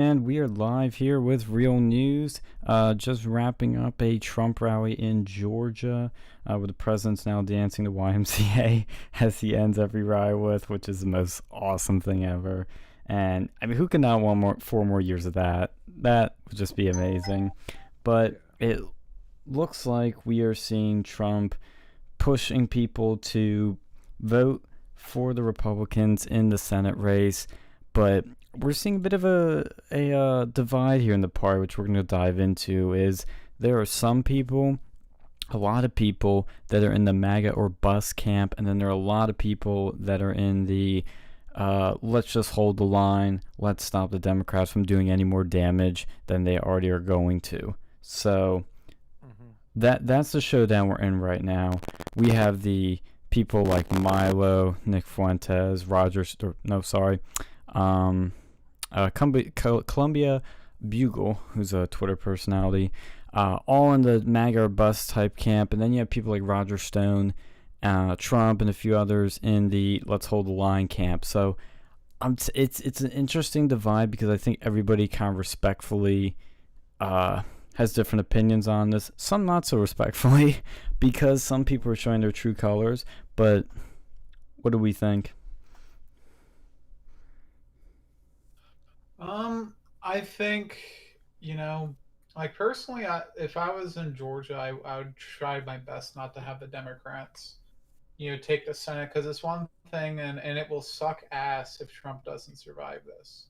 And we are live here with real news. Just wrapping up a Trump rally in Georgia, where the president's now dancing the YMCA as he ends every rally with, which is the most awesome thing ever. And I mean, who could not want 4 more years of that? That would just be amazing. But Yeah. it looks like we are seeing Trump pushing people to vote for the Republicans in the Senate race, but we're seeing a bit of a divide here in the party, which we're going to dive into. Is there are some people, a lot of people that are in the MAGA or bust camp, and then there are a lot of people that are in the let's just hold the line, let's stop the Democrats from doing any more damage than they already are going to. So hmm that's the showdown we're in right now. We have the people like Milo, Nick Fuentes, Rogers. No, sorry, um, Columbia Bugle, who's a Twitter personality, all in the MAGA or bust type camp, and then you have people like Roger Stone, Trump, and a few others in the let's hold the line camp. So it's an interesting divide because I think everybody kind of respectfully has different opinions on this. Some not so respectfully, because some people are showing their true colors. But what do we think? Um, I think, you know, like personally, if I was in Georgia, I would try my best not to have the Democrats, take the Senate because it's one thing, and it will suck ass if Trump doesn't survive this,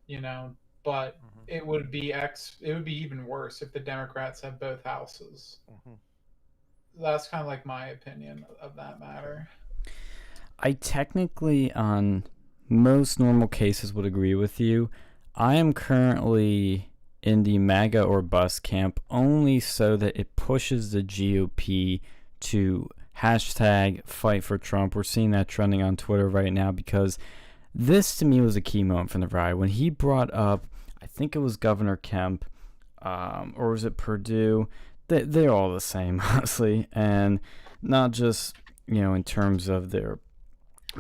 you know. But hmm it would be even worse if the Democrats have both houses. hmm That's kind of like my opinion of that matter. I technically, on most normal cases, would agree with you. I am currently in the MAGA or bust camp only so that it pushes the GOP to hashtag fight for Trump. We're seeing that trending on Twitter right now because this to me was a key moment from the ride when he brought up, I think it was Governor Kemp, or was it Purdue? They're all the same, honestly, and not just in terms of their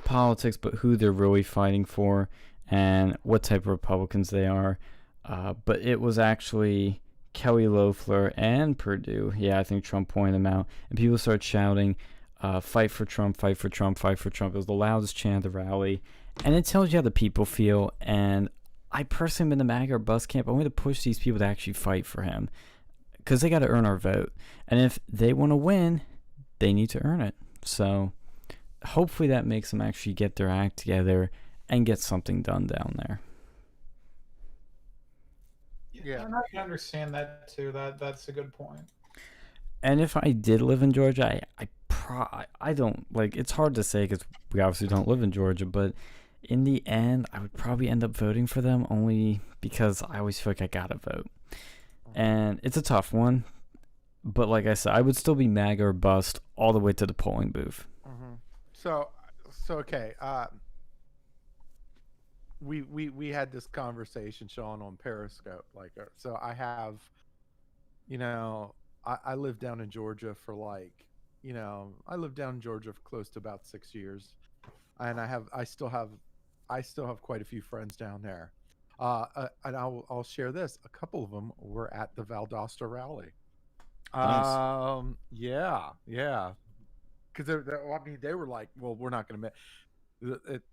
politics, but who they're really fighting for and what type of Republicans they are. But it was actually Kelly Loeffler and Purdue. Yeah, I think Trump pointed them out, and people started shouting, "Fight for Trump! Fight for Trump! Fight for Trump!" It was the loudest chant at the rally, and it tells you how the people feel. And I personally am in the MAGA or bus camp. I want to push these people to actually fight for him because they got to earn our vote, and if they want to win, they need to earn it. So hopefully that makes them actually get their act together and get something done down there. Yeah, Yeah. and I can understand that too. That's a good point. And if I did live in Georgia, I don't like. It's hard to say because we obviously don't live in Georgia, but in the end, I would probably end up voting for them only because I always feel like I gotta vote, hmm and it's a tough one. But like I said, I would still be MAGA or bust all the way to the polling booth. hmm So, okay. We had this conversation, Sean, on Periscope. So I have, you know, I lived down in Georgia for I lived down in Georgia for close to about 6 years, and I still have quite a few friends down there. And I'll share this. A couple of them were at the Valdosta rally. Nice. Yeah, because I mean, they were like, "Well, we're not going to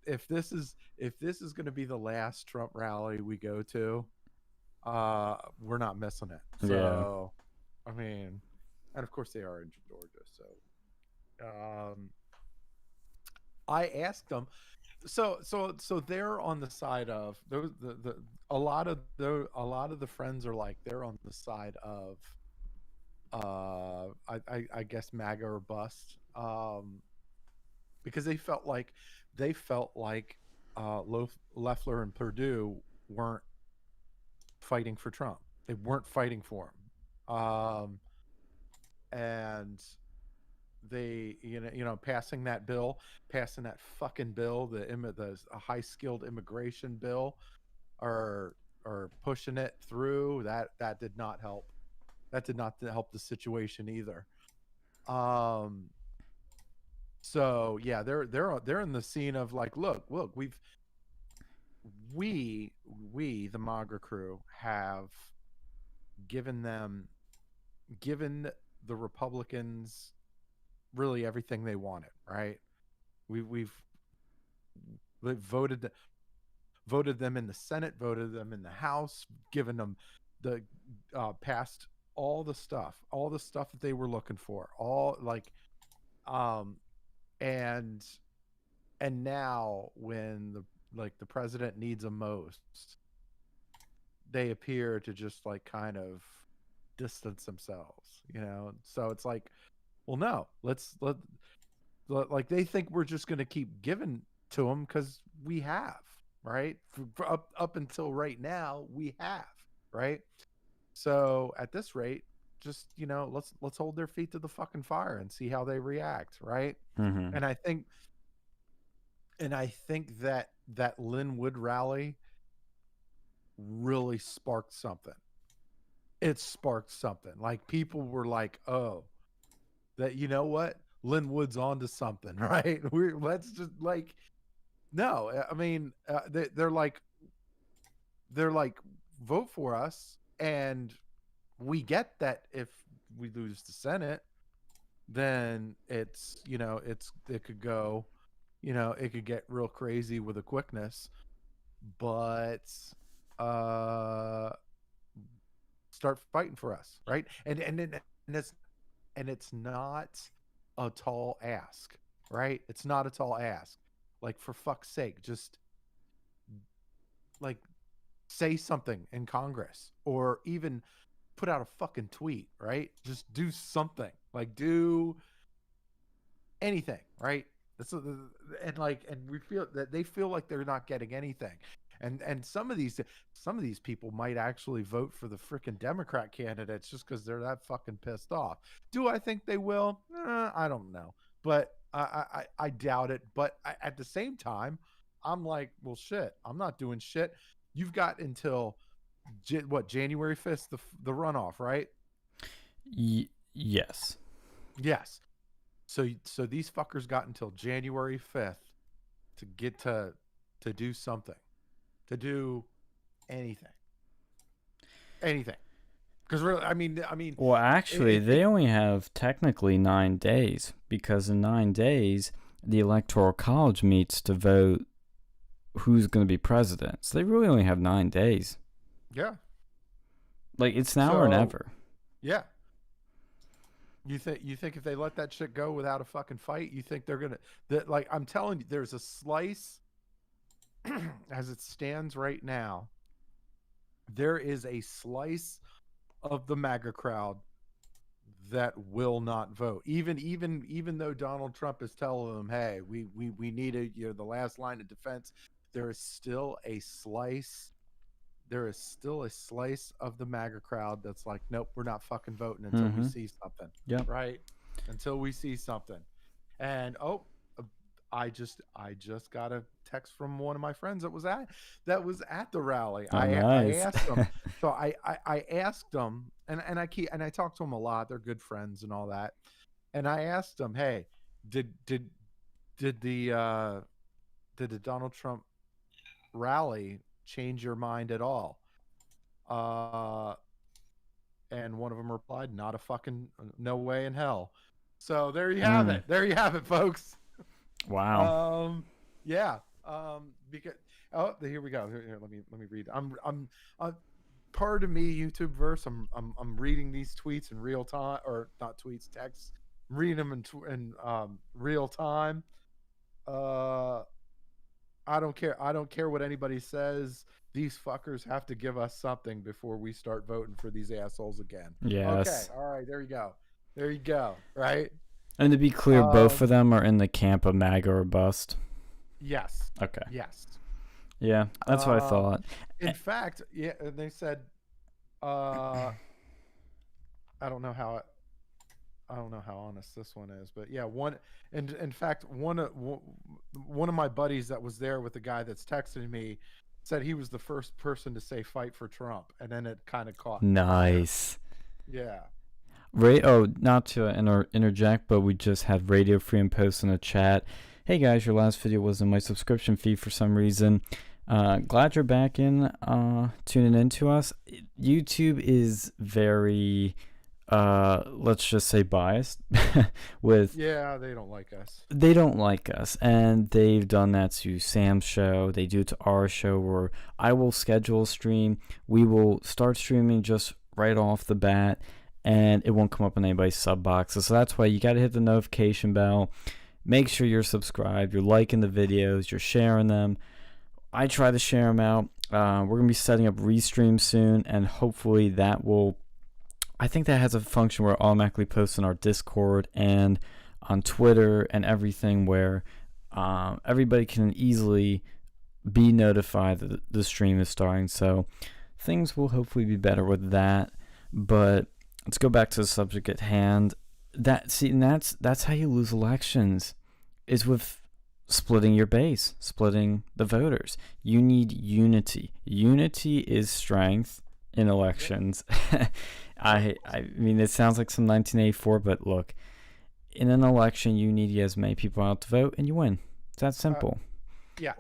if this is going to be the last Trump rally we go to, we're not missing it." Yeah. So, I mean, and of course they are in Georgia. So, I asked them. So they're on the side of those the a lot of the friends are like they're on the side of I guess MAGA or bust, because they felt like Loeffler and Purdue weren't fighting for Trump. They weren't fighting for him, and they passing that bill, passing that fucking bill, the high skilled immigration bill, or pushing it through, that did not help. That did not help the situation either. Um, So yeah, they're in the scene of like, look, we've we the MAGA crew have given the Republicans really everything they wanted, right? We've voted them in the Senate, voted them in the House, given them the passed all the stuff that they were looking for, all like and now when the president needs them most, they appear to just like kind of distance themselves, so it's like, well, no, like they think we're just going to keep giving to them because we have, right? For up until right now, we have, right? So at this rate, just let's hold their feet to the fucking fire and see how they react, right? Mm-hmm. And I think that Linwood rally really sparked something. It sparked something. Like people were like, "Oh, that what? Linwood's onto something, right? Let's just like, no, I mean, they're like, vote for us, and we get that if we lose the Senate, then it's it could go, it could get real crazy with a quickness, but start fighting for us, right? And it's not a tall ask, right? It's not a tall ask. Like, for fuck's sake, just like say something in Congress, or even put out a fucking tweet, right? Just do something, like do anything, right? And we feel that they feel like they're not getting anything. And some of these people might actually vote for the freaking Democrat candidates just because they're that fucking pissed off. Do I think they will? I don't know, but I doubt it. But at the same time, I'm like, well, shit, I'm not doing shit. You've got until January 5th, the runoff, right? Yes. Yes. So these fuckers got until January 5th to get to do something. To do anything. Because really, I mean. Well, actually, they only have technically 9 days, because in 9 days, the Electoral College meets to vote who's going to be president. So they really only have 9 days. Yeah. Like, it's now or never. Yeah. You think if they let that shit go without a fucking fight, you think they're gonna? Like, I'm telling you, there's a slice. As it stands right now, there is a slice of the MAGA crowd that will not vote, even though Donald Trump is telling them, hey, we need the last line of defense. There is still a slice of the MAGA crowd that's like, nope, we're not fucking voting until we see something. Yeah. Right. Until we see something. And I just got a text from one of my friends that was at the rally. Oh, I nice. asked them. So I asked them, and I talk to them a lot. They're good friends and all that. And I asked them, hey, did the Donald Trump rally change your mind at all? And one of them replied, not a fucking no way in hell. So there you have it. There you have it, folks. Wow. Yeah. Because here we go. Here, let me read. I'm part of me, YouTube verse. I'm reading these tweets in real time, or not tweets, texts. I'm reading them in real time. I don't care. I don't care what anybody says. These fuckers have to give us something before we start voting for these assholes again. Yes. Okay. All right. There you go. There you go. Right. And to be clear, both of them are in the camp of MAGA or bust. Yes. Okay. Yes. Yeah, that's what I thought. In fact, yeah, they said, I don't know how honest this one is, but yeah, in fact, one of my buddies that was there with the guy that's texting me said he was the first person to say fight for Trump, and then it kind of caught. Nice. Yeah. Not to interject, but we just had Radio Free and Post in the chat. Hey guys, your last video was in my subscription feed for some reason. Glad you're back in, tuning in to us. YouTube is very, let's just say biased with, Yeah, they don't like us. they don't like us, and they've done that to Sam's show. They do it to our show, where I will schedule a stream. We will start streaming just right off the bat, and it won't come up on anybody's sub boxes. So that's why you got to hit the notification bell. Make sure you're subscribed, you're liking the videos, you're sharing them. I try to share them out. We're going to be setting up Restream soon, and hopefully that will, I think that has a function where it automatically posts in our Discord and on Twitter and everything, where everybody can easily be notified that the stream is starting. So things will hopefully be better with that. But let's go back to the subject at hand. And that's how you lose elections, is with splitting your base, splitting the voters. You need unity. Unity is strength in elections. I mean, it sounds like some 1984, but look, in an election, you need as many people out to vote, and you win. It's that simple. Yeah,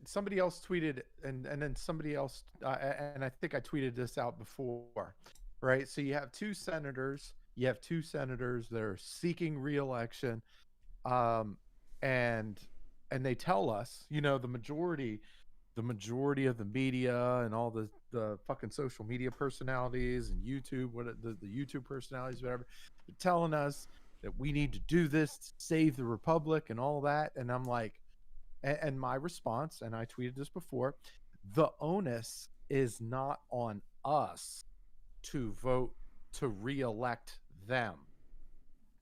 somebody else tweeted, and then somebody else, and I think I tweeted this out before, right? So you have two senators. That are seeking re-election. And they tell us, the majority of the media and all the fucking social media personalities and YouTube, the YouTube personalities, whatever, telling us that we need to do this to save the republic and all that. And I'm like, and my response, and I tweeted this before, the onus is not on us to vote to re-elect them.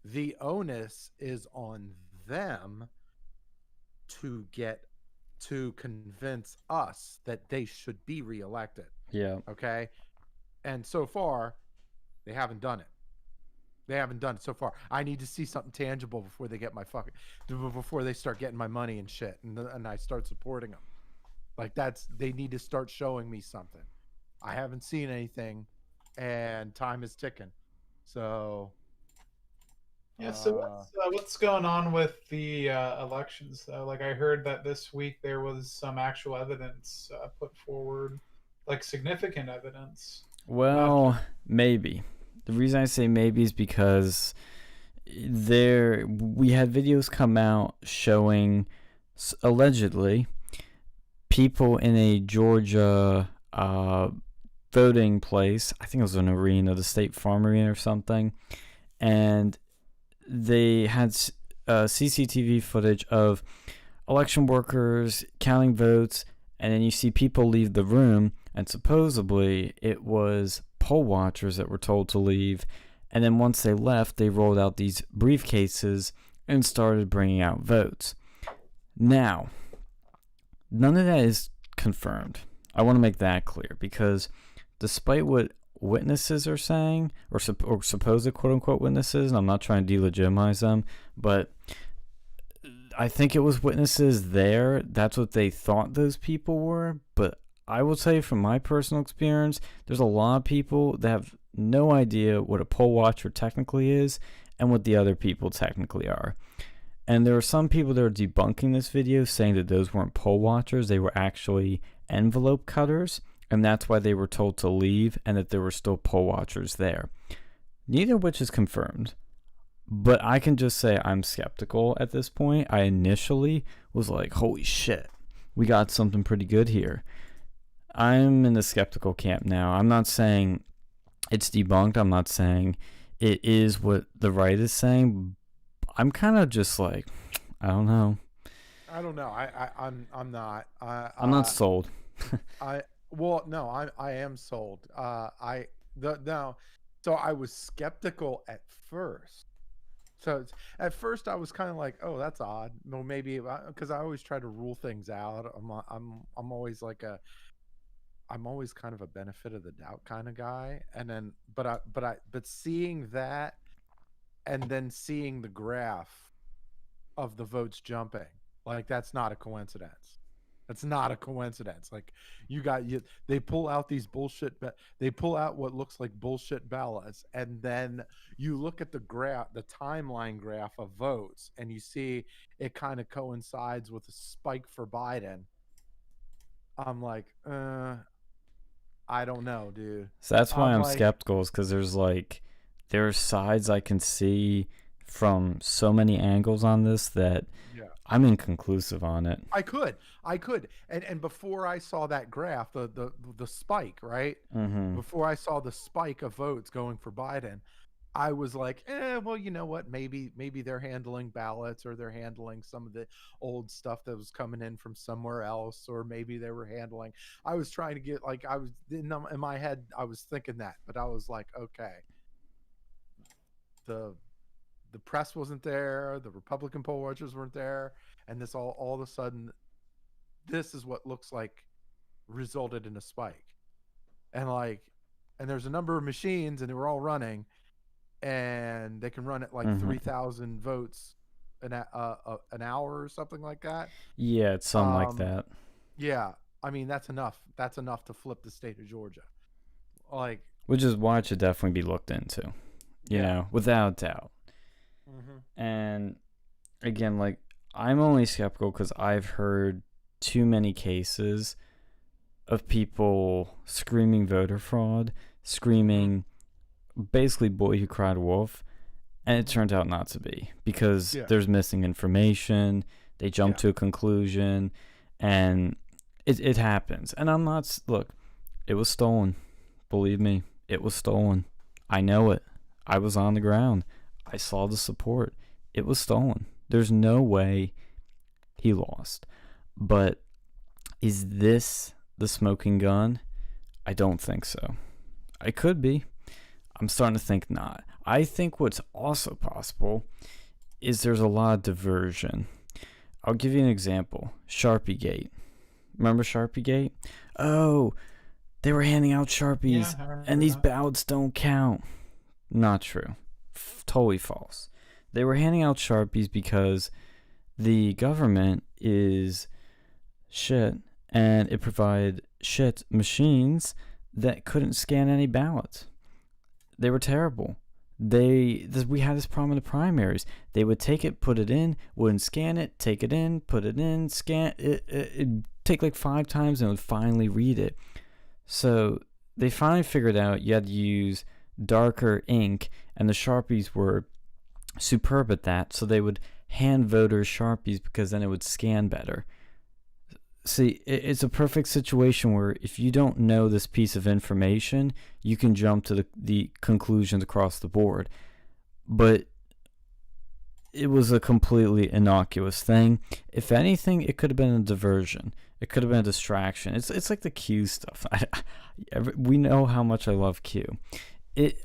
The onus is on them to convince us that they should be reelected. Yeah. Okay. And so far, they haven't done it. So far. I need to see something tangible before they get before they start getting my money and shit, and I start supporting them. Like, they need to start showing me something. I haven't seen anything, and time is ticking. So. Yeah, so what's going on with the elections, though? Like, I heard that this week there was some actual evidence put forward, like significant evidence. Well, maybe. The reason I say maybe is because we had videos come out showing, allegedly, people in a Georgia voting place. I think it was an arena, the State Farm Arena or something, and they had CCTV footage of election workers counting votes, and then you see people leave the room, and supposedly it was poll watchers that were told to leave, and then once they left, they rolled out these briefcases and started bringing out votes. Now, none of that is confirmed. I want to make that clear, because despite what witnesses are saying, or supposed quote-unquote witnesses, and I'm not trying to delegitimize them, but I think it was witnesses there. That's what they thought those people were. But I will say, from my personal experience, there's a lot of people that have no idea what a poll watcher technically is and what the other people technically are. And there are some people that are debunking this video, saying that those weren't poll watchers, they were actually envelope cutters, and that's why they were told to leave, and that there were still poll watchers there. Neither of which is confirmed. But I can just say I'm skeptical at this point. I initially was like, holy shit, we got something pretty good here. I'm in the skeptical camp now. I'm not saying it's debunked. I'm not saying it is what the right is saying. I'm kind of just like, I don't know. I'm not. I'm not sold. Well, no, I am sold. So I was skeptical at first. So at first I was kind of like, oh, that's odd. No, maybe because I always try to rule things out. I'm always like I'm always kind of a benefit of the doubt kind of guy. And then, but seeing that, and then seeing the graph of the votes jumping, like, that's not a coincidence. That's not a coincidence. Like they pull out these they pull out what looks like bullshit ballots, and then you look at the timeline graph of votes, and you see it kind of coincides with a spike for Biden. I'm like, I don't know, dude. So that's why I'm I'm like, skeptical, is because there are sides I can see from so many angles on this that yeah. I'm inconclusive on it. I could, and before I saw that graph, the spike, right? Mm-hmm. Before I saw the spike of votes going for Biden, I was like, well, you know what? Maybe they're handling ballots, or they're handling some of the old stuff that was coming in from somewhere else, or maybe they were handling. I was trying to get, like, I was in my head, I was thinking that, but I was like, okay, the press wasn't there, the Republican poll watchers weren't there, and this all of a sudden, this is what looks like resulted in a spike, and like, and there's a number of machines, and they were all running, and they can run at like Mm-hmm. 3,000 votes an hour or something like that. Yeah, it's something like that. Yeah, I mean, that's enough. That's enough to flip the state of Georgia. Like, Which is why it should definitely be looked into, you know, without doubt. Mm-hmm. And again, like, I'm only skeptical because I've heard too many cases of people screaming voter fraud, screaming basically boy who cried wolf, and it turned out not to be, because there's missing information, they jump to a conclusion, and it happens. And I'm not, look, it was stolen. Believe me, it was stolen. I know it. I was on the ground. I saw the support. It was stolen. There's no way he lost. But is this the smoking gun? I don't think so. I could be. I'm starting to think not. I think what's also possible is there's a lot of diversion. I'll give you an example. Sharpie Gate. Remember Sharpie Gate? Oh, they were handing out Sharpies, and these ballots don't count. Not true. Totally false. They were handing out Sharpies because the government is shit, and it provided shit machines that couldn't scan any ballots. They were terrible. We had this problem in the primaries. They would take it, put it in, wouldn't scan it, take it in, put it in, scan it. It'd take like 5 times, and it would finally read it. So they finally figured out you had to use darker ink, and the Sharpies were superb at that. So they would hand voters Sharpies because then it would scan better. See, it's a perfect situation where if you don't know this piece of information, you can jump to the conclusions across the board. But it was a completely innocuous thing. If anything, it could have been a diversion. It could have been a distraction. It's like the Q stuff. We know how much I love Q.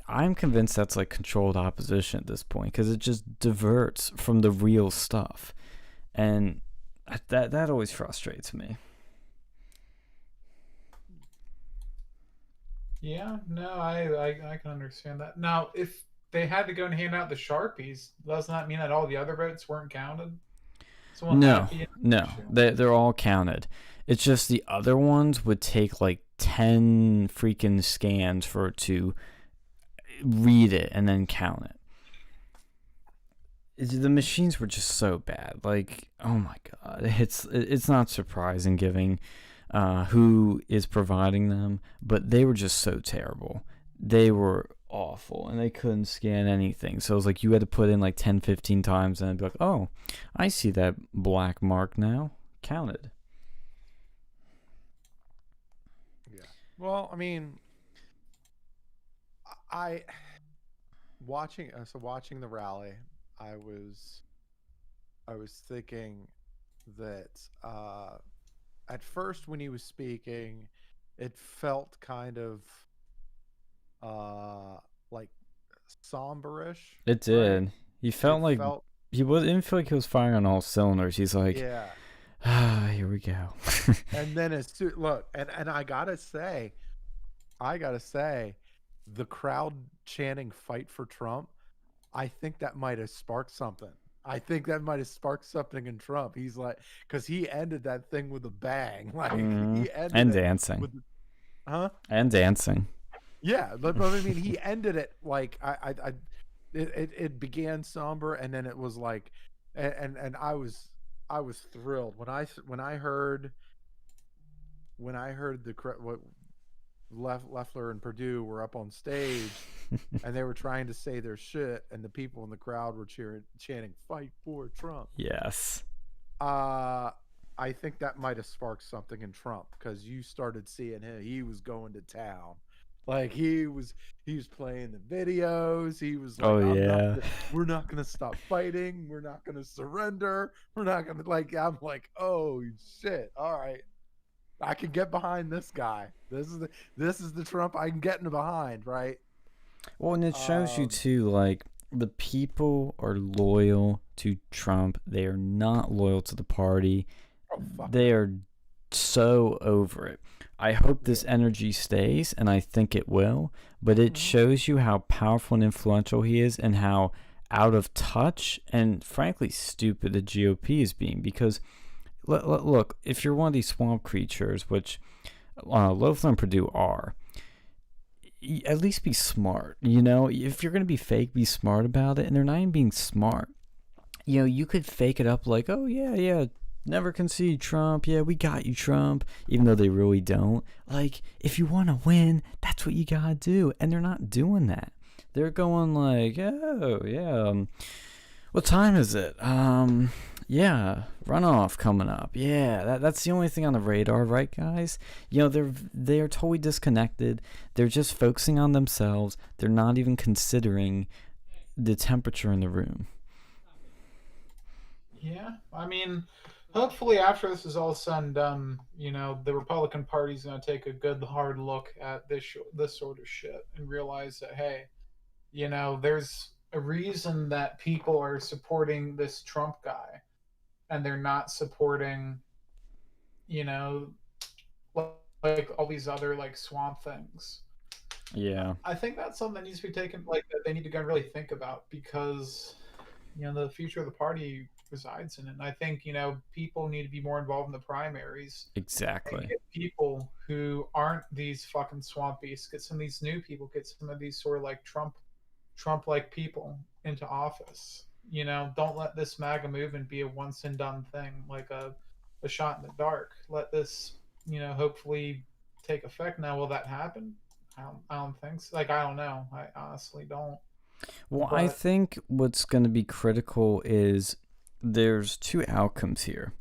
I'm convinced that's like controlled opposition at this point, because it just diverts from the real stuff. And that always frustrates me. Yeah, no, I can understand that. Now, if they had to go and hand out the Sharpies, doesn't that mean that all the other votes weren't counted? So No, they're all counted. It's just the other ones would take like 10 freaking scans for it to read it and then count it. The machines were just so bad. Like, oh my god, it's not surprising given who is providing them, but they were just so terrible. They were awful, and they couldn't scan anything. So it was like you had to put in like 10, 15 times, and it'd be like, oh, I see that black mark now. Counted. Yeah. Well, I mean, watching the rally, I was thinking that at first when he was speaking, it felt kind of like somberish. It did. Right? He felt like he didn't feel like he was firing on all cylinders. He's like, here we go. And then look, and I gotta say, the crowd chanting "Fight for Trump," I think that might have sparked something. I think that might have sparked something in Trump. He's like, because he ended that thing with a bang. Like he ended And it dancing. with, huh? And dancing. Yeah, but I mean, he ended it like it began somber, and then it was like, and I was thrilled when I heard what Leffler and Purdue were up on stage, and they were trying to say their shit, and the people in the crowd were chanting "Fight for Trump." Yes. Uh, I think that might have sparked something in Trump because you started seeing him. He was going to town. Like he was playing the videos. He was like, Oh yeah. we're not gonna stop fighting. We're not gonna surrender. We're not gonna like. I'm like, oh shit. All right, I can get behind this guy. This is the Trump I can get in behind, right? Well, and it shows you Um, too, like the people are loyal to Trump. They are not loyal to the party. oh fuck They no. are so over it. I hope this Yeah. energy stays, and I think it will. But it Mhm. shows you how powerful and influential he is, and how out of touch and frankly stupid the GOP is being. Because look, if you're one of these swamp creatures, which Loeffler and Purdue are, at least be smart. You know, if you're gonna be fake, be smart about it. And they're not even being smart. You know, you could fake it up like, oh yeah, yeah, never concede, Trump. Yeah, we got you, Trump. Even though they really don't. Like, if you want to win, that's what you gotta do. And they're not doing that. They're going like, oh yeah, what time is it? Yeah, runoff coming up. Yeah, that's the only thing on the radar, right, guys? You know, they're totally disconnected. They're just focusing on themselves. They're not even considering the temperature in the room. Yeah, I mean, hopefully after this is all said and done, the Republican Party's going to take a good hard look at this sort of shit and realize that, hey, there's a reason that people are supporting this Trump guy and they're not supporting, you know, like all these other like swamp things. Yeah, I think that's something that needs to be taken, like that they need to go really think about because the future of the party resides in it. And I think people need to be more involved in the primaries and exactly. get people who aren't these fucking swamp beasts. Get some of these new people. Get some of these sort of like Trump like people into office. Don't let this MAGA movement be a once and done thing, like a shot in the dark. Let this hopefully take effect. Now, will that happen? I don't think so. Like, I don't know. I honestly don't. Well, I But think what's going to be critical is there's two outcomes here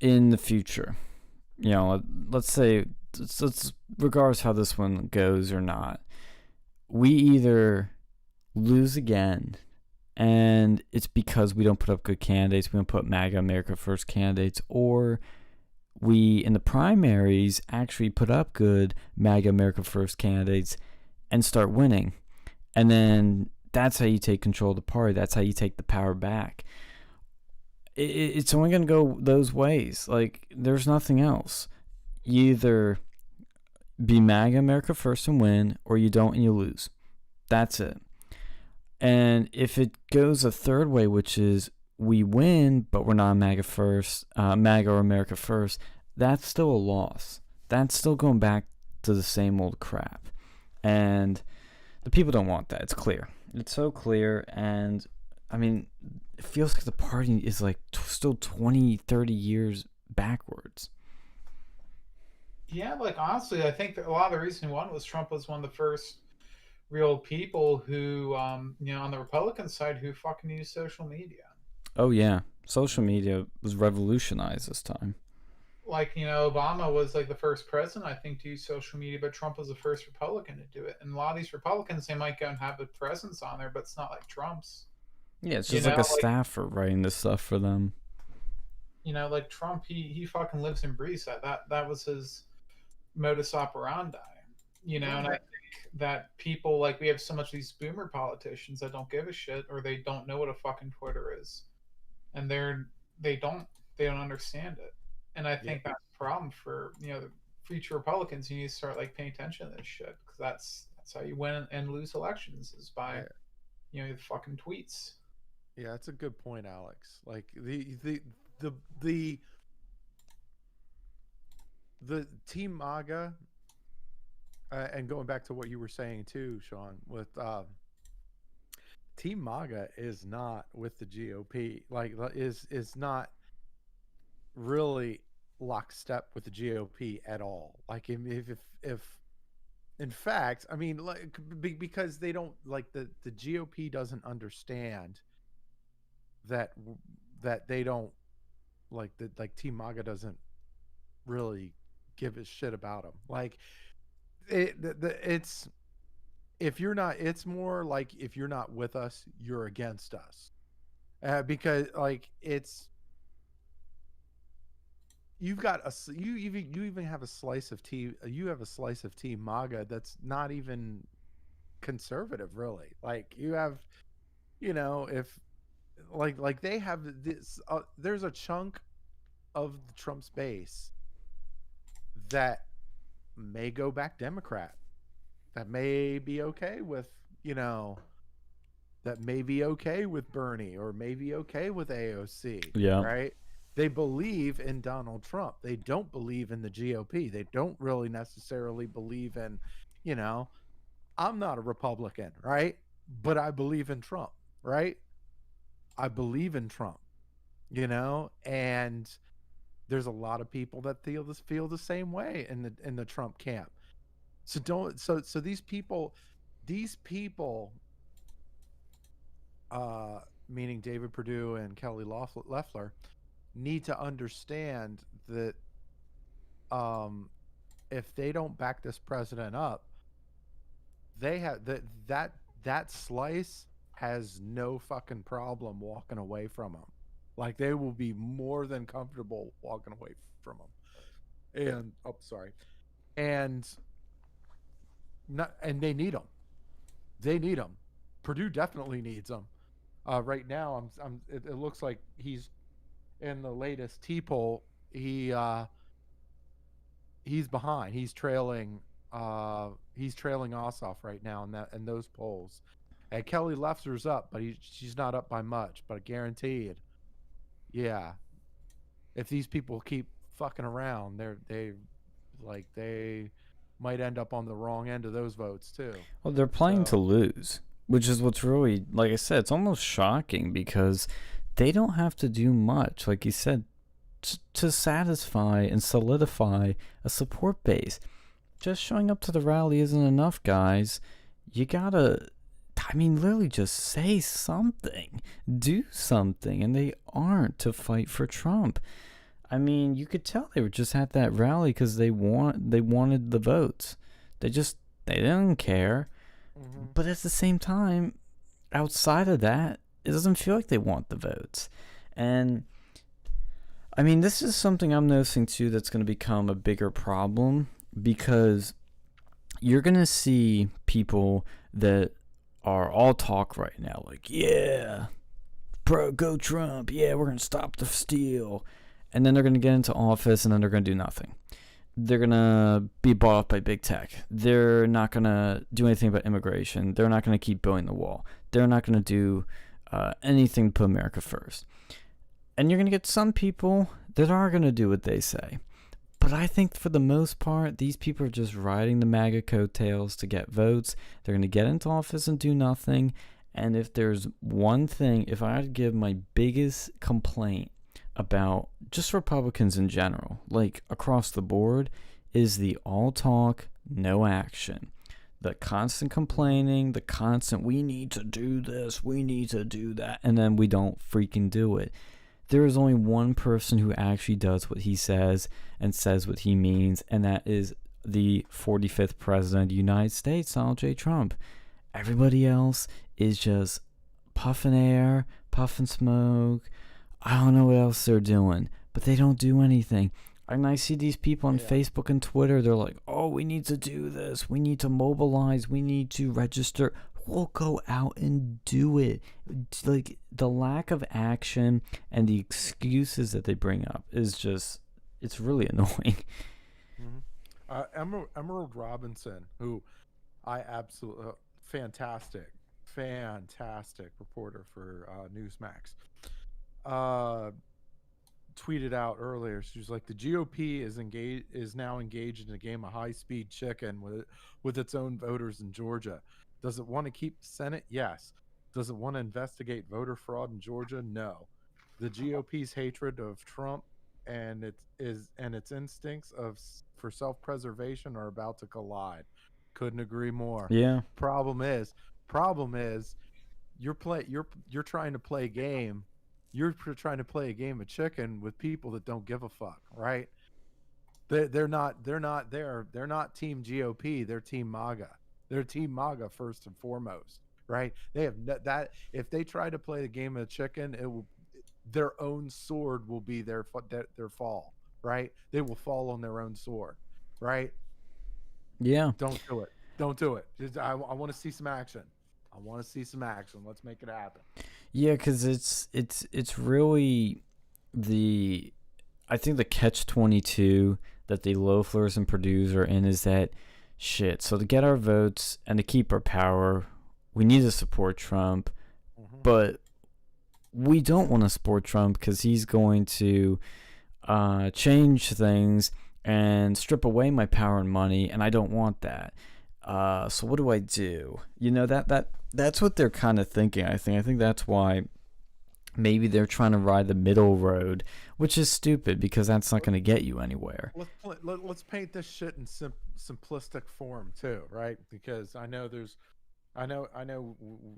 in the future. You know, let's say, let's regardless how this one goes or not, we either lose again, and it's because we don't put up good candidates, we don't put MAGA America First candidates, or we in the primaries actually put up good MAGA America First candidates and start winning. And then that's how you take control of the party. That's how you take the power back. It's only going to go those ways. Like, there's nothing else. You either be MAGA America First and win, or you don't and you lose. That's it. And if it goes a third way, which is we win, but we're not MAGA First, MAGA or America First, that's still a loss. That's still going back to the same old crap. And the people don't want that. It's clear. It's so clear. And I mean, it feels like the party is like still 20, 30 years backwards. yeah, like honestly, I think that a lot of the reason one was Trump was one of the first real people who, on the Republican side, who fucking use social media. Oh, yeah. Social media was revolutionized this time. Like, Obama was like the first president, I think, to use social media, but Trump was the first Republican to do it. And a lot of these Republicans, they might go and have a presence on there, but it's not like Trump's. Yeah, it's You just like know, a like staffer writing this stuff for them. like Trump, he fucking lives and breathes that. That was his modus operandi. And I Right. think that people, like, we have so much of these boomer politicians that don't give a shit, or they don't know what a fucking Twitter is, and they don't they don't understand it. And I Yeah. think that's a problem for the future Republicans. You need to start like paying attention to this shit because that's how you win and lose elections is by Yeah. the fucking tweets. Yeah, that's a good point, Alex. Like the the the Team MAGA, and going back to what you were saying too, Sean, with Team MAGA is not with the GOP. Like is not really lockstep with the GOP at all. Like if in fact, I mean, like because they don't like the GOP doesn't understand that that they don't like Team MAGA doesn't really give a shit about them. Like it's if you're not, it's more like if you're not with us, you're against us. Because like it's you've got you even have a slice of tea. You have a slice of Team MAGA that's not even conservative, really. Like you have, if like they have this. There's a chunk of Trump's base that may go back Democrat. That may be okay with, that may be okay with Bernie or may be okay with AOC, Yeah. right? They believe in Donald Trump. They don't believe in the GOP. They don't really necessarily believe in, I'm not a Republican, right? But I believe in Trump, right? I believe in Trump, and there's a lot of people that feel the same way in the Trump camp. So don't so these people meaning David Perdue and Kelly Loeffler need to understand that if they don't back this president up, they have that slice has no fucking problem walking away from him. Like they will be more than comfortable walking away from him. And sorry. And not, and they need him. They need him. Purdue definitely needs him. Right now, it looks like he's in the latest T poll. He's behind. He's trailing. He's trailing Ossoff right now in those polls. And Kelly Loeffler's up, but she's not up by much. But guaranteed, yeah. If these people keep fucking around, they might end up on the wrong end of those votes too. Well, they're playing to lose, which is what's really, like I said, it's almost shocking because they don't have to do much, like you said, to satisfy and solidify a support base. Just showing up to the rally isn't enough, guys. You gotta, literally just say something, do something, and they aren't to fight for Trump. You could tell they were just at that rally because they wanted the votes. They didn't care. Mm-hmm. But at the same time, outside of that, it doesn't feel like they want the votes. And this is something I'm noticing too that's going to become a bigger problem because you're going to see people that are all talk right now, like, yeah, go Trump, yeah, we're going to stop the steal. And then they're going to get into office and then they're going to do nothing. They're going to be bought up by big tech. They're not going to do anything about immigration. They're not going to keep building the wall. They're not going to do anything to put America first. And you're going to get some people that are going to do what they say. But I think for the most part, these people are just riding the MAGA coattails to get votes. They're going to get into office and do nothing. And if there's one thing, if I had to give my biggest complaint about just Republicans in general, like across the board, is the all talk, no action. The constant complaining, the constant, we need to do this, we need to do that, and then we don't freaking do it. There is only one person who actually does what he says and says what he means, and that is the 45th President of the United States, Donald J. Trump. Everybody else is just puffing air, puffing smoke. I don't know what else they're doing, but they don't do anything. And I see these people on Facebook and Twitter, they're like, oh, we need to do this. We need to mobilize. We need to register. We'll go out and do it. Like, the lack of action and the excuses that they bring up is just, it's really annoying. Mm-hmm. Emerald Robinson, who I absolutely, fantastic fantastic reporter for Newsmax, uh, tweeted out earlier. She was like, "The GOP is now engaged in a game of high-speed chicken with its own voters in Georgia. Does it want to keep the Senate? Yes. Does it want to investigate voter fraud in Georgia? No. The GOP's hatred of Trump and its instincts for self-preservation are about to collide. Couldn't agree more. Yeah. Problem is, you're trying to play a game. You're trying to play a game of chicken with people that don't give a fuck, right? They're not team GOP. They're team MAGA. They're team MAGA first and foremost, right? They have that. If they try to play the game of chicken, it will their own sword will be their fall, right? They will fall on their own sword, right? Yeah. Don't do it. Don't do it. I want to see some action. I want to see some action. Let's make it happen. Yeah, because it's really I think the catch-22 that the loafers and Purdue's are in is that shit. So to get our votes and to keep our power, we need to support Trump, but we don't want to support Trump because he's going to change things and strip away my power and money, and I don't want that. So what do I do? You know, that's what they're kind of thinking. I think that's why maybe they're trying to ride the middle road, which is stupid because that's not going to get you anywhere. Let's paint this shit in simplistic form too, right? Because I know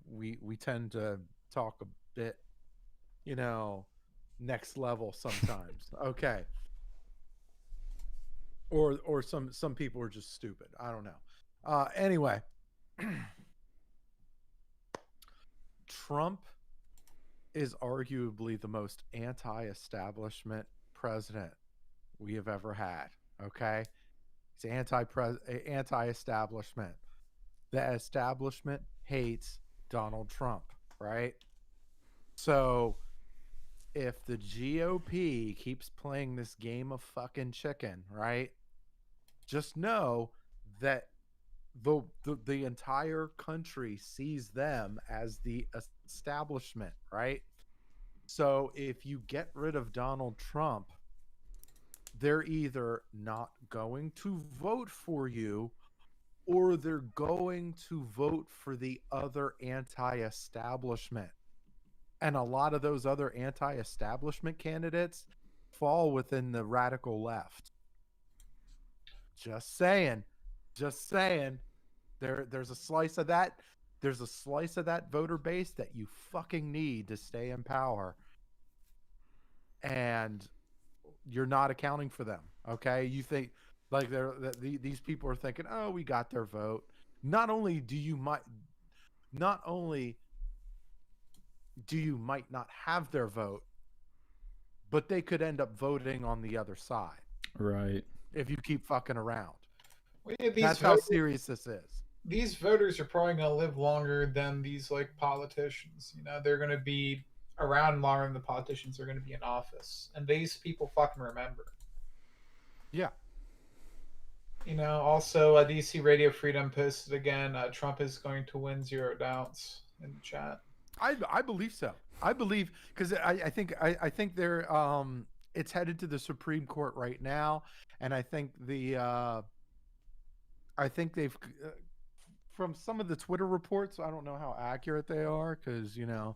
we tend to talk a bit, next level sometimes. Okay. Or some people are just stupid. I don't know. Anyway, Trump is arguably the most anti-establishment president we have ever had. Okay, he's anti-establishment. The establishment hates Donald Trump, right? So if the GOP keeps playing this game of fucking chicken, right? Just know that the entire country sees them as the establishment, right? So if you get rid of Donald Trump, they're either not going to vote for you or they're going to vote for the other anti-establishment. And a lot of those other anti-establishment candidates fall within the radical left. Just saying. There's a slice of that. There's a slice of that voter base that you fucking need to stay in power. And you're not accounting for them. Okay. You think like these people are thinking, oh, we got their vote. Not only do you might not have their vote, but they could end up voting on the other side. Right. If you keep fucking around. Well, yeah, that's how serious this is. These voters are probably going to live longer than these like politicians. You know, they're going to be around longer than the politicians are going to be in office, and these people fucking remember. Yeah. You know, also DC Radio Freedom posted again, Trump is going to win 0 doubts in the chat. I believe so. I believe because I think they're it's headed to the Supreme Court right now, and I think they've from some of the Twitter reports. I don't know how accurate they are because if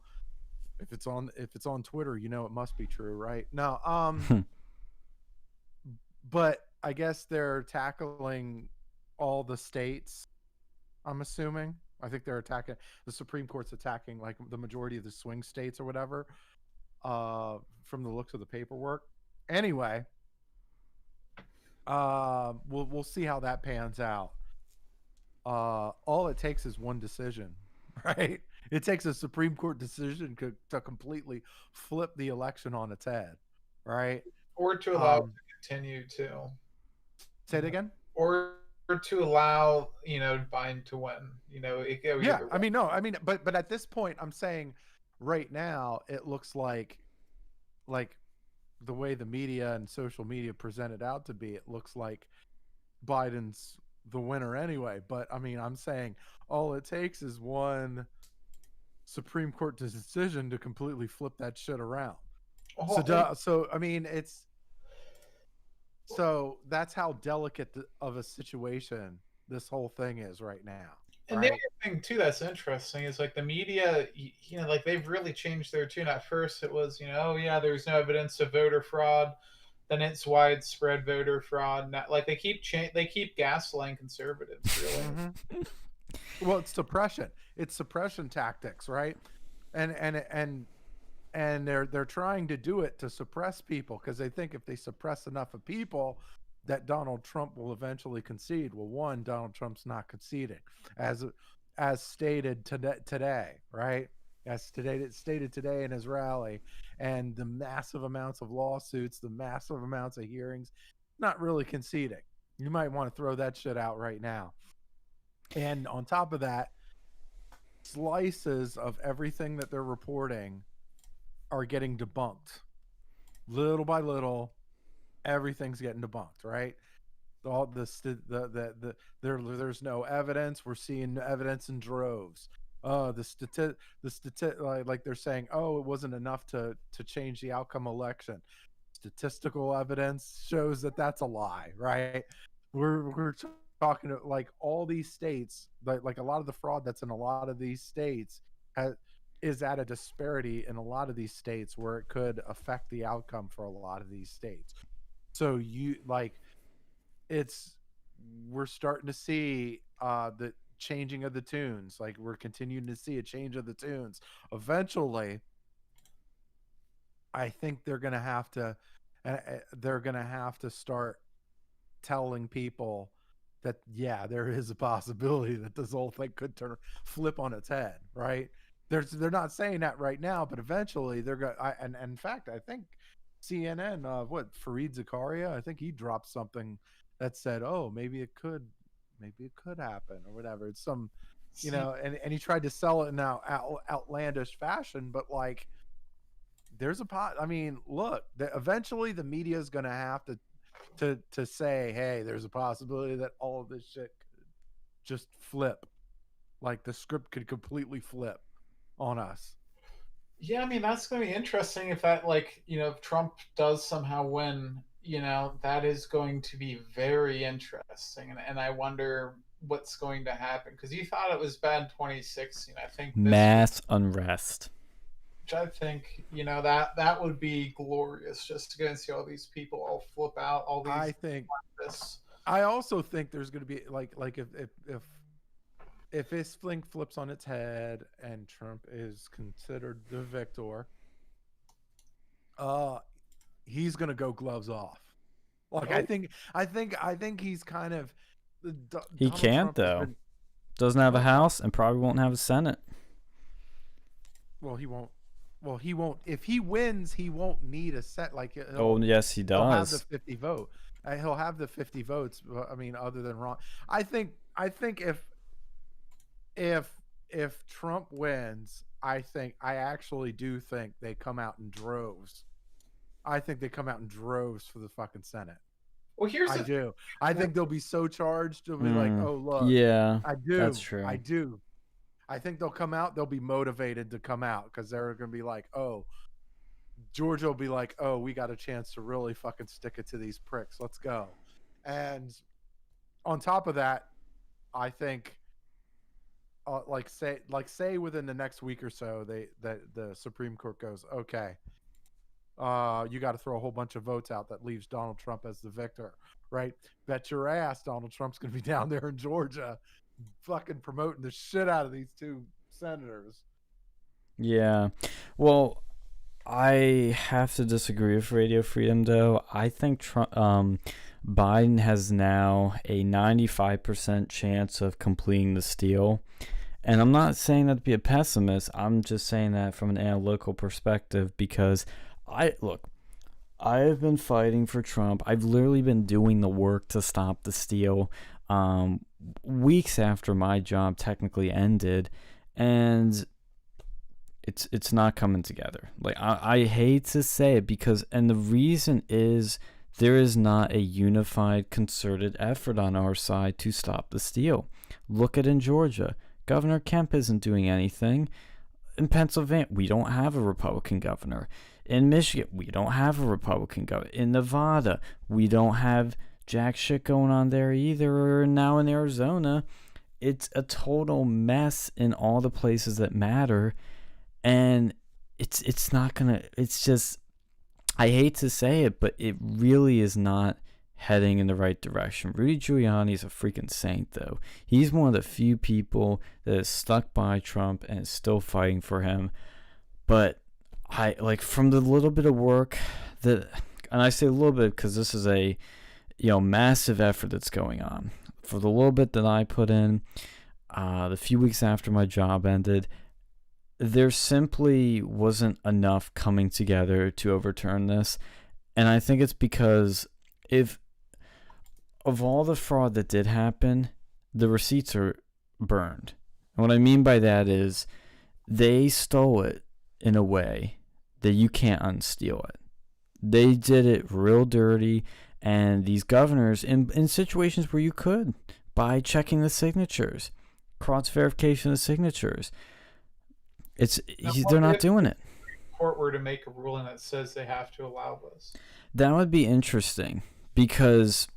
it's on Twitter, it must be true, right? No, but I guess they're tackling all the states. I'm assuming. I think they're attacking the Supreme Court's attacking like the majority of the swing states or whatever. From the looks of the paperwork. Anyway, we'll see how that pans out. All it takes is one decision, right? It takes a Supreme Court decision to completely flip the election on its head, right? Or to allow it to continue to. Say it again? Or to allow, Biden to win. But at this point, I'm saying right now, it looks like the way the media and social media present it out to be, it looks like Biden's the winner anyway. But I'm saying all it takes is one Supreme Court decision to completely flip that shit around. Oh, So I mean, so that's how delicate of a situation this whole thing is right now, and the right? other thing too that's interesting is like the media, like they've really changed their tune. At first, it was, oh yeah, there's no evidence of voter fraud. Then it's widespread voter fraud. Now, like they keep gaslighting conservatives, really. Mm-hmm. Well, it's suppression. It's suppression tactics, right? And they're trying to do it to suppress people because they think if they suppress enough of people that Donald Trump will eventually concede. Well, one, Donald Trump's not conceding, as stated today, right? As stated today in his rally, and the massive amounts of lawsuits, the massive amounts of hearings, not really conceding. You might want to throw that shit out right now. And on top of that, slices of everything that they're reporting are getting debunked. Little by little, everything's getting debunked, right? All there's no evidence. We're seeing evidence in droves. Like they're saying, oh, it wasn't enough to change the outcome election. Statistical evidence shows that that's a lie, right? We're talking like all these states, like a lot of the fraud that's in a lot of these states is at a disparity in a lot of these states where it could affect the outcome for a lot of these states. So we're starting to see the changing of the tunes. Like we're continuing to see a change of the tunes. Eventually, I think they're gonna have to start telling people that there is a possibility that this whole thing could flip on its head, right? They're not saying that right now, but eventually they're going. And in fact, I think CNN, Fareed Zakaria, I think he dropped something that said, "Oh, maybe it could happen or whatever." It's some, and he tried to sell it in now outlandish fashion, but like, there's a pot. I mean, look, eventually the media is going to have to say, hey, there's a possibility that all of this shit could just flip. Like the script could completely flip on us. Yeah, I mean that's going to be interesting if that, like, if Trump does somehow win. That is going to be very interesting, and I wonder what's going to happen because you thought it was bad in 2016. I think mass unrest. Which I think that would be glorious just to go and see all these people all flip out. All these. I also think there's going to be like if this thing flips on its head and Trump is considered the victor, he's gonna go gloves off. Like I think he's kind of. He can't though. Doesn't have a House and probably won't have a Senate. Well, he won't. Well, he won't. If he wins, he won't need a set. Like, yes, he does. He'll have the 50 vote. He'll have the 50 votes. I mean, other than Ron, I think if Trump wins, I actually do think they come out in droves. I think they come out in droves for the fucking Senate. Well, I think they'll be so charged. They'll be like, oh, look. Yeah, I do. That's true. I do. I think they'll come out. They'll be motivated to come out because they're going to be like, oh, Georgia will be like, oh, we got a chance to really fucking stick it to these pricks. Let's go. And on top of that, I think, say within the next week or so, the Supreme Court goes, okay, you got to throw a whole bunch of votes out that leaves Donald Trump as the victor, right? Bet your ass Donald Trump's going to be down there in Georgia fucking promoting the shit out of these two senators. Yeah. Well, I have to disagree with Radio Freedom, though. I think Biden has now a 95% chance of completing the steal. And I'm not saying that to be a pessimist. I'm just saying that from an analytical perspective because I've been fighting for Trump. I've literally been doing the work to stop the steal weeks after my job technically ended, and it's not coming together. Like I hate to say it and the reason is there is not a unified, concerted effort on our side to stop the steal. Look at in Georgia. Governor Kemp isn't doing anything. In Pennsylvania, we don't have a Republican governor. In Michigan, we don't have a Republican governor. In Nevada, we don't have jack shit going on there either. Or now in Arizona, it's a total mess in all the places that matter, and it's not gonna. It's just, I hate to say it, but it really is not heading in the right direction. Rudy Giuliani is a freaking saint, though. He's one of the few people that is stuck by Trump and is still fighting for him. But I like, from the little bit of work that, and I say a little bit because this is a massive effort that's going on. For the little bit that I put in, the few weeks after my job ended, there simply wasn't enough coming together to overturn this. And I think it's because of all the fraud that did happen, the receipts are burned. And what I mean by that is they stole it in a way that you can't unsteal it. They did it real dirty, and these governors, in situations where you could, by checking the signatures, cross verification of the signatures, they're not doing it. Court were to make a ruling that says they have to allow this. That would be interesting, because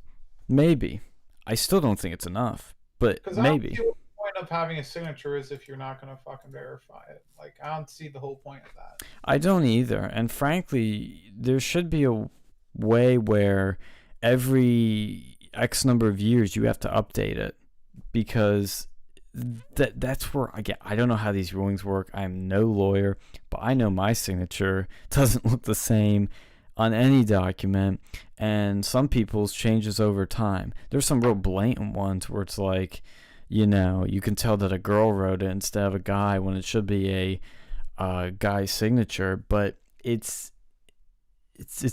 maybe, I still don't think it's enough, but maybe. I don't see what the point of having a signature is if you're not going to fucking verify it. Like, I don't see the whole point of that. I don't either. And frankly, there should be a way where every X number of years you have to update it, because that's where, again, I don't know how these rulings work. I'm no lawyer, but I know my signature doesn't look the same on any document, and some people's changes over time. There's some real blatant ones where it's like, you can tell that a girl wrote it instead of a guy when it should be a guy's signature. But it's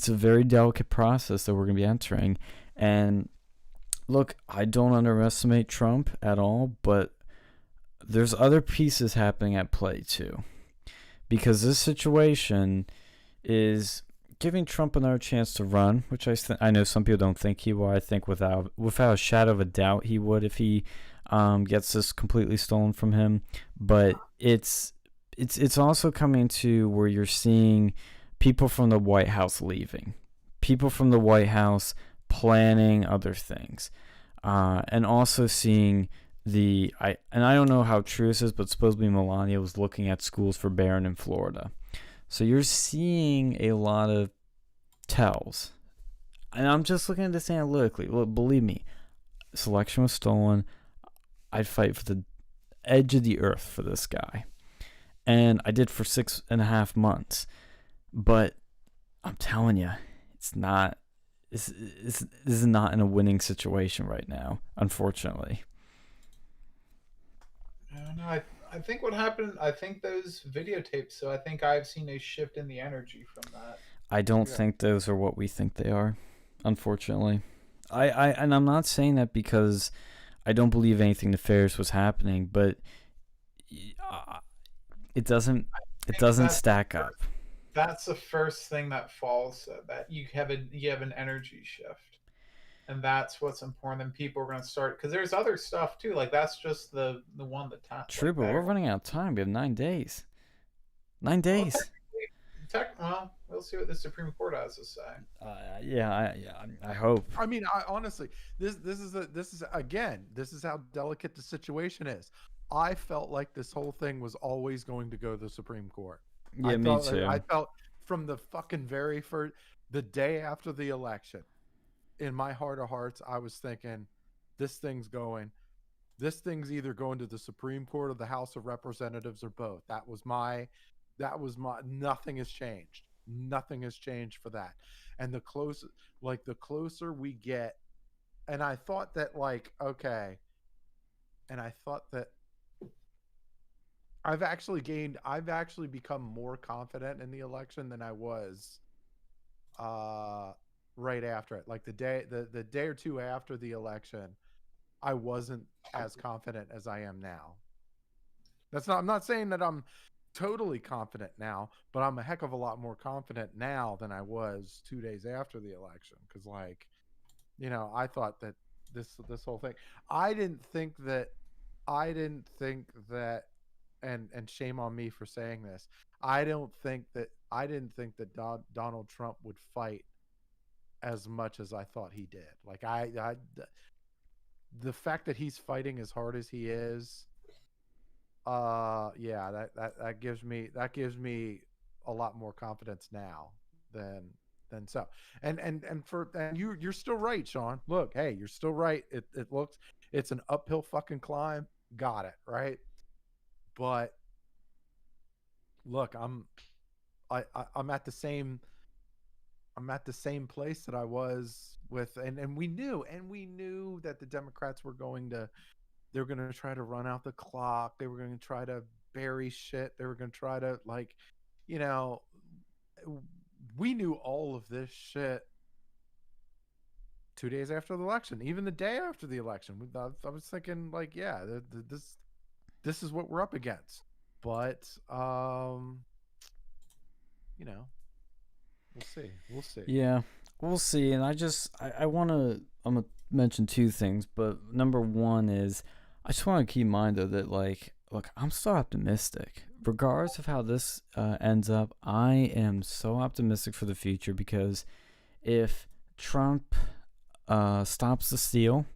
a very delicate process that we're going to be entering. And look, I don't underestimate Trump at all, but there's other pieces happening at play too, because this situation is giving Trump another chance to run, which I know some people don't think he will. I think without a shadow of a doubt he would if he gets this completely stolen from him. But it's also coming to where you're seeing people from the White House leaving, people from the White House planning other things, and also seeing I don't know how true this is, but supposedly Melania was looking at schools for Barron in Florida. So you're seeing a lot of tells. And I'm just looking at this analytically. Look, believe me, this election was stolen. I'd fight for the edge of the earth for this guy. And I did for 6.5 months. But I'm telling you, it's not. This is not in a winning situation right now, unfortunately. I don't know. I think what happened, I think those videotapes, so I think I've seen a shift in the energy from that. I don't think those are what we think they are, unfortunately. And I'm not saying that because I don't believe anything nefarious was happening, but it doesn't stack up. That's the first thing that falls, that you have an energy shift. And that's what's important. And people are going to start, because there's other stuff too. Like, that's just the one that taps. True, but we're running out of time. We have 9 days. 9 days. Well, we'll see what the Supreme Court has to say. I hope. I mean, I honestly, this is how delicate the situation is. I felt like this whole thing was always going to go to the Supreme Court. Yeah, me too. I felt from the fucking the day after the election, in my heart of hearts, I was thinking, this thing's either going to the Supreme Court or the House of Representatives, or both. That was my, nothing has changed. Nothing has changed for that. And the closer we get, and I thought that, I've actually become more confident in the election than I was right after it. Like the day or two after the election, I wasn't as confident as I am now. I'm not saying that I'm totally confident now, but I'm a heck of a lot more confident now than I was 2 days after the election. Because I thought that this whole thing, I didn't think that and shame on me for saying this. I didn't think that Donald Trump would fight as much as I thought he did. Like the fact that he's fighting as hard as he is, yeah, that gives me a lot more confidence now than so. And you're still right, Sean. Look, hey, you're still right. It's an uphill fucking climb. Got it, right? But look, I'm at the same place that I was with, and we knew that the Democrats were going to try to run out the clock. They were going to try to bury shit. They were going to try to, like, you know, we knew all of this shit 2 days after the election, even the day after the election. I was thinking, like, yeah, this is what we're up against. But you know, we'll see. Yeah, we'll see. And I'm gonna mention two things, but number one is I just want to keep in mind though that, like, look, I'm so optimistic. Regardless of how this ends up, I am so optimistic for the future, because if Trump stops the steal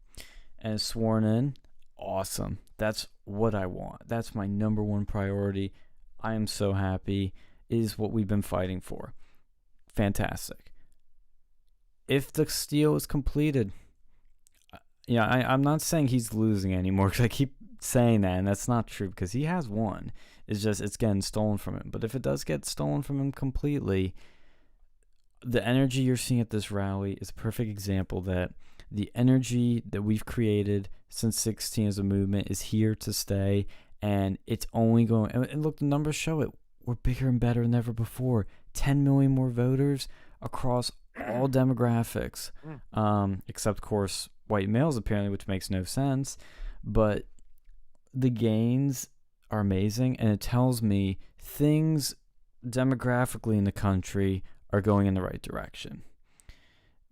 and is sworn in, awesome. That's what I want. That's my number one priority. I am so happy. It is what we've been fighting for. Fantastic. If the steal is completed, yeah, I'm not saying he's losing anymore, because I keep saying that, and that's not true, because he has won. It's just it's getting stolen from him. But if it does get stolen from him completely, the energy you're seeing at this rally is a perfect example that the energy that we've created since 16 as a movement is here to stay, and it's only going. And look, the numbers show it. We're bigger and better than ever before. 10 million more voters across all demographics, except, of course, white males, apparently, which makes no sense. But the gains are amazing, and it tells me things demographically in the country are going in the right direction.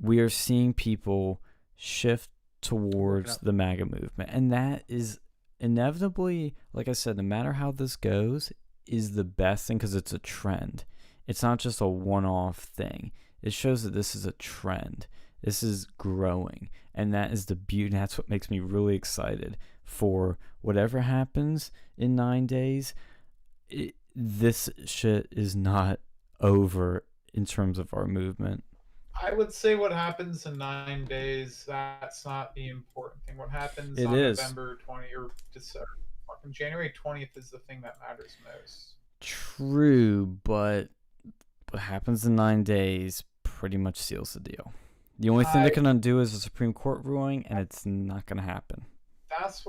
We are seeing people shift towards the MAGA movement, and that is inevitably, like I said, no matter how this goes, is the best thing, because it's a trend. It's not just a one-off thing. It shows that this is a trend. This is growing, and that is the beauty. That's what makes me really excited for whatever happens in 9 days. This shit is not over in terms of our movement. I would say what happens in 9 days, that's not the important thing. What happens on is. November 20 or December, January 20th is the thing that matters most. True, but what happens in 9 days pretty much seals the deal. The only thing that can undo is a Supreme Court ruling, and it's not going to happen. That's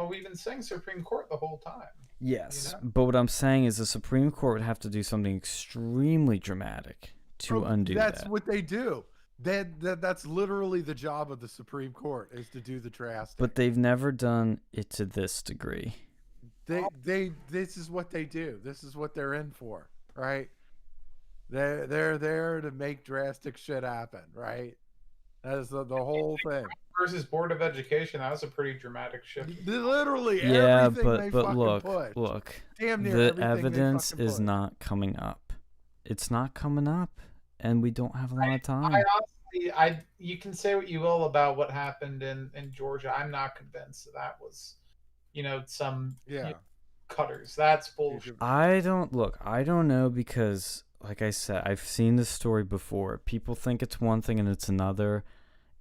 we've been saying Supreme Court the whole time. Yes, you know? But what I'm saying is the Supreme Court would have to do something extremely dramatic to undo that. That's what they do. That's literally the job of the Supreme Court, is to do the drastic. But they've never done it to this degree. This is what they do. This is what they're in for, right? They're there to make drastic shit happen, right? That is the whole thing. Versus Board of Education, that was a pretty dramatic shift. Literally, yeah, everything but look, damn near the evidence is not coming up. It's not coming up, and we don't have a lot of time. You can say what you will about what happened in Georgia. I'm not convinced that was, some cutters. That's bullshit. I don't know, because, like I said, I've seen this story before. People think it's one thing and it's another.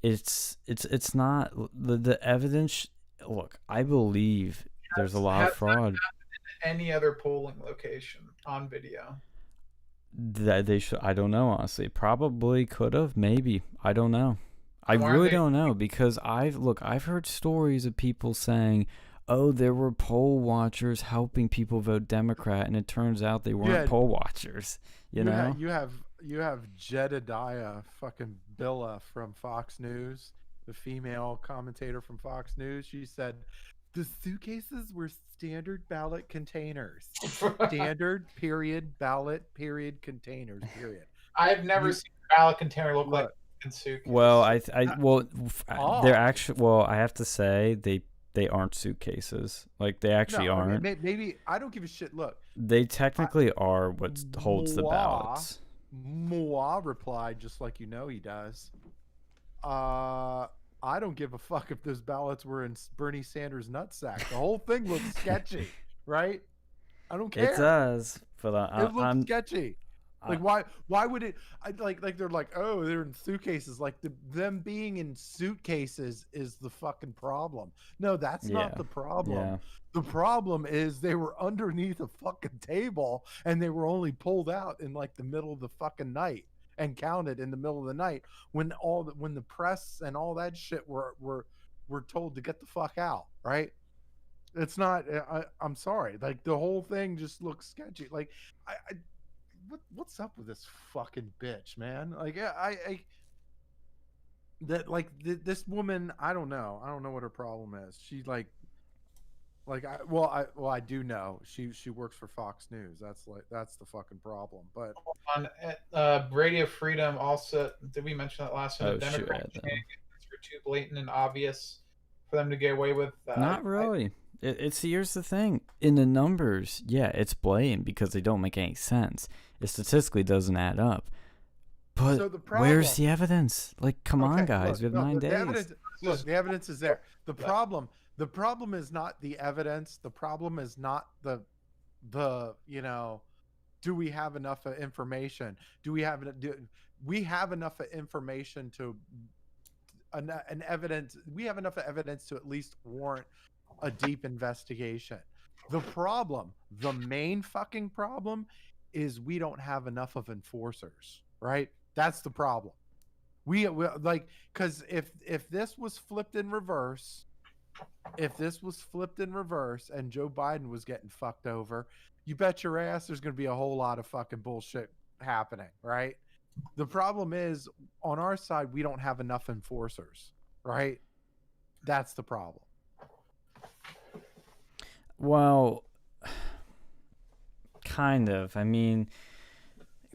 It's not the evidence. Look, I believe there's a lot of fraud. Any other polling location on video? That they should. I don't know, honestly. Probably could have. Maybe. I don't know. I really don't know, because I've heard stories of people saying, "Oh, there were poll watchers helping people vote Democrat," and it turns out they weren't poll watchers. You know, you have Jedediah fucking Billa from Fox News, the female commentator from Fox News. She said the suitcases were standard ballot containers. Standard period ballot period containers period. I've never seen a ballot container look like a suitcase. Well, they're actually. Well, I have to say they aren't suitcases. Like, they actually No, I aren't. mean, maybe I don't give a shit. Look, They technically are what holds the Moi ballots. Moi replied just like he does. I don't give a fuck if those ballots were in Bernie Sanders' nutsack. The whole thing looks sketchy, right? I don't care. It does, but It looks I'm sketchy. Like why would it? Like they're like, oh, they're in suitcases. Like them being in suitcases is the fucking problem. No, that's not the problem. Yeah. The problem is they were underneath a fucking table and they were only pulled out in like the middle of the fucking night and counted in the middle of the night when when the press and all that shit were told to get the fuck out, right? It's not. I'm sorry. Like the whole thing just looks sketchy. Like what's up with this fucking bitch, man? Like this woman. I don't know. I don't know what her problem is. She I do know she works for Fox News. That's the fucking problem. But on Radio Freedom also, did we mention that last time? Oh, the Democrats sure, were too blatant and obvious for them to get away with. Not really. Here's the thing. In the numbers, yeah, it's blatant because they don't make any sense. It statistically doesn't add up. But so the problem, where's the evidence? Like, come on, guys. We have 9 days. The evidence is there. The problem is not the evidence. The problem is not the do we have enough information? Do we have enough information to an evidence? We have enough evidence to at least warrant a deep investigation. The main fucking problem is we don't have enough of enforcers, right? That's the problem. We like, because if this was flipped in reverse, and Joe Biden was getting fucked over, you bet your ass there's going to be a whole lot of fucking bullshit happening, right? The problem is on our side, we don't have enough enforcers, right? That's the problem. Well, kind of. I mean,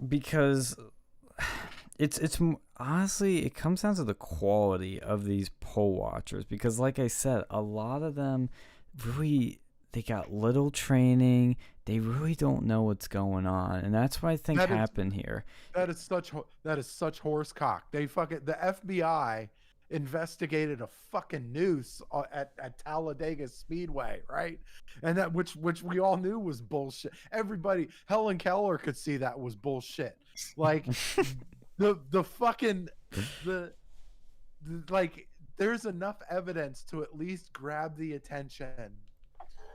because it's honestly, it comes down to the quality of these poll watchers. Because, like I said, a lot of them really, they got little training. They really don't know what's going on, and that's what I think happened here. That is such horsecock. They fucking the FBI investigated a fucking noose at Talladega Speedway, right? And that which we all knew was bullshit. Everybody, Helen Keller could see that was bullshit. Like the fucking like there's enough evidence to at least grab the attention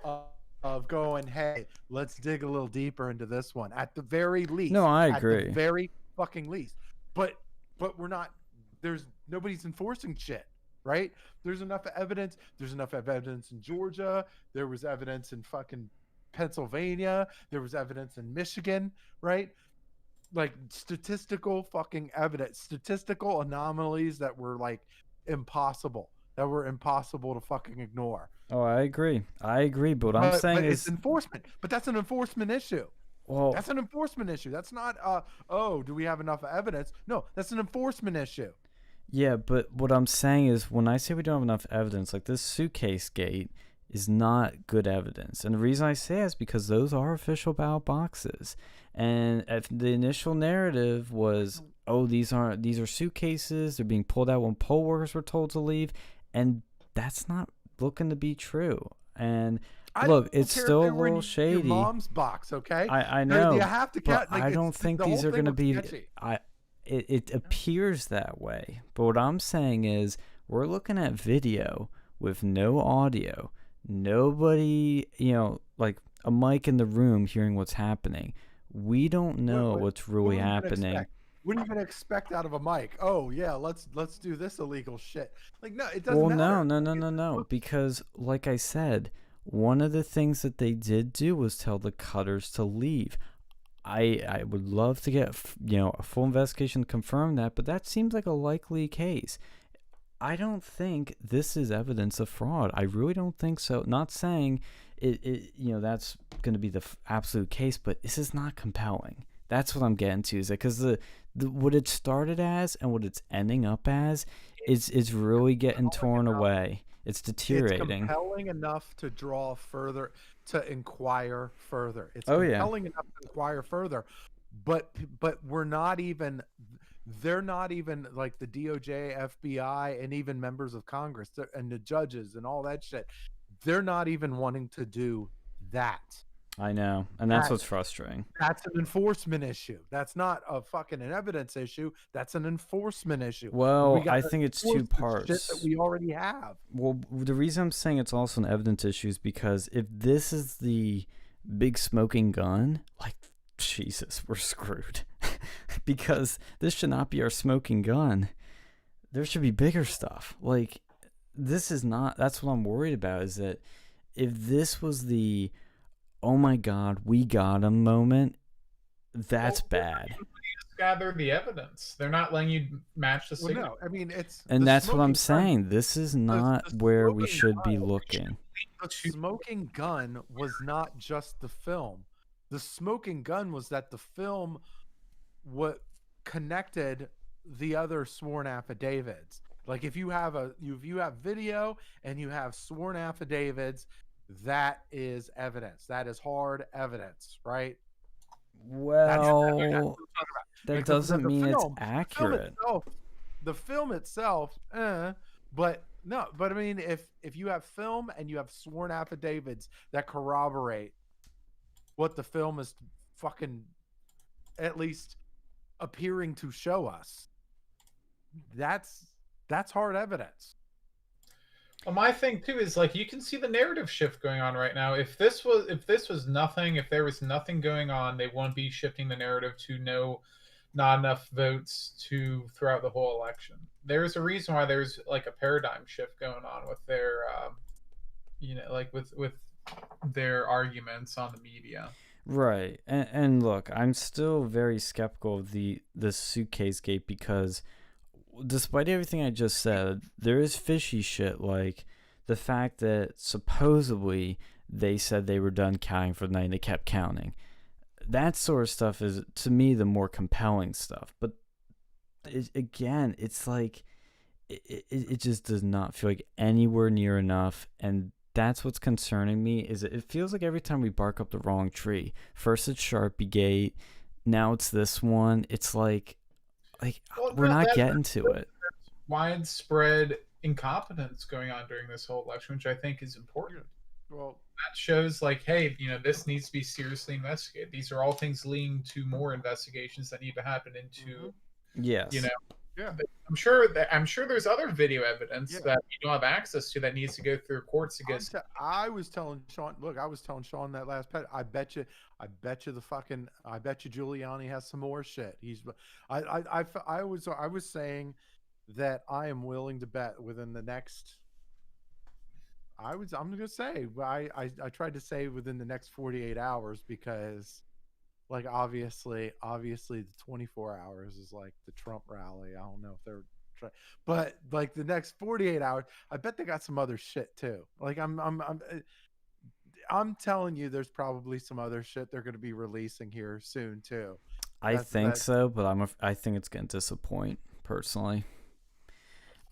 of going, hey, let's dig a little deeper into this one at the very least. No, I agree. At the very fucking least. But we're not. Nobody's enforcing shit, right? There's enough evidence. There's enough evidence in Georgia. There was evidence in fucking Pennsylvania. There was evidence in Michigan, right? Like statistical fucking evidence, statistical anomalies that were like impossible to fucking ignore. Oh, I agree. But what I'm saying is it's enforcement. But that's an enforcement issue. Well, that's an enforcement issue. That's not do we have enough evidence? No, that's an enforcement issue. Yeah, but what I'm saying is when I say we don't have enough evidence, like this suitcase gate is not good evidence. And the reason I say is because those are official ballot boxes. And if the initial narrative was, oh, these are suitcases, they're being pulled out when poll workers were told to leave, and that's not looking to be true. And look, it's still a little shady. Your mom's box, okay? I know. You have to count, but I don't think these are going to be. It appears that way. But what I'm saying is, we're looking at video with no audio, nobody, like a mic in the room hearing what's happening. We don't know what's really happening. What are you gonna expect out of a mic? Oh yeah, let's do this illegal shit. Like no, it doesn't matter. No. Because like I said, one of the things that they did do was tell the cutters to leave. I would love to get a full investigation to confirm that, but that seems like a likely case. I don't think this is evidence of fraud. I really don't think so. Not saying it that's going to be the absolute case, but this is not compelling. That's what I'm getting to, is that because the what it started as and what it's ending up as is really getting torn away. It's It's deteriorating. compelling enough to draw further, to inquire further. It's Oh, yeah. compelling enough to inquire further, but we're not even. They're not even like the DOJ, FBI, and even members of Congress and the judges and all that shit. They're not even wanting to do that. I know, and that's what's frustrating. That's an enforcement issue. That's not a fucking an evidence issue. That's an enforcement issue. Well, We got I think it's two enforce the shit that parts. we already have. Well, the reason I'm saying it's also an evidence issue is because if this is the big smoking gun, like, Jesus, we're screwed. Because this should not be our smoking gun. There should be bigger stuff. Like, this is not, that's what I'm worried about, is that if this was the, oh my God, we got him moment, that's bad. Gather the evidence. They're not letting you match the signal. Well, no, I mean, it's. And that's what I'm smoking gun- saying. This is not where we smoking should be gun- looking. The smoking gun was not just the film. The smoking gun was that the film what connected the other sworn affidavits. Like if you have video and you have sworn affidavits, that is evidence. That is hard evidence, right? Well, that Like doesn't mean it's film accurate. The film itself, but no, but I mean, if you have film and you have sworn affidavits that corroborate what the film is fucking at least appearing to show us, that's hard evidence. Well, my thing too is like you can see the narrative shift going on right now. If this was nothing, if there was nothing going on, they won't be shifting the narrative to not enough votes to throughout the whole election. There's a reason why there's like a paradigm shift going on with their, like with their arguments on the media. Right. And look, I'm still very skeptical of the suitcase gate because despite everything I just said, there is fishy shit like the fact that supposedly they said they were done counting for the night and they kept counting. That sort of stuff is, to me, the more compelling stuff. But again, it's like it just does not feel like anywhere near enough. And that's what's concerning me, is it feels like every time we bark up the wrong tree. First it's Sharpie Gate, now it's this one. It's like we're not getting to it. Widespread incompetence going on during this whole election, which I think is important. Well, that shows like, hey, this needs to be seriously investigated. These are all things leading to more investigations that need to happen into. Yes. Yeah. But I'm sure there's other video evidence that you don't have access to that needs to go through courts to get. I was telling Sean that last pet. I bet you Giuliani has some more shit. I was saying that I am willing to bet within the next. I'm gonna say I tried to say within the next 48 hours because, like, obviously the 24 hours is like the Trump rally. I don't know if they're trying, but like the next 48 hours, I bet they got some other shit too. Like I'm telling you, there's probably some other shit they're going to be releasing here soon too. I think so, but I think it's going to disappoint personally.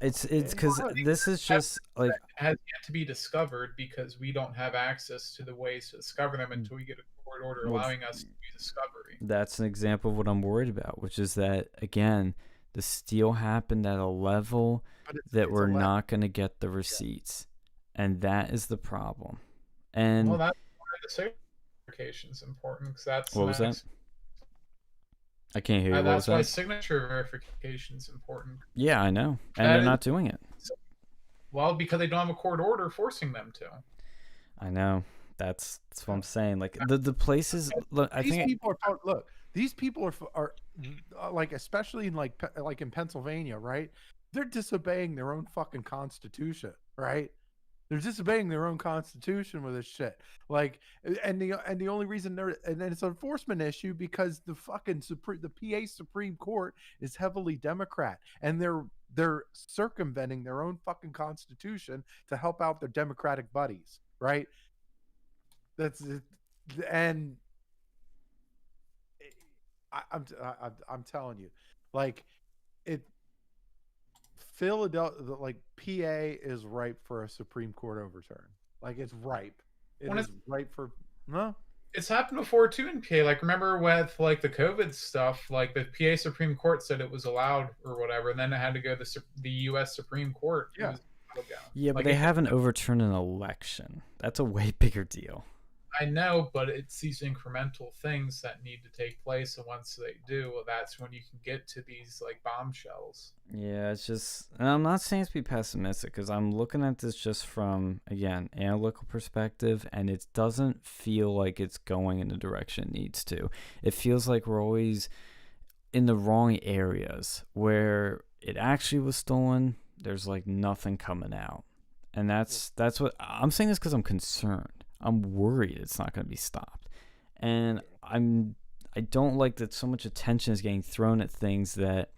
It's because this is just like has yet to be discovered because we don't have access to the ways to discover them until we get a court order allowing us to do discovery. That's an example of what I'm worried about, which is that again, the steal happened at a level that we're not going to get the receipts, and that is the problem. And well, that's why the verification is important because that's what was that? I can't hear you. That's why signature verification is important. Yeah, I know. And they're not doing it. Well, because they don't have a court order forcing them to. I know. That's what I'm saying. Like the places. Look, these people are like, especially in like in Pennsylvania, right? They're disobeying their own fucking constitution, right? They're disobeying their own constitution with this shit. Like, and the only reason and it's an enforcement issue because the fucking the PA Supreme Court is heavily Democrat, and they're circumventing their own fucking constitution to help out their Democratic buddies, right? That's it. And I'm telling you, like, Philadelphia, like PA, is ripe for a Supreme Court overturn. Like it's ripe. It When is ripe for no. it's happened before too in PA. Like remember with like the COVID stuff, like the PA Supreme Court said it was allowed or whatever, and then it had to go to the U.S. Supreme Court. Yeah. Yeah, but Like, they haven't overturned an election. That's a way bigger deal. I know, but it's these incremental things that need to take place, and once they do, well, that's when you can get to these like bombshells. Yeah, it's just, and I'm not saying to be pessimistic because I'm looking at this just from, again, analytical perspective, and it doesn't feel like it's going in the direction it needs to. It feels like we're always in the wrong areas where it actually was stolen. There's like nothing coming out, and that's what I'm saying. This because I'm concerned. I'm worried it's not going to be stopped, and I don't like that so much attention is getting thrown at things that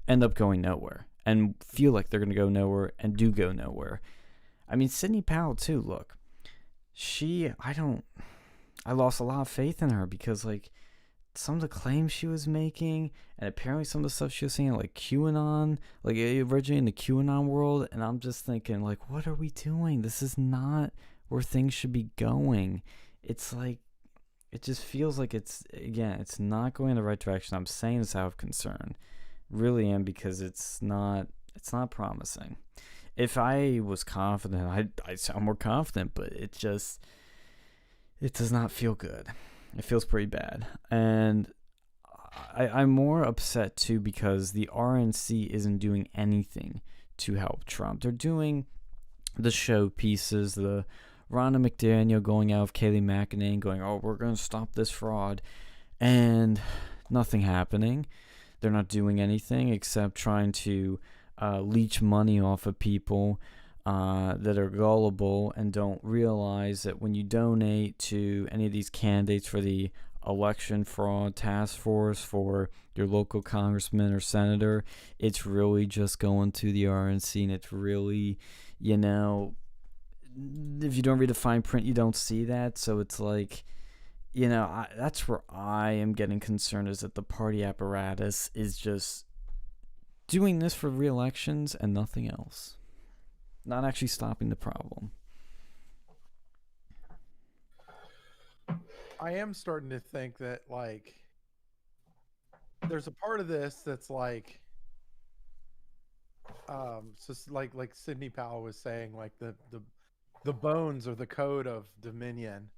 end up going nowhere and feel like they're going to go nowhere and do go nowhere. I mean, Sidney Powell too. Look, I lost a lot of faith in her because like some of the claims she was making, and apparently some of the stuff she was saying, like QAnon, like originating in the QAnon world, and I'm just thinking, like, what are we doing? This is not where things should be going. It's like, it just feels like it's not going in the right direction. I'm saying this out of concern, really am, because it's not promising. If I was confident, I'd sound more confident, but it does not feel good. It feels pretty bad. And I'm more upset, too, because the RNC isn't doing anything to help Trump. They're doing the show pieces, the Ronna McDaniel going out of Kayleigh McEnany going, oh, we're going to stop this fraud, and nothing happening. They're not doing anything except trying to leech money off of people that are gullible and don't realize that when you donate to any of these candidates for the election fraud task force for your local congressman or senator, it's really just going to the RNC, and it's really, if you don't read the fine print, you don't see that. So it's like, that's where I am getting concerned, is that the party apparatus is just doing this for re-elections and nothing else. Not actually stopping the problem. I am starting to think that like there's a part of this that's like so like Sidney Powell was saying, like the bones or the code of Dominion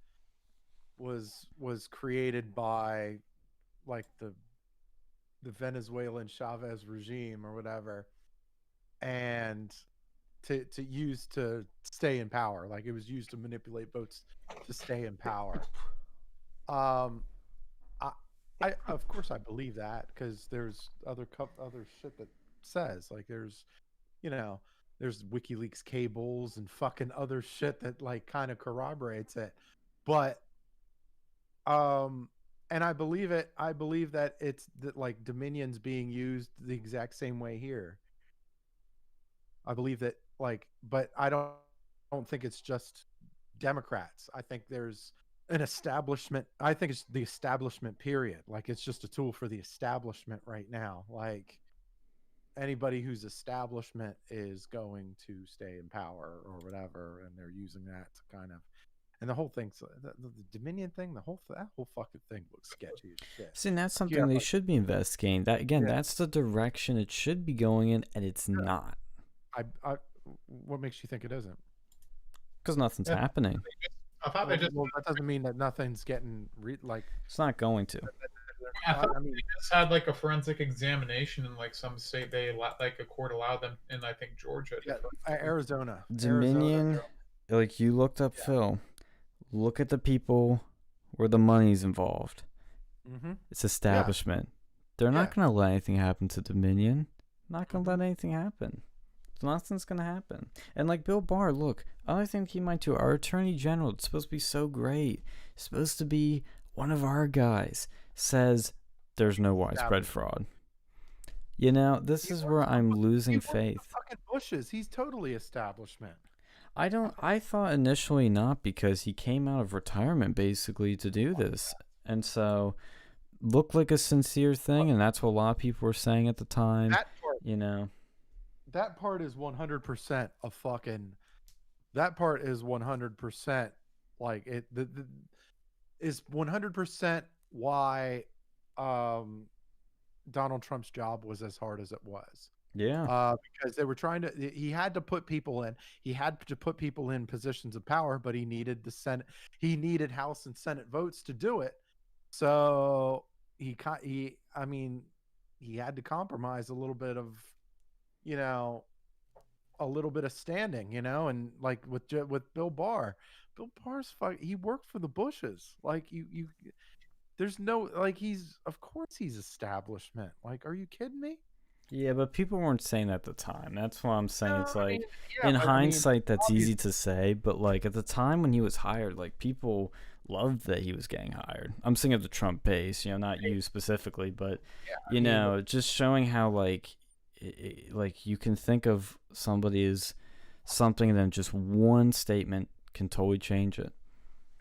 was created by like the Venezuelan Chavez regime or whatever, and to use to stay in power. Like it was used to manipulate votes to stay in power. I of course I believe that, because there's other shit that says, like, there's WikiLeaks cables and fucking other shit that like kind of corroborates it. But and I believe it. I believe that it's that like Dominion's being used the exact same way here. I believe that, like, but I don't think it's just Democrats. I think there's an establishment. I think it's the establishment, period. Like, it's just a tool for the establishment right now. Like, anybody who's establishment is going to stay in power or whatever, and they're using that to kind of. And the whole thing, the Dominion thing, that whole fucking thing looks sketchy as shit. See, and that's something they should be investigating. That again, that's the direction it should be going in, and it's not. What makes you think it isn't? Because nothing's happening. I thought they just. Well, that doesn't mean that nothing's getting like. It's not going to. I thought they just had like a forensic examination in like some state. They like a court allowed them in, I think, Georgia. Yeah, Arizona. Dominion, like you looked up, Phil. Look at the people where the money's involved. Mm-hmm. It's establishment. They're not going to let anything happen to Dominion. Not going to let anything happen. Nothing's going to happen. And like Bill Barr, look, other thing to keep in mind too, our Attorney General, it's supposed to be so great. It's supposed to be one of our guys, says there's no widespread fraud. This is where I'm losing faith. Fucking Bushes, he's totally establishment. I thought initially not, because he came out of retirement basically to do this. And so looked like a sincere thing, and that's what a lot of people were saying at the time. That part, that part is 100% a fucking. That part is 100% like it. Is 100% why Donald Trump's job was as hard as it was. Yeah. Because they were trying to. He had to put people in. He had to put people in positions of power, but he needed the Senate. He needed House and Senate votes to do it. So I mean, he had to compromise a little bit of, you know, a little bit of standing, and like with Bill Barr. Bill Barr's he worked for the Bushes. Like you there's no like he's of course he's establishment. Like, are you kidding me? Yeah, but people weren't saying that at the time. That's why I'm saying No, it's I like, mean, yeah, in but I mean, hindsight, that's easy obviously, to say, but like at the time when he was hired, like people loved that he was getting hired. I'm saying of the Trump base, not you specifically, but I mean, just showing how like, like you can think of somebody as something, and then just one statement can totally change it.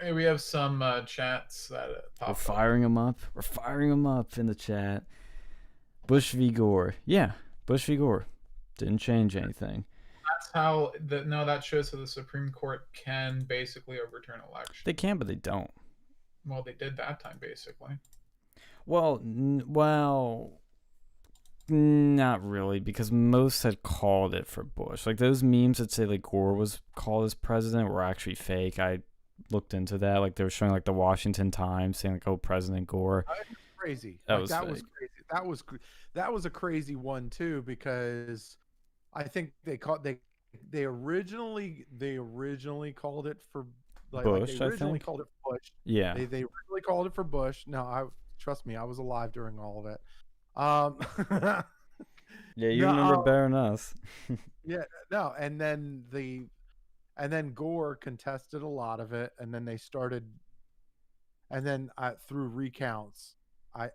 Hey, we have some chats that We're pop up. firing him up. We're firing him up in the chat. Bush v. Gore. Yeah, Bush v. Gore. Didn't change anything. That's how that shows that the Supreme Court can basically overturn elections. They can, but they don't. Well, they did that time, basically. Well, not really, because most had called it for Bush. Like those memes that say like Gore was called as president were actually fake. I looked into that. Like they were showing like the Washington Times saying like, "Oh, President Gore." crazy. That Like, was that fake. was crazy. That was a crazy one too, because I think they originally called it for Bush, they I originally think. called it Bush. Yeah. They originally called it for Bush. No, trust me, I was alive during all of it. Yeah, you No, remember better than us. yeah, no, and then Gore contested a lot of it, and then they started, and then through recounts, I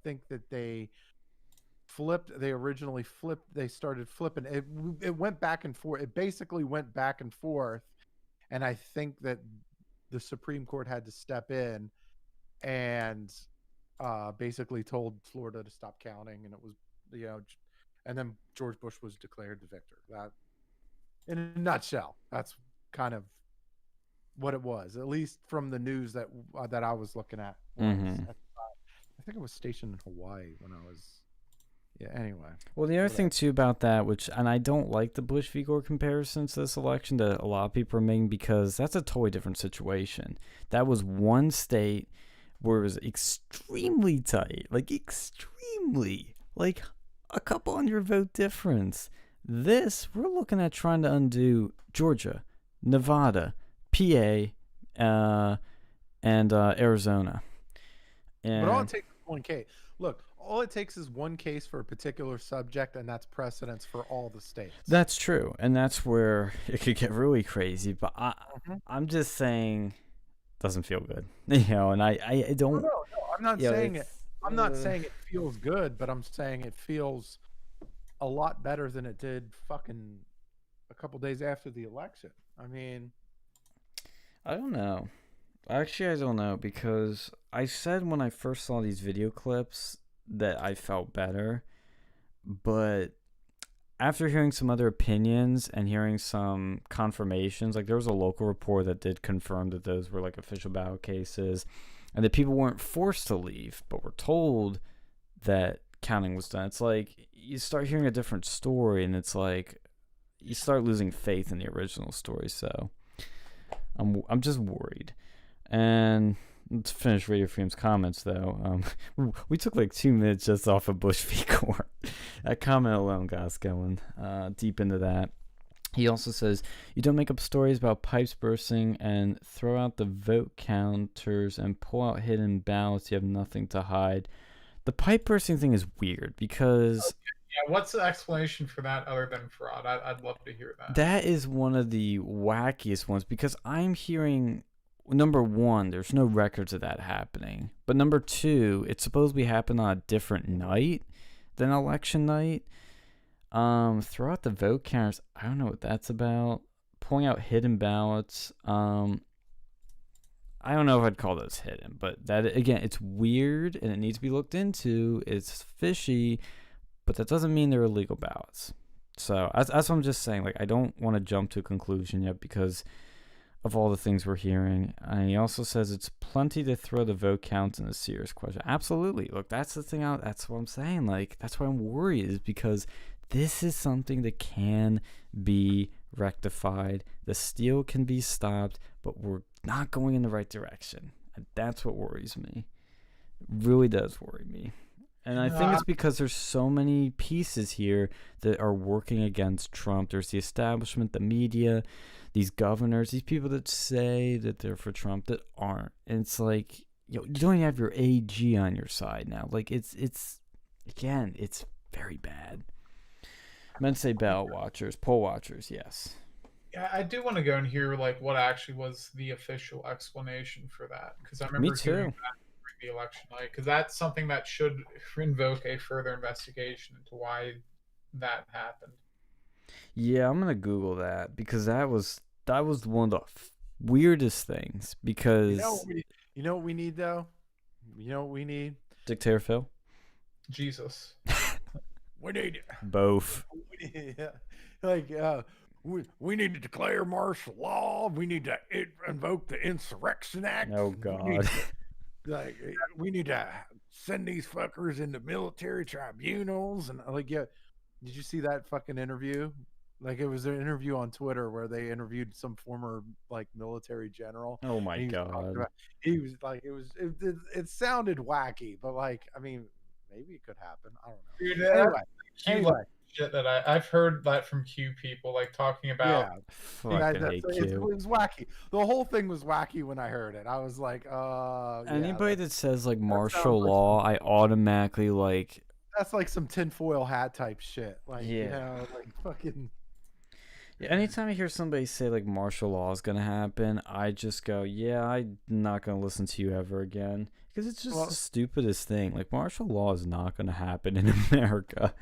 think that they flipped. They originally flipped. They started flipping. It went back and forth. It basically went back and forth, and I think that the Supreme Court had to step in and basically told Florida to stop counting, and it was, and then George Bush was declared the victor. That, in a nutshell, that's kind of what it was, at least from the news that I was looking at. I think I was stationed in Hawaii when I was. Yeah. Anyway. Well, the other thing too about that, and I don't like the Bush v. Gore comparison to this election that a lot of people are making, because that's a totally different situation. That was one state where it was extremely tight, like a couple hundred vote difference. This, we're looking at trying to undo Georgia, Nevada, PA, and Arizona. But all it takes is one case. Look, all it takes is one case for a particular subject, and that's precedence for all the states. That's true, and that's where it could get really crazy. But I'm just saying, it doesn't feel good, And I don't. No, I'm not saying it. I'm not saying it feels good, but I'm saying it feels a lot better than it did fucking a couple days after the election. I mean, I don't know. Actually, I don't know, because I said when I first saw these video clips that I felt better, but after hearing some other opinions and hearing some confirmations, like there was a local report that did confirm that those were like official ballot cases, and that people weren't forced to leave, but were told that counting was done. It's like you start hearing a different story, and it's like you start losing faith in the original story. So I'm just worried. And let's finish Radio Freedom's comments, though. We took like 2 minutes just off of Bush v. Gore. That comment alone got us going deep into that. He also says, you don't make up stories about pipes bursting and throw out the vote counters and pull out hidden ballots. You have nothing to hide. The pipe bursting thing is weird because... Yeah, what's the explanation for that other than fraud? I'd love to hear that. That is one of the wackiest ones, because I'm hearing... Number one, there's no records of that happening. But number two, it's supposed to be happening on a different night than election night. Throw out the vote counters. I don't know what that's about. Pulling out hidden ballots. I don't know if I'd call those hidden, but that, again, it's weird and it needs to be looked into. It's fishy, but that doesn't mean they're illegal ballots. So that's what I'm just saying. Like, I don't want to jump to a conclusion yet because of all the things we're hearing. And he also says it's plenty to throw the vote count in a serious question. Absolutely. Look, that's the thing. That's what I'm saying. Like, that's why I'm worried, is because this is something that can be rectified. The steal can be stopped, but we're not going in the right direction. And that's what worries me. It really does worry me. And I think it's because there's so many pieces here that are working against Trump. There's the establishment, the media, these governors, these people that say that they're for Trump that aren't. And it's like, you don't even have your AG on your side now. Like, it's again, it's very bad. I meant to say ballot watchers, poll watchers, yes. Yeah, I do want to go and hear like what actually was the official explanation for that, because I remember Me too. hearing that during the election night, because that's something that should invoke a further investigation into why that happened. Yeah, I'm gonna Google that because that was one of the weirdest things. Because you know what we need though? You know what we need? Dictator Phil. Jesus. We need Both. yeah. Like we need to declare martial law. We need to invoke the Insurrection Act. Oh God. We need to send these fuckers into military tribunals and like, yeah. Did you see that fucking interview? Like, it was an interview on Twitter where they interviewed some former like military general. Oh my God. He was like, it sounded wacky, but like, I mean, maybe it could happen. I don't know. Dude, anyway. Shit that I've heard that from Q people, like talking about. Yeah, fucking hate Q. It was wacky. The whole thing was wacky when I heard it. I was like, anybody that says like martial law, I automatically like. That's like some tinfoil hat type shit. Like, you know, like fucking. Yeah, anytime I hear somebody say like martial law is gonna happen, I just go, yeah, I'm not gonna listen to you ever again, because it's just the stupidest thing. Like, martial law is not gonna happen in America.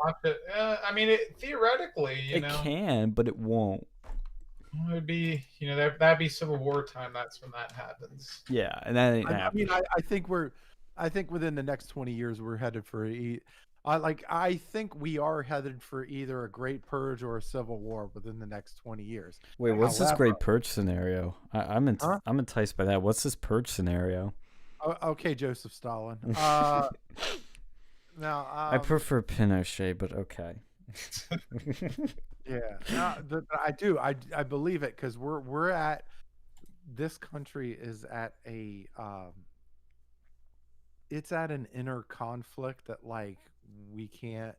I mean, theoretically, you know, it can, but it won't. It would be, you know, that'd be Civil War time. That's when that happens. Yeah, and that ain't happening. I mean, I think within the next 20 years we're headed for I think we are headed for either a Great Purge or a Civil War within the next 20 years. Wait, what's this Great Purge scenario? I'm enticed by that. What's this purge scenario? Okay, Joseph Stalin. Now, I prefer Pinochet, but okay. Yeah, I do. I believe it, because we're at, this country is at a it's at an inner conflict that like we can't,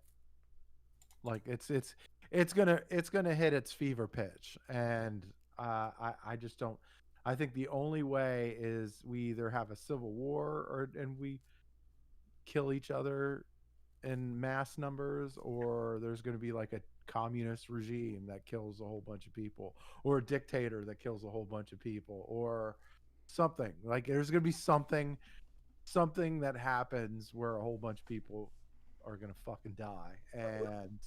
like, it's gonna hit its fever pitch, and I just don't. I think the only way is we either have a civil war and we kill each other in mass numbers, or there's going to be like a communist regime that kills a whole bunch of people, or a dictator that kills a whole bunch of people, or something. Like, there's going to be something that happens where a whole bunch of people are going to fucking die. And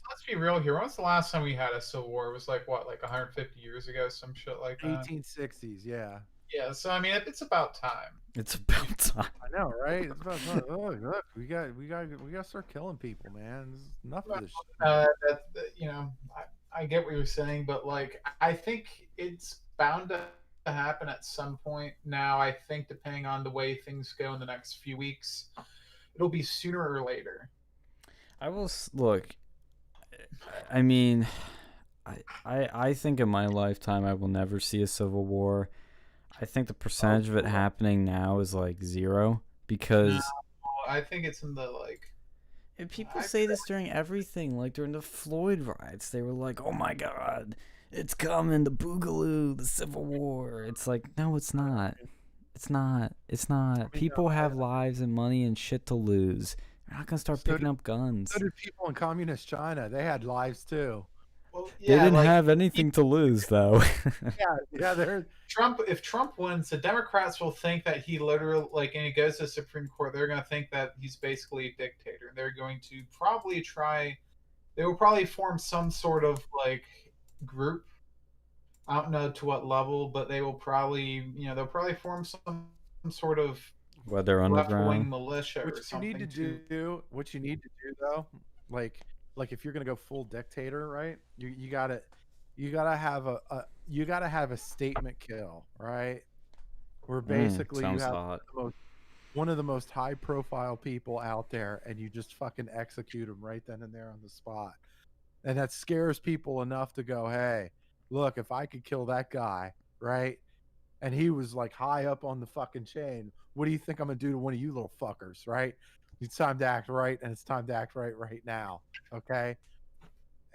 let's be real here. When was the last time we had a civil war? It was like, what, like 150 years ago, some shit like that? 1860s, yeah. Yeah, so I mean, it's about time. It's about time. I know, right? It's about time. Look, we got to start killing people, man. There's enough of this shit. You know, I get what you're saying, but like, I think it's bound to happen at some point. Now, I think depending on the way things go in the next few weeks, it'll be sooner or later. I will look. I mean, I think in my lifetime I will never see a civil war. I think the percentage of it happening now is like 0, because I think it's in the like. And people say this during everything, like during the Floyd riots. They were like, "Oh my God, it's coming, the Boogaloo, the Civil War." It's like, no, it's not. It's not. It's not. I mean, people have lives and money and shit to lose. They're not gonna start picking up guns. So did people in communist China. They had lives too. Well, yeah, they didn't have anything to lose, though. yeah. Trump. If Trump wins, the Democrats will think that he literally, like, and he goes to the Supreme Court. They're going to think that he's basically a dictator. They're going to probably try. They will probably form some sort of like group. I don't know to what level, but they will probably, they'll probably form some sort of whether underground militia or something. What you need to do, though, like if you're gonna go full dictator, right? You gotta have you gotta have a statement kill, right? Where basically you Sounds have hot. one of the most high profile people out there, and you just fucking execute them right then and there on the spot. And that scares people enough to go, hey, look, if I could kill that guy, right? And he was like high up on the fucking chain, what do you think I'm gonna do to one of you little fuckers, right? It's time to act right, and it's time to act right now. Okay.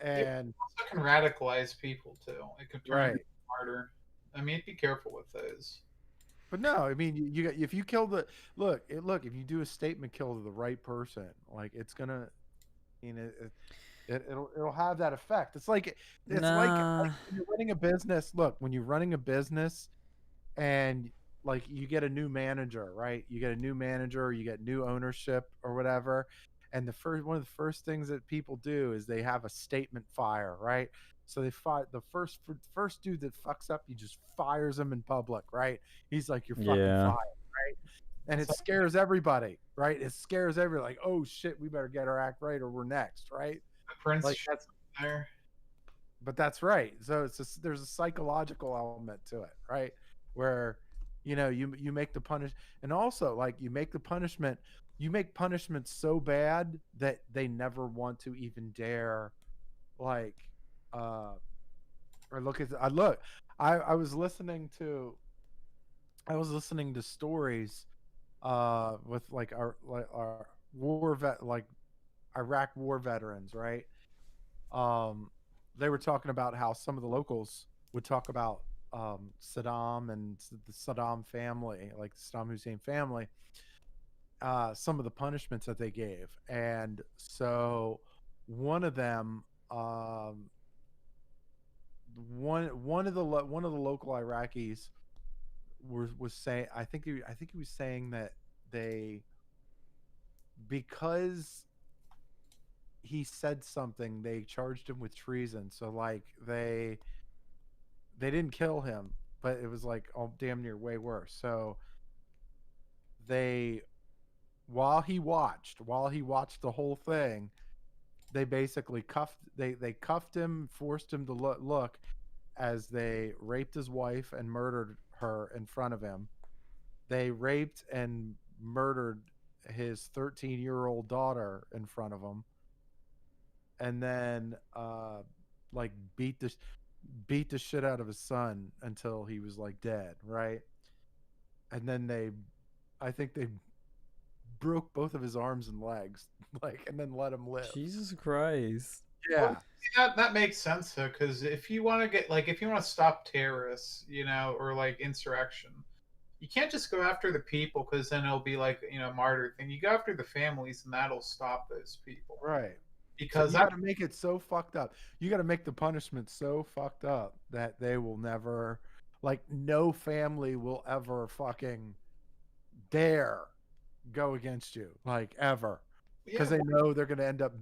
It And also can radicalize people too. It could turn them right. smarter. I mean, be careful with those. But no, I mean, you got, if you kill the look, if you do a statement kill to the right person, like it's gonna, you know, it'll have that effect. It's like Nah. when you're running a business. Look, when you're running a business, and like you get a new manager, right? You get a new manager, you get new ownership or whatever, and one of the first things that people do is they have a statement fire, right? So they fire the first dude that fucks up, he just fires him in public, right? He's like, you're fucking Yeah. fired, right? And it So, scares everybody, right? It scares everybody, like, oh shit, we better get our act right or we're next, right? the prince Like that's there. but that's right. So there's a psychological element to it, right? Where you make the punish, and also like you make punishment so bad that they never want to even dare, like, or look at I look. I was listening to stories with like our war vet, like Iraq war veterans, right? um, they were talking about how some of the locals would talk about Saddam and the Saddam family, like the Saddam Hussein family, some of the punishments that they gave. And so one of them, one of the local Iraqis was saying, I think he was saying that they, because he said something, they charged him with treason. So like they didn't kill him, but it was like, oh, damn near way worse. So they, while he watched the whole thing, they basically they cuffed him, forced him to look as they raped his wife and murdered her in front of him. They raped and murdered his 13-year-old daughter in front of him, and then like beat the shit out of his son until he was like dead, right? And then I think they broke both of his arms and legs, like, and then let him live. Jesus Christ. Yeah. Well, that makes sense though, because if you want to get like if you want to stop terrorists, or like insurrection, you can't just go after the people because then it'll be like martyr thing. You go after the families, and that'll stop those people. Right. So Because you got to make it so fucked up. You got to make the punishment so fucked up that they will never, like, no family will ever fucking dare go against you, like, ever, because they know they're gonna end up.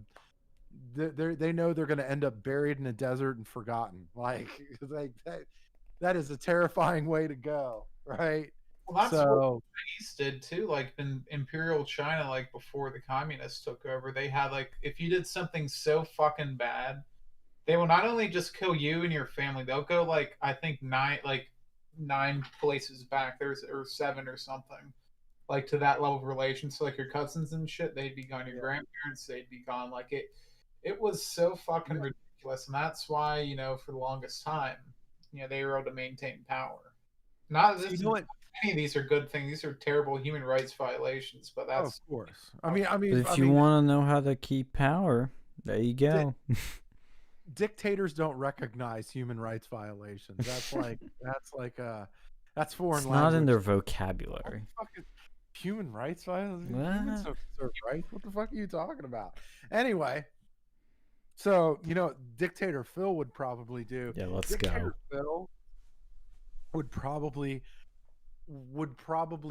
They know they're gonna end up buried in a desert and forgotten. Like, that is a terrifying way to go, right? well, that's what So Chinese did too. Like in Imperial China, like before the communists took over, they had like if you did something so fucking bad, they will not only just kill you and your family, they'll go like I think nine places back. There's or seven or something. Like to that level of relation. So like your cousins and shit, they'd be gone. Your yeah. grandparents, they'd be gone. Like it was so fucking Yeah. ridiculous, and that's why for the longest time, they were able to maintain power. Not So this, you know what? any of these are good things. These are terrible human rights violations, but Oh, that's of course. But if you want to know how to keep power, there you go. Dictators don't recognize human rights violations. That's like that's foreign It's language. not in their vocabulary. What the fuck is human rights violations? What? Humans don't deserve rights. What the fuck are you talking about? Anyway, so Dictator Phil would probably do. Yeah, let's Dictator go. Phil would probably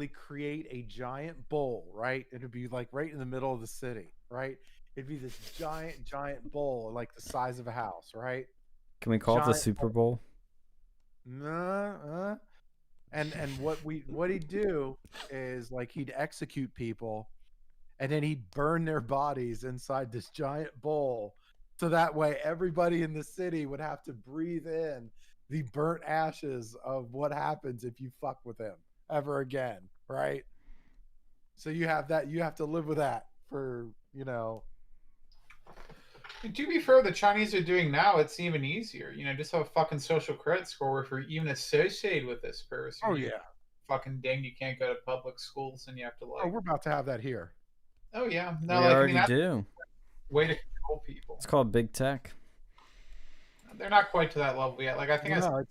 create a giant bowl, right? It'd be like right in the middle of the city, right? It'd be this giant bowl, like the size of a house, right? Can we call it the Giant Super Bowl? Nah, and what he'd do is like he'd execute people, and then he'd burn their bodies inside this giant bowl, so that way everybody in the city would have to breathe in the burnt ashes of what happens if you fuck with him ever again, right? So you have to live with that for, you know. And to be fair, the Chinese are doing now, it's even easier. Just have a fucking social credit score where if you're even associated with this person, Oh you're yeah. fucking dinged. You can't go to public schools, and you have to Oh, we're about to have that here. Oh yeah, We no, already that's do. a way to control people. It's called big tech. They're not quite to that level yet. Like I think No,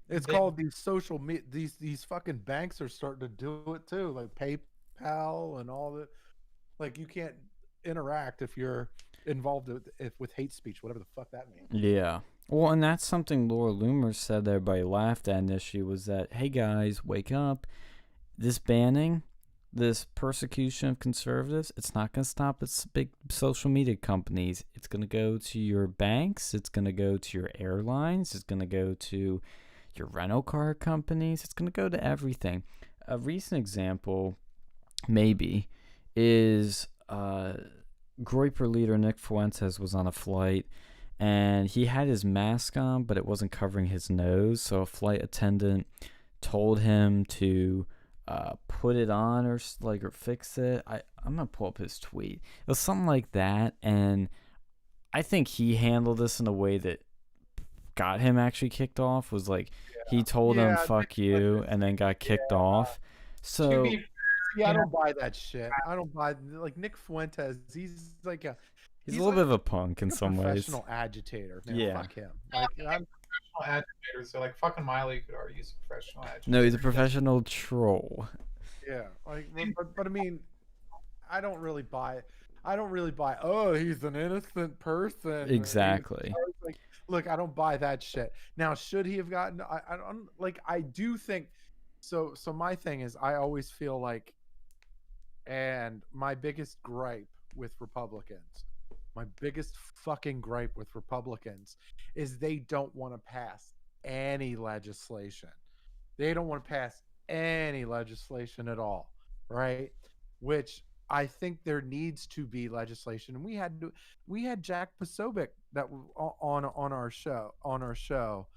it's called these social these fucking banks are starting to do it too, like PayPal and all that. Like you can't interact if you're involved with hate speech, whatever the fuck that means. Yeah. Well, and that's something Laura Loomer said that everybody laughed at initially was that, hey guys, wake up. This banning, this persecution of conservatives, it's not going to stop its big social media companies. It's going to go to your banks. It's going to go to your airlines. It's going to go to your rental car companies. It's going to go to everything. A recent example, maybe, is Groyper leader Nick Fuentes was on a flight, and he had his mask on, but it wasn't covering his nose. So a flight attendant told him to put it on or fix it. I'm gonna pull up his tweet. It was something like that, and I think he handled this in a way that got him actually kicked off. Was like he told him "fuck you" and then got kicked off. So I don't buy that shit. I don't buy like Nick Fuentes. He's like he's a little bit of a punk in some ways. Professional agitator. Man, yeah. Fuck him. Like, professional agitators. So like fucking Miley, you could argue he's a professional agitator. No, he's a professional troll. Yeah, like, but I mean, I don't really buy it. I don't really buy. Oh, he's an innocent person. Exactly. Like, look, I don't buy that shit. Now, should he have gotten? I don't like. I do think. So my thing is, I always feel like, and my biggest gripe with Republicans, my biggest fucking gripe with Republicans is they don't want to pass any legislation. They don't want to pass any legislation at all, right? Which I think there needs to be legislation. And we had Jack Posobiec that on our show,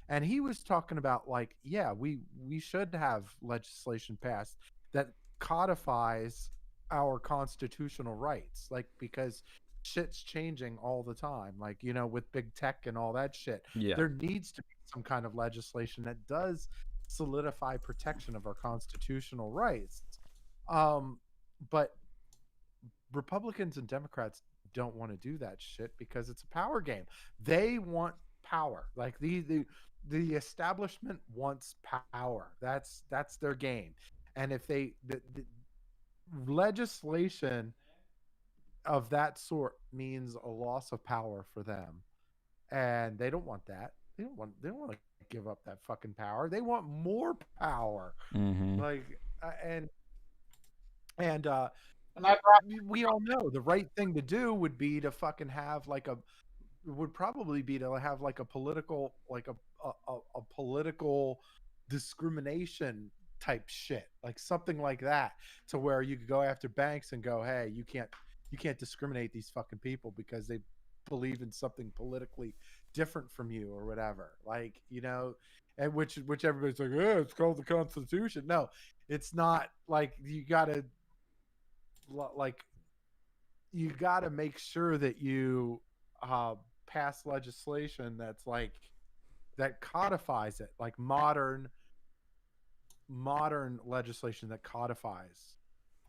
and he was talking about like, yeah, we should have legislation passed that codifies our constitutional rights, like, because shit's changing all the time, like, you know, with big tech and all that shit. Yeah. There needs to be some kind of legislation that does solidify protection of our constitutional rights. But Republicans and Democrats don't want to do that shit because it's a power game. They want power. Like the establishment wants power. That's their game. And if the legislation of that sort means a loss of power for them, and they don't want that. They don't want to give up that fucking power. They want more power. Mm-hmm. Like And we all know the right thing to do would be to fucking have like a political, like a political discrimination type shit, like something like that, to where you could go after banks and go, hey, you can't discriminate these fucking people because they believe in something politically different from you or whatever, like, you know. And which everybody's like, oh, it's called the Constitution. No, it's not. Like, you gotta make sure that you pass legislation that's like that codifies it, like modern legislation that codifies.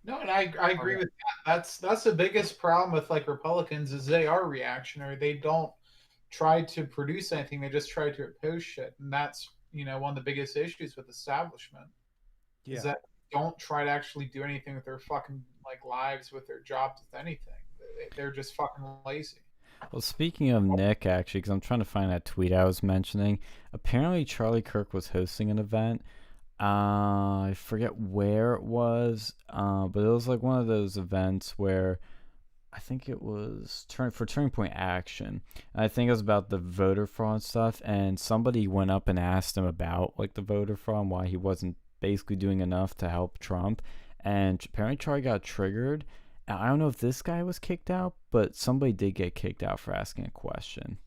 No, and I agree with that. That's the biggest problem with like Republicans is they are reactionary. They don't try to produce anything. They just try to oppose shit, and that's, you know, one of the biggest issues with establishment is that they don't try to actually do anything with their fucking like lives, with their jobs, with anything. They're just fucking lazy. Well, speaking of Nick, actually, because I'm trying to find that tweet I was mentioning, apparently Charlie Kirk was hosting an event. I forget where it was, but it was like one of those events where I think it was for Turning Point Action. And I think it was about the voter fraud stuff, and somebody went up and asked him about like the voter fraud and why he wasn't basically doing enough to help Trump. And apparently Charlie got triggered I don't know if this guy was kicked out, but somebody did get kicked out for asking a question.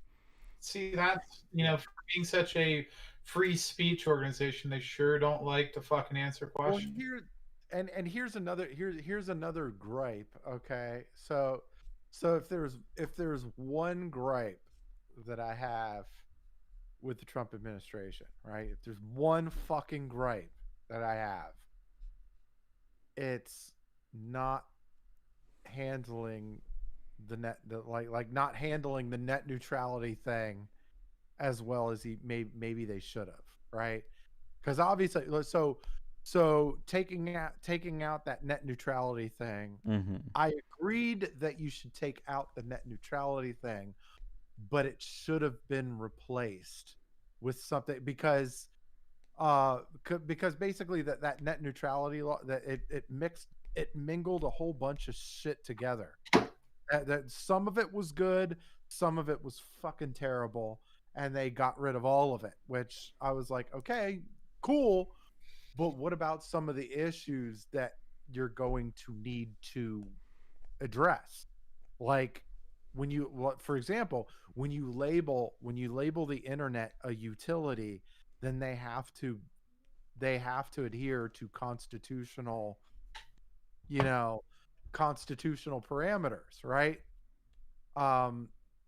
See, that's, for being such a free speech organization, they sure don't like to fucking answer Well, questions. here's another gripe. Okay, so if there's one gripe that I have with the Trump administration, right? If there's one fucking gripe that I have, it's not handling not handling the net neutrality thing as well as maybe they should have, right? Because obviously, so taking out that net neutrality thing, Mm-hmm. I agreed that you should take out the net neutrality thing, but it should have been replaced with something because basically that net neutrality law, that it mingled a whole bunch of shit together. That some of it was good, some of it was fucking terrible, and they got rid of all of it, which I was like, okay, cool, but what about some of the issues that you're going to need to address? Like for example, when you label the internet a utility, then they have to adhere to you know, constitutional parameters, right?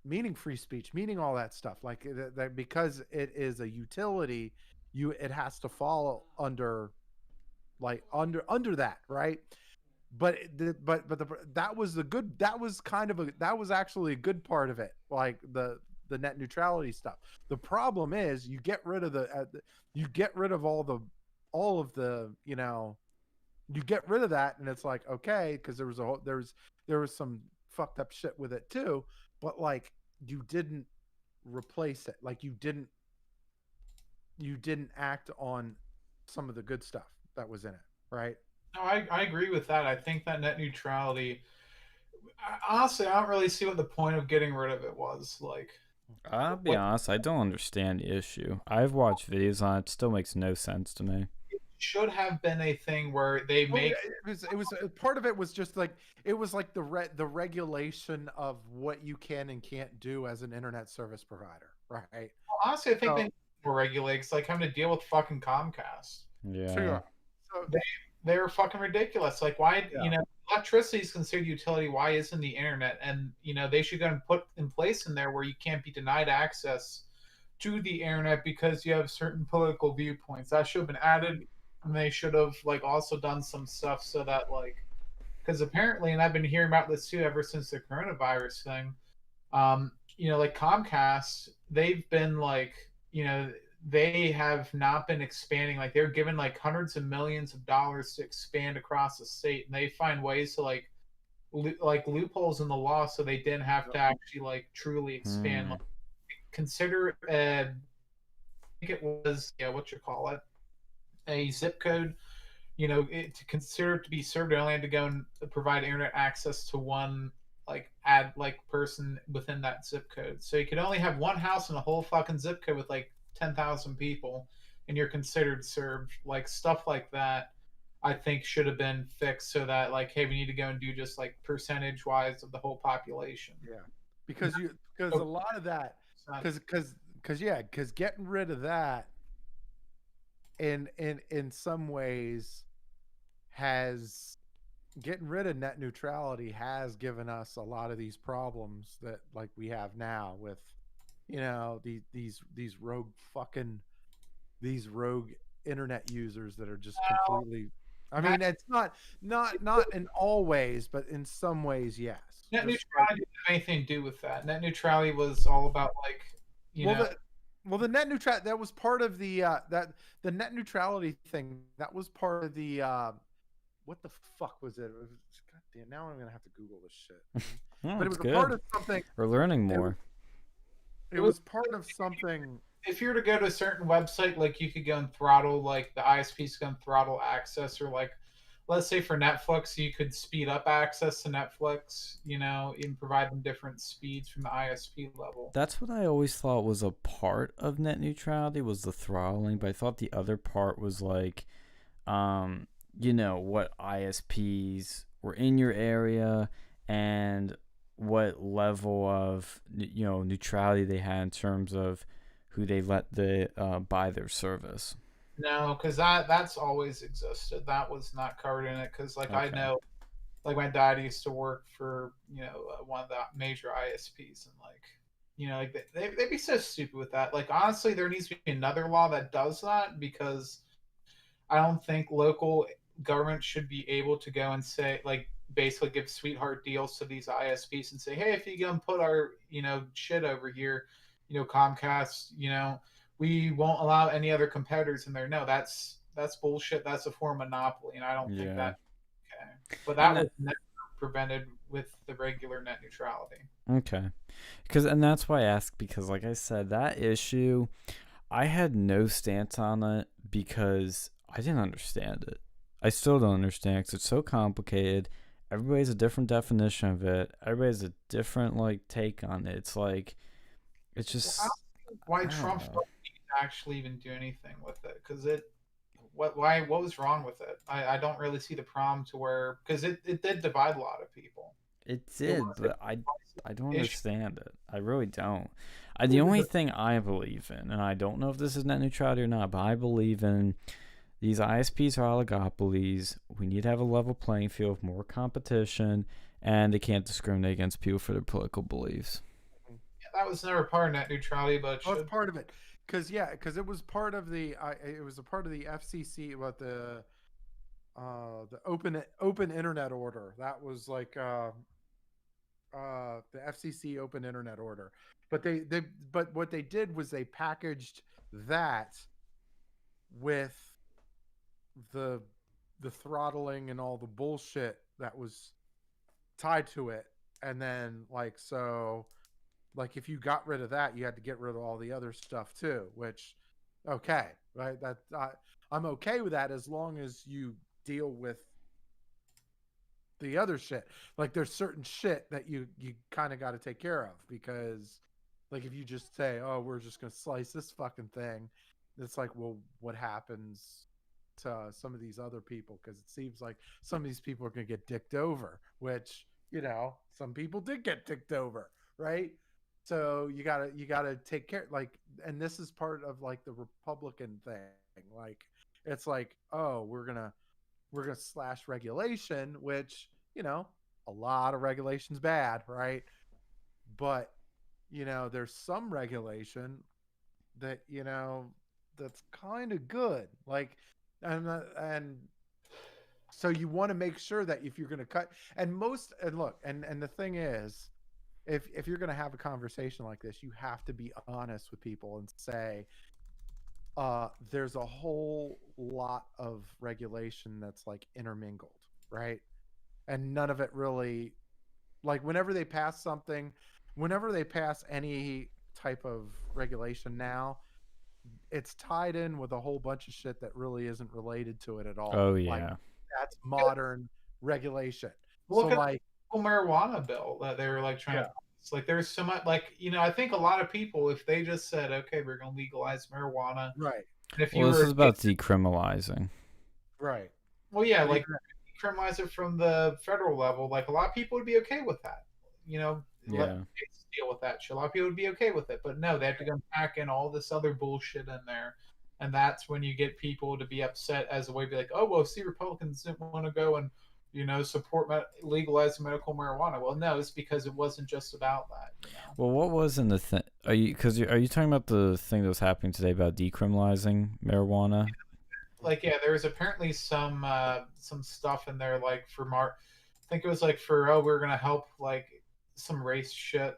Meaning free speech, meaning all that stuff. Like that, because it is a utility, it has to fall under under that, right? But that was that was actually a good part of it, like the net neutrality stuff. The problem is you get rid of all of the you get rid of that, and it's like, okay, because there was some fucked up shit with it too, but like you didn't replace it, like you didn't act on some of the good stuff that was in it, right? No, I agree with that. I think that net neutrality, honestly, I don't really see what the point of getting rid of it was. Like, I'll be what honest, I don't understand the issue. I've watched videos on it. It still makes no sense to me. should have been a thing where they Well, make. it was part of it was just like it was like the regulation of what you can and can't do as an internet service provider, right? Honestly, I think So, they need more regulates, like having to deal with fucking Comcast. Yeah. so They're fucking ridiculous. Like, why, yeah. electricity is considered utility. Why isn't the internet? And, they should go and put in place in there where you can't be denied access to the internet because you have certain political viewpoints. That should have been added. And they should have, like, also done some stuff so that, like, because apparently, and I've been hearing about this too ever since the coronavirus thing, like Comcast, they've been like, they have not been expanding. Like they're given like hundreds of millions of dollars to expand across the state, and they find ways to like loopholes in the law so they didn't have to actually like truly expand. Like, consider, I think it was, what you call it, a zip code. To consider it to be served, they only had to go and provide internet access to one person within that zip code. So you could only have one house in a whole fucking zip code with like 10,000 people, and you're considered served. Like stuff like that, I think should have been fixed so that like, hey, we need to go and do just like percentage wise of the whole population. Yeah, because a lot of that, because getting rid of that in some ways has getting rid of net neutrality has given us a lot of these problems that like we have now with these rogue internet users that are just completely, I mean, it's not in all ways, but in some ways, yes. Net neutrality didn't have anything to do with that. Net neutrality was all about like, the net neutrality, that was part of the the net neutrality thing, that was part of the what the fuck was it? God damn, now I'm gonna have to Google this shit. Oh, but it was good. a part of something. We're learning more. It was part of something. If you were to go to a certain website, like you could go and throttle, like the ISPs can throttle access, or like, let's say for Netflix, you could speed up access to Netflix, and provide them different speeds from the ISP level. That's what I always thought was a part of net neutrality, was the throttling, but I thought the other part was like, what ISPs were in your area and what level of neutrality they had in terms of who they let buy their service. No, because that's always existed. That was not covered in it. Because like I Okay. know, like my dad used to work for one of the major ISPs, and like like they'd be so stupid with that. Like honestly, there needs to be another law that does that, because I don't think local government should be able to go and say, like, basically give sweetheart deals to these ISPs and say, hey, if you go and put our shit over here, Comcast, we won't allow any other competitors in there. No, that's bullshit. That's a form of monopoly, and I don't think Yeah. that okay. But And that was never prevented with the regular net neutrality. okay. And that's why I asked, because like I said, that issue, I had no stance on it because I didn't understand it. I still don't understand because it's so complicated. Everybody's a different definition of it. Everybody's a different take on it. It's like, it's just, Well, I don't think why I don't Trump know. actually even do anything with it, because what was wrong with it? I don't really see the problem to where, because it did divide a lot of people. It It did, was but I don't issue. understand it. I really don't. The It was only a, thing I believe in, and I don't know if this is net neutrality or not, but I believe in these ISPs are oligopolies. We need to have a level playing field, more competition, and they can't discriminate against people for their political beliefs. Yeah, that was never part of net neutrality, but it well, it's should. part of it, because it was part of it was a part of the FCC about the open internet order. That was like the FCC open internet order. But but what they did was they packaged that with the the throttling and all the bullshit that was tied to it. And then like if you got rid of that, you had to get rid of all the other stuff too, which okay, right? I'm okay with that as long as you deal with the other shit. Like there's certain shit that you kind of got to take care of, because like if you just say, "Oh, we're just going to slice this fucking thing," it's like, well, what happens to some of these other people? Because it seems like some of these people are going to get dicked over, which some people did get dicked over, right? So you gotta take care, like, and this is part of like the Republican thing. Like it's like, oh, we're gonna slash regulation, which a lot of regulation's bad, right? But there's some regulation that that's kind of good, like, and so you want to make sure that if you're going to cut, and look, and the thing is, if you're going to have a conversation like this, you have to be honest with people and say, there's a whole lot of regulation that's like intermingled, right? And none of it really, like, whenever they pass any type of regulation now, it's tied in with a whole bunch of shit that really isn't related to it at all. Oh Like yeah. that's modern regulation. So Look at like, the marijuana bill that they were like trying to yeah, pass. Like there's so much, like I think a lot of people, if they just said, okay, we're going to legalize marijuana, right, and if you Well, this were is about decriminalizing. right. well, yeah, But like even criminalize it from the federal level, like a lot of people would be okay with that. Let Yeah. states deal with that shit. A lot of people would be okay with it, but no, they have to go pack in all this other bullshit in there, and that's when you get people to be upset as a way to be like, oh well, see, Republicans didn't want to go and support legalizing medical marijuana. Well, no, it's because it wasn't just about that. Well, what was in the thing? Are you talking about the thing that was happening today about decriminalizing marijuana? Like yeah, there was apparently some stuff in there like for I think it was like for we're gonna help like some race shit.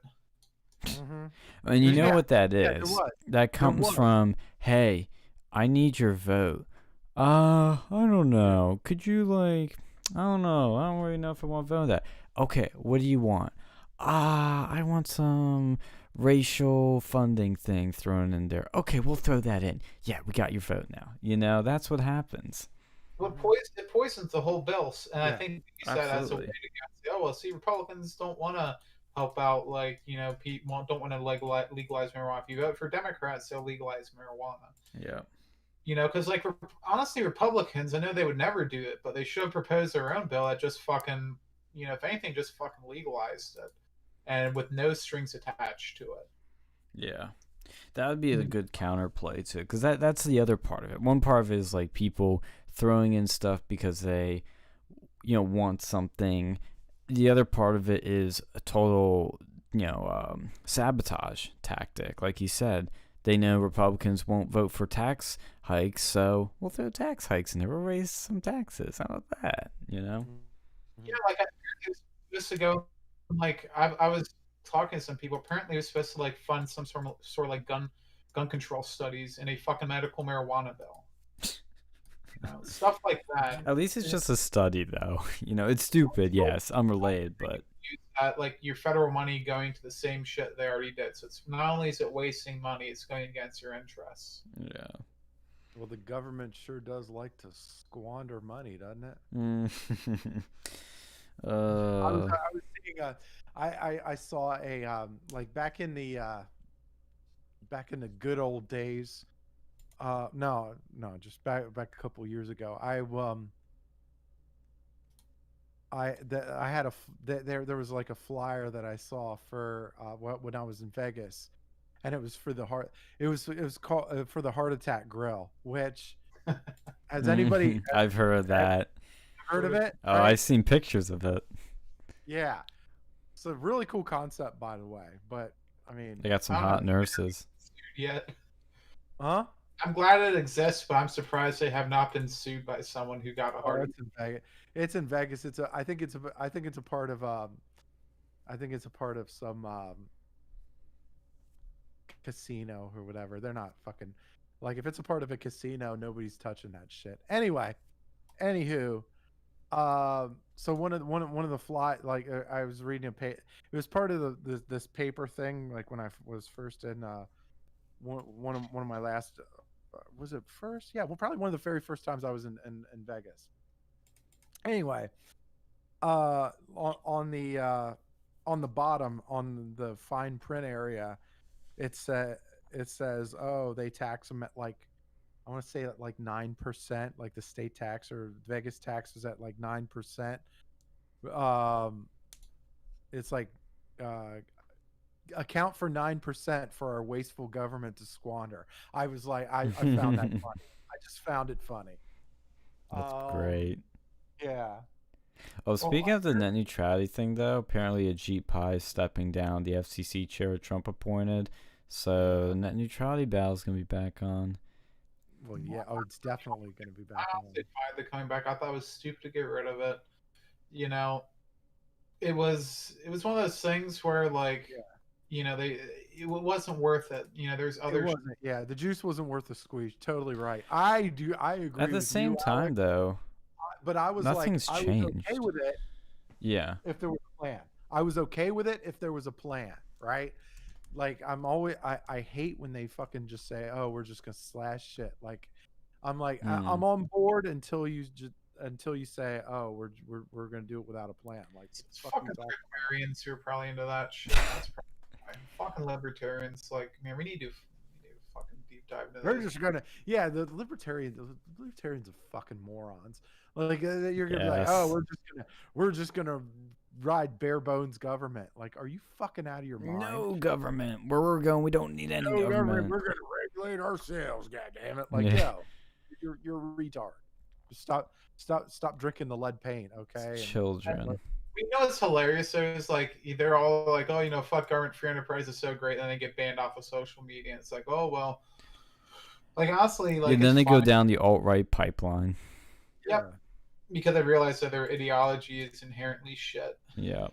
mm-hmm. And you know Yeah, what that yeah, there is? was, That there comes was, from, hey, I need your vote. I don't know. Could you I don't know. I don't really know if I want to vote that. Okay, what do you want? I want some racial funding thing thrown in there. Okay, we'll throw that in. Yeah, we got your vote now. That's what happens. Well, mm-hmm. it poisons the whole bill, and I Yeah, think you said as a way Absolutely. to say, oh well, see, Republicans don't want to help out, like people don't want to legalize marijuana. If you vote for Democrats, they'll legalize marijuana. Yeah. You know, because like honestly, Republicans, I know they would never do it, but they should propose their own bill that just fucking, you know, if anything, just fucking legalized it, and with no strings attached to it. Yeah. That would be a good counterplay to it, because that's the other part of it. One part of it is like people throwing in stuff because they, want something. The other part of it is a total, sabotage tactic. Like you said, they know Republicans won't vote for tax hikes, so we'll throw tax hikes in there. We'll raise some taxes. How about that? Yeah, like it was supposed to go. Like I was talking to some people. Apparently, it was supposed to like fund some sort of like gun control studies in a fucking medical marijuana bill. Stuff like that. At least it's just a study, though. It's stupid, yes, unrelated, but like your federal money going to the same shit they already did. So it's not only is it wasting money, it's going against your interests. Yeah. Well, the government sure does like to squander money, doesn't it? I was seeing I saw a like back in the good old days. No, just back a couple years ago. I had there was like a flyer that I saw for when I was in Vegas, and it was for the heart. It was called for the heart attack grill. Which has anybody? I've heard of that. Heard of it? Oh, right? I've seen pictures of it. Yeah, it's a really cool concept, by the way. But I mean, they got some hot nurses. Yet, huh? I'm glad it exists, but I'm surprised they have not been sued by someone who got a heart attack. It's in Vegas. I think it's a part of some casino or whatever. They're not fucking like, if it's a part of a casino, nobody's touching that shit. Anyway, anywho, so one of the I was reading it was part of this paper thing, like when I was first in one of my last was it first? Yeah, well, probably one of the very first times I was in Vegas. Anyway, on the bottom, on the fine print area, it says, oh, they tax them at like, I want to say at like 9%, like the state tax or Vegas tax is at like 9%. It's like account for 9% for our wasteful government to squander. I was like, I found that funny. I just found it funny. That's great. Yeah. Oh, speaking of the net neutrality thing, though, apparently Ajit Pai is stepping down, the FCC chair Trump appointed. So net neutrality battle is going to be back on. Well, yeah. Oh, it's definitely going to be back on. They're coming back. I thought it was stupid to get rid of it. It was one of those things where, like, it wasn't worth it. There's other. It wasn't, yeah, the juice wasn't worth the squeeze. Totally right. I agree. At the same time, Alex, though, but I was nothing's like, changed. I was okay with it. Yeah. If there was a plan, I was okay with it. If there was a plan, right? Like, I hate when they fucking just say, "Oh, we're just gonna slash shit." Like, I'm like, I'm on board until you say, "Oh, we're gonna do it without a plan." Like, it's fucking libertarians who are probably into that shit. That's probably fucking libertarians. Like, man, we need to fucking deep dive into. They're just gonna, the libertarians are fucking morons. Like, you're gonna be like, "Oh, we're just gonna ride bare bones government." Like, are you fucking out of your mind? No government. Where we're going, we don't need any government. We're gonna regulate ourselves. God damn it! Like, yo, you're a retard. Just stop drinking the lead paint, okay? Children. We know it's hilarious. So it's like they're all like, "Oh, fuck government, free enterprise is so great," and they get banned off of social media. And it's like, oh well. Like, honestly, like, then they go down the alt-right pipeline. Yep. Because I realized that their ideology is inherently shit. Yeah.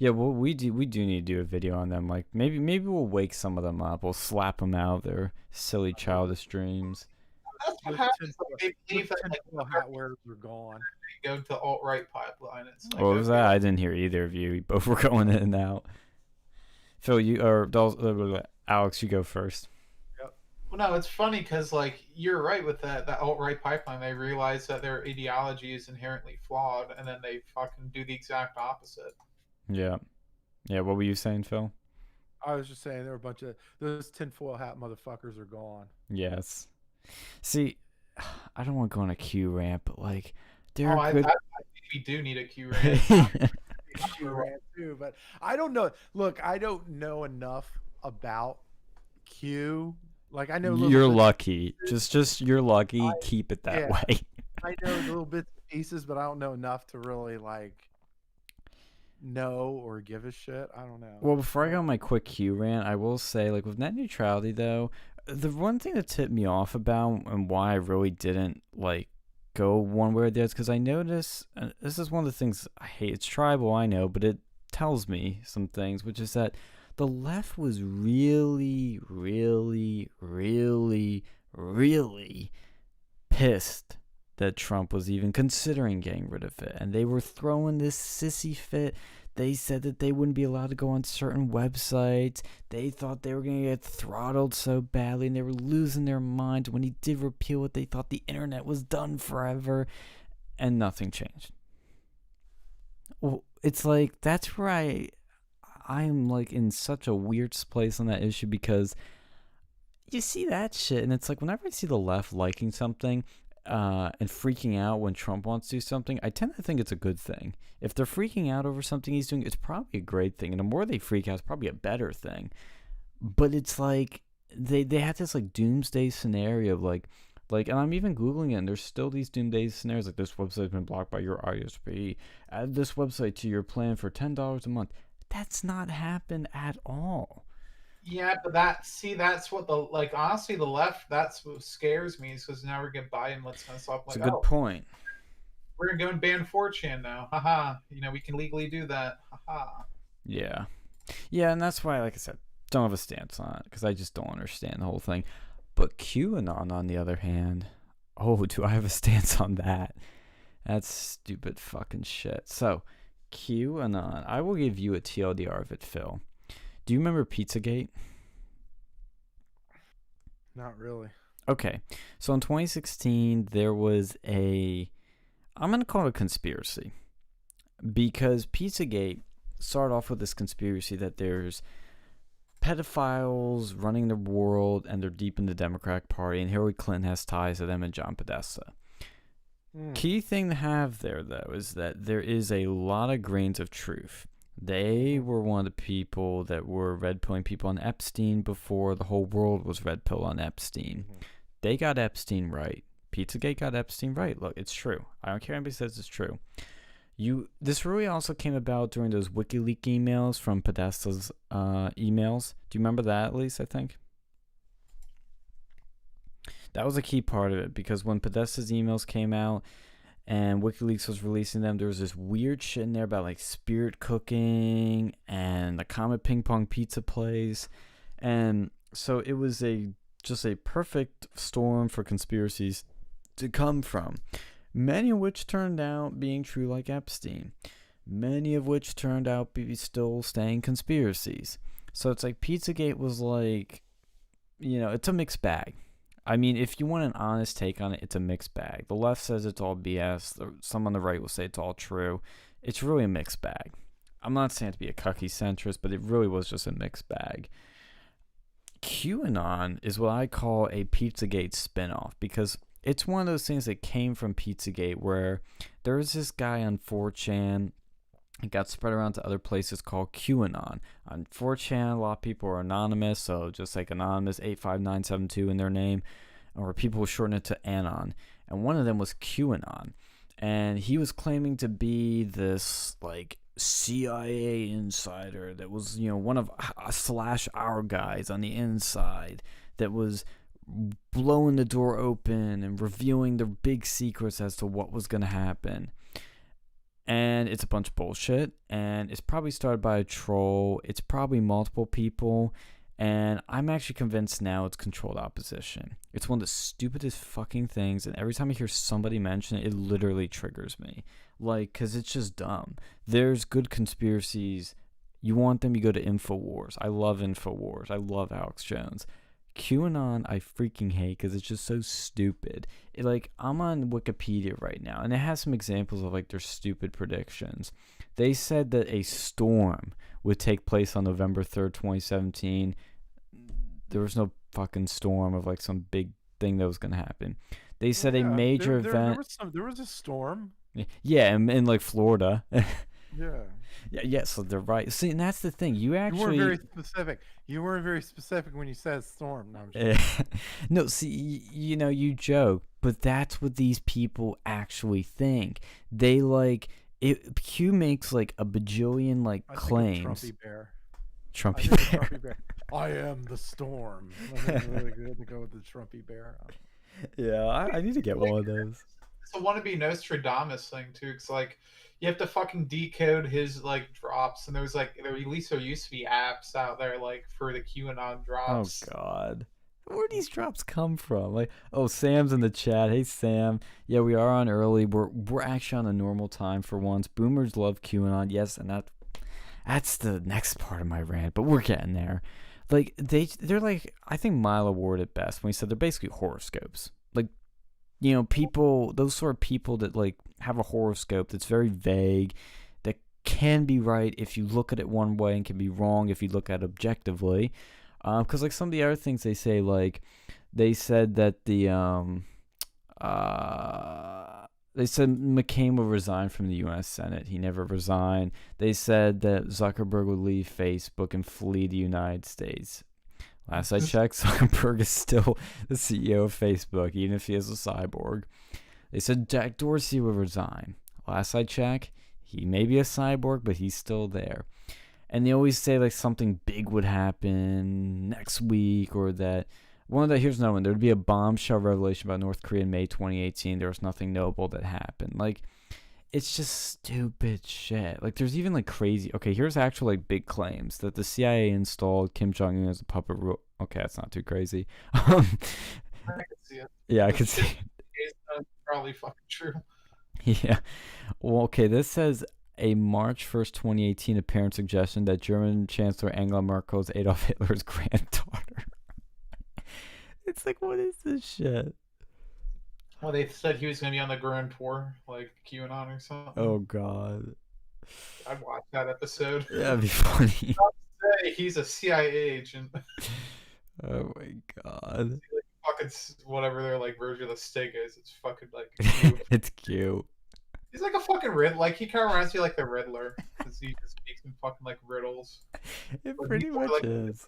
Well, we do need to do a video on them. Like, maybe we'll wake some of them up. We'll slap them out of their silly childish dreams. That's what happens. Like, they believe that hot wearers are gone. They go to the alt-right pipeline. It's like, what was that? I didn't hear either of you. Both were going in and out. Phil, Alex, you go first. Well, no, it's funny because, like, you're right with that alt-right pipeline. They realize that their ideology is inherently flawed, and then they fucking do the exact opposite. Yeah. What were you saying, Phil? I was just saying there were a bunch of those tinfoil hat motherfuckers are gone. Yes. See, I don't want to go on a Q rant, but like there Oh, are I good. think we do need a Q rant. Q rant too, but I don't know. Look, I don't know enough about Q. Like I know little You're bits. lucky. Just you're lucky. I, Keep it that yeah, way. I know the little bits and pieces, but I don't know enough to really like know or give a shit. I don't know. Well, before I go on my quick Q rant, I will say, like, with net neutrality, though, the one thing that tipped me off about and why I really didn't, like, go one way or the other is because I noticed, and this is one of the things I hate. It's tribal, I know, but it tells me some things, which is that the left was really, really, really, really pissed that Trump was even considering getting rid of it. And they were throwing this sissy fit. They said that they wouldn't be allowed to go on certain websites. They thought they were going to get throttled so badly, and they were losing their minds. When he did repeal it, they thought the internet was done forever, and nothing changed. Well, it's like, that's where I'm like in such a weird place on that issue, because you see that shit, and it's like whenever I see the left liking something and freaking out when Trump wants to do something, I tend to think it's a good thing. If they're freaking out over something he's doing, it's probably a great thing, and the more they freak out, it's probably a better thing. But it's like they have this like doomsday scenario of like, and I'm even googling it, and there's still these doomsday scenarios like this website's been blocked by your ISP. Add this website to your plan for $10 a month. That's not happened at all. Yeah, but that's what honestly, the left, that's what scares me, is because now we're getting Biden lets us off It's like, a good point. we're gonna go and ban 4chan now. Haha. We can legally do that. Haha. Yeah. Yeah, and that's why, like I said, don't have a stance on it, because I just don't understand the whole thing. But QAnon, on the other hand, oh, do I have a stance on that? That's stupid fucking shit. So, QAnon, I will give you a TLDR of it, Phil. Do you remember Pizzagate? Not really. Okay, so in 2016, there was I'm going to call it a conspiracy, because Pizzagate started off with this conspiracy that there's pedophiles running the world, and they're deep in the Democratic Party, and Hillary Clinton has ties to them, and John Podesta. Key thing to have there, though, is that there is a lot of grains of truth. They were one of the people that were red pilling people on Epstein before the whole world was red pill on Epstein. They got Epstein right. Pizzagate got Epstein right. Look, it's true. I don't care if anybody says it's true. This really also came about during those WikiLeaks emails from Podesta's emails. Do you remember that, at least, I think? That was a key part of it, because when Podesta's emails came out and WikiLeaks was releasing them, there was this weird shit in there about like spirit cooking and the Comet Ping Pong pizza place. And so it was just a perfect storm for conspiracies to come from, many of which turned out being true, like Epstein, many of which turned out be still staying conspiracies. So it's like Pizzagate was like, it's a mixed bag. I mean, if you want an honest take on it, it's a mixed bag. The left says it's all BS. Some on the right will say it's all true. It's really a mixed bag. I'm not saying to be a cucky centrist, but it really was just a mixed bag. QAnon is what I call a Pizzagate spinoff, because it's one of those things that came from Pizzagate, where there was this guy on 4chan. It got spread around to other places, called QAnon. On 4chan, a lot of people are anonymous, so just like anonymous 85972 in their name, or people shorten it to Anon. And one of them was QAnon, and he was claiming to be this like CIA insider that was, one of / our guys on the inside that was blowing the door open and revealing the big secrets as to what was going to happen. And it's a bunch of bullshit, and it's probably started by a troll. It's probably multiple people, and I'm actually convinced now it's controlled opposition. It's one of the stupidest fucking things, and every time I hear somebody mention it, it literally triggers me. Like, because it's just dumb. There's good conspiracies. You want them, you go to InfoWars. I love InfoWars. I love Alex Jones. QAnon I freaking hate, because it's just so stupid. I'm on Wikipedia right now, and it has some examples of like their stupid predictions. They said that a storm would take place on November 3rd, 2017. There was no fucking storm of like some big thing that was going to happen. They said a Yeah, major there event. was there was a storm. Yeah, in like Florida. Yeah. Yeah, so they're right. See, and that's the thing. You You weren't actually very specific. You weren't very specific when you said storm. No, I'm just no, see, you know, you joke, but that's what these people actually think. They like it. Q makes like a bajillion like I think of claims. Trumpy Bear. Trumpy I think of Bear. Trumpy Bear. I am the storm. I think it's really good to go with the Trumpy Bear. Yeah, I need to get one of those. It's a wannabe Nostradamus thing too, because like you have to fucking decode his like drops, and there's like at least there used to be apps out there like for the QAnon Oh drops. God. Where do these drops come from? Like, oh, Sam's in the chat. Hey, Sam. Yeah, we are on early. We're actually on a normal time for once. Boomers love QAnon. Yes, and that's the next part of my rant, but we're getting there. Like they're like, I think Milo worded it best when he said they're basically horoscopes. Like, you know, people, those sort of people that like have a horoscope that's very vague, that can be right if you look at it one way and can be wrong if you look at it objectively. Because like some of the other things they say, like they said that they said McCain will resign from the U.S. Senate. He never resigned. They said that Zuckerberg would leave Facebook and flee the United States. Last I checked, Zuckerberg is still the CEO of Facebook, even if he is a cyborg. They said Jack Dorsey will resign. Last I checked, he may be a cyborg, but he's still there. And they always say like something big would happen next week, or that here's another one. There would be a bombshell revelation about North Korea in May 2018. There was nothing notable that happened. Like, it's just stupid shit. Like, there's even like crazy. Okay, here's actual like big claims that the CIA installed Kim Jong Un as a puppet rule. Okay, that's not too crazy. I can see it. Yeah, I can see it. It's probably fucking true. Yeah. Well, okay, this says a March 1st, 2018 apparent suggestion that German Chancellor Angela Merkel is Adolf Hitler's granddaughter. It's like, what is this shit? Well, they said he was going to be on the Grand Tour, like QAnon or something. Oh, God. I'd watch that episode. Yeah, that'd be funny. Say he's a CIA agent. Oh, my God. Like, fucking whatever their like version of the steak is. It's fucking like cute. It's cute. He's like a fucking Riddler. Like he kind of reminds me like the Riddler because he just speaks in fucking like riddles. It But pretty he's much like- is.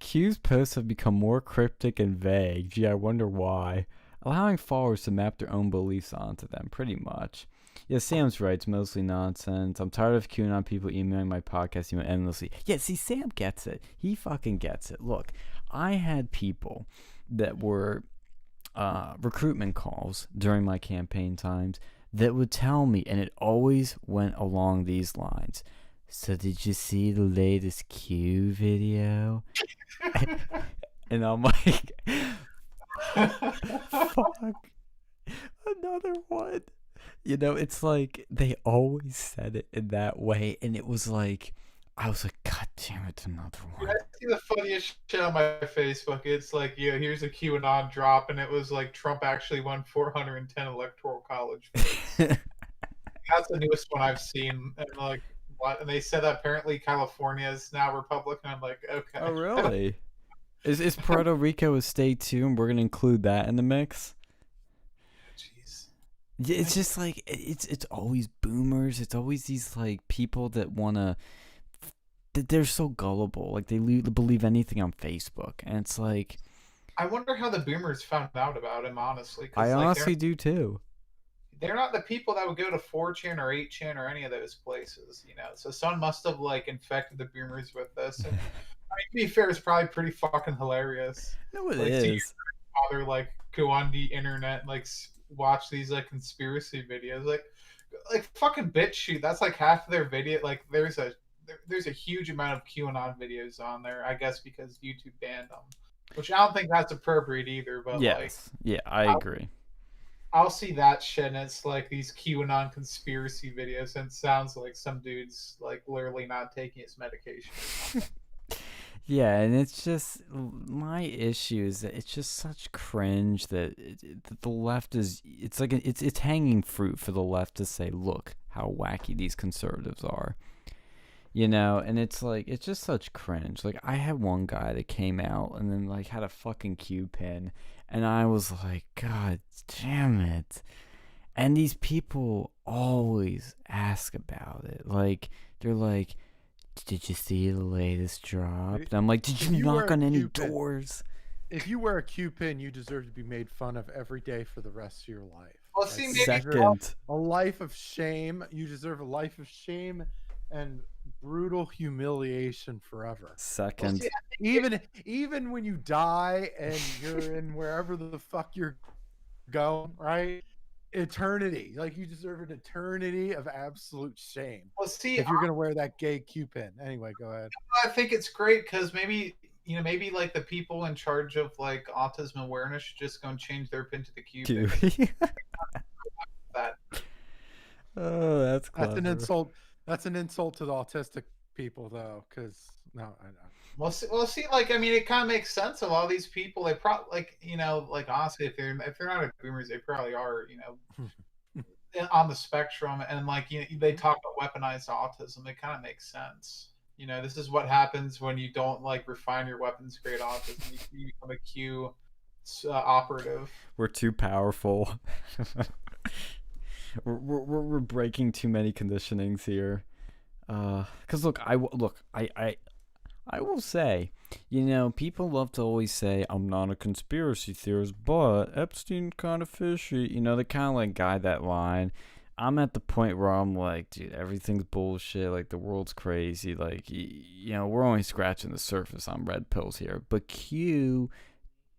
Q's posts have become more cryptic and vague. Gee, I wonder why. Allowing followers to map their own beliefs onto them, pretty much. Yeah, Sam's right. It's mostly nonsense. I'm tired of QAnon people emailing my podcast email endlessly. Yeah, see, Sam gets it. He fucking gets it. Look, I had people that were recruitment calls during my campaign times that would tell me, and it always went along these lines. So did you see the latest Q video? And I'm like, fuck, another one. You know, it's like they always said it in that way, and it was like, I was like, God damn it, another one. I see the funniest shit on my Facebook. It's like, yeah, here's a QAnon drop, and it was like Trump actually won 410 Electoral College votes. That's the newest one I've seen. And like, what? And they said that apparently California is now Republican. I'm like, okay. Oh, really? Is Puerto Rico a state too, and we're gonna include that in the mix? Jeez. Yeah, it's just like it's always boomers. It's always these like people that wanna. They're so gullible. Like they believe anything on Facebook, and it's like. I wonder how the boomers found out about him. Honestly, 'cause, I like, honestly do too. they're not the people that would go to 4chan or 8chan or any of those places, you know. So someone must have like infected the boomers with this. And, I mean, to be fair, it's probably pretty fucking hilarious. No, it Like, see your is. father like go on the internet and like watch these like conspiracy videos, like fucking BitChute. That's like half of their video. Like there's a huge amount of QAnon videos on there, I guess, because YouTube banned them, which I don't think that's appropriate either. But like, Yes. Yeah, I agree. I'll see that shit, and it's like these QAnon conspiracy videos, and it sounds like some dude's like literally not taking his medication. Yeah, and it's just my issue is that it's just such cringe that, that the left is. It's like it's hanging fruit for the left to say, look how wacky these conservatives are. You know, and it's like, it's just such cringe. Like, I had one guy that came out and then, like, had a fucking Q pin, and I was like, God damn it. And these people always ask about it. Like, they're like, did you see the latest drop? And I'm like, did If you you wear knock a on any Q pin- doors? If you wear a Q pin, you deserve to be made fun of every day for the rest of your life. Well, see, maybe- you deserve Second. a life of shame. You deserve a life of shame and brutal humiliation forever. Well, Second. see, Even when you die and you're in wherever the fuck you're going, right? Eternity. Like, you deserve an eternity of absolute shame well, see, if you're gonna wear that gay Q pin. Anyway, go ahead. I think it's great because maybe maybe like the people in charge of like autism awareness should just go and change their pin to the Q pin. That Oh, that's clever. That's an insult. That's an insult to the autistic people, though, because no, I know. well, see, like I mean, it kind of makes sense of all these people. They probably like like honestly, if they're not boomers, they probably are on the spectrum, and like they talk about weaponized autism. It kind of makes sense. This is what happens when you don't like refine your weapons grade autism. You become a Q operative. We're too powerful. we're breaking too many conditionings here. Cause look, I will say, people love to always say I'm not a conspiracy theorist, but Epstein kind of fishy. They kind of like guide that line. I'm at the point where I'm like, dude, everything's bullshit. Like, the world's crazy. Like, we're only scratching the surface on red pills here. But Q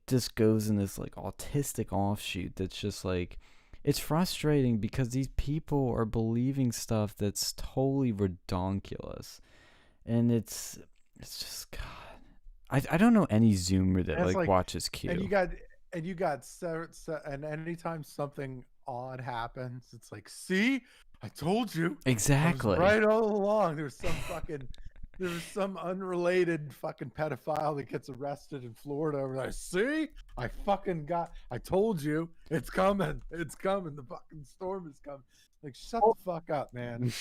just goes in this like autistic offshoot that's just like, it's frustrating because these people are believing stuff that's totally redonkulous, and it's just, God, I don't know any Zoomer that like watches Q. And you got and anytime something odd happens, it's like, see, I told you. Exactly. I was right all along. There's some unrelated fucking pedophile that gets arrested in Florida over there. See, I told you, it's coming. It's coming. The fucking storm is coming. Like, shut the fuck up, man.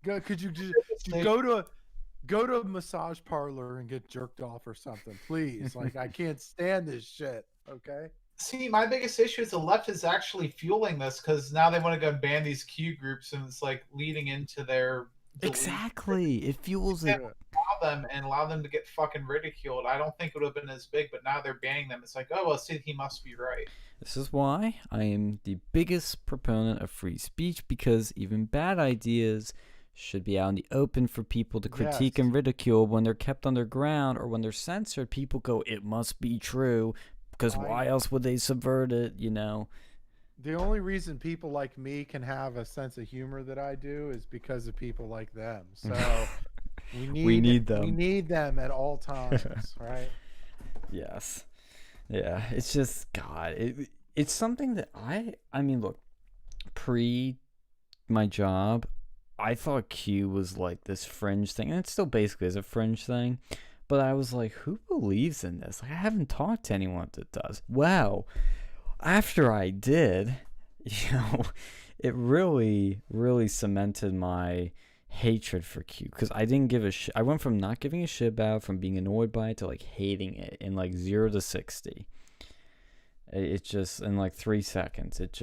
Could you just go to a massage parlor and get jerked off or something, please? Like, I can't stand this shit. Okay. See, my biggest issue is the left is actually fueling this because now they want to go ban these Q groups, and it's like leading into their exactly. It fuels it. Allow them to get fucking ridiculed. I don't think it would have been as big, but now they're banning them. It's like, oh well, see, he must be right. This is why I am the biggest proponent of free speech, because even bad ideas should be out in the open for people to critique and ridicule. When they're kept underground or when they're censored, people go, it must be true, because why else would they subvert it, The only reason people like me can have a sense of humor that I do is because of people like them. So we need them. We need them at all times, right? Yes. Yeah, it's just, God, it's something that I mean, look, pre my job, I thought Q was like this fringe thing, and it still basically is a fringe thing, but I was like, who believes in this? Like, I haven't talked to anyone that does. Well, after I did, it really, really cemented my hatred for Q, because I didn't give a shit. I went from not giving a shit about, from being annoyed by it, to like hating it in like 0 to 60. It just, in like 3 seconds, it's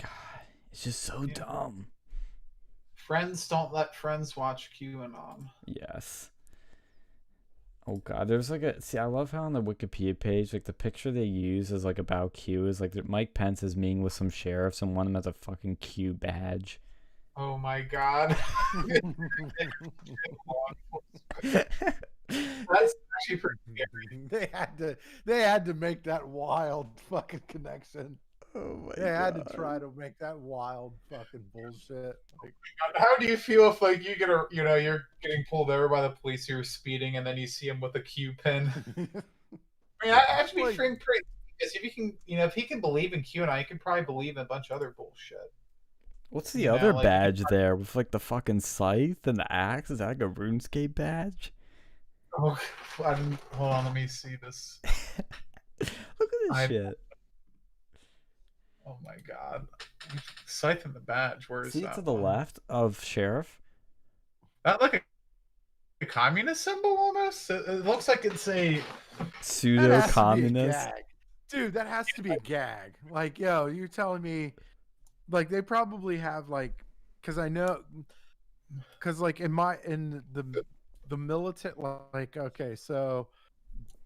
God, it's just so dumb. Friends don't let friends watch QAnon. Yes. Oh God, there's like I love how on the Wikipedia page, like the picture they use is like about Q is like Mike Pence is meeting with some sheriffs and one of them has a fucking Q badge. Oh my God. That's actually pretty scary. They had to make that wild fucking connection. Oh my God. They had to try to make that wild fucking bullshit. Like, how do you feel if like you get you're getting pulled over by the police, you're speeding, and then you see him with a Q pin? I mean, I actually be pretty, because if you can, if he can believe in QAnon, he can probably believe in a bunch of other bullshit. What's the other badge there with like the fucking scythe and the axe? Is that like a RuneScape badge? Oh, hold on, let me see this. Look at this shit. Oh my God. Scythe and the badge, where is that? See to the left of Sheriff? That like a communist symbol almost. It looks like it's a Pseudo communist. Dude, that has to be a gag. Like, yo, you're telling me, like, they probably have like, because I know, because like in the military, like, okay, so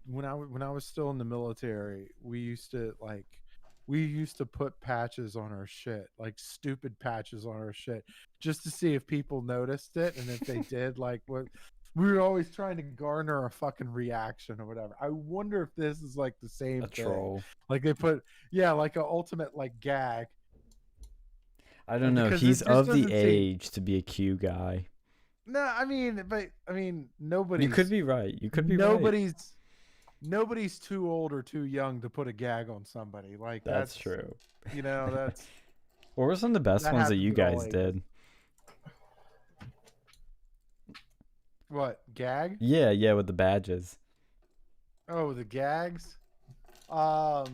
when I was still in the military, we used to put patches on our shit, like stupid patches on our shit, just to see if people noticed it, and if they did, like, what we were always trying to garner a fucking reaction or whatever. I wonder if this is like the same A thing. troll. Like they put, yeah, like an ultimate like gag. I don't know. Because He's it just of the doesn't seem. age to be a Q guy. No, I mean, nobody's. You could be right. You could be right. Nobody's too old or too young to put a gag on somebody. Like That's true. You know, that's. What were some of the best That ones that happens you at all guys ages. did? What, gag? Yeah, with the badges. Oh, the gags. I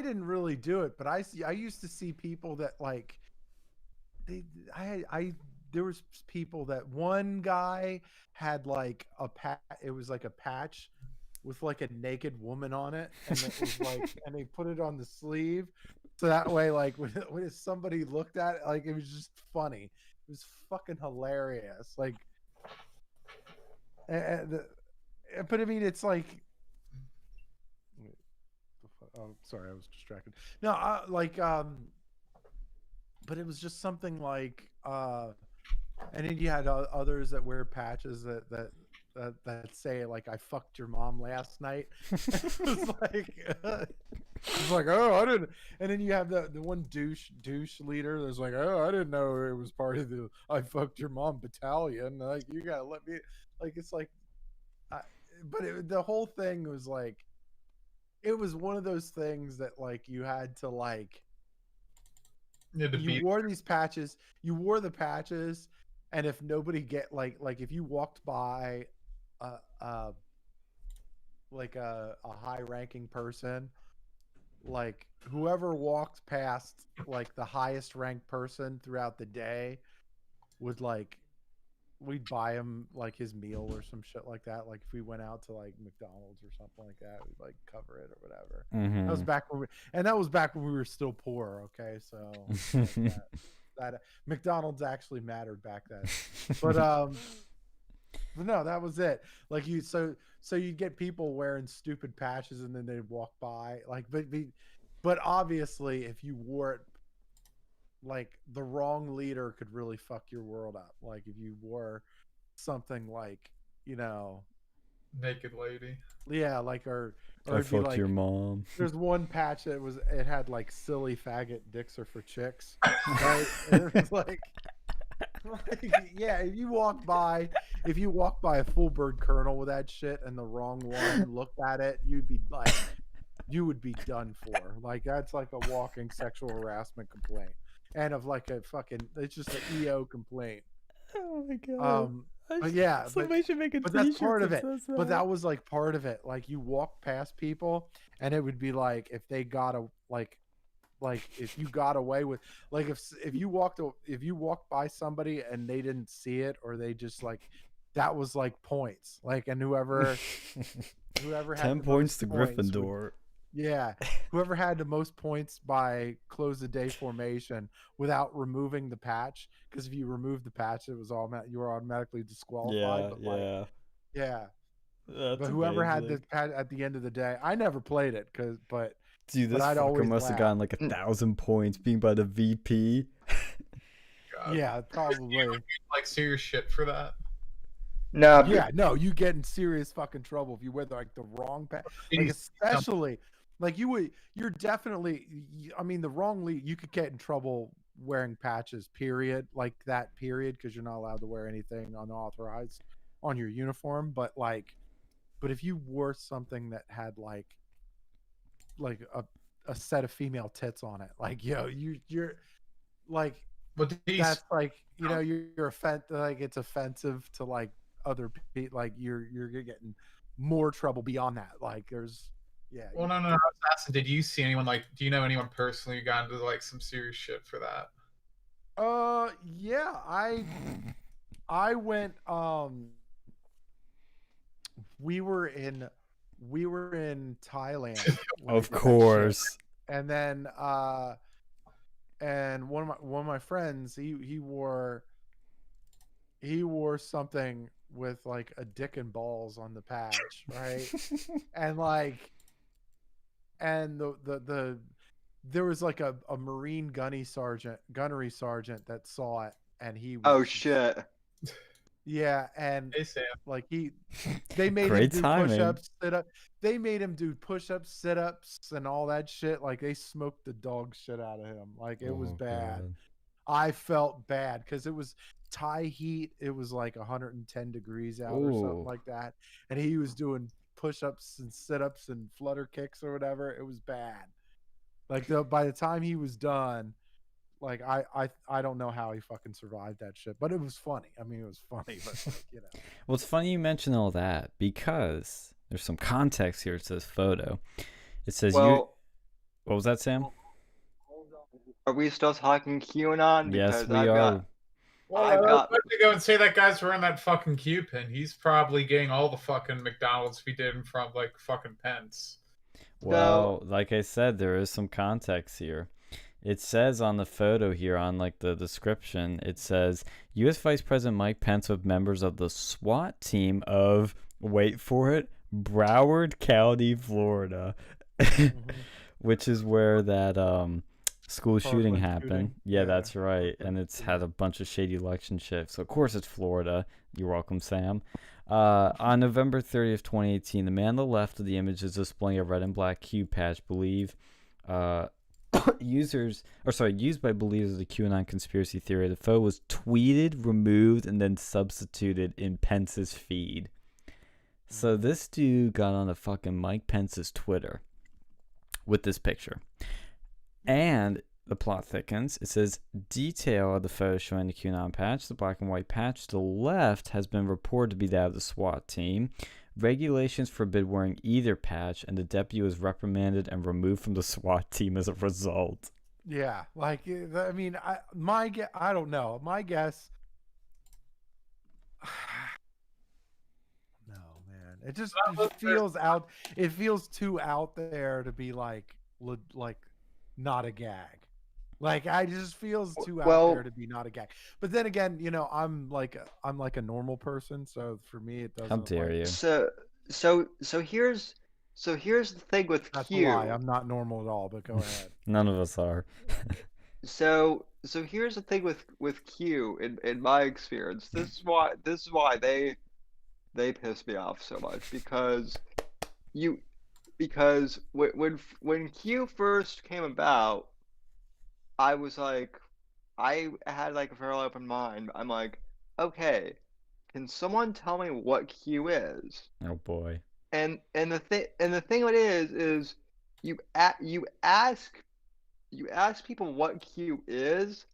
didn't really do it, but I used to see people that like there was people that one guy had like it was like a patch with like a naked woman on it, and it was like and they put it on the sleeve, so that way like when somebody looked at it, like it was just funny. It was fucking hilarious. Like but I mean, it's like, oh, sorry, I was distracted. No, but it was just something like, and then you had others that wear patches that say like, "I fucked your mom last night." It was like, it's like, oh, I didn't. And then you have the one douche leader that's like, oh, I didn't know it was part of the "I fucked your mom" battalion. Like, you gotta let me. Like, it's like, but the whole thing was like, it was one of those things that like you had to like. You wore these patches. You wore the patches, and if nobody like if you walked by, like a high-ranking person, like whoever walked past like the highest ranked person throughout the day would like, we'd buy him like his meal or some shit like that. Like if we went out to like McDonald's or something like that, we'd like cover it or whatever. That was back when we were still poor. Okay, so like that McDonald's actually mattered back then. But no, that was it. Like so you'd get people wearing stupid patches, and then they'd walk by. Like, but obviously, if you wore it, like the wrong leader could really fuck your world up. Like if you wore something like, you know, naked lady. Yeah, like or I it'd be fucked like, your mom. There's one patch that it had like "silly faggot dicks are for chicks," right? And it was like yeah, if you walk by a full bird colonel with that shit and the wrong one looked at it, you would be done for. Like that's like a walking sexual harassment complaint, and of like a fucking, it's just an EO complaint. Oh my god. But yeah, somebody should make a but t-shirt that's part of it. that. But that was like part of it. Like you walk past people, and it would be like if they got a like if you got away with, like if you walked by somebody and they didn't see it, or they just like, that was like points. Like, and whoever had 10 points to Gryffindor. Yeah, whoever had the most points by close of day formation without removing the patch, because if you remove the patch, it was you were automatically disqualified. Yeah. But whoever had the patch at the end of the day, I never played it but dude, this fucker must have gotten like 1,000 points being by the VP. God. Yeah, probably. Like serious shit for that. No, yeah, no, you get in serious fucking trouble if you wear like the wrong patch. Like especially. Like you're definitely, I mean, the wrong lead, you could get in trouble wearing patches, period, like that, period, because you're not allowed to wear anything unauthorized on your uniform. But if you wore something that had like a set of female tits on it, like, yo, you're like, but that's like, you know, you're like, it's offensive to like other people, like you're getting more trouble beyond that. Like there's. Yeah. Well, no. I was asking, did you see anyone, like, do you know anyone personally who got into like some serious shit for that? Yeah, I went. We were in Thailand when they Of did that shit, course. and then and one of my friends, he wore something with like a dick and balls on the patch, right? And like, and the there was like a Marine gunnery sergeant that saw it, and he was Oh just, shit. yeah, and Hey Sam. like they made him Great do timing. push-ups, sit-up. They made him do push-ups, sit-ups, and all that shit. Like they smoked the dog shit out of him. Like it was Oh, bad. God. I felt bad because it was Thai heat. It was like 110 degrees out or something Ooh. like that, and he was doing push-ups and sit-ups and flutter kicks or whatever. It was bad. Like by the time he was done, like I don't know how he fucking survived that shit, but it was funny. I mean, it was funny, but like, you know. Well, it's funny you mention all that because there's some context here to this photo. It says you. Well, What was that, Sam? are we still talking QAnon? Yes, Because we I've are. got Well, I've I was got about to go and say that guy's wearing that fucking Q pin. He's probably getting all the fucking McDonald's we did from like fucking Pence. Well, like I said, there is some context here. It says on the photo here, on like the description, it says U.S. Vice President Mike Pence with members of the SWAT team of, wait for it, Broward County, Florida, which is where that school shooting Parkland happened. shooting. Yeah, Yeah, that's right. Parkland And it's shooting. had a bunch of shady election shifts. So of course it's Florida. You're welcome, Sam. On November 30th, 2018, the man on the left of the image is displaying a red and black Q patch, used by believers of the QAnon conspiracy theory. The photo was tweeted, removed, and then substituted in Pence's feed. So this dude got on a fucking Mike Pence's Twitter with this picture. And the plot thickens. It says, detail of the photo showing the QAnon patch. The black and white patch to the left has been reported to be that of the SWAT team. Regulations forbid wearing either patch, and the deputy was reprimanded and removed from the SWAT team as a result. Yeah, like I mean, I don't know. My guess. No, man, it just feels out. It feels too out there to be like not a gag. Like I just feels too out there to be not a gag. But then again, you know, I'm like a normal person, so for me it doesn't. How dare like, you? so here's the thing with That's Q. a lie. I'm not normal at all. But go ahead. None of us are. So here's the thing with Q in my experience. This is why they piss me off so much because when Q first came about, I was like, I had like a very open mind. I'm like, okay, can someone tell me what Q is? Oh boy. And the thing it is you ask people what Q is,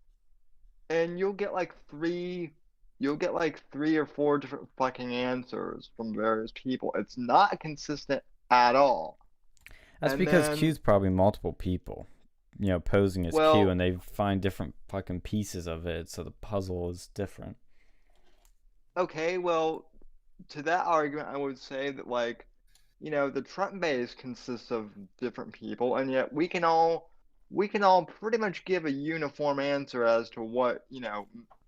and you'll get like three or four different fucking answers from various people. It's not consistent at all. That's And because then, Q's probably multiple people, posing as Q, well, and they find different fucking pieces of it, so the puzzle is different. okay, well, to that argument, I would say that like, the Trump base consists of different people, and yet we can all pretty much give a uniform answer as to what,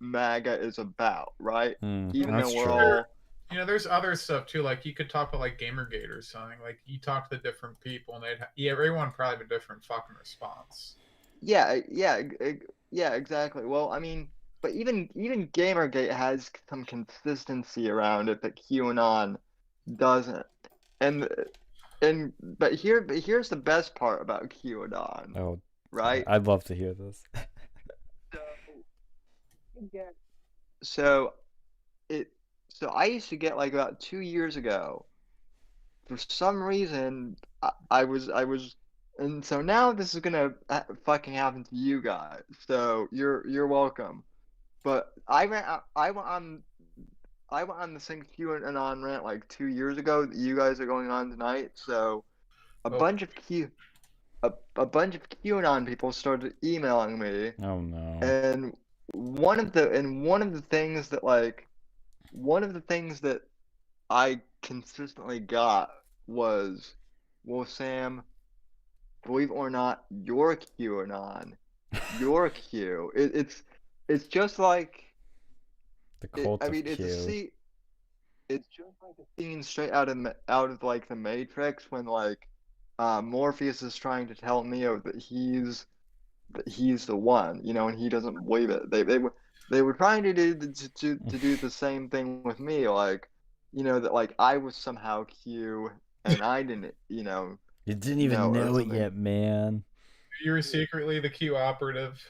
MAGA is about, right? Even That's though we're true. all There's other stuff too. Like you could talk about like Gamergate or something. Like you talk to different people, and everyone probably have a different fucking response. yeah, exactly. Well, I mean, but even Gamergate has some consistency around it that QAnon doesn't. And but here's the best part about QAnon, Oh, right? I'd love to hear this. So I used to get like about 2 years ago. For some reason, I was, and so now this is gonna fucking happen to you guys. So you're welcome. But I went on the same QAnon rant like 2 years ago that you guys are going on tonight. So a bunch of QAnon people started emailing me, Oh no. and one of the things that I consistently got was, well, Sam, believe it or not, you're QAnon. You're Q. It's just like The cult I of mean, Q. it's just like a scene straight out of like the Matrix when like Morpheus is trying to tell Neo that he's the one, you know, and he doesn't believe it. They were trying to do the same thing with me, like, you know, that like I was somehow Q and I didn't, you know, You didn't even or know it something. yet, man. You were secretly the Q operative.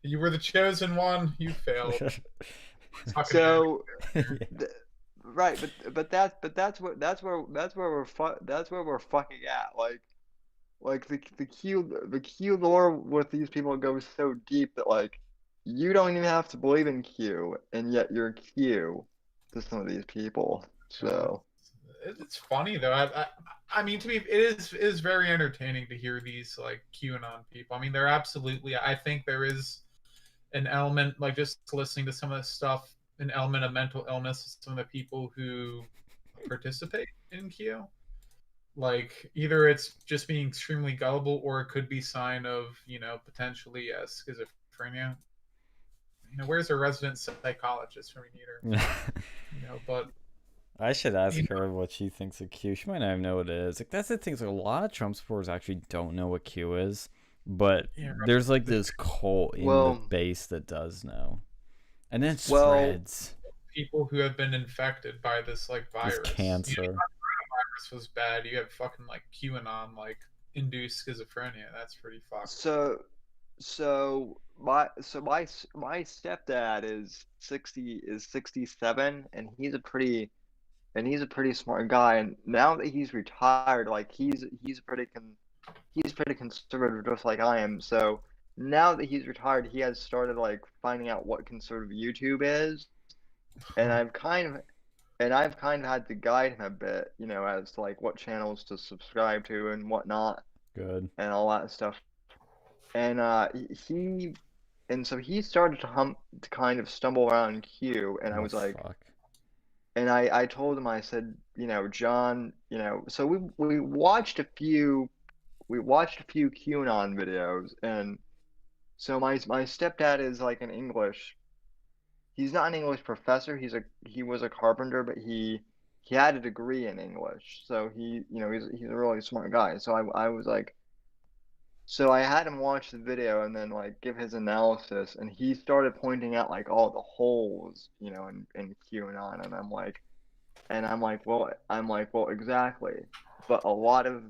You were the chosen one. You failed. Fucking So, Yeah. th right, that's where we're fucking at. Like the Q lore with these people goes so deep that like you don't even have to believe in Q, and yet you're Q to some of these people. So It's funny though. I mean, to me, it is very entertaining to hear these like QAnon people. I mean, they're absolutely. I think there is an element, like just listening to some of this stuff, an element of mental illness with some of the people who participate in Q. Like either it's just being extremely gullible, or it could be sign of potentially schizophrenia. Where's a resident psychologist when we need her? But I should ask her what she thinks of Q. She might not even know what it is. Like that's the thing. So a lot of Trump supporters actually don't know what Q is, but there's like this cult in the base that does know, and then it spreads. People who have been infected by this like virus, this cancer. Coronavirus was bad. You have fucking like QAnon like induced schizophrenia. That's pretty fucked. So my stepdad is 67, and he's a pretty smart guy. And now that he's retired, like he's pretty conservative, just like I am. So now that he's retired, he has started like finding out what conservative YouTube is, and I've kind of had to guide him a bit, you know, as to like what channels to subscribe to and whatnot. Good. And all that stuff. And so he started to kind of stumble around Q, and I was like, fuck. And I told him, I said, you know, John, you know, so we watched a few QAnon videos, and so my stepdad is like an English. He's not an English professor. He was a carpenter, but he had a degree in English. So he's a really smart guy. So I was like, so I had him watch the video and then like give his analysis, and he started pointing out like all the holes, you know, in QAnon, and I'm like, well, exactly. But a lot of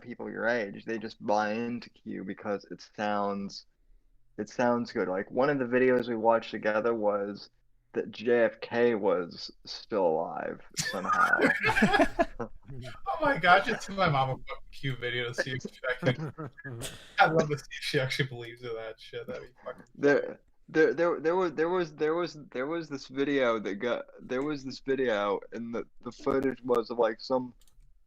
people your age, they just buy into Q because it sounds good. Like one of the videos we watched together was that JFK was still alive somehow. Oh my god, just send my mom a fucking Q video to see if I can. I'd love to see if she actually believes in that shit. That'd be fucking. There was this video and the footage was of like some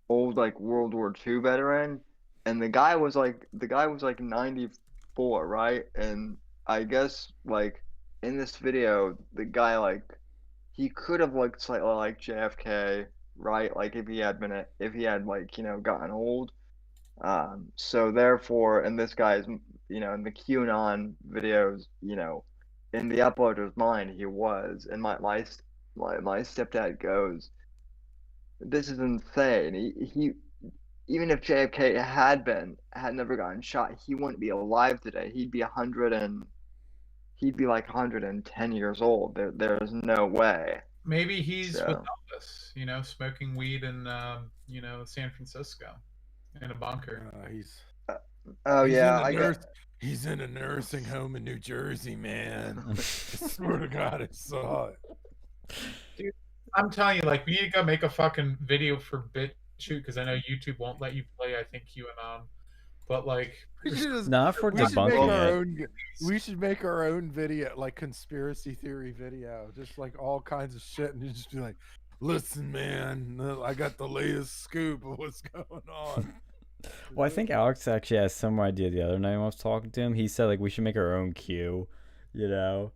old like World War II veteran, and the guy was like 94, right? And I guess like in this video the guy like he could have looked slightly like JFK, right? Like if he had like, you know, gotten old. So therefore, and this guy's, you know, in the QAnon videos, you know, in the uploader's mind, he was. And my stepdad goes, this is insane. He even if JFK had never gotten shot, he wouldn't be alive today. He'd be like 110 years old. There's no way. Maybe he's with Elvis, you know, smoking weed in you know, San Francisco in a bunker. He's in a nursing home in New Jersey, man. I swear to God, I saw it. Dude, I'm telling you, like, we need to go make a fucking video for BitChute, because I know YouTube won't let you play, I think, QAnon. But, like, not for debunking it. We should make our own video, like conspiracy theory video, just like all kinds of shit, and just be like, listen, man, I got the latest scoop of what's going on. Well, I think Alex actually has some idea the other night when I was talking to him. He said, like, we should make our own Q, you know?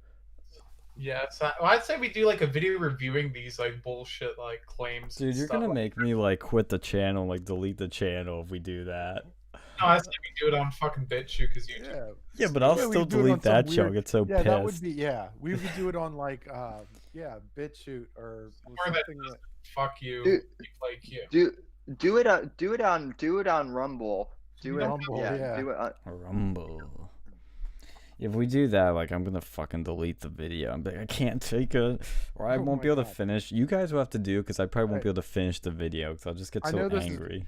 Yes, I'd say we do like a video reviewing these like bullshit like claims. Dude, and you're stuff. gonna Like, make me like quit the channel, like delete the channel if we do that. no, I say we do it on fucking BitChute because YouTube. Yeah. Yeah, but I'll Yeah, we still could do it on delete some that weird. chunk. It's so Yeah, that would pissed. be. Yeah, we would do it on like BitChute or Or that something that. fuck you, Dude, like you. do it on Rumble. Do it. Rumble, Yeah. yeah. Do it. Rumble. If we do that, like, I'm gonna fucking delete the video. I'm like, I can't take it, or I Oh won't my be able to God. finish. You guys will have to do because I probably won't Right. be able to finish the video because I'll just get I so know this is- angry.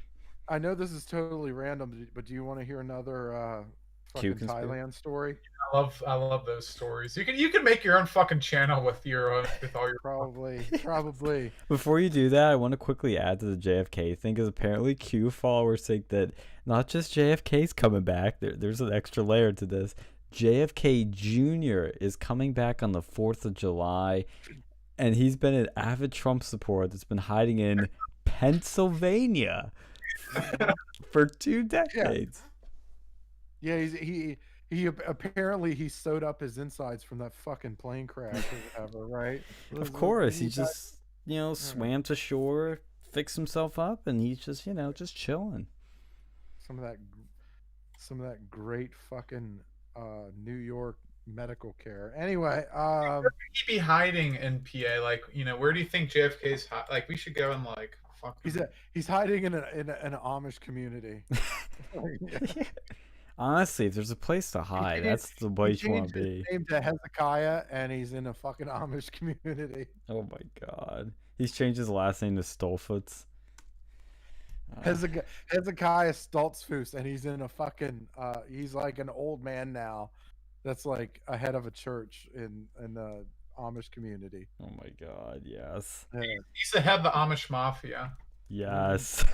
I know this is totally random, but do you want to hear another fucking conspiracy? Thailand story? I love those stories. You can make your own fucking channel with your with all your Probably. Before you do that, I want to quickly add to the JFK thing because apparently Q followers think that not just JFK's coming back. There's an extra layer to this. JFK Jr. is coming back on the 4th of July, and he's been an avid Trump supporter that's been hiding in Pennsylvania for 2 decades. Yeah, he apparently he sewed up his insides from that fucking plane crash or whatever, right? Of course, he just swam to shore, fixed himself up, and he's just just chilling. some of that great fucking New York medical care. Anyway, Where could he be hiding in PA? Like, where do you think JFK's like? We should go and like fuck. he's hiding in an Amish community. Honestly, if there's a place to hide, that's the place you want to be. His name to Hezekiah, and he's in a fucking Amish community. Oh my god, he's changed his last name to Stolfutz. Hezekiah Stoltzfus, and he's in a fucking he's like an old man now that's like a head of a church in the Amish community. Oh my god, yes. He's the head of the Amish mafia. Yes.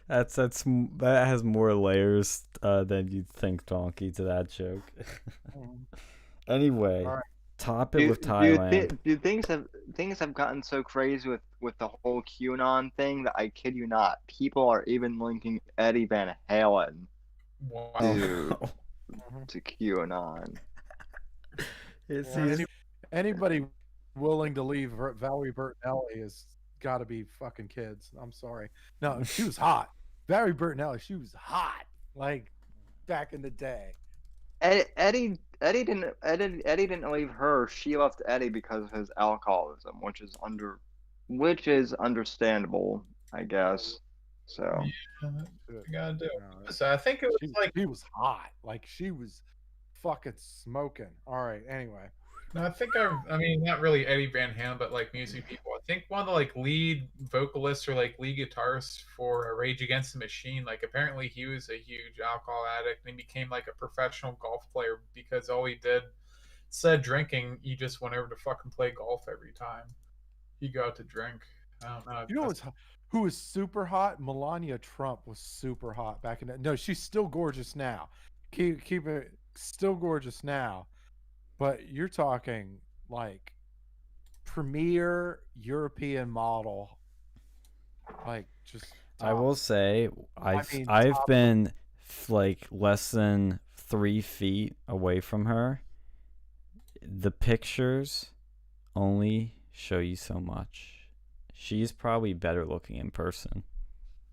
that has more layers than you'd think, Donkey, to that joke. Anyway, All right. top it with Thailand. Dude, things have gotten so crazy with the whole QAnon thing that I kid you not, people are even linking Eddie Van Halen Wow. to QAnon. Anybody willing to leave Valerie Bertinelli has got to be fucking kids. I'm sorry. No, she was hot. Valerie Bertinelli, she was hot. Like back in the day. Eddie didn't leave her. She left Eddie because of his alcoholism, which is understandable, I guess. So You gotta do. No, So I think it was like she was hot. Like she was fucking smoking. All right. Anyway. no, I mean not really Eddie Van Halen, but like music people. I think one of the like lead vocalists or like lead guitarists for Rage Against the Machine, like apparently he was a huge alcohol addict and he became like a professional golf player because all he did instead of drinking, he just went over to fucking play golf every time he go out to drink. I don't know. You know who was super hot? Melania Trump was super hot back in the. No, she's still gorgeous now. Keep it still gorgeous now, but you're talking like premier European model. Like just. I will say, I've top. been like less than 3 feet away from her. The pictures only show you so much. She's probably better looking in person.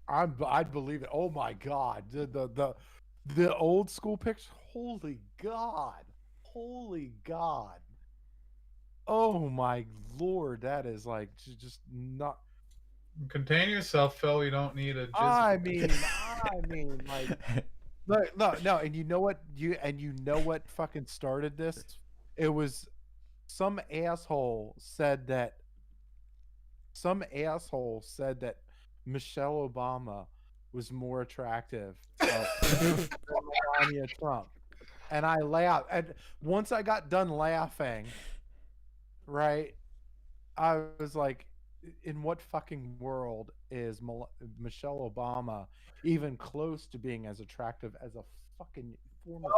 I'd believe it. Oh my god, the old school picture. Holy god, oh my lord, that is like just not. Contain yourself, Phil. You don't need a. I mean, like, no, and you know what fucking started this? It was some asshole said that Michelle Obama was more attractive than Melania Trump, and I laughed. And once I got done laughing, right, I was like, in what fucking world is Michelle Obama even close to being as attractive as a fucking former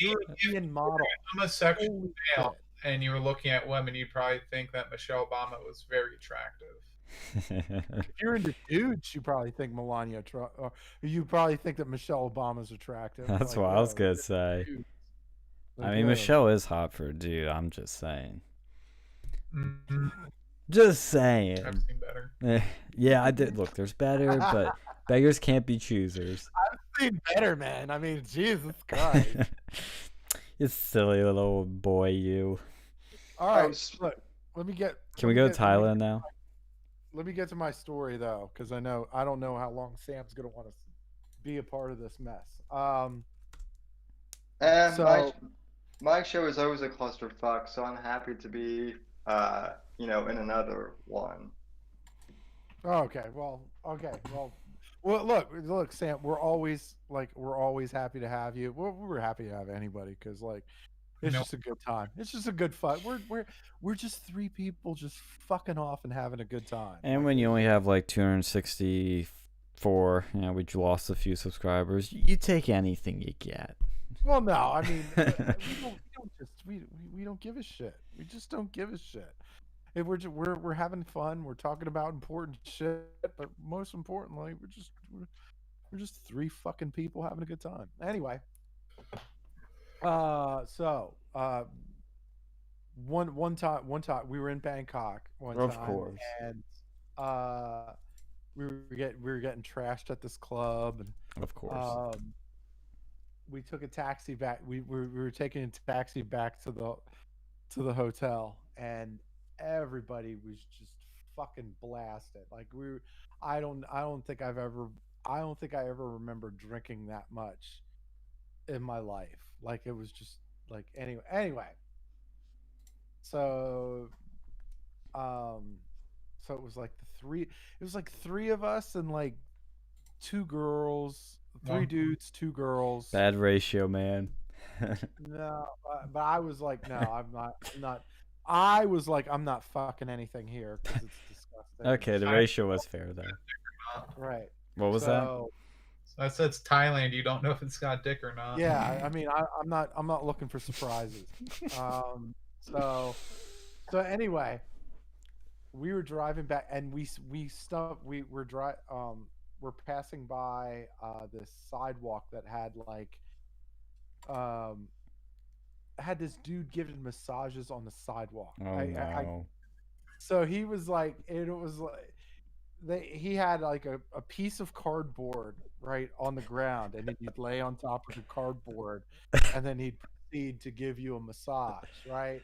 European model? Homosexual Holy male, shit. and you were looking at women, you'd probably think that Michelle Obama was very attractive. If you're into dudes, you probably think Melania Trump, or you probably think that Michelle Obama's attractive. That's Like, what I was yo, gonna say. dude. I mean, Michelle is hot for a dude. I'm just saying. Mm, Just saying. I've seen better. Yeah, I did. Look, there's better, but beggars can't be choosers. I've seen better, man. I mean, Jesus Christ. You silly little boy, you. All right, look. Let me get. Can we go to Thailand now? Let me get to my story though, because I don't know how long Sam's gonna want to be a part of this mess. And So- my show is always a clusterfuck, so I'm happy to be, in another one. Okay, well, look, Sam. We're always happy to have you. We're happy to have anybody because it's just a good time. It's just a good fun. We're just three people just fucking off and having a good time. And when you only have like 264, we lost a few subscribers. You take anything you get. Well, no, I mean, we don't give a shit. We just don't give a shit. If we're having fun, we're talking about important shit, but most importantly, we're just three fucking people having a good time. Anyway, one time we were in Bangkok one Of time, course. and we were getting trashed at this club, and Of course. we took a taxi back. We were taking a taxi back to the hotel, and everybody was just fucking blasted. Like I don't think I ever remember drinking that much in my life. Like it was just like anyway. So so it was like three of us and like two girls, three dudes, two girls. Bad ratio, man. No, but I was like, no, I'm not. I was like, I'm not fucking anything here because it's disgusting. Okay, the ratio was fair though. Right. What was that? So I said it's Thailand. You don't know if it's got dick or not. Yeah, I mean, I'm not looking for surprises. So anyway, we were driving back, and we stopped. We're passing by this sidewalk that had had this dude giving massages on the sidewalk. Oh no. So he was like, he had like a piece of cardboard right on the ground, and then he'd lay on top of the cardboard, and then he'd proceed to give you a massage, right?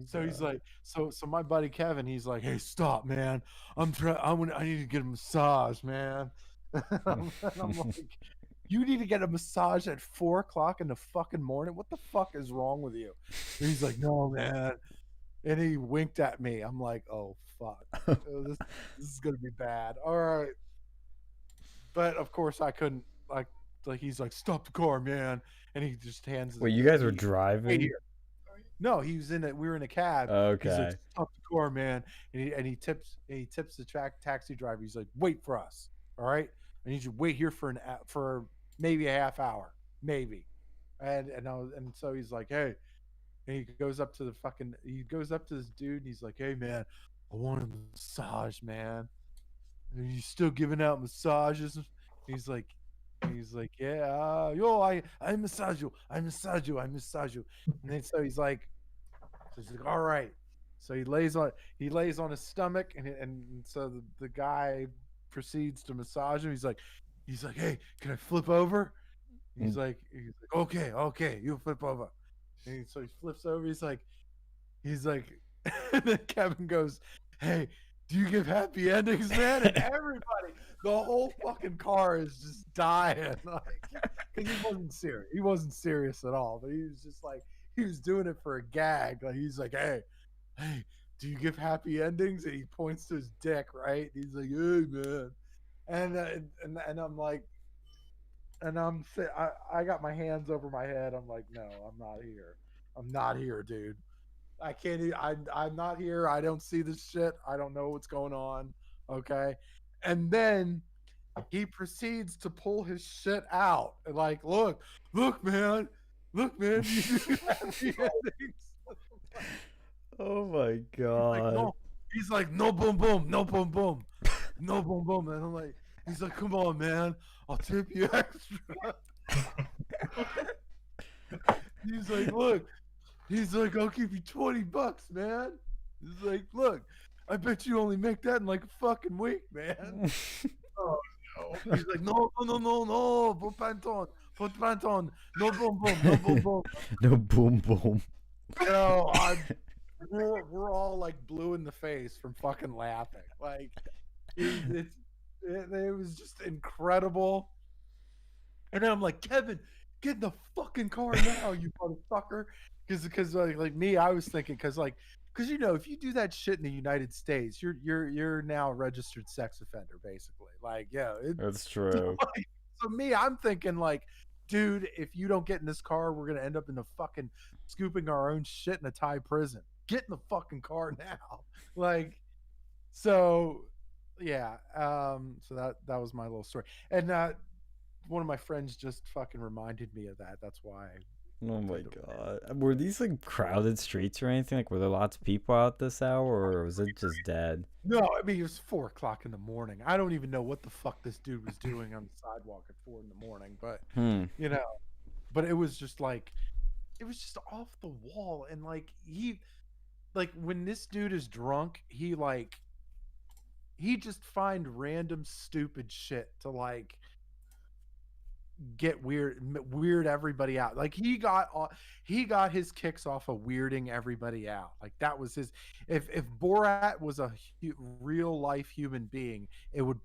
So he's like, so my buddy Kevin, he's like, hey, stop, man! I need to get a massage, man. And I'm like, you need to get a massage at 4 o'clock in the fucking morning? What the fuck is wrong with you? And he's like, no, man. And he winked at me. I'm like, oh fuck, this is gonna be bad. All right, but of course I couldn't. Like he's like, stop the car, man, and he just hands. Wait, you guys were driving? No, he was in it. We were in a cab. Okay. He's like, stop the car, man, and he tips the taxi driver. He's like, wait for us. All right, I need you to wait here for maybe a half hour, maybe, and so he's like, hey. And he goes up to this dude, and he's like, hey, man, I want a massage, man. Are you still giving out massages? And he's like, yeah, yo, I massage you. And then so he's like, all right. So he lays on his stomach, and so the guy proceeds to massage him. He's like, hey, can I flip over? He's like, okay, you flip over. And so he flips over. He's like, and then Kevin goes, hey, do you give happy endings, man? And everybody, the whole fucking car is just dying, because he wasn't serious. He wasn't serious at all, but he was just like, he was doing it for a gag. Like he's like, hey, do you give happy endings? And he points to his dick, right? He's like, hey, man, and I'm like. And I got my hands over my head. I'm like, no, I'm not here. I'm not here, dude. I can't. I'm not here. I don't see this shit. I don't know what's going on. Okay. And then he proceeds to pull his shit out. And like, look, man. You do happy endings. Oh my god. He's like, no boom boom, no boom boom, no boom boom. And I'm like, he's like, come on, man. I'll tip you extra. He's like, look. He's like, I'll give you $20, man. He's like, look, I bet you only make that in like a fucking week, man. Oh no. He's like, no, no, no, no, no, put pants on, no boom, boom, no boom, boom. No boom boom. You know, we're all like blue in the face from fucking laughing. Like, it was just incredible. And then I'm like, Kevin, get in the fucking car now, you motherfucker. Because like me, I was thinking, because you know, if you do that shit in the United States, you're now a registered sex offender, basically. Like, yeah, That's true. so me, I'm thinking like, dude, if you don't get in this car, we're gonna end up in the fucking scooping our own shit in a Thai prison. Get in the fucking car now. Like, so yeah. So that was my little story. And one of my friends just fucking reminded me of that. That's why. Oh my god. Were these like crowded streets or anything? Like, were there lots of people out this hour, or was it just dead? No, I mean, it was 4 o'clock in the morning. I don't even know what the fuck this dude was doing on the sidewalk at 4 in the morning, but you know, but it was just like, it was just off the wall. And like, when this dude is drunk, he just find random stupid shit to like get weird everybody out. Like he got his kicks off of weirding everybody out. Like that was his. If Borat was a real life human being, it would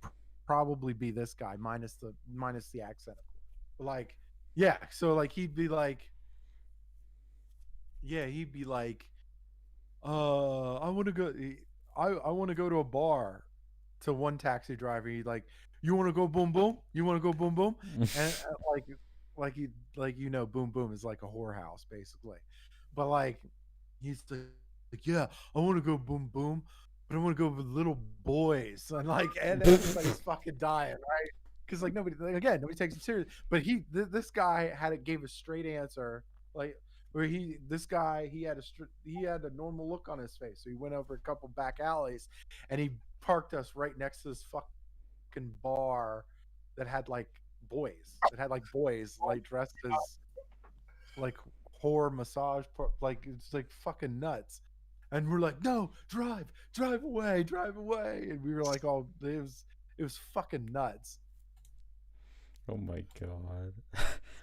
probably be this guy minus the accent, of course. Like, yeah, so like he'd be like, I want to go. I want to go to a bar. To one taxi driver, he's like, "You want to go boom boom? You want to go boom boom?" And you know, boom boom is like a whorehouse basically. But like, he's like, "Yeah, I want to go boom boom, but I want to go with little boys." And like, and everybody's fucking dying, right? Because like nobody takes him serious. But this guy gave a straight answer, like where he had a normal look on his face. So he went over a couple back alleys, and he parked us right next to this fucking bar that had like boys like dressed as like whore massage like it's like fucking nuts. And we're like, no, drive away, and we were like, oh, it was fucking nuts. Oh my god.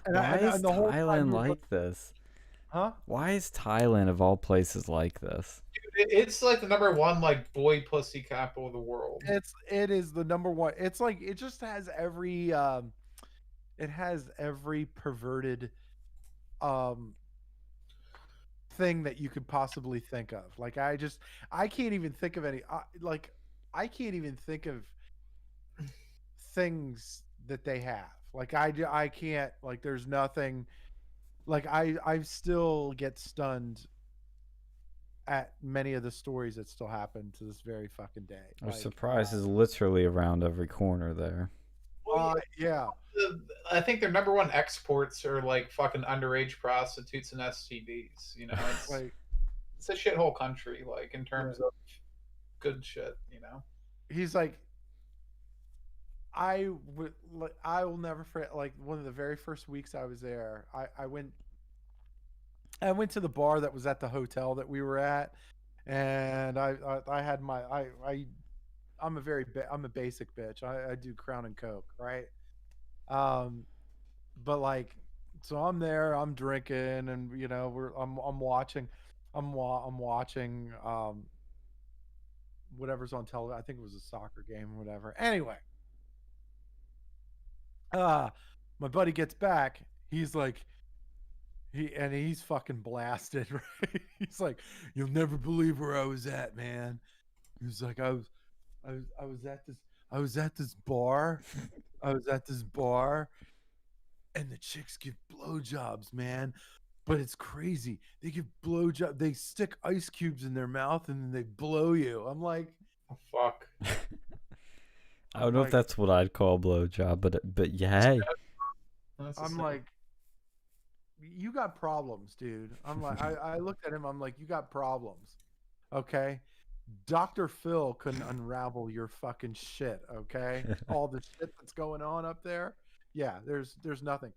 And Why is and the whole time Thailand we were like this? huh? Why is Thailand of all places like this? It's like the #1 like boy pussy capital of the world. It is the number one. It's like it just has every perverted thing that you could possibly think of. Like I can't even think of any I can't even think of things that they have. Like I can't, like there's nothing, like I still get stunned at many of the stories that still happen to this very fucking day. Our surprise is literally around every corner there. Yeah. I think their #1 exports are like fucking underage prostitutes and STDs. You know, it's Like it's a shithole country, like in terms of good shit. You know, he's like, I will never forget. Like one of the very first weeks I was there, I went to the bar that was at the hotel that we were at, and I had my I'm a basic bitch. I do Crown and Coke, right? But like, so I'm there, I'm drinking, and you know, I'm watching, I'm watching whatever's on television. I think it was a soccer game or whatever. Anyway, my buddy gets back. He's like, he's fucking blasted, right? He's like, you'll never believe where I was at, man. He was like, I was at this bar. I was at this bar, and the chicks give blowjobs, man. But it's crazy. They give blowjob. They stick ice cubes in their mouth and then they blow you. I'm like, oh, fuck. I don't know if that's what I'd call a blowjob, but yeah. I'm like, you got problems, dude. I'm like, I looked at him. I'm like, you got problems, okay? Dr. Phil couldn't unravel your fucking shit, okay? All the shit that's going on up there. Yeah, there's nothing.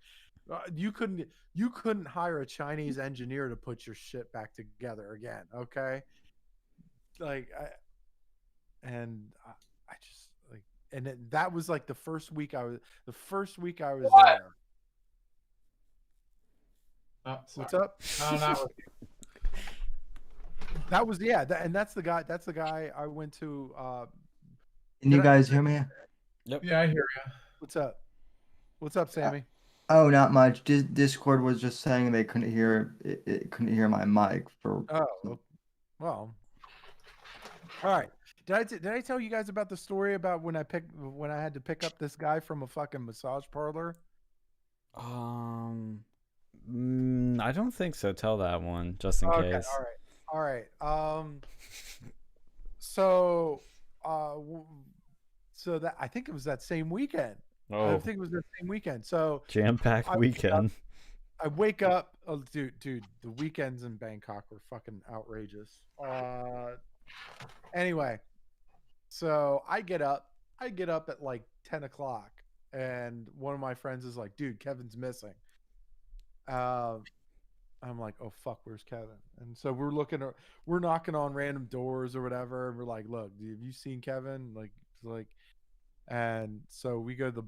You couldn't hire a Chinese engineer to put your shit back together again. Okay, like I just like, and that was like the first week I was What? there. Oh, What's sorry. up? No, not with you. That was and that's the guy I went to. Can you guys hear me? Yep. Yeah, I hear you. What's up? What's up, Sammy? Oh, not much. Discord was just saying they couldn't hear it couldn't hear my mic for. Oh, well. All right. Did I tell you guys about the story about when I had to pick up this guy from a fucking massage parlor? I don't think so. Tell that one just in case. All right. So that I think it was that same weekend. I think it was that same weekend. So jam-packed weekend. I wake up. Oh, dude, the weekends in Bangkok were fucking outrageous. Anyway, so I get up at like 10 o'clock, and one of my friends is like, "Dude, Kevin's missing." I'm like, "Oh fuck, where's Kevin?" And so we're knocking on random doors or whatever, and we're like, "Look, have you seen Kevin?" Like, and so we go to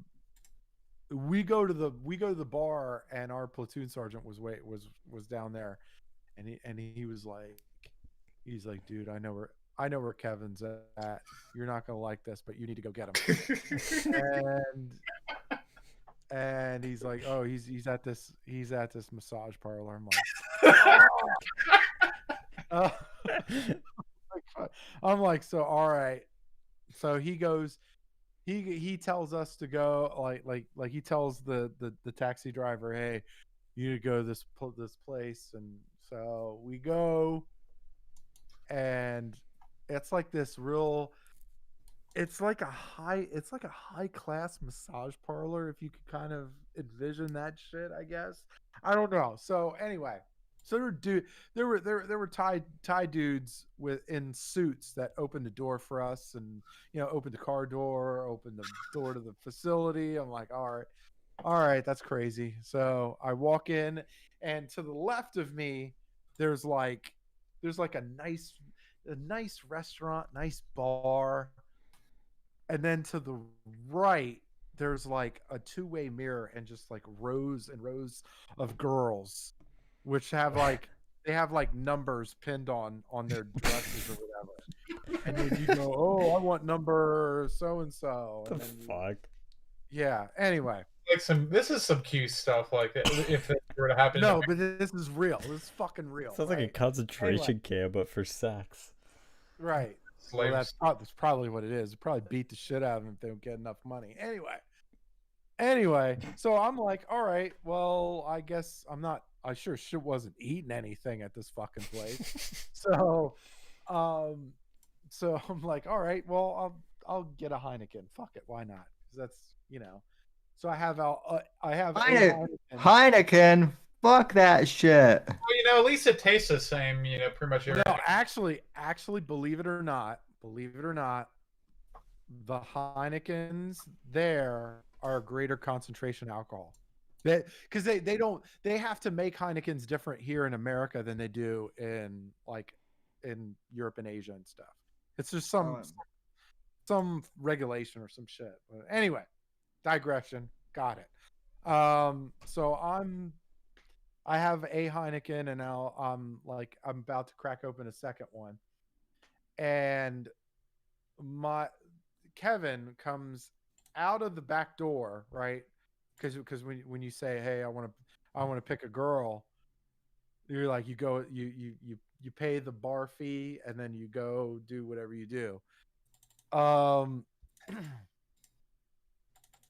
the bar, and our platoon sergeant was down there, and he was like, "Dude, I know where Kevin's at. You're not gonna like this, but you need to go get him." and he's like, "Oh, he's at this massage parlor." I'm like, I'm like, so all right. So he goes. He tells us to go, like he tells the taxi driver, "Hey, you need to go to this place." And so we go, and it's like this real, it's like a high class massage parlor, if you could kind of envision that shit, I guess. I don't know. So anyway, so there were Thai dudes in suits that opened the door for us, and opened the car door, opened the door to the facility. I'm like, all right, that's crazy. So I walk in, and to the left of me, there's like a nice restaurant, nice bar, and then to the right, there's like a two-way mirror and just like rows and rows of girls, which have like numbers pinned on their dresses or whatever. And then you go, "Oh, I want number so and so." The fuck? Yeah. Anyway. Like this is some cute stuff. Like if it were to happen. No, but this is real. This is fucking real. Sounds like a concentration camp, but for sex. Right. Well, that's probably what it is. They probably beat the shit out of them if they don't get enough money. Anyway, so I'm like, all right, well, I guess I sure shit wasn't eating anything at this fucking place. So I'm like, all right, well, I'll get a Heineken. Fuck it, why not? Because that's, so I have Heineken. Fuck that shit. Well, at least it tastes the same. Pretty much everything. No, actually, believe it or not, the Heinekens there are a greater concentration alcohol. Because they have to make Heinekens different here in America than they do in Europe and Asia and stuff. It's just some regulation or some shit. But anyway, digression. Got it. So I have a Heineken, and now I'm about to crack open a second one, and Kevin comes out of the back door, right? Because when you say, "Hey, I want to pick a girl," you're like, you go, you pay the bar fee, and then you go do whatever you do.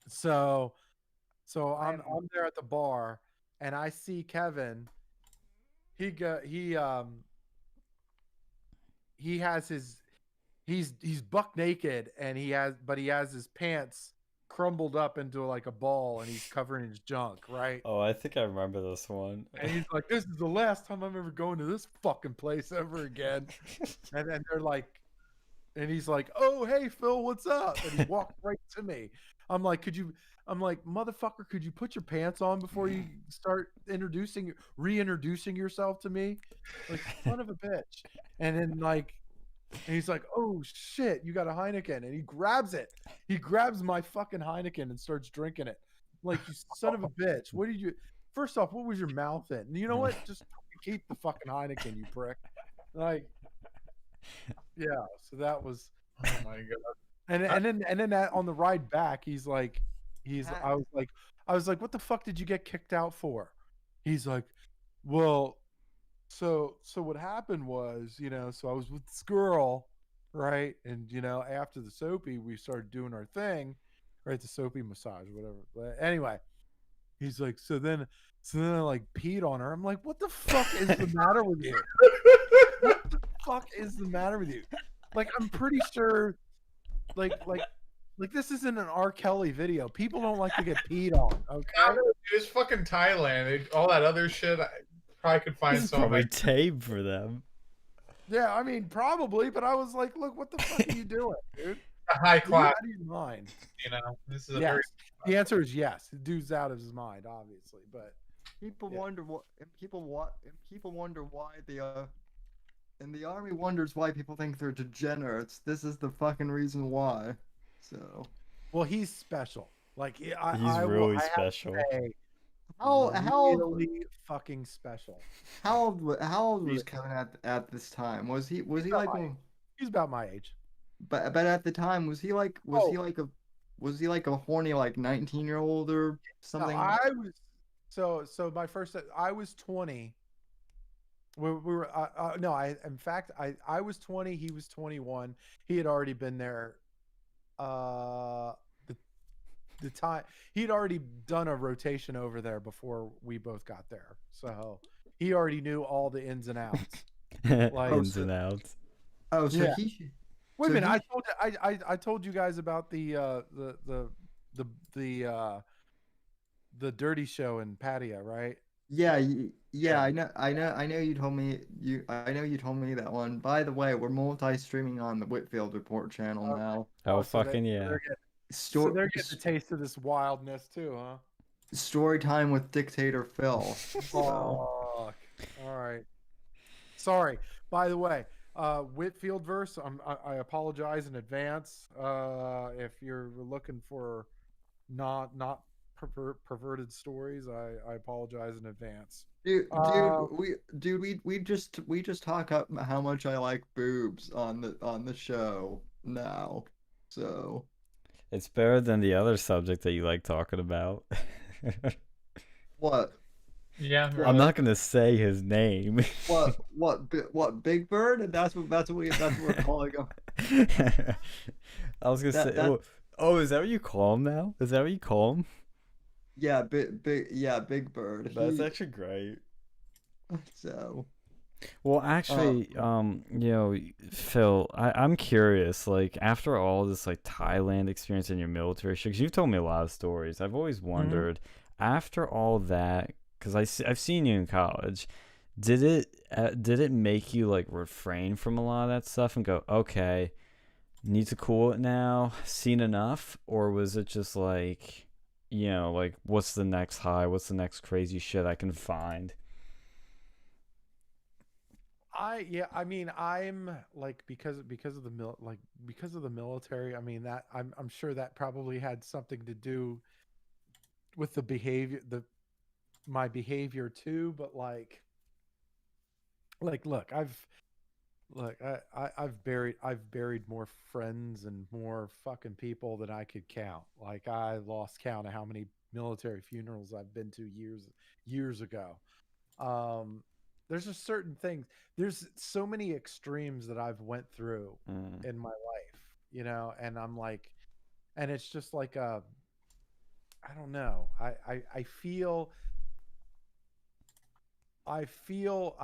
So I'm there at the bar, and I see Kevin. He has he's buck naked, and he has his pants crumbled up into like a ball, and he's covering his junk, right? Oh, I think I remember this one. And he's like, "This is the last time I'm ever going to this fucking place ever again." And then they're like, and he's like, "Oh, hey Phil, what's up?" And he walked right to me. I'm like, motherfucker, could you put your pants on before you start reintroducing yourself to me? Like, son of a bitch. And then like, and he's like, oh shit, you got a Heineken. And he grabs it. He grabs my fucking Heineken and starts drinking it. I'm like, you son of a bitch. What did you, first off, what was your mouth in? And you know what? Just keep the fucking Heineken, you prick. Like, yeah. So that was, Oh my god. and then that on the ride back, I was like, what the fuck did you get kicked out for? He's like, well, so what happened was, so I was with this girl, right? And after the soapy, we started doing our thing, right? The soapy massage, whatever. But anyway, he's like, so then I like peed on her. I'm like, what the fuck is the matter with you? What the fuck is the matter with you? Like, I'm pretty sure, like this isn't an R. Kelly video. People don't like to get peed on. Okay. It's fucking Thailand. All that other shit. I probably could find This is some. probably tape for them. Yeah, I mean, probably, but I was like, look, what the fuck are you doing, dude? High class. Out of your mind. This is a Yes. very. The answer is yes. The dude's out of his mind, obviously, but People Yeah. wonder what people wonder why the and the army wonders why people think they're degenerates. This is the fucking reason why. So well, he's special. Like He's I really have to special. say, how really fucking special. how old was Kevin at this time? Was he like He's about my age. but at the time was he like was he like a horny like 19-year-old or No, something? I was so my first. I was 20. We were no. In fact I was 20. He was 21. He had already been there. The time he'd already done a rotation over there before we both got there, so he already knew all the ins and outs. Like, Ins and outs. Oh, so Yeah. he Wait a So minute! he- I told you guys about the dirty show in Patia, right? Yeah, Yeah. I know you told me that one. By the way, we're multi-streaming on the Whitfield Report channel Okay. now. Oh, so fucking yeah. they're getting a taste of this wildness too, huh? Story time with Dictator Phil. So, Fuck. All right. Sorry. By the way, Whitfield verse. I apologize in advance. If you're looking for not perverted stories, I apologize in advance. we just talk up how much I like boobs on the show now. So It's better than the other subject that you like talking about. what? Yeah. Well, I'm really. not gonna say his name. What Big Bird? And that's what we're calling him. I was gonna say. Oh, is that what you call him now? Is that what you call him? Yeah, Big Bird. That's actually great. So. Well, actually, Phil, I'm curious. Like, after all this, like Thailand experience in your military shit, 'cause you've told me a lot of stories. I've always wondered, after all that, because I've seen you in college. Did it make you like refrain from a lot of that stuff and go, okay, need to cool it now, seen enough, or was it just like, like what's the next high? What's the next crazy shit I can find? I mean, I'm like because of the military. I mean, that I'm sure that probably had something to do with the behavior, my behavior too. But like look, I've buried more friends and more fucking people than I could count. Like, I lost count of how many military funerals I've been to years ago. There's just certain things. There's so many extremes that I've went through in my life, and I'm like, and it's just like I don't know. I feel I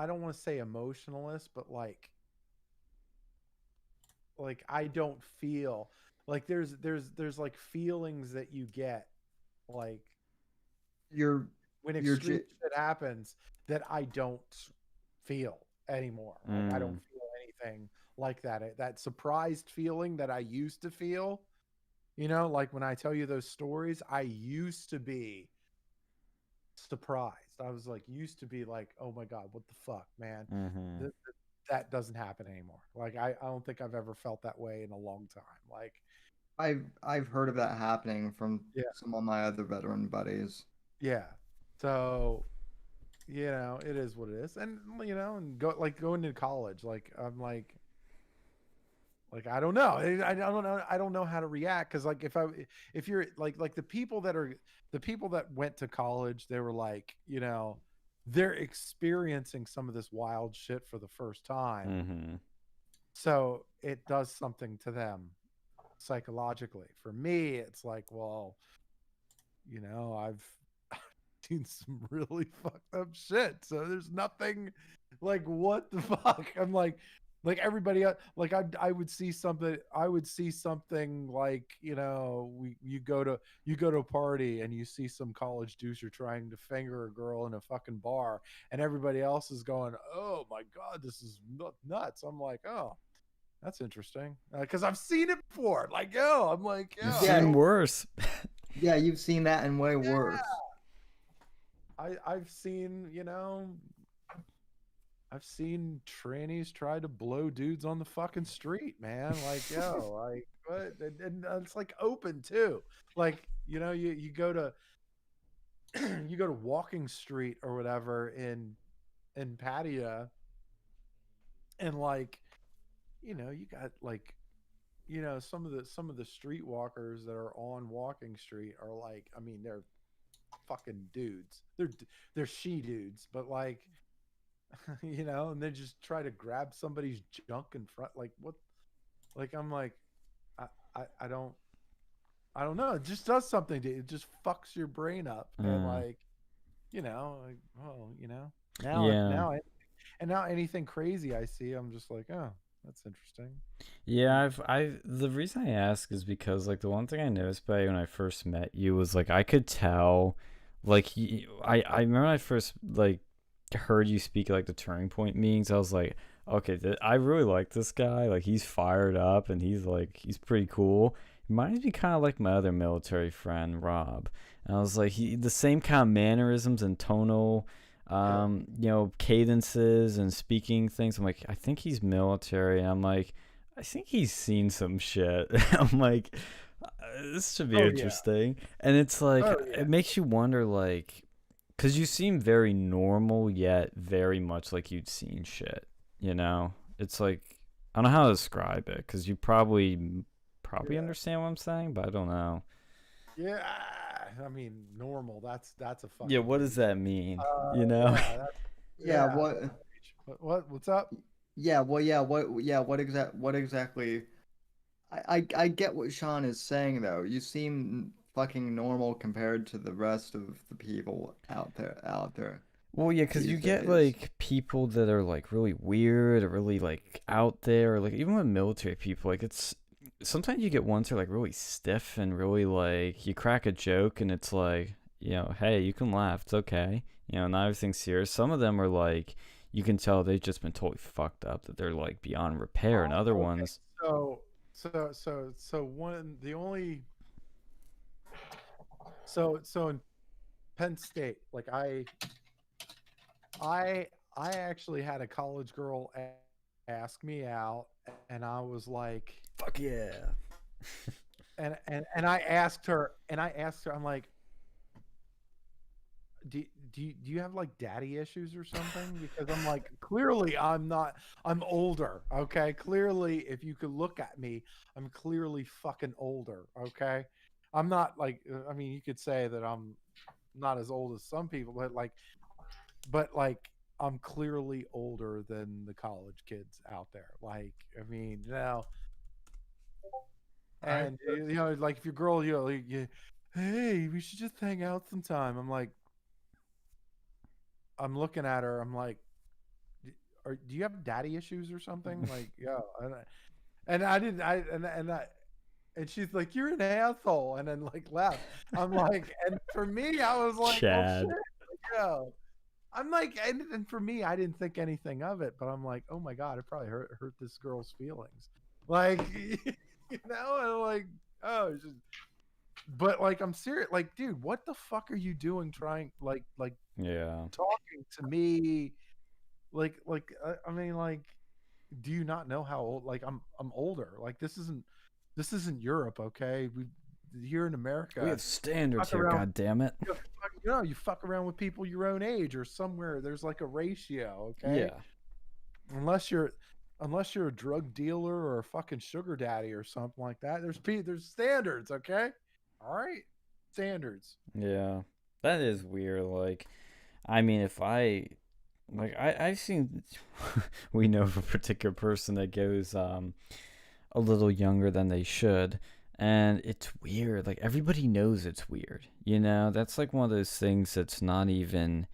don't want to say emotionalist, but like I don't feel like there's like feelings that you get like You're when You're extreme shit happens that I don't feel anymore. Like, I don't feel anything like that. That surprised feeling that I used to feel, You know, like when I tell you those stories, I used to be surprised. I was like, used to be like, oh my God, what the fuck, man? Mm-hmm. That doesn't happen anymore. Like, I don't think I've ever felt that way in a long time. Like, I've heard of that happening from yeah, some of my other veteran buddies. yeah. So, you know, it is what it is. And, you know, and going to college, like, I'm like I don't know. I don't know. I don't know how to react because like if you're like the people that went to college, they were like, you know, they're experiencing some of this wild shit for the first time. Mm-hmm. So it does something to them psychologically. For me, it's like, well, you know, I've seen some really fucked up shit. So there's nothing like what the fuck. I'm like everybody else, like I would see something like, you know, you go to a party and you see some college doucher trying to finger a girl in a fucking bar and everybody else is going, oh my God, this is nuts. I'm like, oh, that's interesting because I've seen it before. Like, yo, I'm like, You've yo, seen worse. Yeah, you've seen that and way yeah. worse. I've seen, you know, I've seen trannies try to blow dudes on the fucking street, man. Like, yo, like what? And it's like open too. Like, you know, you go to you go to Walking Street or whatever in Pattaya, and like, you know, you got like, you know, some of the streetwalkers that are on Walking Street are like, I mean, they're fucking dudes. They're she dudes, but like, you know, and they just try to grab somebody's junk in front. Like what? Like I'm like, I I don't know. It just does something to you. It just fucks your brain up, and Mm. like, you know, like, well, you know, Yeah. now anything crazy I see, I'm just like, oh, that's interesting. Yeah, the reason I ask is because like the one thing I noticed about you when I first met you was like I could tell, like I remember when I first like heard you speak at like the Turning Point meetings. I was like, okay, I really like this guy. Like he's fired up and he's pretty cool. Reminds me kind of like my other military friend Rob. And I was like, the same kind of mannerisms and tonal Yeah. you know, cadences and speaking things. I'm like, I think he's military. And I'm like, I think he's seen some shit. I'm like, this should be Oh yeah. interesting. And it's like, Oh yeah. it makes you wonder, like, because you seem very normal, yet very much like you'd seen shit. You know, it's like, I don't know how to describe it, because you probably Yeah. understand what I'm saying, but I don't know. Yeah. I mean, normal. That's a fucking. Yeah, what does that mean? You know? Yeah. Yeah, Yeah. What's up? yeah, well, what exactly? I get what Sean is saying though. You seem fucking normal compared to the rest of the people out there Well, yeah, because you these get days. like people that are like really weird or really like out there, or, like even with military people, like it's sometimes you get ones that are like really stiff and really like you crack a joke and it's like, you know, hey, you can laugh, it's okay, you know, not everything's serious. Some of them are like you can tell they've just been totally fucked up, that they're like beyond repair, and other Okay. ones, So one the only so in Penn State, like I I actually had a college girl ask me out, and I was like, fuck yeah. and I asked her, I'm like, do you have like daddy issues or something? Because I'm like, clearly I'm not. I'm older. Okay, clearly if you could look at me, I'm clearly fucking older. Okay, I'm not like. I mean, you could say that I'm not as old as some people, but like I'm clearly older than the college kids out there. Like, I mean, you know, I and you know, like if your girl, you know, like, hey, we should just hang out sometime. I'm like, I'm looking at her. I'm like, do you have daddy issues or something? Like, yeah. And I didn't. And she's like, you're an asshole, and then like left. I'm like, and for me, I was like, well, shit, Chad. like, yo. I'm like, and for me, I didn't think anything of it, but I'm like, oh my God, it probably hurt this girl's feelings. Like, you know, and like, oh, it's just, but like I'm serious. Like, dude, what the fuck are you doing? Trying like Yeah. talking to me, I mean, like, do you not know how old? Like, I'm older. Like, this isn't Europe, okay? We here in America. We have standards fuck here, around. God damn it. You fuck around with people your own age or somewhere. There's like a ratio, okay? Yeah. Unless you're a drug dealer or a fucking sugar daddy or something like that. There's standards, okay? All right, standards. Yeah. That is weird. Like, I mean, if I like I've seen we know of a particular person that goes a little younger than they should, and it's weird. Like, everybody knows it's weird, you know? That's like one of those things that's not even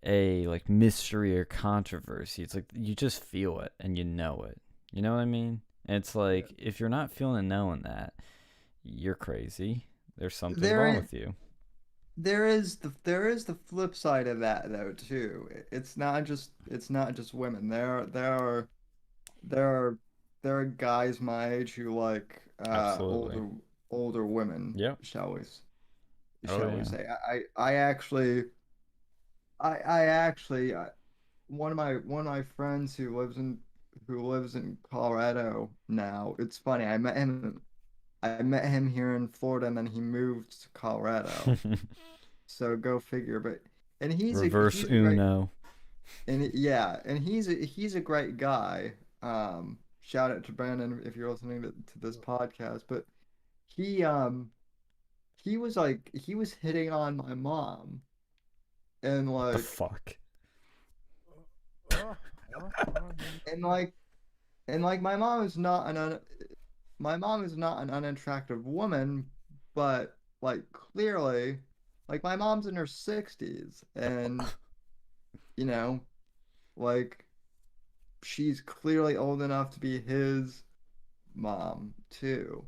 a like mystery or controversy. It's like you just feel it and you know it. You know what I mean? And it's like, if you're not feeling and knowing that, you're crazy. There's something There wrong is- with you. There is the flip side of that though too. It's not just women. There are guys my age who like Absolutely. older women. Yep. Shall we Oh, shall we yeah. say? I actually one of my friends who lives in Colorado now. It's funny. I met him here in Florida, and then he moved to Colorado. So go figure. But and Reverse he's a great, Uno. and he's a great guy. Shout out to Brandon if you're listening to this podcast. But he he was hitting on my mom, and The like fuck? Oh, well, and like my mom is not an unattractive woman, but like clearly, like my mom's in her 60s, and you know, like she's clearly old enough to be his mom too,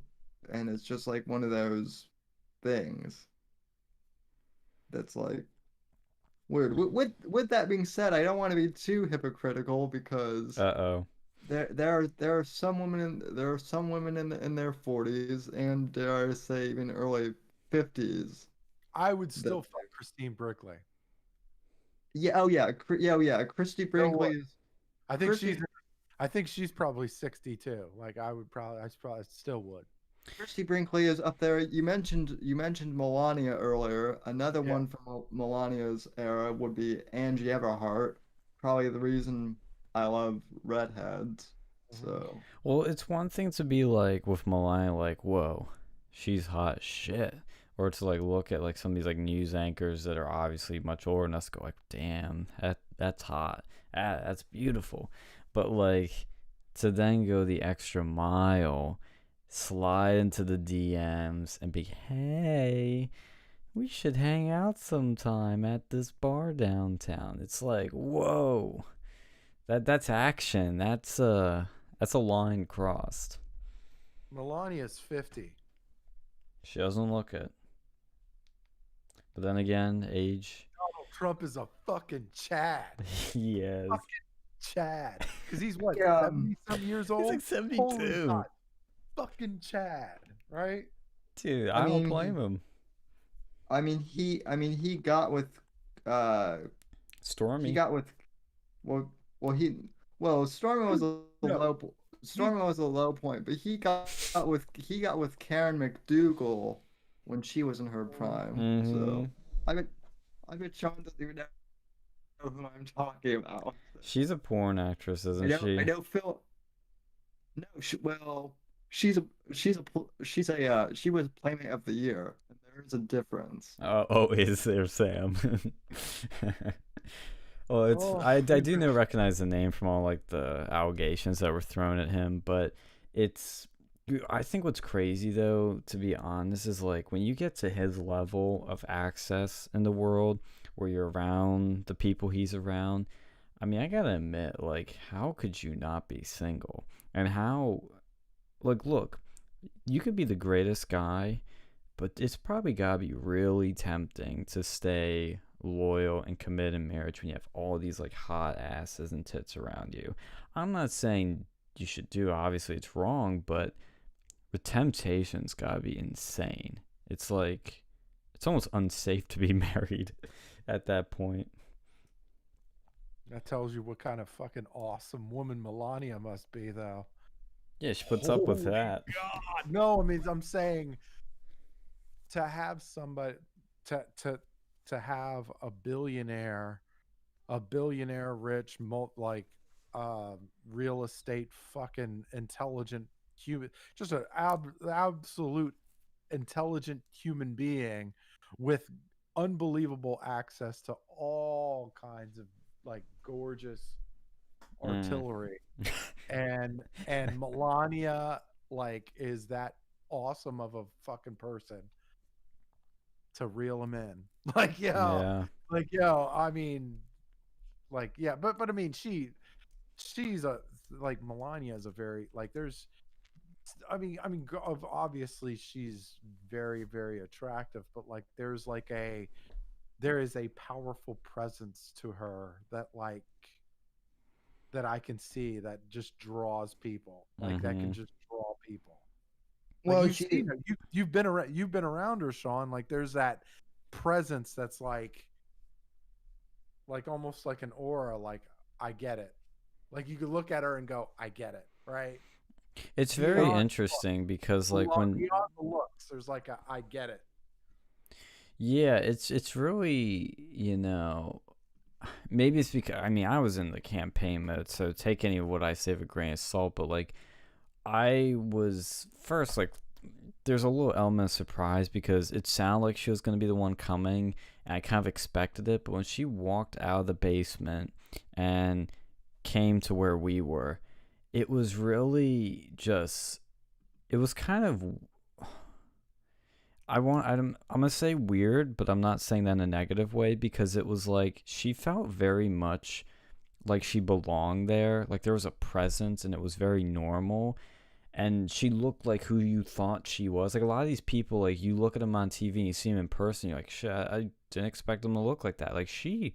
and it's just like one of those things that's like weird. With that being said, I don't want to be too hypocritical because Uh-oh. there are some women in their 40s and dare I say even early 50s. I would that still fuck Christine Brinkley. Yeah, oh yeah, Christy Brinkley is I think Christy I think she's probably 62. Like I probably still would. Christy Brinkley is up there. You mentioned Melania earlier. Another Yeah. one from Melania's era would be Angie Everhart. Probably the reason I love redheads. So Well, it's one thing to be like with Melania, like, whoa, she's hot as shit. Or to like look at like some of these like news anchors that are obviously much older than us, go like, damn, that's hot. That's beautiful. But like to then go the extra mile, slide into the DMs and be, hey, we should hang out sometime at this bar downtown. It's like, whoa. That's action. That's a line crossed. Melania's 50. She doesn't look it. But then again, age. Donald Trump is a fucking Chad. Yes. Chad. Because he's what, Yeah, 70 some years old? He's like Holy 72. God. Fucking Chad, right? Dude, I I don't mean, blame him. he got with Stormy. he got with well Stormy was a No. low point, but he got with Karen McDougal when she was in her prime. So Mhm. I bet Sean doesn't even know who I'm talking about. She's a porn actress, isn't she? I know Phil. No, she was Playmate of the Year, and there is a difference. Oh, is there, Sam? Well, it's Oh, I do know recognize the name from all like the allegations that were thrown at him, but I think what's crazy though, to be honest, is like when you get to his level of access in the world, where you're around the people he's around. I mean, I gotta admit, like, how could you not be single? And how, like, look, you could be the greatest guy, but it's probably gotta be really tempting to stay loyal and committed in marriage when you have all these like hot asses and tits around you. I'm not saying you should do it, obviously it's wrong, but the temptation's gotta be insane. It's like, it's almost unsafe to be married at that point. That tells you what kind of fucking awesome woman Melania must be, though. Yeah, she puts up with Holy that. God, no, I mean, I'm saying to have somebody to have a billionaire rich like real estate fucking intelligent human, just an absolute intelligent human being with unbelievable access to all kinds of like gorgeous artillery. and Melania like is that awesome of a fucking person to reel him in. Like, Yeah. I mean, like, yeah, but I mean, she's a like Melania is a very like there's obviously she's very very attractive, but like there is a powerful presence to her that like that I can see that just draws people. Like that can just draw people. Like Well, you've seen her. You've been around her, Sean. Like there's that presence that's like almost like an aura. Like I get it. Like you could look at her and go, I get it, right? It's very interesting because like when beyond the looks, there's like a I get it. yeah, it's really, maybe it's because I mean I was in the campaign mode, so take any of what I say with a grain of salt, but like I was first like there's a little element of surprise because it sounded like she was going to be the one coming, and I kind of expected it, but when she walked out of the basement and came to where we were, it was really just, it was kind of, I'm gonna say weird, but I'm not saying that in a negative way, because it was like she felt very much like she belonged there, like there was a presence and it was very normal, and she looked like who you thought she was. Like a lot of these people, like you look at them on TV and you see them in person, you're like, shit, I didn't expect them to look like that. Like she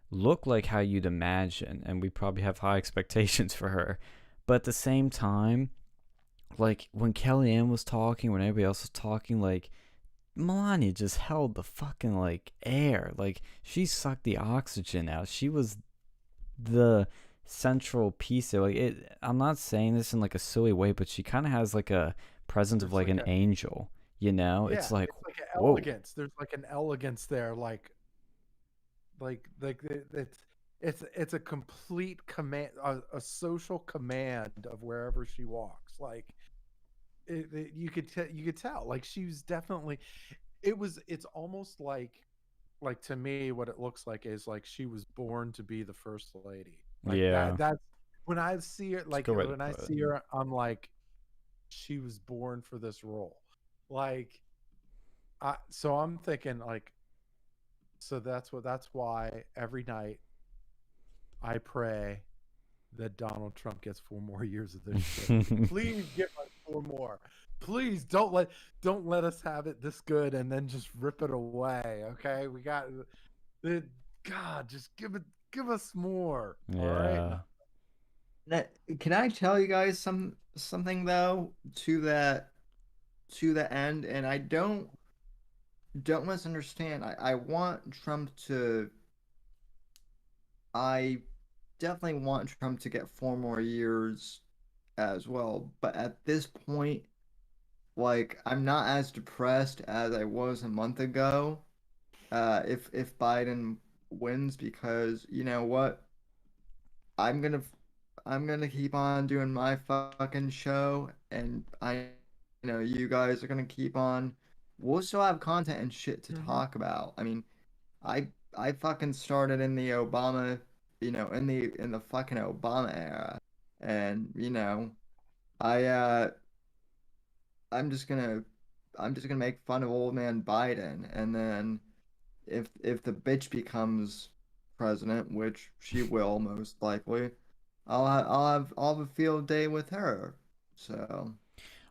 looked like how you'd imagine, and we probably have high expectations for her. But at the same time, like when Kellyanne was talking, when everybody else was talking, like Melania just held the fucking like air. Like she sucked the oxygen out. She was the central piece there. Like I'm not saying this in like a silly way, but she kind of has like a presence of like an angel. Yeah, it's like an whoa. elegance. There's like an elegance there. Like it's a complete command, a social command of wherever she walks. Like you could tell. Like she was definitely. It's almost like to me what it looks like is like she was born to be the first lady. Like Yeah. that's when I see her. Like good way to when I put it. see her, I'm like, she was born for this role. Like, so I'm thinking like. So that's why every night I pray that Donald Trump gets 4 more years of this shit. Please give us 4 more. Please don't let us have it this good and then just rip it away. Okay, we got it. God, just give us more. Yeah. All right. Can I tell you guys something though to the end? And I don't misunderstand. I want Trump to. I definitely want Trump to get 4 more years as well. But at this point, like I'm not as depressed as I was a month ago. If Biden wins, because you know what, I'm gonna keep on doing my fucking show, and I know you guys are gonna keep on. We'll still have content and shit to talk about. I mean, I fucking started in the Obama, in the fucking Obama era, and I I'm just gonna make fun of old man Biden, and then if the bitch becomes president, which she will most likely, I'll have a field day with her. So,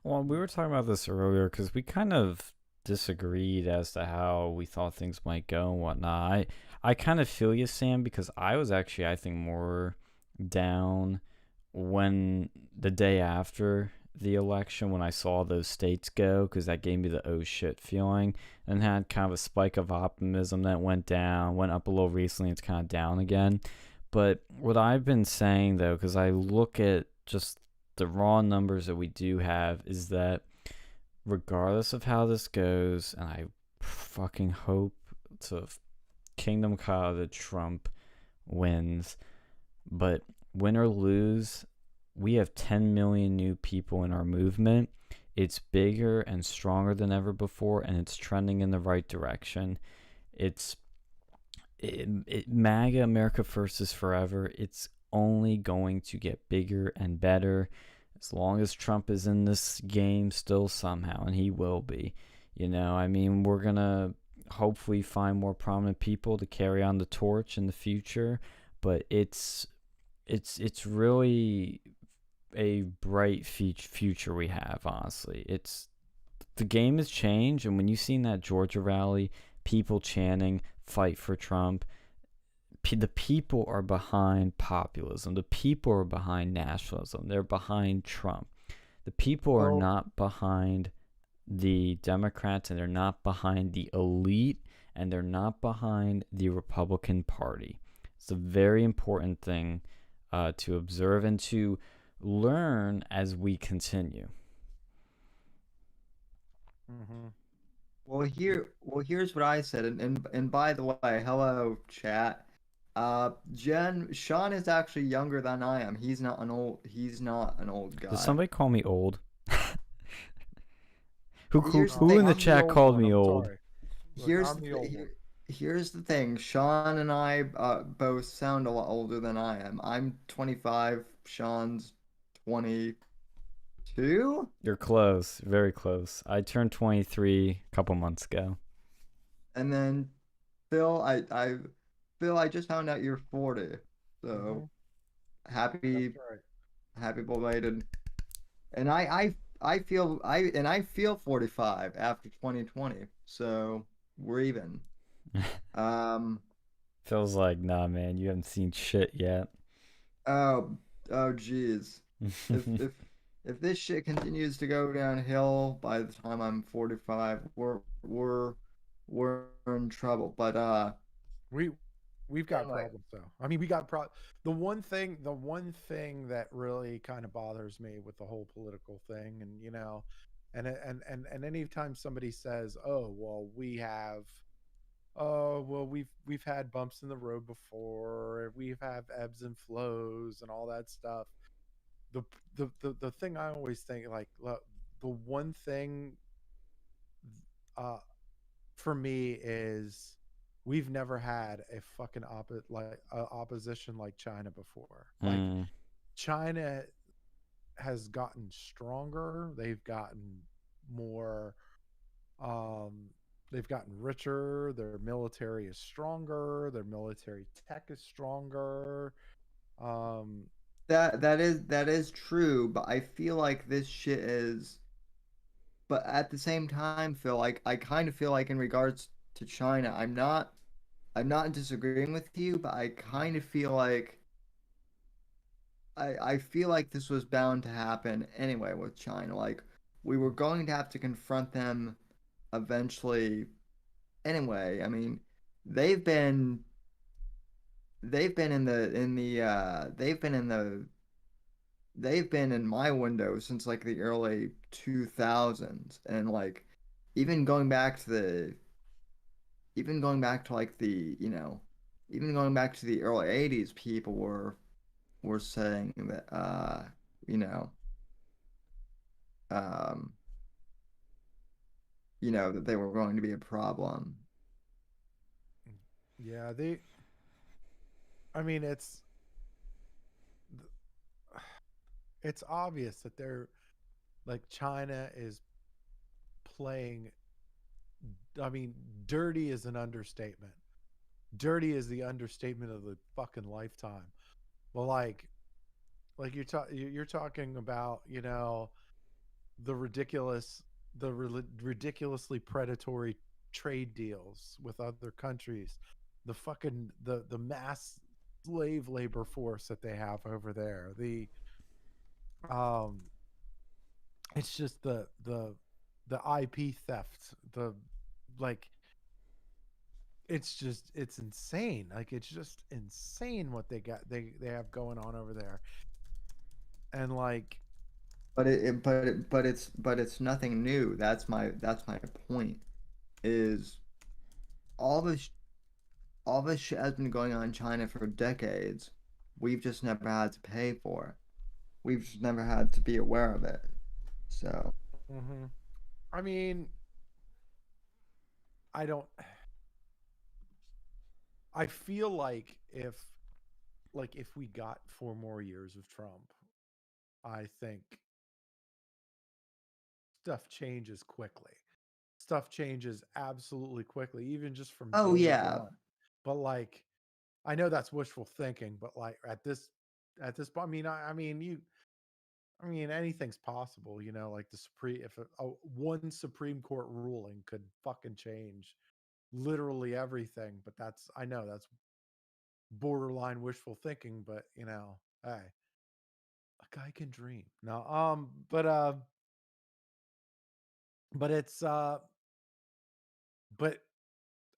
well, we were talking about this earlier because we kind of disagreed as to how we thought things might go and whatnot. I kind of feel you, Sam, because I was actually, I think, more down when the day after the election when I saw those states go, because that gave me the oh shit feeling, and had kind of a spike of optimism that went down, went up a little recently, it's kind of down again. But what I've been saying though, because I look at just the raw numbers that we do have, is that regardless of how this goes, and I fucking hope to Kingdom Come that Trump wins, but win or lose, we have 10 million new people in our movement. It's bigger and stronger than ever before, and it's trending in the right direction. MAGA, America First is forever. It's only going to get bigger and better as long as Trump is in this game still somehow, and he will be. You know, I mean, we're going to hopefully find more prominent people to carry on the torch in the future, but it's really a bright future we have, honestly. The game has changed, and when you seen that Georgia rally, people chanting fight for Trump, the people are behind populism, the people are behind nationalism, they're behind Trump. The people are not behind the Democrats, and they're not behind the elite, and they're not behind the Republican Party. It's a very important thing to observe and to learn as we continue. Mm-hmm. Well, here's what I said, and by the way, hello chat. Sean is actually younger than I am. He's not an old guy. Did somebody call me old? Who thing, in the I'm chat old called one, me I'm old? sorry. Look, I'm the old one. Here's the thing. Sean and I both sound a lot older than I am. I'm 25. Sean's 22. You're close, very close. I turned 23 a couple months ago. And then Phil, Phil, I just found out you're 40. So happy That's right. happy belated. And I feel 45 after 2020. So we're even. Feels like, nah, man, you haven't seen shit yet. Oh geez. If this shit continues to go downhill by the time I'm 45, we're in trouble. But We've got anyway. problems though. I mean, we got the one thing that really kind of bothers me with the whole political thing, and you know, and anytime somebody says, "Oh, well, we've had bumps in the road before, we've had ebbs and flows and all that stuff." The thing I always think, like, the one thing for me is we've never had a fucking opposition like China before. Like, China has gotten stronger, they've gotten more they've gotten richer, their military is stronger, their military tech is stronger. That is true, but I feel like this shit is. But at the same time, Phil, like I kind of feel like in regards to China, I'm not disagreeing with you, but I kind of feel like I feel like this was bound to happen anyway with China. Like we were going to have to confront them eventually anyway. I mean, they've been they've been in my window since like the early 2000s, and like even going back to like the, you know, even going back to the early 80s, people were saying that you know, um that they were going to be a problem. Yeah, I mean, it's obvious that they're like China is playing. I mean, dirty is an understatement. Dirty is the understatement of the fucking lifetime. Well, like you're talking about, you know, the ridiculously predatory trade deals with other countries, the fucking the mass slave labor force that they have over there, the um it's just the IP theft, the like it's insane. Like it's just insane what they have going on over there. And like but it's nothing new. That's my point. Is all this all this shit has been going on in China for decades. We've just never had to pay for it. We've just never had to be aware of it. So mhm. I mean, I don't I feel like if we got 4 more years of Trump, I think stuff changes quickly. Stuff changes absolutely quickly, even just from oh day yeah. one. But like, I know that's wishful thinking, but like at this point, I mean, anything's possible, you know. Like the supreme, if one Supreme Court ruling could fucking change literally everything. But that's, I know that's borderline wishful thinking, but you know, hey, a guy can dream. No, but it's but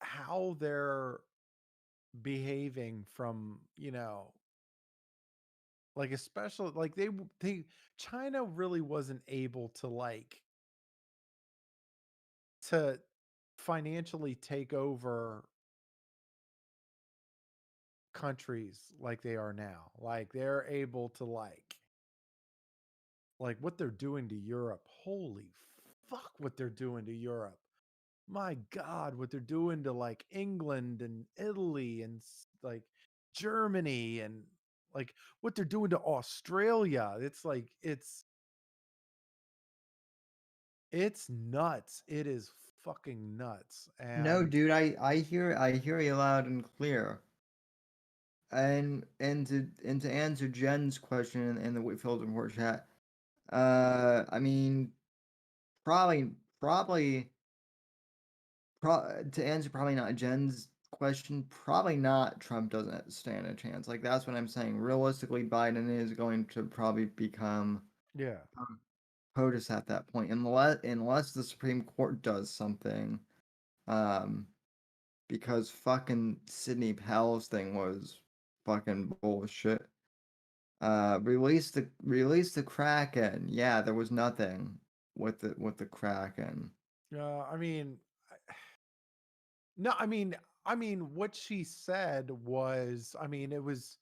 how they're behaving from, you know, like especially like they China really wasn't able to like to financially take over countries like they are now. Like they're able to like what they're doing to Europe. Holy fuck what they're doing to Europe. My God, what they're doing to like England and Italy and like Germany and like what they're doing to Australia. It's like it's nuts. It is fucking nuts. No, And dude, I hear you loud and clear. And to answer Jen's question in the Whitfield report chat, I mean, probably probably to answer probably not Jen's question, probably not. Trump doesn't stand a chance. Like that's what I'm saying. Realistically, Biden is going to probably become yeah. POTUS at that point, unless the Supreme Court does something. Um, because fucking Sidney Powell's thing was fucking bullshit. Release the Kraken. Yeah, there was nothing with the Kraken. I mean, no, I mean, what she said was, I mean, it was,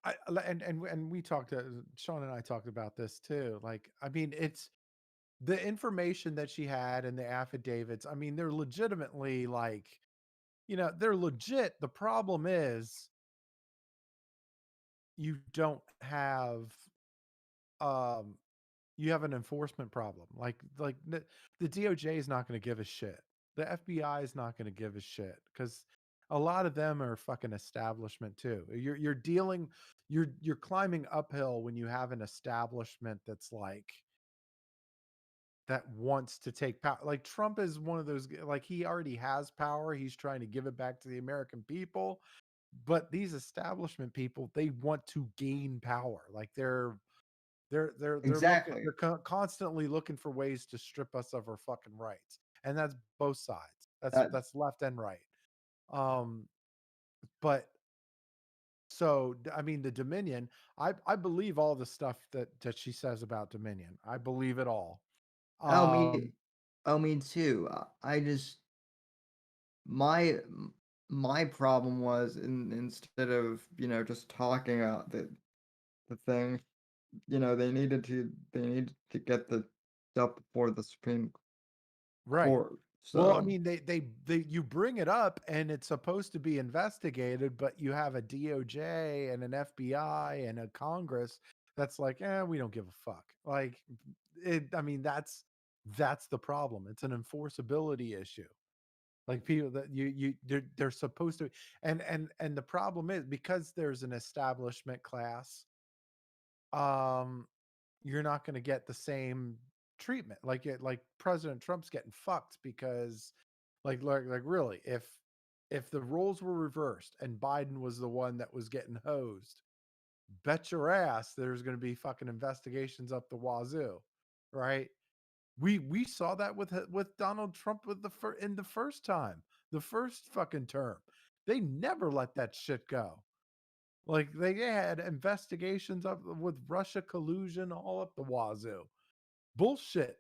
and we talked to Sean and I talked about this too. Like, I mean, it's the information that she had and the affidavits. I mean, they're legitimately like, you know, they're legit. The problem is you don't have, um, you have an enforcement problem. Like the DOJ is not going to give a shit. The FBI is not going to give a shit because a lot of them are fucking establishment too. You're dealing you're climbing uphill when you have an establishment that's like that wants to take power. Like Trump is one of those like he already has power. He's trying to give it back to the American people. But these establishment people, they want to gain power. Like they're looking Exactly. constantly looking for ways to strip us of our fucking rights, and that's both sides. That That's left and right. Um, but so I mean, the Dominion. I believe all the stuff that she says about Dominion. I believe it all. oh Um, me too. I just my my problem was instead of just talking about the thing, they needed to get the stuff before the Supreme right. Court. Well, I So mean, they you bring it up and it's supposed to be investigated, but you have a DOJ and an FBI and a Congress that's like, we don't give a fuck. Like, I mean, that's the problem. It's an enforceability issue. Like people that they're supposed to, and the problem is because there's an establishment class, um, you're not going to get the same treatment. Like President Trump's getting fucked because like really, if the roles were reversed and Biden was the one that was getting hosed, bet your ass there's going to be fucking investigations up the wazoo. right? We saw that with Donald Trump with in the first time, the first fucking term. They never let that shit go. Like they had investigations up with Russia collusion all up the wazoo. Bullshit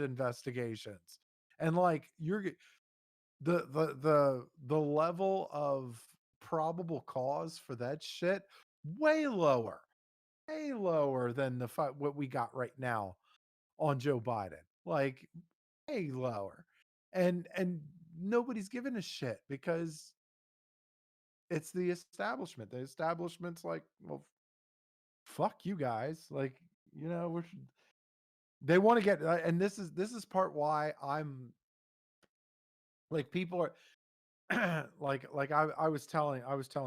investigations. And like the level of probable cause for that shit way lower than the fight what we got right now on Joe Biden. Like way lower. And nobody's giving a shit because it's the establishment. The establishment's like, well, fuck you guys. Like, you know, they want to get, and this is part why I'm like, people are like I was telling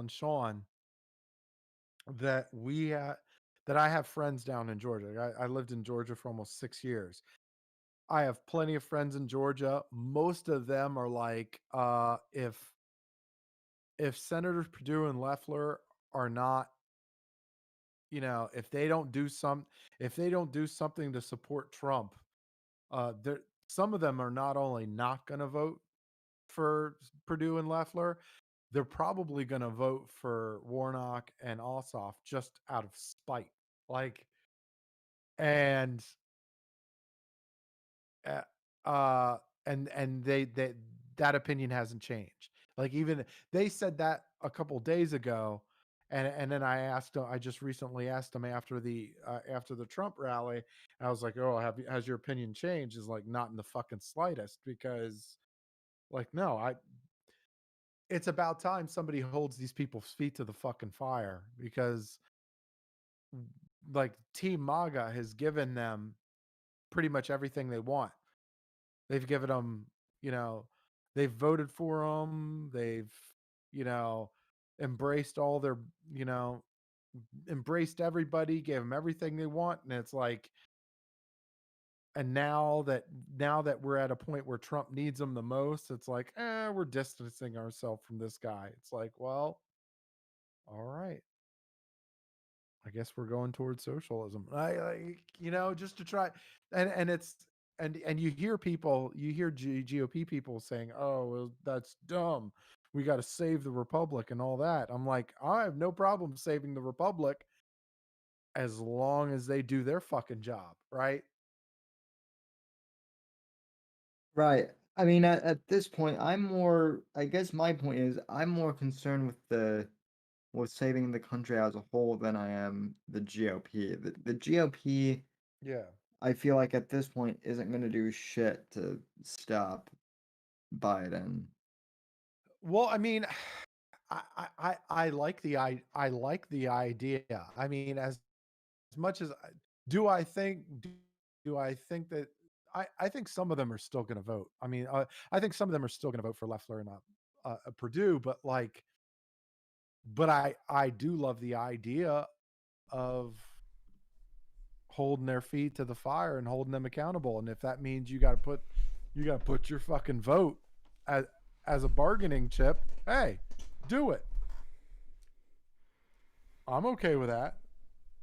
Sean that that I have friends down in Georgia. I lived in Georgia for almost 6 years. I have plenty of friends in Georgia. Most of them are like, if Senators Perdue and Loeffler are not, you know, if they don't do something to support Trump, some of them are not only not going to vote for Perdue and Loeffler, they're probably going to vote for Warnock and Ossoff just out of spite. Like, and uh, uh and they that opinion hasn't changed. Like, even they said that a couple days ago, and then I just recently asked them after the Trump rally, and I was like, oh, has your opinion changed? Is like, not in the fucking slightest, because like, no, it's about time somebody holds these people's feet to the fucking fire, because like Team MAGA has given them pretty much everything they want. They've given them, you know, they've voted for them. They've, you know, embraced all their, you know, embraced everybody, gave them everything they want. And it's like, and now that we're at a point where Trump needs them the most, it's like, we're distancing ourselves from this guy. It's like, well, all right, I guess we're going towards socialism. You know, just to try, and it's, and you hear GOP people saying, oh, well, that's dumb. We got to save the republic and all that. I'm like, I have no problem saving the republic as long as they do their fucking job, right? Right. I mean, at this point, I guess my point is, I'm more concerned with saving the country as a whole than I am the GOP. The GOP, Yeah. I feel like at this point, isn't going to do shit to stop Biden. Well, I mean, I like I like the idea. I mean, as much as do I think do I think that I think some of them are still going to vote. I mean, I think some of them are still going to vote for Loeffler and Purdue, but like, but I do love the idea of holding their feet to the fire and holding them accountable. And if that means you got to put your fucking vote as a bargaining chip, hey, do it. I'm okay with that.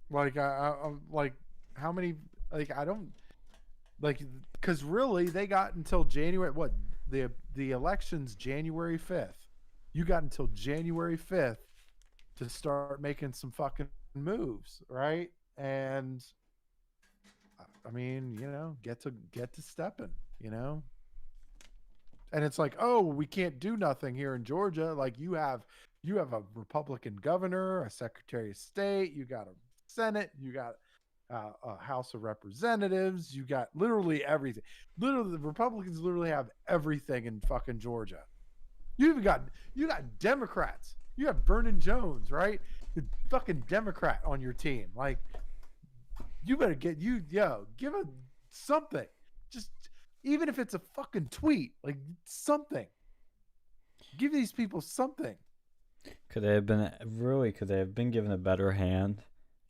Like, I'm like, how many, like, I don't, like, because really they got until January, what, the election's January 5th. You got until January 5th to start making some fucking moves, right? And I mean, you know, get to stepping, you know. And it's like, oh, we can't do nothing here in Georgia. Like, you have a Republican governor, a Secretary of State, you got a Senate, you got a House of Representatives, you got literally everything. Literally, the Republicans literally have everything in fucking Georgia. You got Democrats. You have Vernon Jones, right? The fucking Democrat on your team. Like, you better give a something. Just, even if it's a fucking tweet, like, something. Give these people something. Could they have been given a better hand?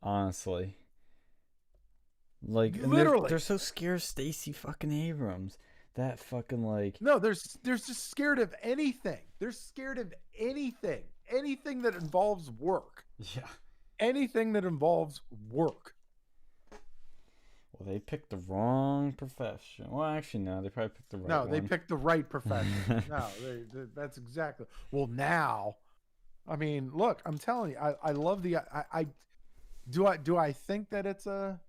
Honestly. Like, Literally. they're so scared of Stacey fucking Abrams. That fucking, like, no, they're just scared of anything. They're scared of anything. Anything that involves work. yeah. Anything that involves work. Well, they picked the wrong profession. Well, actually, no, they probably picked the right No, one. they picked the right profession. No, that's exactly. Well, now, I mean, look, I'm telling you, I love the. Do I think that it's a.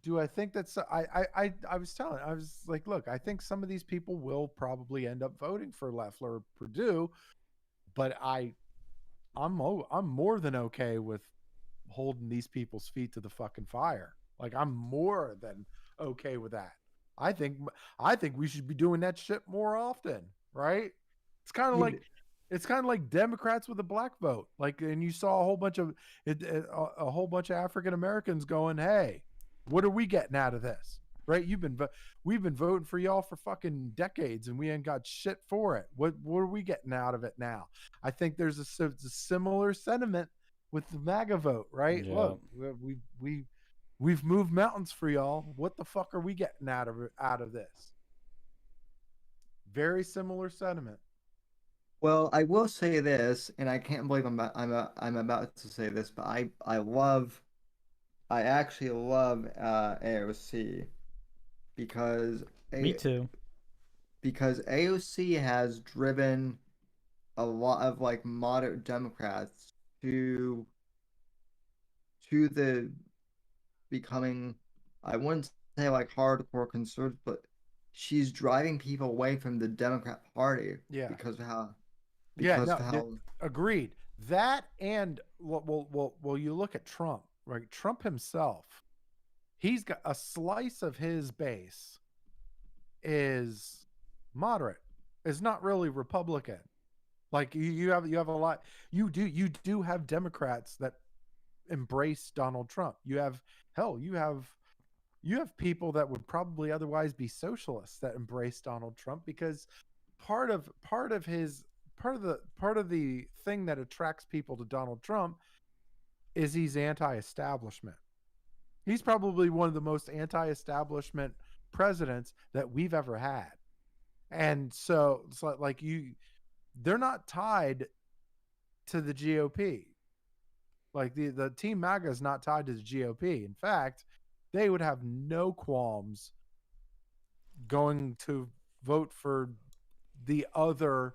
Do I think that's I was telling I was like, look, I think some of these people will probably end up voting for Loeffler or Purdue, but I'm more than okay with holding these people's feet to the fucking fire. Like I'm more than okay with that. I think I think we should be doing that shit more often, right? It's kind of Yeah, like it's kind of like Democrats with the black vote. Like, and you saw a whole bunch of a whole bunch of African Americans going, "Hey, what are we getting out of this?" Right? We've been voting for y'all for fucking decades, and we ain't got shit for it. What are we getting out of it now? I think there's a similar sentiment with the MAGA vote, right? Yeah. Look, we've moved mountains for y'all. What the fuck are we getting out of this? Very similar sentiment. well, I will say this, and I can't believe I'm about to say this, but I actually love AOC because Me too. AOC has driven a lot of like moderate Democrats to the becoming, I wouldn't say like hardcore conservative, but she's driving people away from the Democrat Party Yeah. because of how Yeah, because no, of how agreed. That and well, you look at Trump, right? Trump himself, he's got a slice of his base is moderate. Is not really Republican. Like you have a lot. You do have Democrats that embrace Donald Trump. You have hell. You have people that would probably otherwise be socialists that embrace Donald Trump because part of the thing that attracts people to Donald Trump is he's anti-establishment. He's probably one of the most anti-establishment presidents that we've ever had. And so it's like they're not tied to the GOP. Like the team MAGA is not tied to the GOP. In fact, they would have no qualms going to vote for the other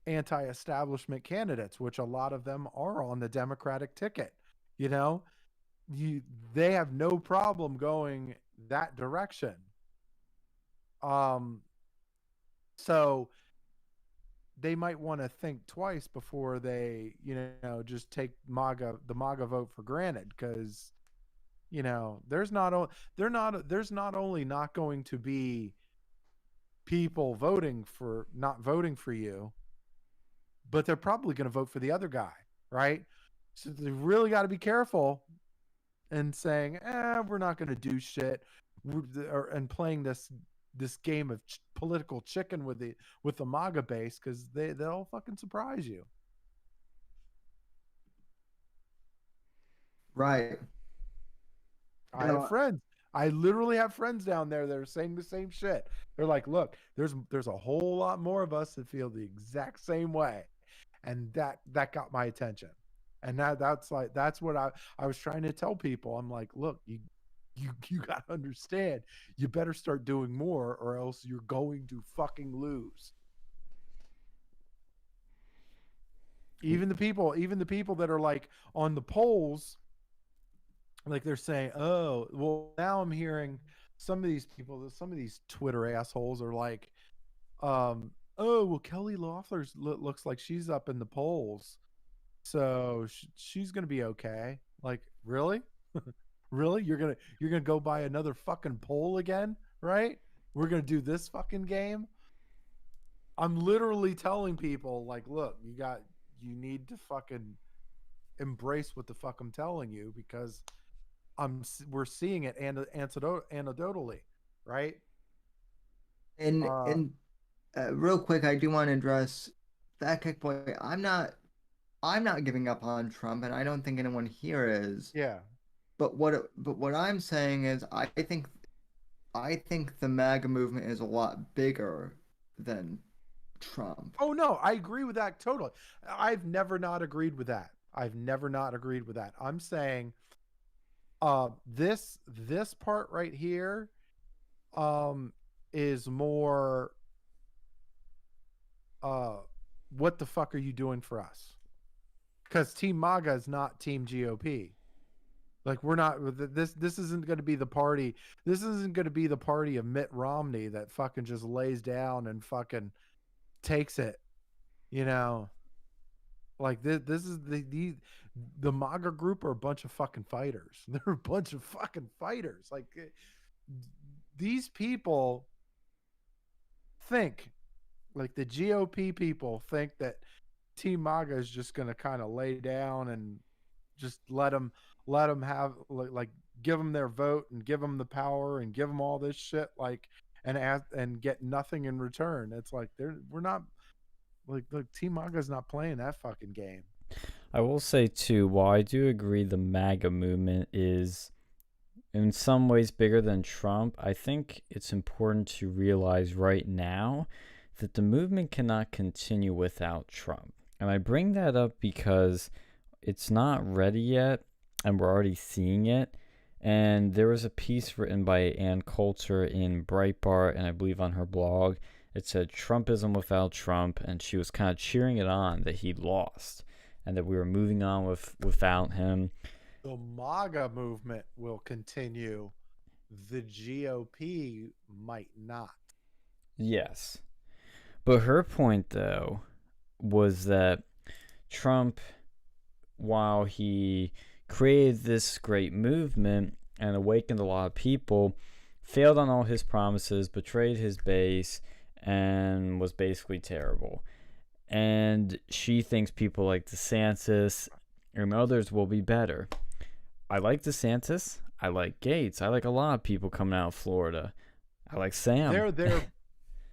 anti-establishment candidates, which a lot of them are on the Democratic ticket. You know, you they have no problem going that direction. Um, so they might want to think twice before they, just take the MAGA vote for granted because there's not only not going to be people not voting for you, but they're probably going to vote for the other guy, right? So they really got to be careful and saying, we're not going to do shit, and playing this game of political chicken with the MAGA base because they'll fucking surprise you. right. I have friends. I literally have friends down there that are saying the same shit. They're like, look, there's a whole lot more of us that feel the exact same way, and that got my attention. And that's what I was trying to tell people. I'm like, look, you got to understand. You better start doing more, or else you're going to fucking lose. Even the people that are like on the polls, like they're saying, oh, well, now I'm hearing some of these Twitter assholes are like, oh, well, Kelly Loeffler looks like she's up in the polls, so she's gonna be okay. Like, really? Really? You're gonna go buy another fucking poll again, right? We're gonna do this fucking game. I'm literally telling people, like, look, you need to fucking embrace what the fuck I'm telling you because we're seeing it anecdotally, right? And Uh, and real quick, I do want to address that kick boy. I'm not giving up on Trump, and I don't think anyone here is. yeah. But what I'm saying is, I think the MAGA movement is a lot bigger than Trump. Oh no, I agree with that totally. I've never not agreed with that. I'm saying This part right here is more what the fuck are you doing for us? Because Team MAGA is not Team GOP. Like, we're not, this isn't going to be the party. This isn't going to be the party of Mitt Romney that fucking just lays down and fucking takes it, you know. Like, this is the MAGA group are a bunch of fucking fighters. They're a bunch of fucking fighters. Like, these people think, like, the GOP people think that Team MAGA is just going to kind of lay down and just let them have, like, give them their vote and give them the power and give them all this shit, like, and get nothing in return. It's like, we're not, like, Team MAGA is not playing that fucking game. I will say too, while I do agree the MAGA movement is in some ways bigger than Trump, I think it's important to realize right now that the movement cannot continue without Trump. And I bring that up because it's not ready yet, and we're already seeing it. And there was a piece written by Ann Coulter in Breitbart, and I believe on her blog, it said Trumpism without Trump, and she was kind of cheering it on that he lost and that we were moving on without him. The MAGA movement will continue. The GOP might not. Yes. But her point, though, was that Trump, while he created this great movement and awakened a lot of people, failed on all his promises, betrayed his base, and was basically terrible. And she thinks people like DeSantis and others will be better. I like DeSantis. I like Gates. I like a lot of people coming out of Florida. I like Sam. They're there.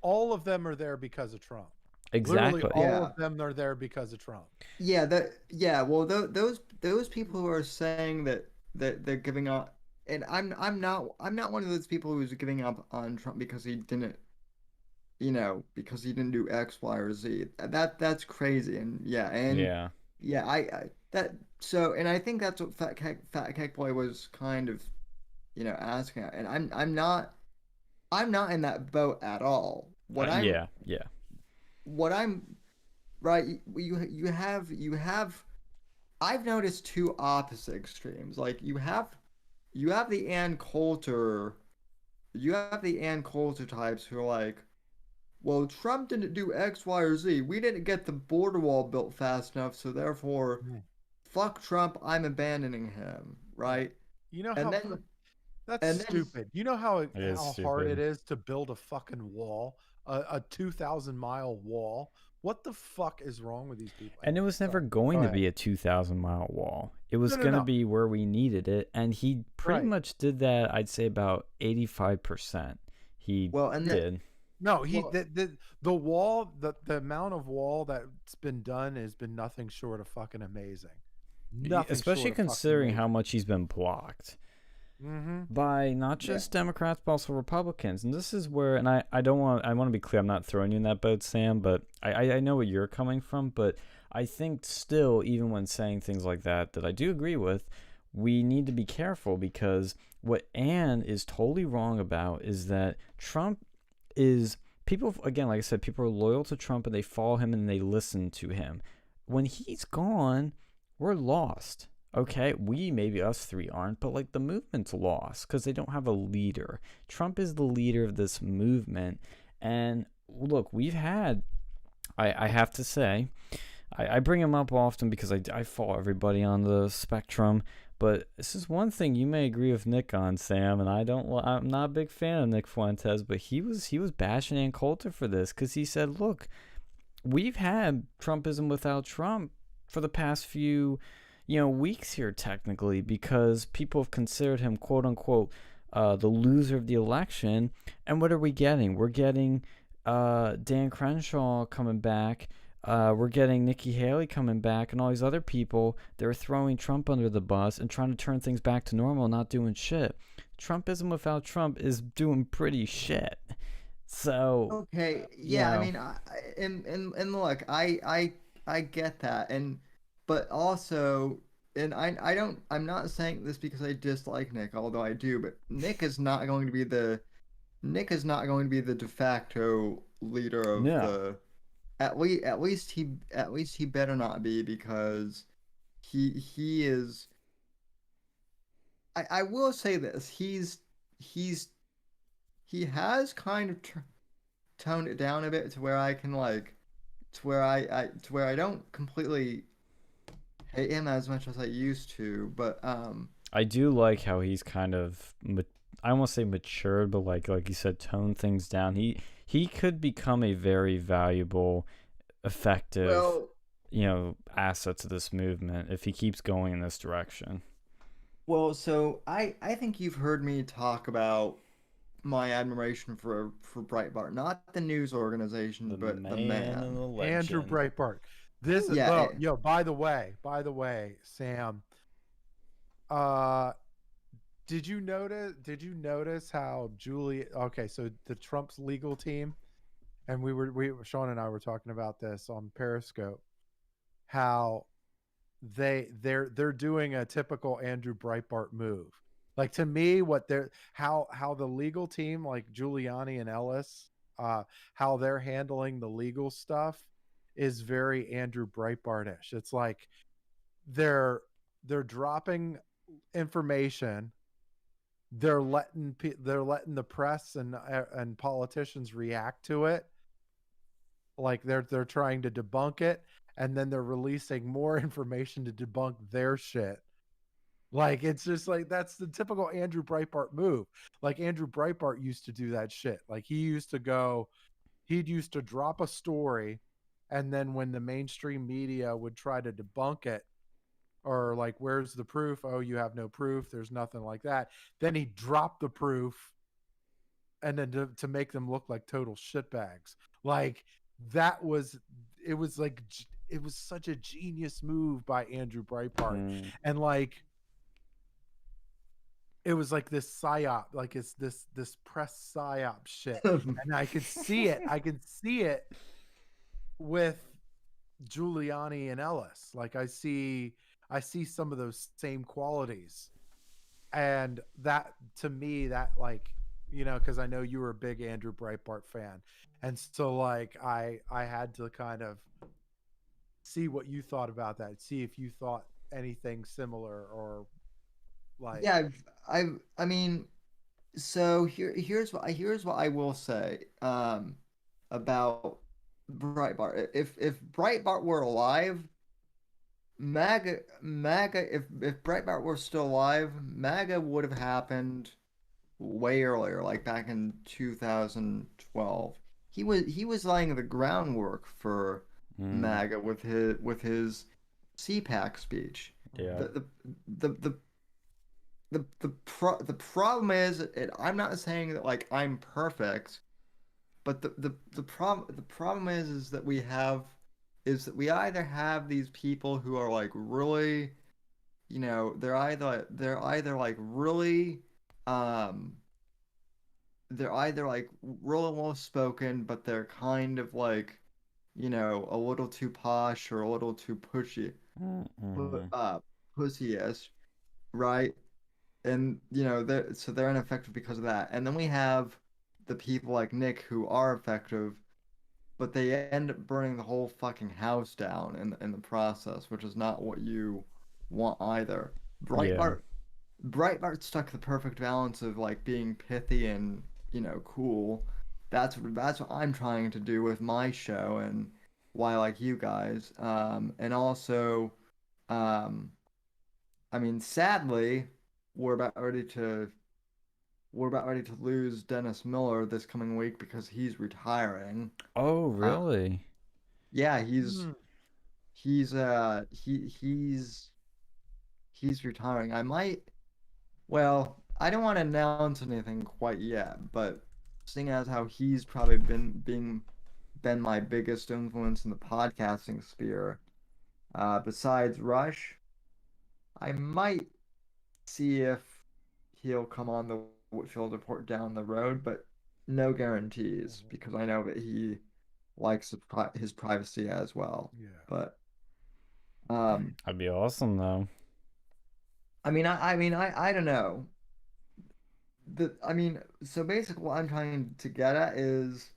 All of them are there because of Trump. Exactly. Literally, all of them are there because of Trump. Yeah. Well, those people who are saying that they're giving up, and I'm not one of those people who's giving up on Trump because he didn't, because he didn't do X, Y, or Z. That's crazy. And and I think that's what Fat Cake Boy was kind of, asking. And I'm not in that boat at all. What I'm right, you have I've noticed two opposite extremes. Like, you have the Ann Coulter types who are like, well, Trump didn't do X, Y, or Z. We didn't get the border wall built fast enough, so therefore, fuck Trump, I'm abandoning him, right? You know how that's stupid. You know how hard it is to build a fucking wall, a 2,000-mile wall. What the fuck is wrong with these people? And it was never going to be a 2,000-mile wall. It was going to be where we needed it, and he pretty much did that. I'd say about 85%. He did. The wall, the amount of wall that's been done has been nothing short of fucking amazing. Especially considering how much he's been blocked. By not just Democrats but also Republicans. And this is where, and I want to be clear, I'm not throwing you in that boat, Sam, but I know where you're coming from, but I think still, even when saying things like that I do agree with, we need to be careful, because what Ann is totally wrong about is that Trump is, people, again, like I said, people are loyal to Trump and they follow him and they listen to him. When he's gone, we're lost. Okay, maybe us three aren't, but like the movement's lost because they don't have a leader. Trump is the leader of this movement. And look, we've had, I have to say, I bring him up often because I follow everybody on the spectrum, but this is one thing you may agree with Nick on, Sam, and I'm not a big fan of Nick Fuentes, but he was bashing Ann Coulter for this because he said, look, we've had Trumpism without Trump for the past few weeks here, technically, because people have considered him, quote unquote, the loser of the election. And what are we getting? We're getting Dan Crenshaw coming back. We're getting Nikki Haley coming back, and all these other people that are throwing Trump under the bus and trying to turn things back to normal, not doing shit. Trumpism without Trump is doing pretty shit. So okay, yeah, I mean, and look, I get that, but also and I'm not saying this because I dislike Nick, although I do, but Nick is not going to be the de facto leader of No. the at least he better not be, because he is. I will say this, he's he has kind of toned it down a bit to where I can like to where I don't completely hate him as much as I used to, but I do like how he's kind of I won't say matured, but like you said, toned things down. He could become a very valuable, effective, well, asset to this movement if he keeps going in this direction. so I think you've heard me talk about my admiration for Breitbart, not the news organization, The but the man and man. the Andrew legend. Breitbart. This Yeah, though, yo, by the way, Sam, uh did you notice how Julie, okay, so the Trump's legal team, and we Sean and I were talking about this on Periscope, how they're doing a typical Andrew Breitbart move. Like, to me, what they're how the legal team, like Giuliani and Ellis, how they're handling the legal stuff is very Andrew Breitbartish. It's like they're they're dropping information, they're letting the press and politicians react to it, like they're trying to debunk it, and then they're releasing more information to debunk their shit. Like, it's just like, that's the typical Andrew Breitbart move. Like, Andrew Breitbart used to do that shit. Like, he'd used to drop a story, and then when the mainstream media would try to debunk it, or like, where's the proof? Oh, you have no proof. There's nothing like that. Then he dropped the proof, and then to make them look like total shitbags. Like, that was, it was like, it was such a genius move by Andrew Breitbart. Mm. And like, it was like this psyop, like it's this press psyop shit. And I could see it with Giuliani and Ellis. Like, I see some of those same qualities. And that, to me, that, like, because I know you were a big Andrew Breitbart fan, and so like I had to kind of see what you thought about that, see if you thought anything similar, or like. yeah, I mean, so here's what I will say about Breitbart. If Breitbart were alive, MAGA, if Breitbart were still alive, MAGA would have happened way earlier, like back in 2012. He was laying the groundwork for Mm. MAGA with his CPAC speech. Yeah. The the the the problem is, and I'm not saying that like I'm perfect, but the problem is that we either have these people who are like really, they're either like really um they're either like really well spoken, but they're kind of like, a little too posh or a little too pushy, Mm-hmm. pussyish, right? And they're ineffective because of that. And then we have the people like Nick who are effective, but they end up burning the whole fucking house down in the process, which is not what you want either. Yeah. Breitbart struck the perfect balance of like being pithy and cool. That's what I'm trying to do with my show, and why I like you guys. And also, um, I mean, sadly, we're about ready to we're about ready to lose Dennis Miller this coming week because he's retiring. Oh, Uh, really? yeah, Hmm. he's retiring. Well, I don't want to announce anything quite yet, but seeing as how he's probably been my biggest influence in the podcasting sphere, besides Rush, I might see if he'll come on the Whitfield Report down the road, but no guarantees because I know that he likes his privacy as well. Yeah. But um, That'd be awesome, though. I don't know. So basically what I'm trying to get at is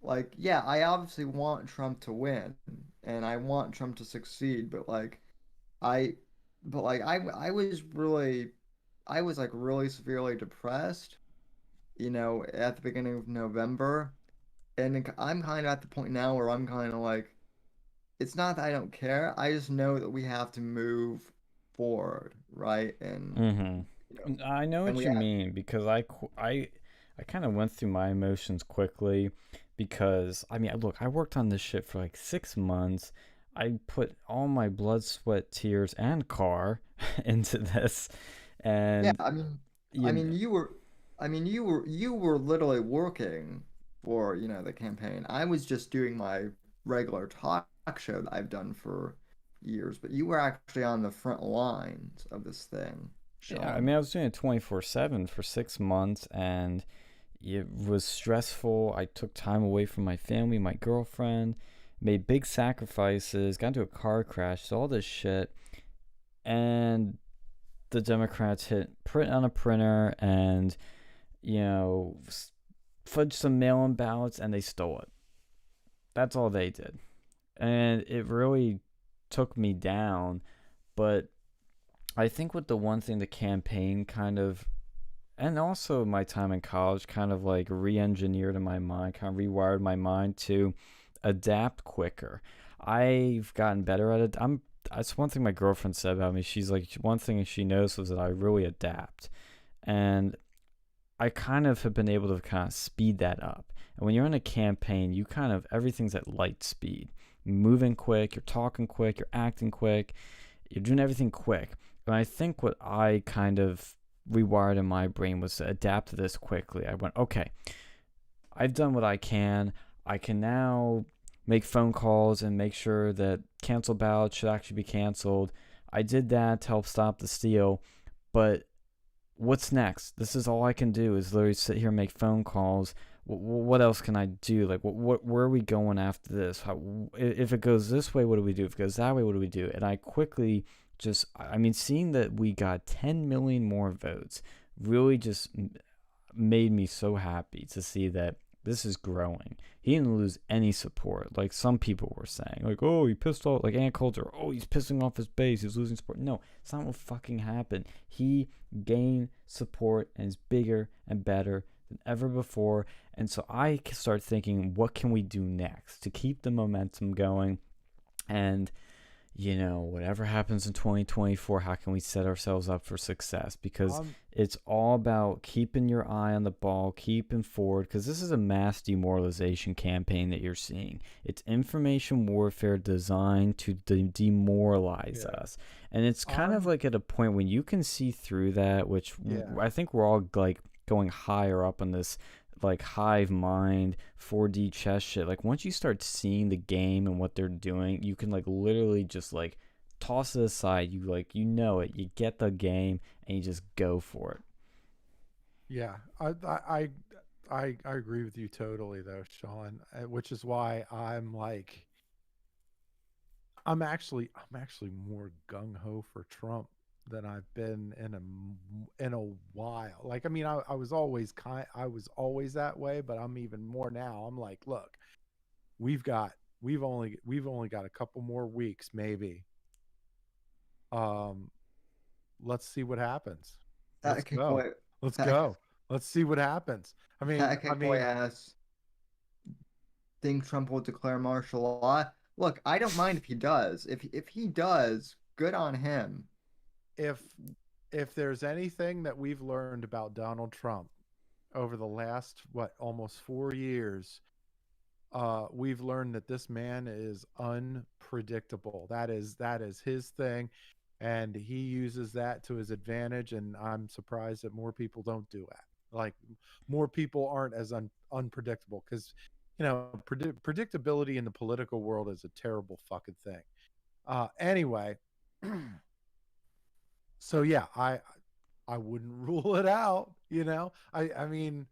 like, yeah, I obviously want Trump to win and I want Trump to succeed, but like I I was really like really severely depressed, at the beginning of November. And I'm kind of at the point now where I'm kind of like, it's not that I don't care. I just know that we have to move forward, right? And you know, I know and what we you have, mean because I kind of went through my emotions quickly because I mean, look, I worked on this shit for like 6 months. I put all my blood, sweat, tears, and car into this, yeah. and I you, mean, you were literally working for the campaign. I was just doing my regular talk show that I've done for years, but you were actually on the front lines of this thing, yeah, I Sean. mean, I was doing it 24/7 for 6 months, and it was stressful. I took time away from my family, my girlfriend, made big sacrifices, got into a car crash, all this shit, and the Democrats hit print on a printer and fudged some mail-in ballots and they stole it. That's all they did, and it really took me down. But I think with the one thing the campaign kind of, and also my time in college, kind of like re-engineered in my mind, kind of rewired my mind to adapt quicker. I've gotten better at it. That's one thing my girlfriend said about me. She's like, one thing she knows was that I really adapt, and I kind of have been able to kind of speed that up. And when you're in a campaign, you kind of, everything's at light speed. You're moving quick, you're talking quick, you're acting quick, you're doing everything quick. And I think what I kind of rewired in my brain was to adapt to this quickly. I went, okay, I've done what I can. I can now make phone calls and make sure that cancel ballots should actually be canceled. I did that to help stop the steal, but what's next? This is all I can do is literally sit here and make phone calls. What else can I do? Like, where are we going after this? If it goes this way, what do we do? If it goes that way, what do we do? And I quickly just, I mean, seeing that we got 10 million more votes really just made me so happy to see that this is growing. He didn't lose any support, like some people were saying, like, oh, he pissed off, like Ann Coulter, oh, he's pissing off his base, he's losing support. No, it's not what fucking happened. He gained support and is bigger and better than ever before. And so I start thinking, what can we do next to keep the momentum going? And whatever happens in 2024, how can we set ourselves up for success? Because it's all about keeping your eye on the ball, keeping forward, because this is a mass demoralization campaign that you're seeing. It's information warfare designed to demoralize us. And it's kind of like at a point when you can see through that, which I think we're all like going higher up on this like hive mind 4D chess shit. Like once you start seeing the game and what they're doing, you can like literally just like toss it aside. You like it, you get the game and you just go for it. Yeah, I agree with you totally though, Sean, which is why I'm actually more gung ho for Trump than I've been in a while. Like, I mean, I was always that way, but I'm even more now. I'm like, look, we've only got a couple more weeks, maybe. Let's see what happens. Let's go. Let's go. Let's see what happens. Pat Kickboy asks, think Trump will declare martial law? Look, I don't mind if he does. If he does, good on him. If there's anything that we've learned about Donald Trump over the last almost 4 years, we've learned that this man is unpredictable. That is his thing, and he uses that to his advantage. And I'm surprised that more people don't do that. Like, more people aren't as unpredictable, because predictability in the political world is a terrible fucking thing. Anyway. So yeah, I wouldn't rule it out. I mean,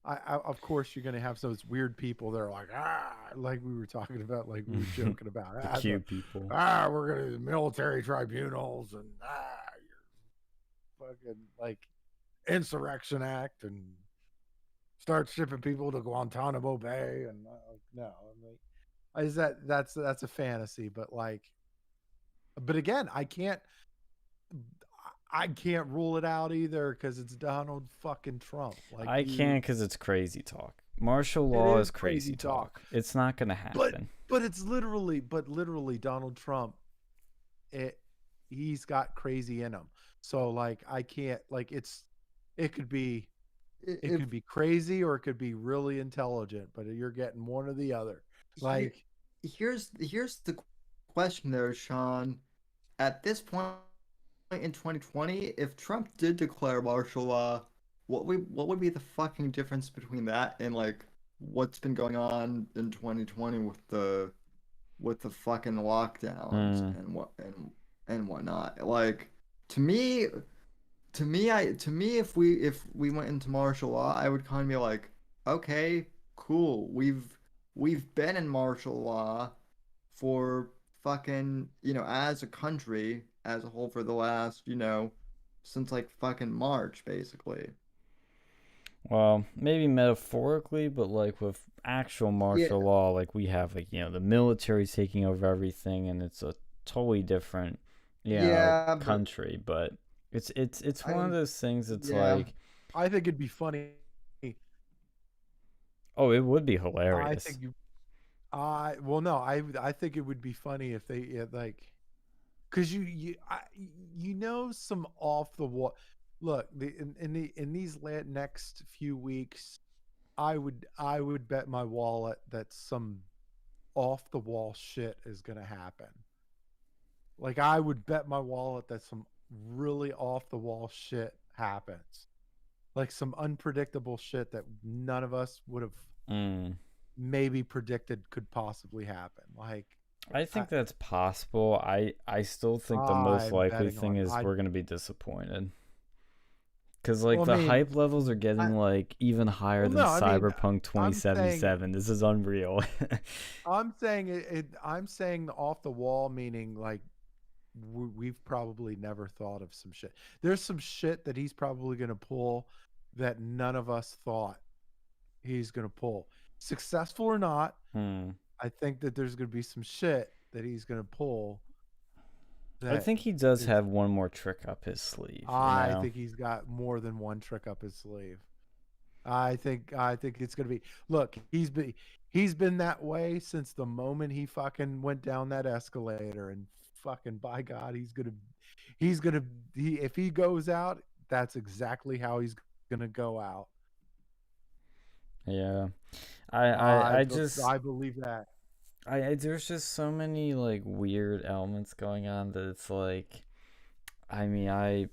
I of course you're gonna have those weird people that are like we were talking about, like we were joking about the cute people. We're gonna do military tribunals and fucking like Insurrection Act and start shipping people to Guantanamo Bay and no, I'm like, is that's a fantasy, but like, but again, I can't rule it out either because it's Donald fucking Trump. Like I can't because it's crazy talk. Martial law is crazy talk. It's not gonna happen. But it's literally Donald Trump. He's got crazy in him. So like I can't like it could be crazy or it could be really intelligent, but you're getting one or the other. Like here's the question there, Sean. At this point in 2020, if Trump did declare martial law, what would be the fucking difference between that and like what's been going on in 2020 with the fucking lockdowns and whatnot? Like to me, if we went into martial law, I would kind of be like, okay, cool. We've been in martial law for fucking, as a country as a whole for the last, since like fucking March, basically. Well, maybe metaphorically, but like with actual martial law, like we have like, the military taking over everything, and it's a totally different, country. But it's one of those things that's like, I think it'd be funny. Oh, it would be hilarious. I think I think it would be funny if they like, because you some off the wall. Look, in these next few weeks, I would bet my wallet that some off the wall shit is gonna happen. Like I would bet my wallet that some really off the wall shit happens. Like some unpredictable shit that none of us would have maybe predicted could possibly happen. Like I think that's possible. I still think the most likely thing is we're going to be disappointed. Because like hype levels are getting like even higher than Cyberpunk 2077. This is unreal. I'm saying I'm saying the off the wall meaning like we've probably never thought of some shit. There's some shit that he's probably going to pull that none of us thought he's going to pull. Successful or not, I think that there's going to be some shit that he's going to pull. I think he does have one more trick up his sleeve. I think he's got more than one trick up his sleeve. I think it's going to be. Look, he's been that way since the moment he fucking went down that escalator, and fucking by God, if he goes out, that's exactly how he's going to go out. Yeah. I believe that. There's just so many like weird elements going on that it's like, I mean, I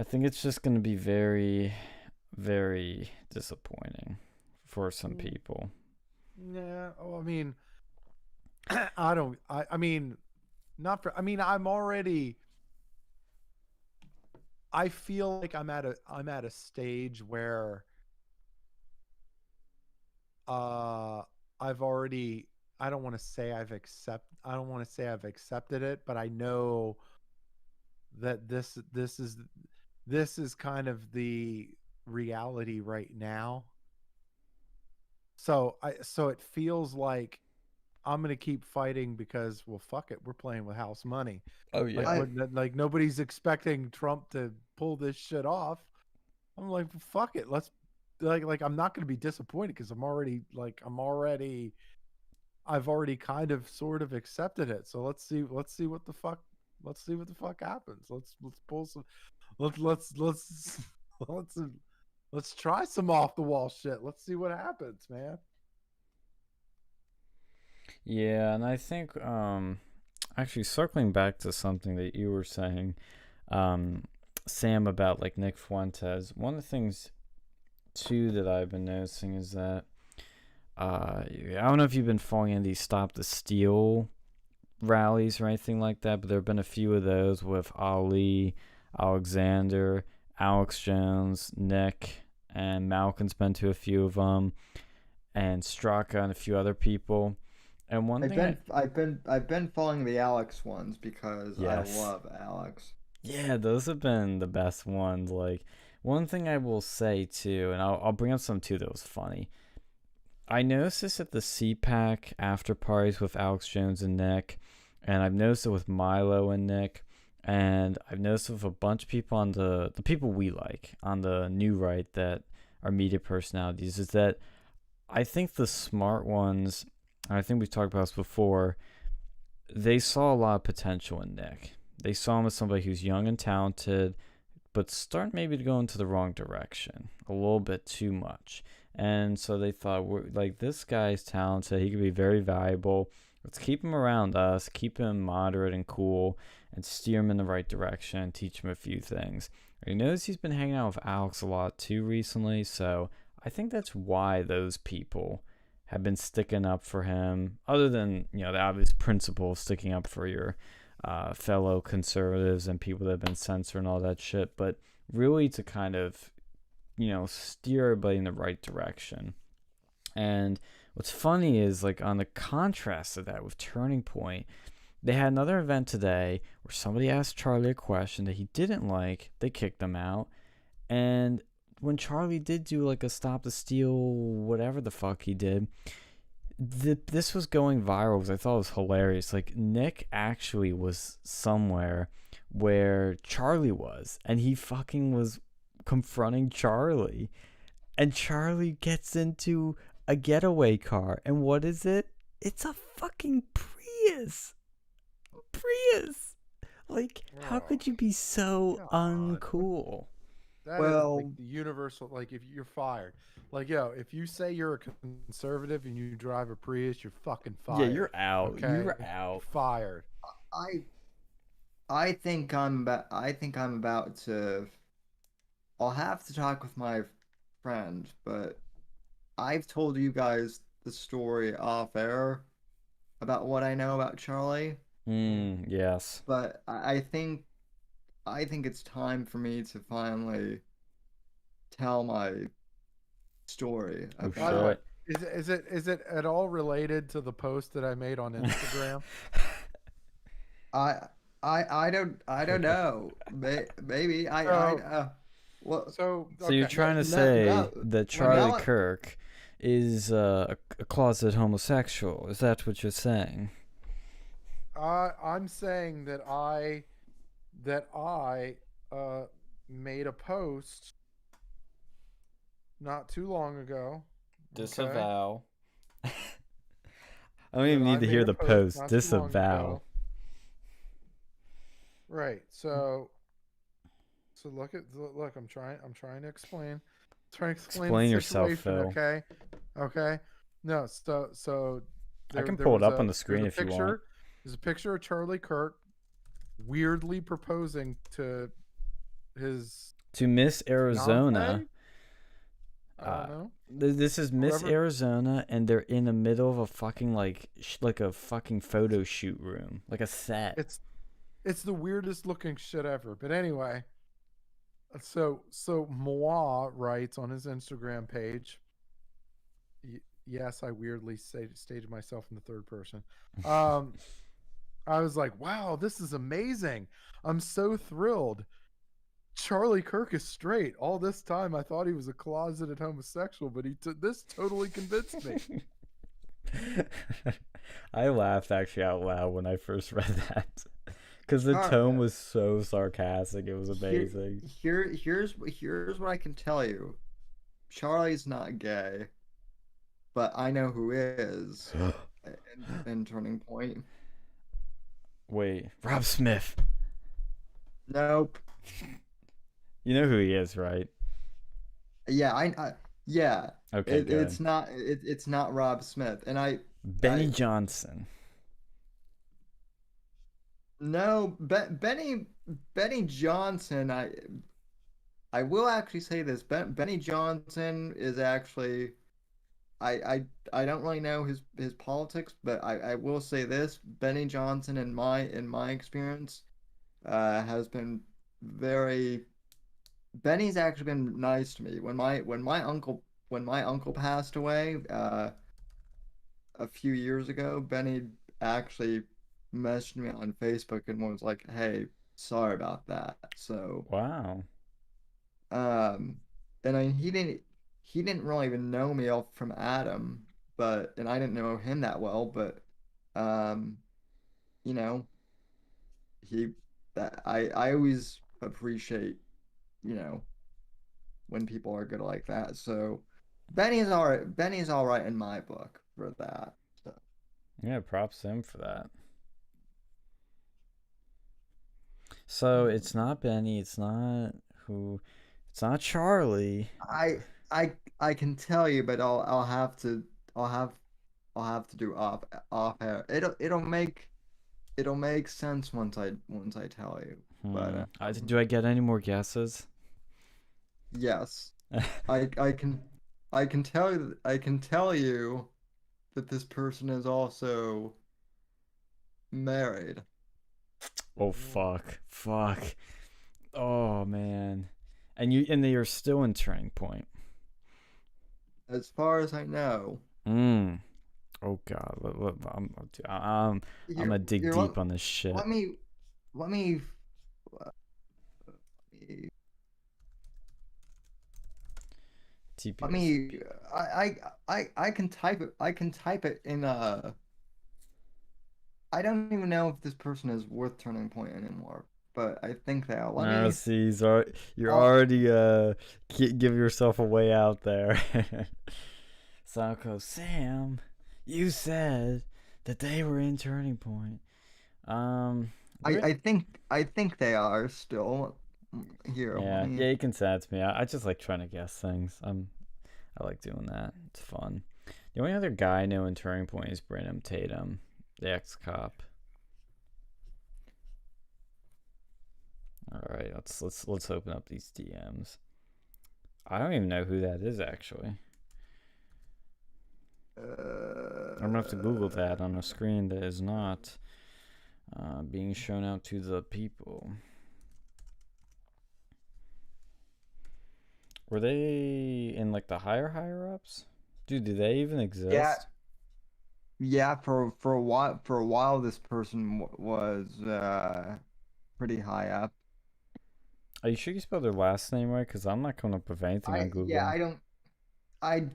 think it's just going to be very, very disappointing for some people. Yeah. Oh, I mean, I feel like I'm at a stage where I've already, I don't want to say I've accepted it, but I know that this is kind of the reality right now. So it feels like I'm going to keep fighting because, well, fuck it. We're playing with house money. Oh yeah. Like nobody's expecting Trump to pull this shit off. I'm like, fuck it. Let's like I'm not going to be disappointed because I've already kind of sort of accepted it. So let's see what the fuck happens. Let's pull some let's try some off the wall shit. Let's see what happens, man. Yeah, and I think actually circling back to something that you were saying, Sam, about like Nick Fuentes, one of the things too that I've been noticing is that I don't know if you've been following any of these Stop the Steal rallies or anything like that, but there have been a few of those with Ali, Alexander, Alex Jones, Nick, and Malcolm's been to a few of them, and Straka and a few other people. And I've been following the Alex ones because I love Alex. Yeah, those have been the best ones. Like, one thing I will say too, and I'll bring up some too that was funny. I noticed this at the CPAC after parties with Alex Jones and Nick, and I've noticed it with Milo and Nick, and I've noticed it with a bunch of people on the people we like on the new right that are media personalities. Is that I think the smart ones, and I think we've talked about this before, they saw a lot of potential in Nick. They saw him as somebody who's young and talented, but start maybe to go into the wrong direction a little bit too much. And so they thought, we're, like, this guy's talented. He could be very valuable. Let's keep him around us, keep him moderate and cool, and steer him in the right direction, teach him a few things. You notice he's been hanging out with Alex a lot too recently, so I think that's why those people have been sticking up for him, other than, you know, the obvious principle of sticking up for your fellow conservatives and people that have been censored and all that shit, but really to kind of, you know, steer everybody in the right direction. And what's funny is, like, on the contrast of that with Turning Point, they had another event today where somebody asked Charlie a question that he didn't like. They kicked him out. And when Charlie did do like a Stop the Steal, whatever the fuck he did, this was going viral because I thought it was hilarious. Like, Nick actually was somewhere where Charlie was, and he fucking was confronting Charlie. And Charlie gets into a getaway car. And what is it? It's a fucking Prius. Prius. Like, how could you be so God. uncool? That is Well- like the universal. Like, if you're fired, like, yo, if you say you're a conservative and you drive a Prius, you're fucking fired. Yeah, you're out. Okay? You're You're out. fired. I think I'm about to. I'll have to talk with my friend, but I've told you guys the story off air about what I know about Charlie, Yes. but I think it's time for me to finally tell my story Oh, By the about way, is it at all related to the post that I made on Instagram? I don't know. Maybe well, So So you're okay. trying to no, say no, that Charlie now I- Kirk is a closet homosexual? Is that what you're saying? I'm saying that I made a post not too long ago. Disavow. I don't even That I need to made hear a the post post. not too long Disavow. ago. Right. So look, I'm trying to explain. Explain the yourself, situation, Phil. Okay. No, so I can there pull it was up on the there's screen a if you picture, want. There's a picture of Charlie Kirk weirdly proposing to his To Miss Arizona. fiancée? I don't know. This is Miss Whoever- Arizona, and they're in the middle of a fucking like a fucking photo shoot room, like a set. It's the weirdest looking shit ever. But anyway, so Moa writes on his Instagram page. Yes, I weirdly stated myself in the third person. I was like, wow, this is amazing. I'm so thrilled. Charlie Kirk is straight. All this time, I thought he was a closeted homosexual, but this totally convinced me. I laughed actually out loud when I first read that because the Alright. tone was so sarcastic. It was amazing. Here's what I can tell you. Charlie's not gay, but I know who is in Turning Point. Wait, Rob Smith. Nope. You know who he is, right? Yeah, yeah. Okay, It's not Rob Smith, and Benny Johnson. No, Benny Johnson. I will actually say this. Benny Johnson is actually. I don't really know his politics, but I will say this. Benny Johnson, in my experience, has been very. Benny's actually been nice to me. When my uncle passed away, a few years ago, Benny actually messaged me on Facebook and was like, "Hey, sorry about that. So, Wow. um, and he didn't really even know me all from Adam, but and I didn't know him that well, but um, you know, he that I always appreciate, you know, when people are good like that. So Benny's all right. Benny's all right in my book for that. So Yeah, props to him for that. So it's not Benny. It's not who. It's not Charlie. I I can tell you, but I'll have to I'll have I'll have to do off air. It'll make sense once I tell you. But Do I get any more guesses? yes, I can I can tell you that this person is also married. Oh fuck. Oh man. And they are still in Turning Point. As far as I know. Mm. Oh god. I'm gonna Here, dig here, deep on this shit. let me let me let me let me TPS. I can type it. I can type it in I don't even know if this person is worth Turning Point anymore, but I think they are. Let Ah, me see, you're I'll already give yourself a way out there. Sako, Sam, you said that they were in Turning Point. Um, they're- I think they are still here. Let yeah, me yeah, you can send it to me. I just like trying to guess things. I like doing that. It's fun. The only other guy I know in Turning Point is Brenham Tatum, the ex-cop. All right, let's open up these DMs. I don't even know who that is actually. I'm gonna have to Google that on a screen that is not being shown out to the people. Were they in like the higher ups? Dude, do they even yeah, exist? yeah, for a while this person was pretty high up. Are you sure you spelled their last name right? Because I'm not coming up with anything on Yeah, Google. I don't I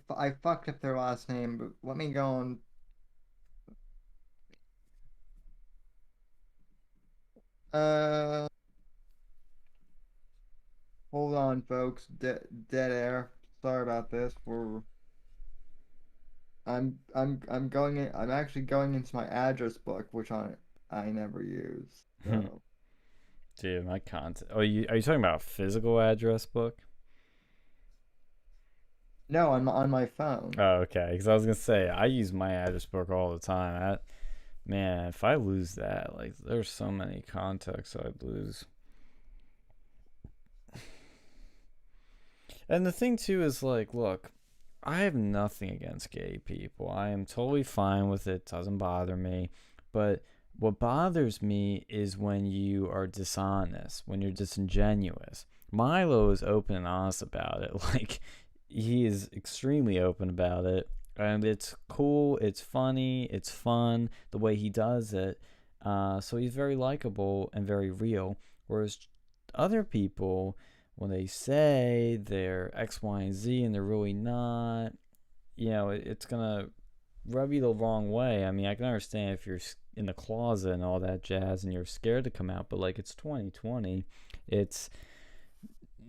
I fucked up their last name, but let me go on. Uh, hold on, folks. Dead air. Sorry about this. I'm going in. I'm actually going into my address book, which I never use. So Dude, my content. Oh, are you talking about a physical address book? no, I'm on my phone. Oh, okay. Because I was gonna say I use my address book all the time. Man, if I lose that, like, there's so many contacts I'd lose. And the thing too is like, look, I have nothing against gay people. I am totally fine with it. Doesn't bother me. But what bothers me is when you are dishonest, when you're disingenuous. Milo is open and honest about it. Like, he is extremely open about it. And it's cool, it's funny, it's fun the way he does it. So he's very likable and very real. Whereas other people, when they say they're X, Y, and Z and they're really not, it's gonna rub you the wrong way. I mean, I can understand if you're in the closet and all that jazz and you're scared to come out, but like, it's 2020. It's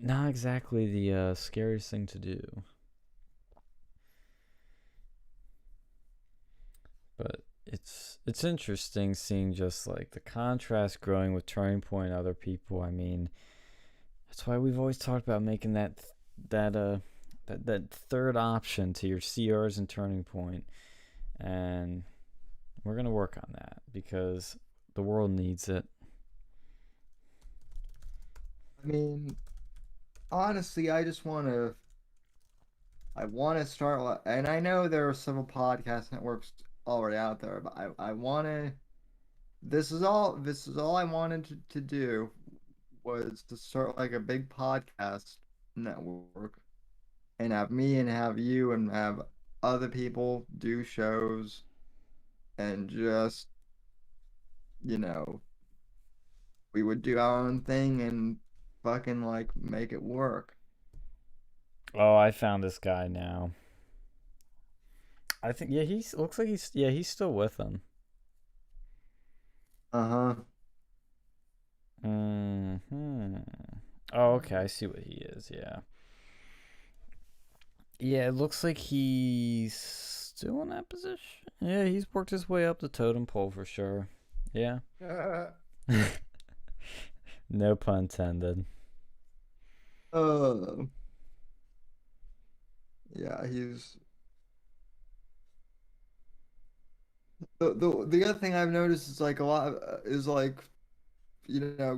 not exactly the scariest thing to do. But it's interesting seeing just like the contrast growing with Turning Point and other people. I mean, that's why we've always talked about making that that third option to your CRs and Turning Point, and we're gonna work on that because the world needs it. I mean, honestly, I want to start, and I know there are several podcast networks already out there, but I want to. This is all I wanted to do was to start like a big podcast network and have me and have you and have other people do shows and just, you know, we would do our own thing and fucking like make it work. Oh, I found this guy now. I think he's looks like he's still with them. Uh-huh. Oh, okay, I see what he is. Yeah. Yeah, it looks like he's still in that position. Yeah, he's worked his way up the totem pole for sure. Yeah. No pun intended. Uh, yeah, he's the other thing I've noticed is like a lot of, is like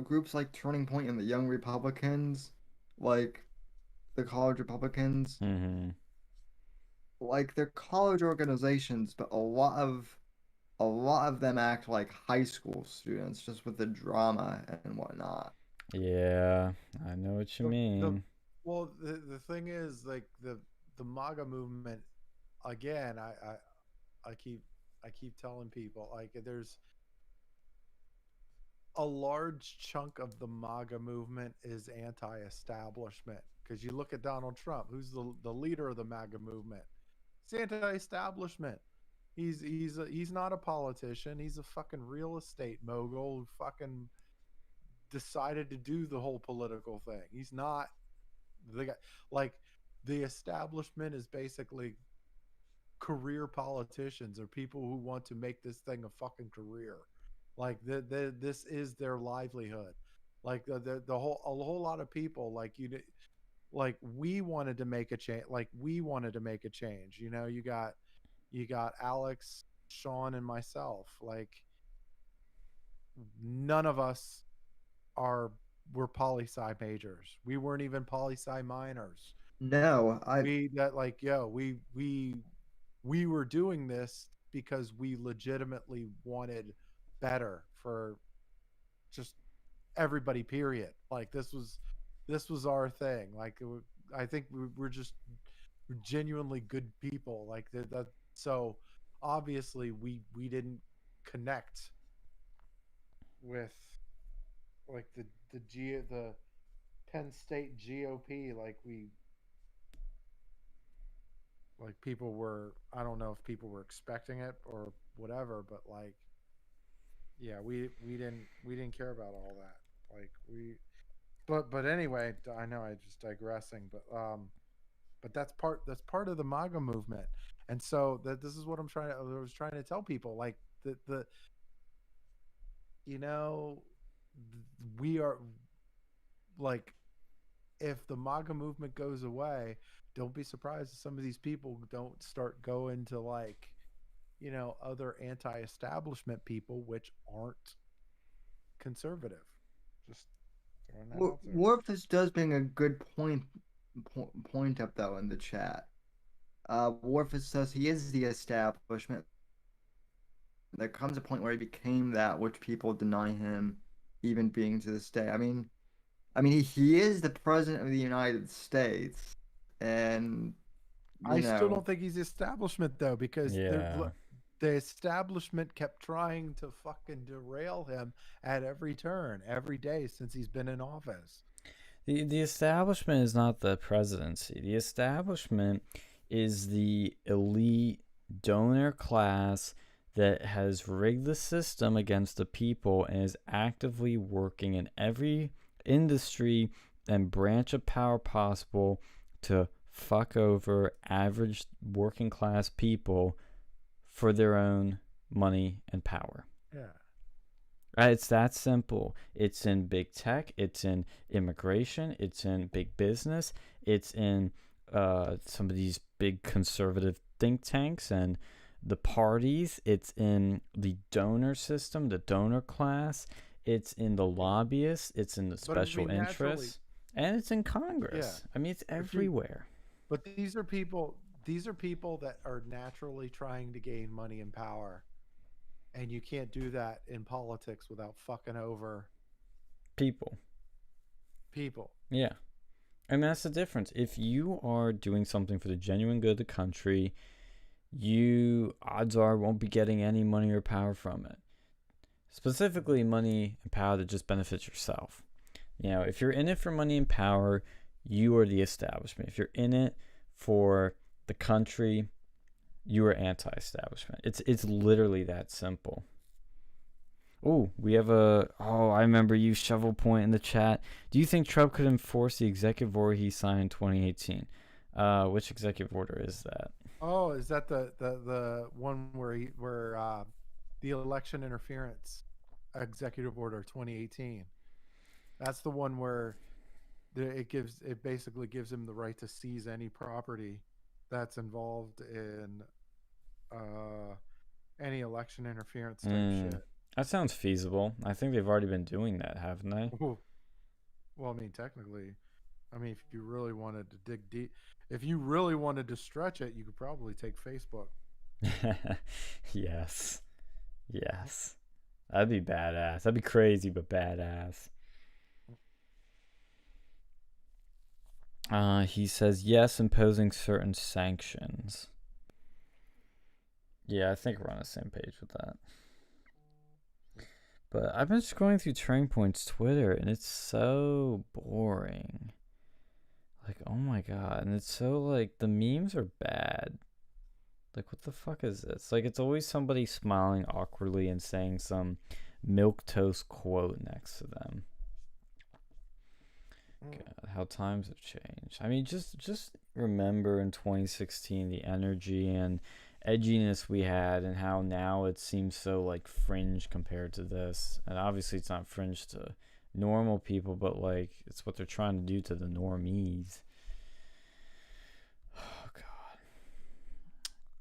groups like Turning Point and the Young Republicans, like the college Republicans, Mm-hmm. like they're college organizations, but a lot of them act like high school students just with the drama and whatnot. Yeah, I know what you mean. Well, the thing is, like the MAGA movement, again, I keep telling people, like, there's a large chunk of the MAGA movement is anti-establishment, because you look at Donald Trump, who's the leader of the MAGA movement. It's anti-establishment. He's not a politician. He's a fucking real estate mogul who fucking decided to do the whole political thing. He's not the guy. Like, the establishment is basically career politicians or people who want to make this thing a fucking career. Like, this is their livelihood. Like, the whole a whole lot of people, like, like, we wanted to make a change. Like, we wanted to make a change. You got Alex, Sean, and myself. Like, none of us were poli-sci majors. We weren't even poli-sci minors. No, We were doing this because we legitimately wanted better for just everybody, period. Like, this was our thing. Like, I think we're just genuinely good people. Like, that. So obviously we didn't connect with, like, the Penn State GOP, like people were. I don't know if people were expecting it or whatever, but, like, yeah, we didn't care about all that. Like, but anyway, I know I just digressing, but that's part of the MAGA movement. And so this is what I was trying to tell people, like, the you know we are, like, if the MAGA movement goes away, don't be surprised if some of these people don't start going to, like, other anti-establishment people, which aren't conservative. Just throwing that out there. Warfus does bring a good point up though in the chat. Warfus says he is the establishment. There comes a point where he became that which people deny him even being to this day. I mean he is the president of the United States, and I still don't think he's establishment, though, because Yeah. the establishment kept trying to fucking derail him at every turn, every day since he's been in office. The establishment is not the presidency. The establishment is the elite donor class that has rigged the system against the people and is actively working in every industry and branch of power possible to fuck over average working class people for their own money and power. Yeah. It's that simple. It's in big tech. It's in immigration. It's in big business. It's in some of these big conservative think tanks and the parties. It's in the donor system, the donor class. It's in the lobbyists. It's in the special interests. And it's in Congress. Yeah. I mean, it's everywhere. But these are people that are naturally trying to gain money and power. And you can't do that in politics without fucking over people. Yeah. And that's the difference. If you are doing something for the genuine good of the country, you, odds are, won't be getting any money or power from it. specifically money and power that just benefits yourself. If you're in it for money and power, you are the establishment. If you're in it for the country, you are anti-establishment. It's literally that simple. Oh, we have I remember you, Shovel Point, in the chat. Do you think Trump could enforce the executive order he signed in 2018? Which executive order is that? Oh, is that the one where the election interference executive order 2018? That's the one where it basically gives him the right to seize any property that's involved in any election interference type shit. That sounds feasible. I think they've already been doing that, haven't they? Ooh. Well, I mean, technically, if you really wanted to dig deep, if you really wanted to stretch it, you could probably take Facebook. Yes. That'd be badass. That'd be crazy, but badass. He says yes, imposing certain sanctions. Yeah, I think we're on the same page with that. But I've been scrolling through Turning Point's Twitter, and it's so boring. Like, oh my god. And it's so, like, the memes are bad. Like, what the fuck is this? Like, it's always somebody smiling awkwardly and saying some milquetoast quote next to them. God, how times have changed. I mean, just remember in 2016 the energy and edginess we had, and how now it seems so like fringe compared to this. And obviously it's not fringe to normal people, but like it's what they're trying to do to the normies. Oh god,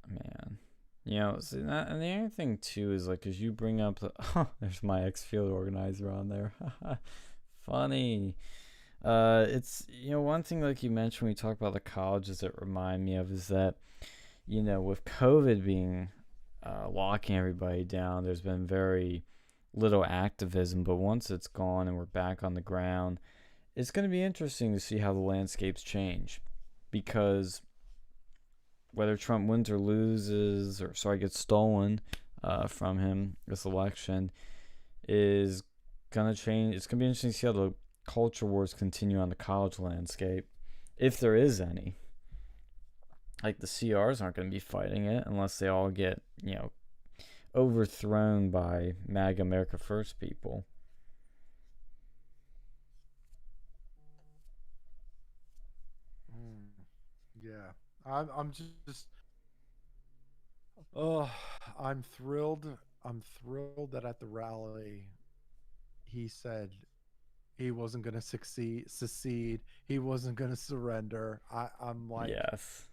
man. And the other thing too is like, as you bring up there's my ex-field organizer on there. Funny. It's one thing like you mentioned when we talk about the colleges that remind me of is that with COVID being locking everybody down, there's been very little activism. But once it's gone and we're back on the ground, it's going to be interesting to see how the landscapes change, because whether Trump wins or loses, or gets stolen from him this election, is going to change. It's going to be interesting to see how the culture wars continue on the college landscape, if there is any. Like, the CRs aren't going to be fighting it unless they all get, overthrown by MAGA America First people. Yeah. I'm just I'm thrilled. I'm thrilled that at the rally he said he wasn't going to secede. He wasn't going to surrender. I'm like, yes.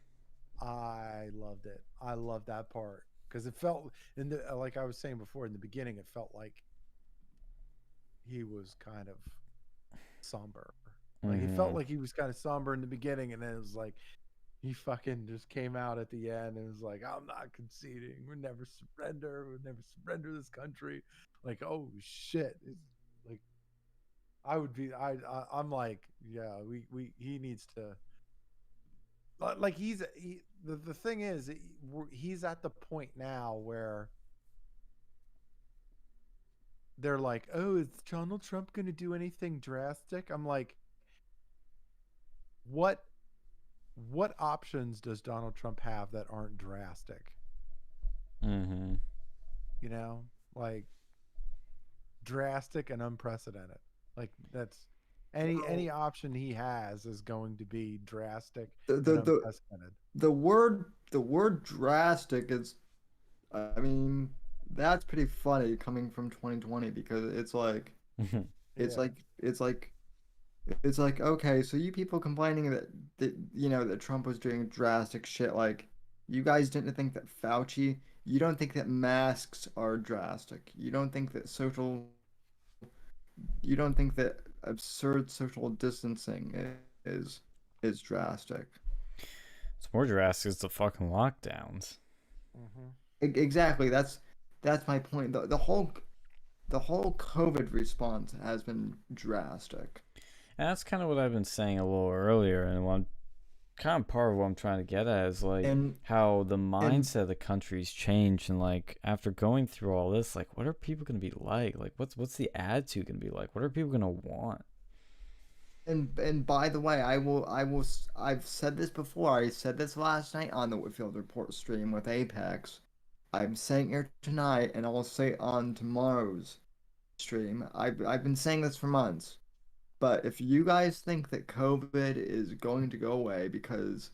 I loved it. I loved that part, because it felt like I was saying before in the beginning, it felt like he was kind of somber. Like, he felt like he was kind of somber in the beginning, and then it was like he fucking just came out at the end and was like, I'm not conceding. We'll never surrender. We'll never surrender this country. Like, oh shit. It's like, I'm like, yeah, he needs to, like, the thing is, he's at the point now where they're like, oh, is Donald Trump going to do anything drastic? I'm like, what options does Donald Trump have that aren't drastic? Like, drastic and unprecedented. Like, that's any option he has is going to be drastic and unprecedented. The word drastic is, I mean, that's pretty funny coming from 2020, because it's like it's like okay, so you people complaining that that Trump was doing drastic shit, like, you guys didn't think that you don't think that masks are drastic, you don't think that absurd social distancing is drastic. It's more drastic as the fucking lockdowns. Exactly. That's my point. The whole COVID response has been drastic. And that's kind of what I've been saying a little earlier, and kind of part of what I'm trying to get at is like And how the mindset of the country's changed, and like after going through all this, like what are people gonna be like? Like what's the attitude gonna be like? What are people gonna want? and by the way, I've said this before. I said this last night on the Whitfield Report stream with Apex. I'm saying it tonight, and I'll say it on tomorrow's stream. I've been saying this for months. But if you guys think that COVID is going to go away because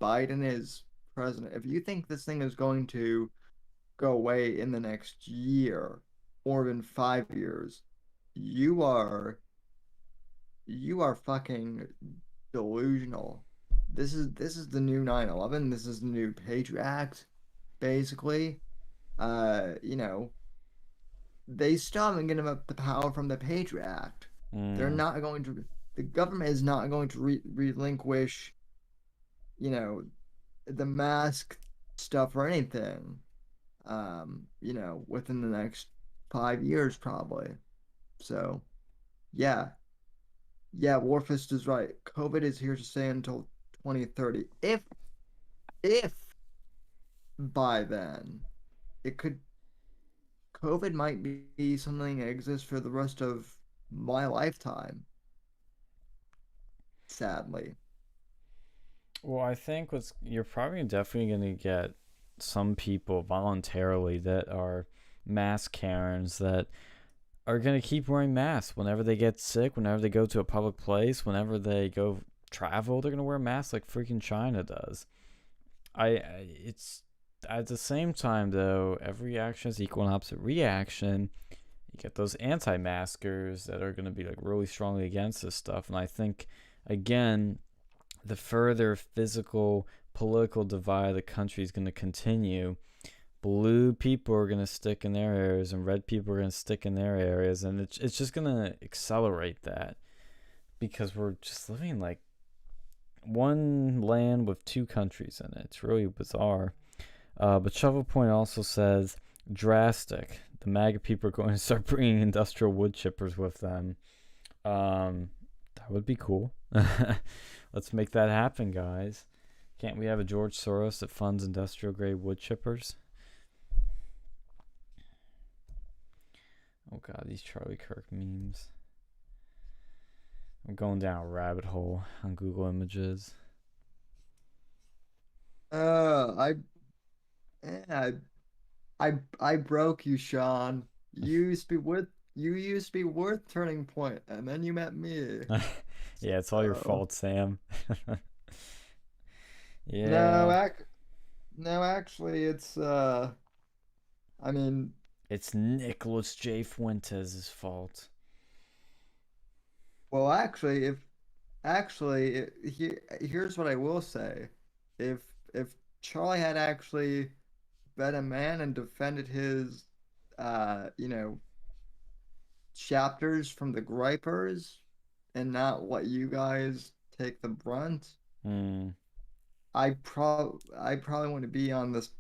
Biden is president, if you think this thing is going to go away in the next year or even 5 years, you are fucking delusional. This is the new 9/11. This is the new Patriot Act, basically. You know, they still haven't given up the power from the Patriot Act. They're not going to. The government is not going to relinquish, you know, the mask stuff or anything. You know, within the next 5 years probably. So, yeah, yeah, Warfist is right. COVID is here to stay until 2030. If by then it could, COVID might be something that exists for the rest of my lifetime. Sadly. Well, I think you're probably definitely gonna get some people voluntarily that are mask Karens that are going to keep wearing masks whenever they get sick, whenever they go to a public place, whenever they go travel, they're going to wear masks like freaking China does. It's at the same time though, every action is equal and opposite reaction. You get those anti-maskers that are going to be like really strongly against this stuff, and I think again, the further physical political divide of the country is going to continue. Blue people are going to stick in their areas and red people are going to stick in their areas, and it's just going to accelerate that because we're just living like one land with two countries in it. It's really bizarre. But Shovel Point also says drastic. The MAGA people are going to start bringing industrial wood chippers with them. That would be cool. Let's make that happen, guys. Can't we have a George Soros that funds industrial grade wood chippers? Oh god, these Charlie Kirk memes. I'm going down a rabbit hole on Google Images. I broke you, Sean. You used to be worth Turning Point, and then you met me. Yeah, it's all your fault, Sam. Yeah. No, actually, it's I mean, it's Nicholas J. Fuentes' fault. well, here's what I will say: if Charlie had actually been a man and defended his, chapters from the gripers, and not let you guys take the brunt, I probably wouldn't be on this.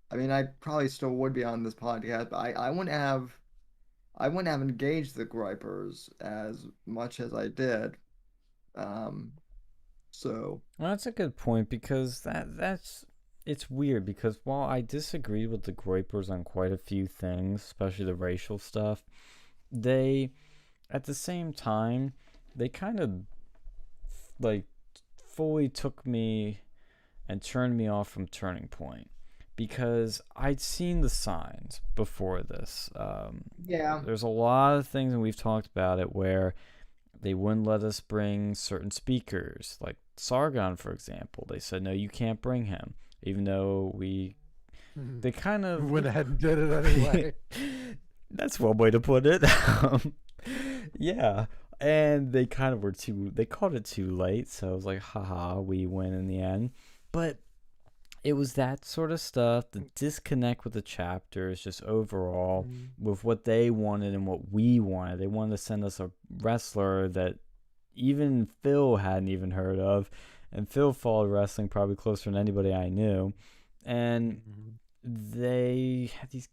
I mean, I probably still would be on this podcast, but I wouldn't have engaged the gripers as much as I did. So well, that's a good point, because it's weird, because while I disagree with the gripers on quite a few things, especially the racial stuff, they at the same time they kind of like fully took me and turned me off from Turning Point, because I'd seen the signs before this. yeah, There's a lot of things, and we've talked about it, where they wouldn't let us bring certain speakers, like Sargon, for example. They said, no, you can't bring him, even though they kind of went ahead and did it anyway. That's one way to put it. Yeah. And they kind of they called it too late, so I was like, haha, we win in the end. But it was that sort of stuff, the disconnect with the chapters, just overall, with what they wanted and what we wanted. They wanted to send us a wrestler that even Phil hadn't even heard of, and Phil followed wrestling probably closer than anybody I knew. And they had these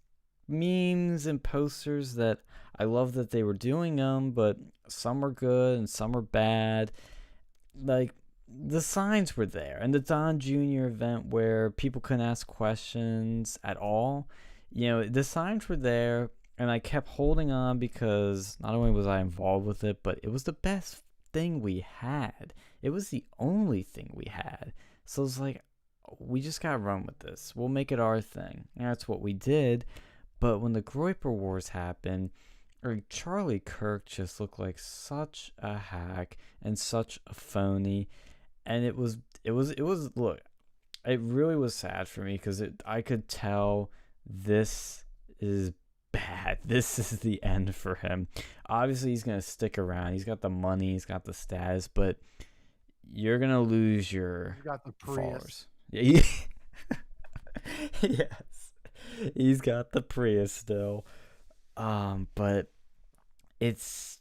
memes and posters that I love that they were doing them, but some are good and some are bad. Like, the signs were there, and the Don Jr. event where people couldn't ask questions at all, the signs were there, and I kept holding on because not only was I involved with it, but it was the best thing we had. It was the only thing we had. So it's like, we just gotta run with this. We'll make it our thing. And that's what we did. But when the Groyper Wars happened, Charlie Kirk just looked like such a hack and such a phony. And it was look, it really was sad for me because I could tell this is bad. This is the end for him. Obviously, he's going to stick around. He's got the money, he's got the status, but you're going to lose your He's got the followers. Prius. Yeah. Yes. He's got the Prius still. But it's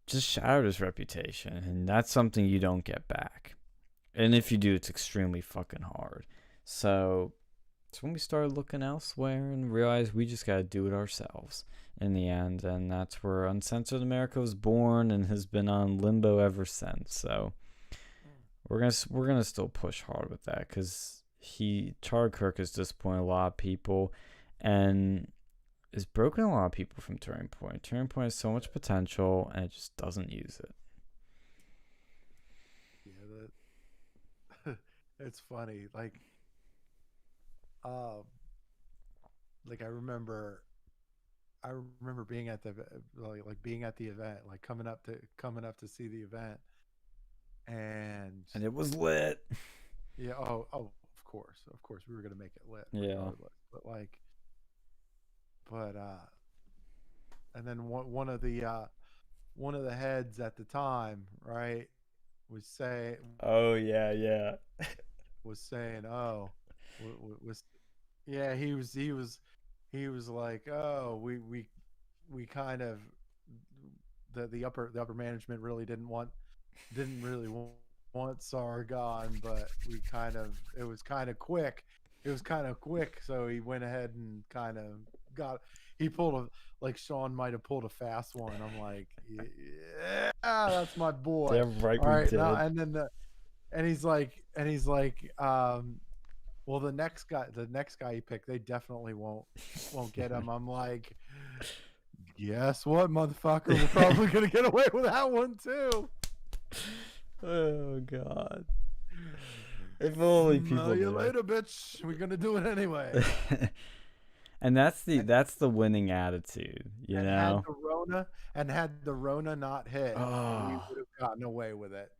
just shattered his reputation, and that's something you don't get back. And if you do, it's extremely fucking hard. So it's when we started looking elsewhere and realized we just gotta do it ourselves in the end, and that's where Uncensored America was born and has been on limbo ever since. So we're gonna still push hard with that because Charlie Kirk has disappointed a lot of people and has broken a lot of people from Turning Point. Turning Point has so much potential and it just doesn't use it. Yeah, it's funny. Like I remember being at the being at the event, like coming up to see the event, and it was lit. Yeah. Oh, of course, we were gonna make it lit. Yeah. Regardless. And then one of the heads at the time, right, was saying, oh yeah, was saying, oh, was yeah, he was like, oh, we kind of the upper management really didn't really want Sargon, but it was kind of quick. So he went ahead and kind of pulled Sean might have pulled a fast one. I'm like, yeah, that's my boy. Damn right. All right, we did. now, and then he's like, well, the next guy he picked, they definitely won't get him. I'm like, guess what, motherfucker? We're probably gonna get away with that one too. Oh God! If only people. See you later, bitch. We're gonna do it anyway. And that's the winning attitude, you know. Had the Rona not hit, we Oh. would have gotten away with it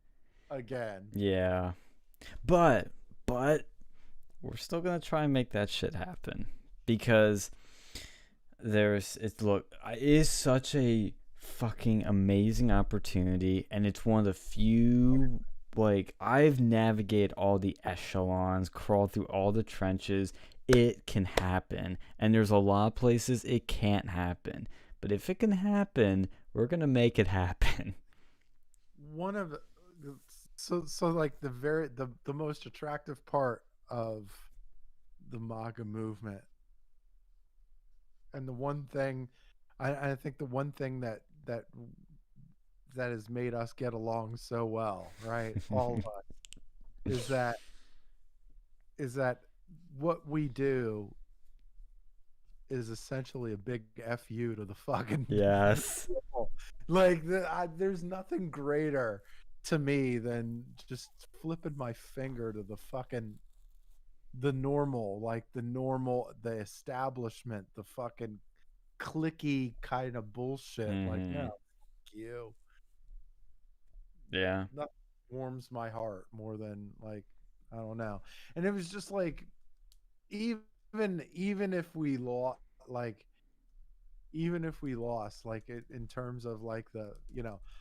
again. Yeah, but we're still gonna try and make that shit happen because it is such a fucking amazing opportunity, and it's one of the few, like, I've navigated all the echelons, crawled through all the trenches. It can happen, and there's a lot of places it can't happen, but if it can happen, we're gonna make it happen. One of like the most attractive part of the MAGA movement, and the one thing I think the one thing that has made us get along so well, right? All of us, is that what we do is essentially a big FU to the fucking Yes. people. Like there's nothing greater to me than just flipping my finger to the establishment, the fucking clicky kind of bullshit. Like, no, fuck you. Yeah. Nothing warms my heart more than, like, I don't know. And it was just like, even if we lost, like in terms of like the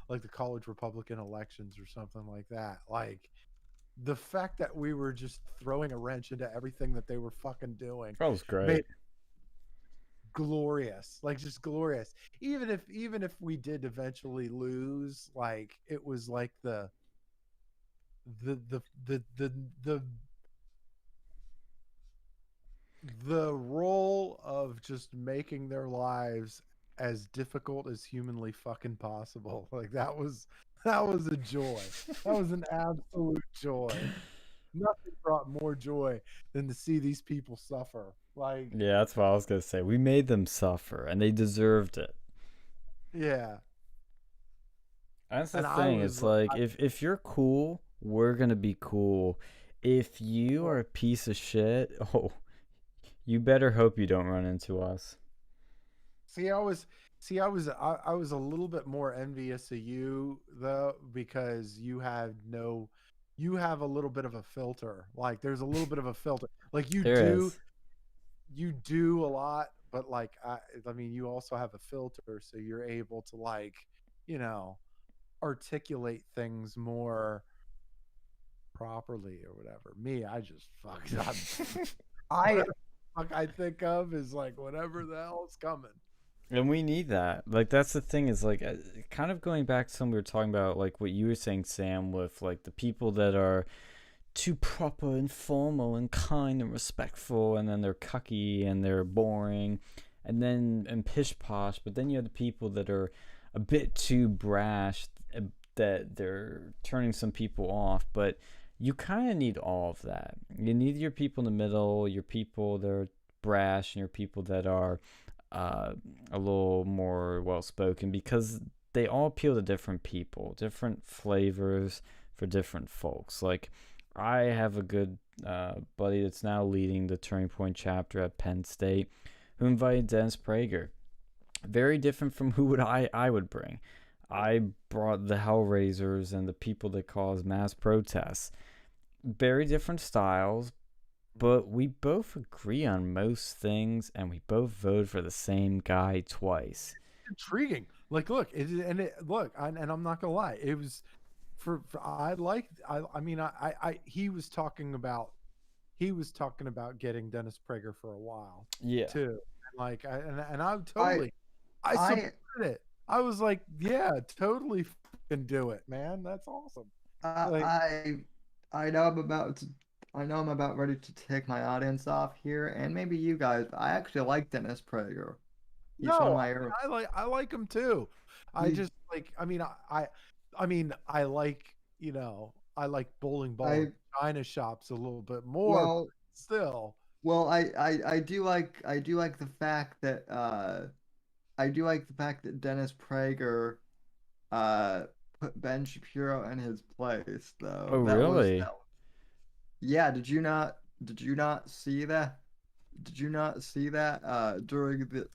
like the college Republican elections or something like that, like the fact that we were just throwing a wrench into everything that they were fucking doing, That was great. made it glorious, like just glorious. Even if we did eventually lose, like it was like the role of just making their lives as difficult as humanly fucking possible. Like that was a joy. That was an absolute joy. Nothing brought more joy than to see these people suffer. Like, Yeah, that's what I was gonna say. We made them suffer, and they deserved it. yeah. That's the And I thing. was It's like if you're cool, we're gonna be cool. If you are a piece of shit, oh, you better hope you don't run into us. I was a little bit more envious of you though, because you have a little bit of a filter. Like there's a little bit of a filter. Like you There do is. a lot, but like I mean you also have a filter, so you're able to like, you know, articulate things more properly or whatever. Me, I just fucked up. I Fuck I think of is like whatever the hell is coming. And we need that. Like that's the thing is like kind of going back to something we were talking about, like what you were saying, Sam, with like the people that are too proper and formal and kind and respectful, and then they're cucky and they're boring, and pish posh. But then you have the people that are a bit too brash, that they're turning some people off. But you kind of need all of that. You need your people in the middle, your people that are brash, and your people that are a little more well spoken, because they all appeal to different people, different flavors for different folks. Like I have a good buddy that's now leading the Turning Point chapter at Penn State, who invited Dennis Prager. Very different from who I would bring. I brought the Hellraisers and the people that cause mass protests. Very different styles, but we both agree on most things, and we both voted for the same guy twice. Intriguing. Like, look, and I'm not gonna lie, it was I mean, he was talking about getting Dennis Prager for a while, Yeah. too. And like, I I supported it. I was like, yeah, totally fucking do it, man. That's awesome. Like, I know I'm about ready to take my audience off here, and maybe you guys. But I actually like Dennis Prager. He's one of no, my I like him too. I he's just like, I mean, I like, I like bowling ball I and china shops a little bit more, but well still. well I do like the fact that Dennis Prager uh put Ben Shapiro in his place Oh, though. really? Yeah, did you not see that? Did you not see that during the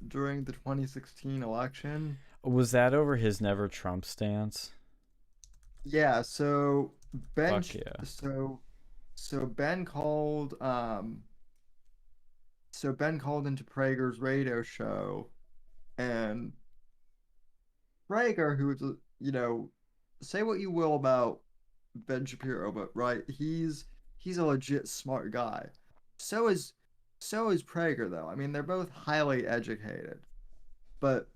2016 election? Was that over his never Trump stance? Yeah, so Ben Fuck yeah. so Ben called into Prager's radio show, and Prager, who was say what you will about Ben Shapiro, but right, he's a legit smart guy. So is Prager though. I mean, they're both highly educated. But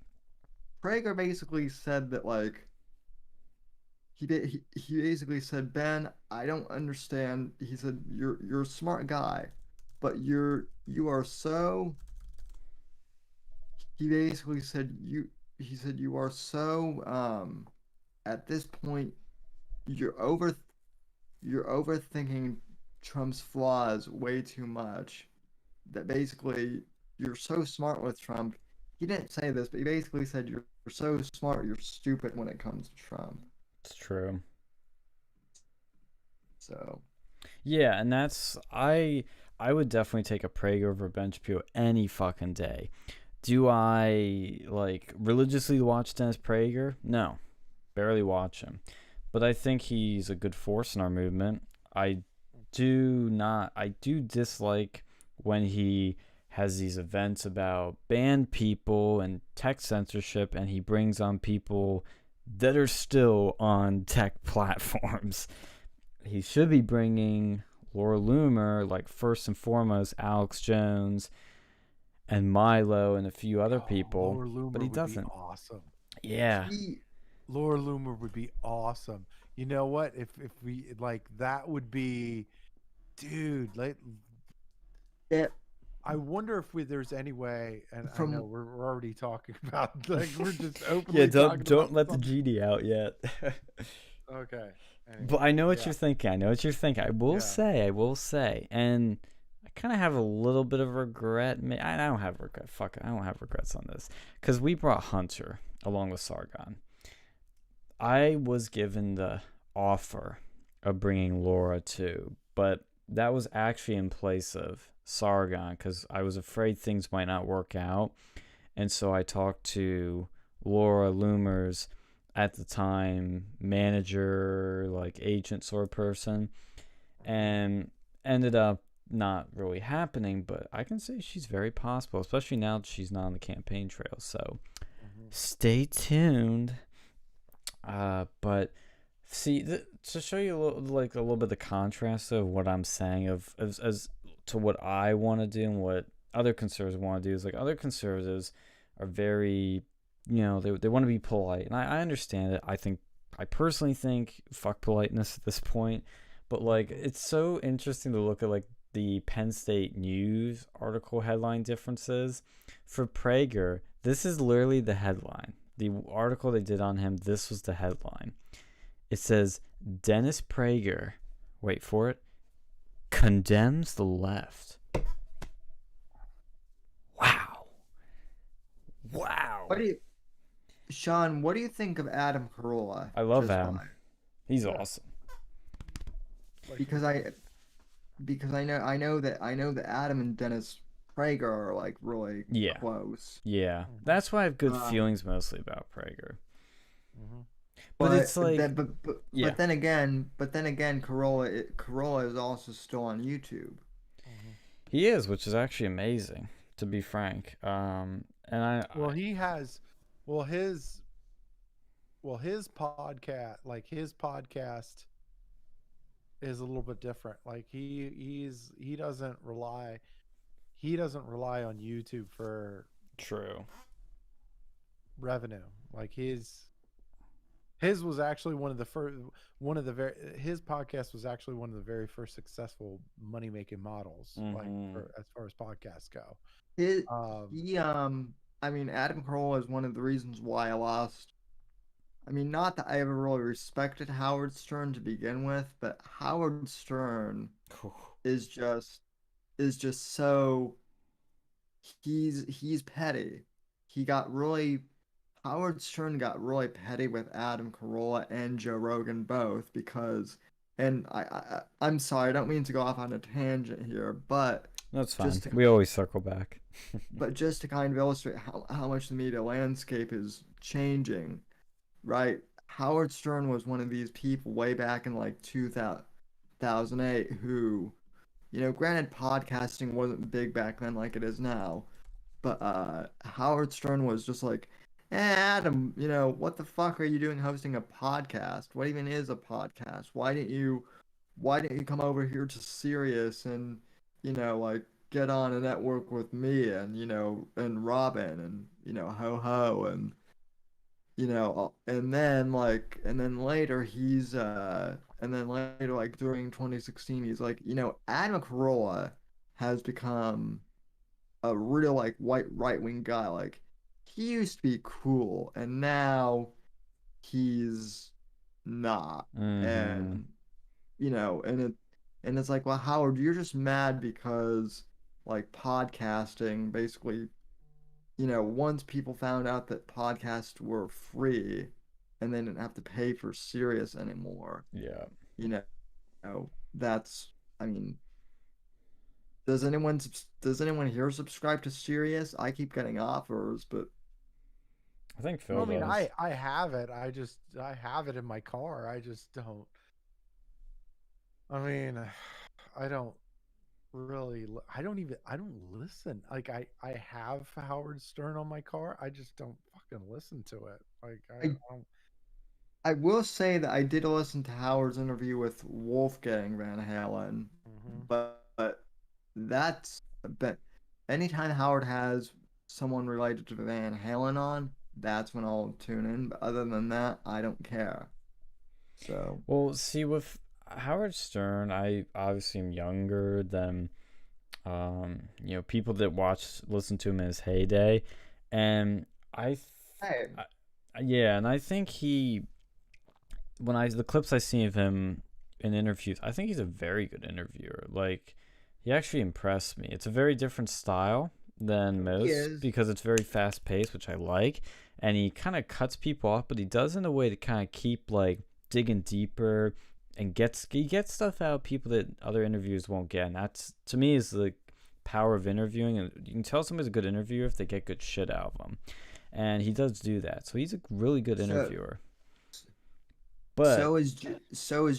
Prager basically said that like he basically said, Ben, I don't understand. He said you're a smart guy, but you are so he basically said you are so at this point you're over you're overthinking Trump's flaws way too much. That basically you're so smart with Trump. He didn't say this, but he basically said you're so smart, you're stupid when it comes to Trump. It's true. So Yeah, and I would definitely take a Prager over Ben Shapiro any fucking day. Do I like religiously watch Dennis Prager? No, barely watch him. But I think he's a good force in our movement. I do dislike when he has these events about banned people and tech censorship, and he brings on people that are still on tech platforms. He should be bringing Laura Loomer, like first and foremost, Alex Jones and Milo and a few other people, Laura Loomer but he would doesn't. be awesome. Yeah. Laura Loomer would be awesome. You know what? If we like, that would be, dude. Like, it I wonder if there's any way, and I know From we're already talking about, like, we're just Yeah, openly talking don't about let the something. GD out yet. Okay. Anyway, But I know what yeah, you're thinking. I know what you're thinking. I will say, and I kind of have a little bit of regret. I don't have regret. Fuck it, I don't have regrets on this because we brought Hunter along with Sargon. I was given the offer of bringing Laura too, but that was actually in place of Sargon because I was afraid things might not work out. And so I talked to Laura Loomers at the time, manager, like agent sort of person, and ended up not really happening, but I can say she's very possible, especially now that she's not on the campaign trail. So stay tuned. But see, to show you a little bit of the contrast of what I'm saying of as to what I want to do and what other conservatives want to do is like other conservatives are very, they want to be polite, and I understand it. I personally think fuck politeness at this point, but like it's so interesting to look at like the Penn State News article headline differences for Prager. This is literally the headline. The article they did on him, this was the headline. It says, Dennis Prager, wait for it, condemns the left. Wow. Sean, what do you think of Adam Carolla? I love Adam. He's awesome. Because I know that Adam and Dennis Prager are like really close. Yeah. That's why I have good feelings mostly about Prager. But it's like but then again, Carolla is also still on YouTube. He is, which is actually amazing, to be frank. his podcast is a little bit different. Like he doesn't rely on YouTube for true revenue. Like his was actually his podcast was actually one of the very first successful money making models, like as far as podcasts go. Adam Carolla is one of the reasons why I lost. I mean, not that I ever really respected Howard Stern to begin with, but Howard Stern is just so he's petty. Howard Stern got really petty with Adam Carolla and Joe Rogan both because, and I'm sorry, I don't mean to go off on a tangent here, but that's fine. We always circle back. But just to kind of illustrate how much the media landscape is changing, right? Howard Stern was one of these people way back in like 2008 who, granted podcasting wasn't big back then like it is now, but Howard Stern was just like, Adam, what the fuck are you doing hosting a podcast? What even is a podcast? Why didn't you come over here to Sirius and, like get on a network with me and, and Robin and, ho ho and, and then later like during 2016 he's like, Adam Carolla has become a real like white right-wing guy. Like he used to be cool and now he's not. And and it's like, well, Howard, you're just mad because like podcasting basically, once people found out that podcasts were free and they didn't have to pay for Sirius anymore. Yeah. That's, I mean, does anyone here subscribe to Sirius? I keep getting offers, but I think Phil does. I have it. I have it in my car. I just don't. I mean, I don't listen. Like I have Howard Stern on my car. I just don't fucking listen to it. Like I don't. I will say that I did listen to Howard's interview with Wolfgang Van Halen, but anytime Howard has someone related to Van Halen on, that's when I'll tune in. But other than that, I don't care. So well, see, with Howard Stern, I obviously am younger than people that listen to him in his heyday, and Hey, yeah, and I think the clips I see of him in interviews, I think he's a very good interviewer. Like, he actually impressed me. It's a very different style than he most is. because it's very fast paced, which I like, and he kind of cuts people off, but he does in a way to kind of keep like digging deeper and he gets stuff out of people that other interviewers won't get, and that's to me is the power of interviewing. And you can tell somebody's a good interviewer if they get good shit out of them, and he does do that. So he's a really good So interviewer. But so is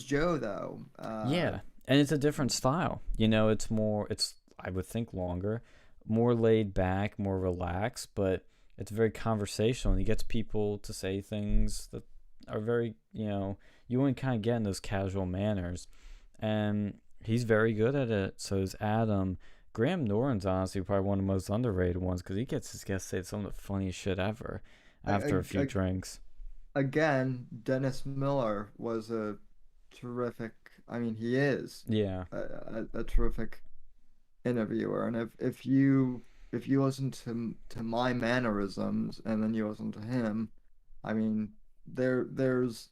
Joe though. yeah, and it's a different style. It's I would think longer, more laid back, more relaxed, but it's very conversational, and he gets people to say things that are very, you wouldn't kind of get in those casual manners, and he's very good at it. So is Adam. Graham Norton's honestly probably one of the most underrated ones because he gets his guests say some of the funniest shit ever after a few drinks. Again, Dennis Miller was a terrific. I mean, he is Yeah. a terrific interviewer, and if you listen to my mannerisms and then you listen to him, I mean, there's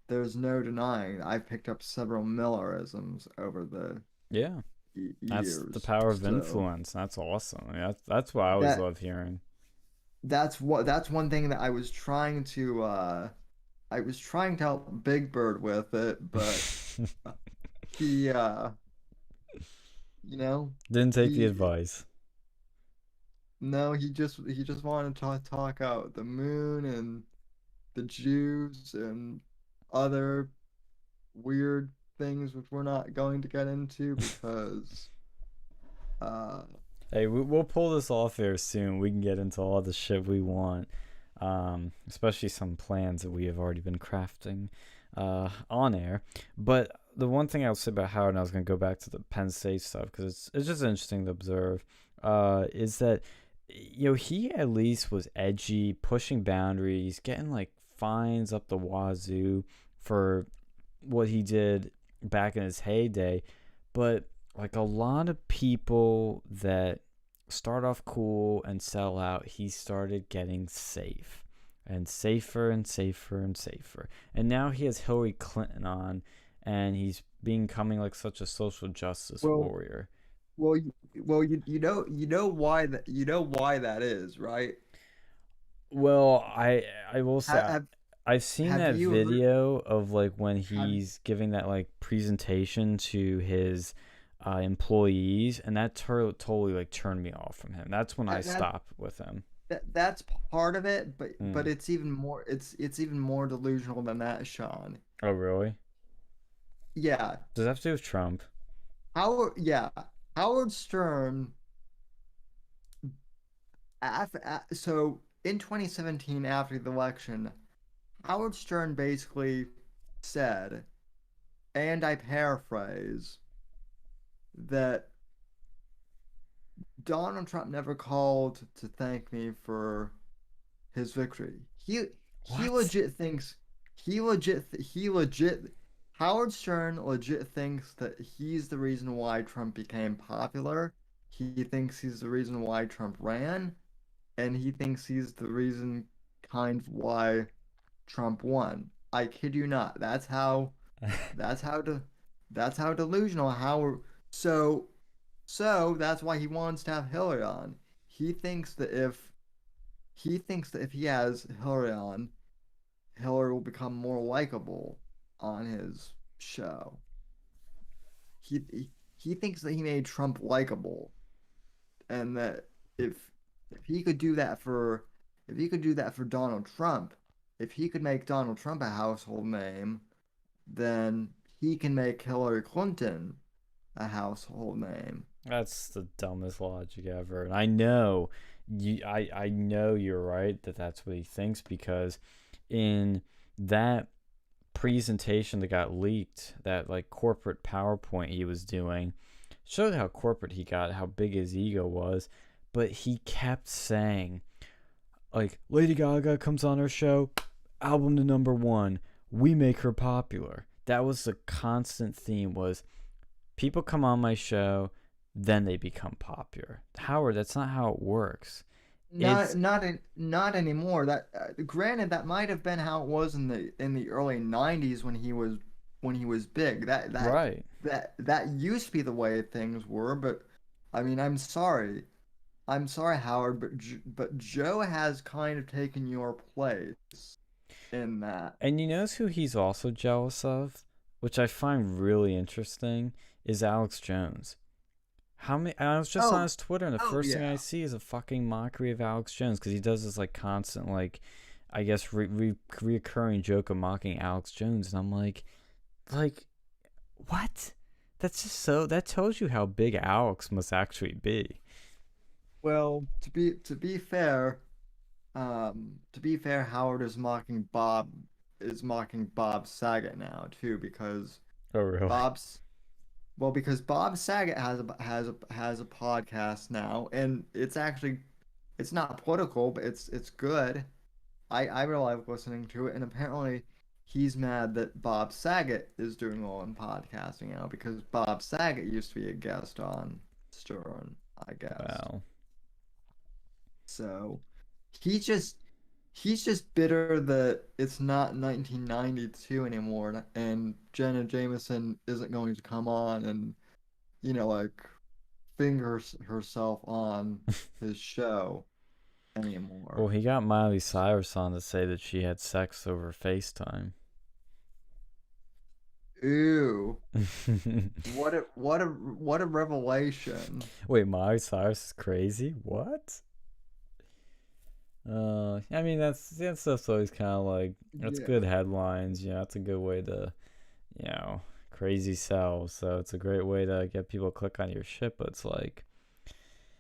no denying I've picked up several Millerisms over the Yeah. That's years. the power of So influence. That's awesome. I mean, that's what I always that love hearing. that's one thing that I was trying to help Big Bird with it, but he you know Didn't take the he advice. no he just wanted to talk out the moon and the Jews and other weird things which we're not going to get into because uh Hey, we'll pull this off here soon. We can get into all the shit we want, especially some plans that we have already been crafting on air. But the one thing I'll say about Howard, and I was going to go back to the Penn State stuff because it's just interesting to observe, is that he at least was edgy, pushing boundaries, getting like fines up the wazoo for what he did back in his heyday. But like a lot of people that start off cool and sell out, he started getting safe and safer and safer and safer. And now he has Hillary Clinton on, and he's becoming like such a social justice well warrior. you know why that is, right? Well, I will say Have I've seen have that you heard video of like when have he's giving that like presentation to his employees, and that totally like turned me off from him. That's when I that stopped with him. that's part of it, but Mm. it's even more delusional than that, Sean. Oh, really? Yeah, Does that have to do with Trump? Yeah, Howard Stern so in 2017 after the election, Howard Stern basically said, and I paraphrase, that Donald Trump never called to thank me for his victory. He What? legit thinks he legit Howard Stern legit thinks that he's the reason why Trump became popular. He thinks he's the reason why Trump ran, and he thinks he's the reason kind of why Trump won. I kid you not. That's how de, that's how delusional Howard. So that's why he wants to have Hillary on. He thinks that if he has Hillary on, Hillary will become more likable on his show. He thinks that he made Trump likable, and that if if he could do that for if he could do that for Donald Trump, if he could make Donald Trump a household name, then he can make Hillary Clinton a household name. That's the dumbest logic ever. And I know I know you're right that that's what he thinks, because in that presentation that got leaked, that like corporate PowerPoint he was doing, showed how corporate he got, how big his ego was. But he kept saying, like, Lady Gaga comes on our show, album to #1, we make her popular. That was the constant theme, was people come on my show, then they become popular. Howard, that's not how it works. It's Not anymore. That granted, that might have been how it was in the early '90s when he was big. right. That used to be the way things were. But I mean, I'm sorry, Howard, but Joe has kind of taken your place in that. And you notice who he's also jealous of, which I find really interesting, is Alex Jones. How many? I was just on Oh, his Twitter, and the oh first thing I yeah. see is a fucking mockery of Alex Jones because he does this like constant like, I guess reoccurring joke of mocking Alex Jones, and I'm like, what? That's just so. That tells you how big Alex must actually be. Well, to be fair, Howard is mocking Bob Saget now too because Oh really? Bob's because Bob Saget has a podcast now, and it's not political, but it's good. I really like listening to it, and apparently he's mad that Bob Saget is doing well in podcasting now because Bob Saget used to be a guest on Stern, I guess. Wow. So he's just he's just bitter that it's not 1992 anymore, and Jenna Jameson isn't going to come on and like fingers herself on his show Well, anymore. he got Miley Cyrus on to say that she had sex over FaceTime. Ew. What a revelation. Wait, Miley Cyrus is crazy? What? I mean that stuff's always kind of like that's Yeah. good headlines. That's a good way to, crazy sell. So it's a great way to get people to click on your shit. But it's like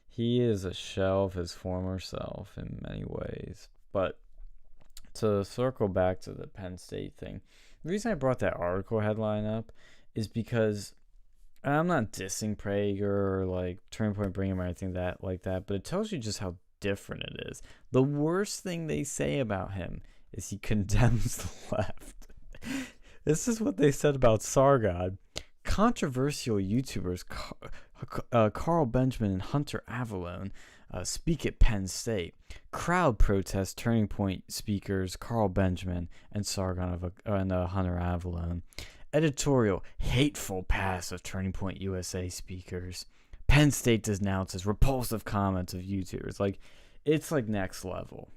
he is a shell of his former self in many ways. But to circle back to the Penn State thing, the reason I brought that article headline up is because I'm not dissing Prager or like Turning Point Brigham or anything like that, but it tells you just how different it is. The worst thing they say about him is he condemns the left. This is what they said about Sargon. Controversial YouTubers Carl Benjamin and Hunter Avallone speak at Penn State. Crowd protests Turning Point speakers Carl Benjamin and Sargon and Hunter Avallone. Editorial hateful pass of Turning Point USA speakers. Penn State denounces repulsive comments of YouTubers. Like, it's like next level.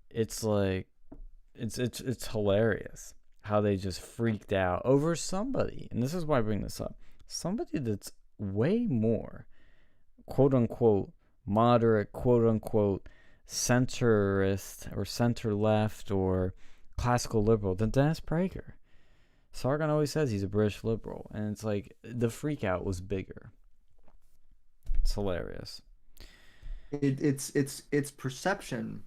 It's like it's hilarious how they just freaked out over somebody. And this is why I bring this up. Somebody that's way more quote unquote moderate, quote unquote centrist or center left or classical liberal than Dennis Prager. Sargon always says he's a British liberal, and it's like the freak out was bigger. It's hilarious. It's perception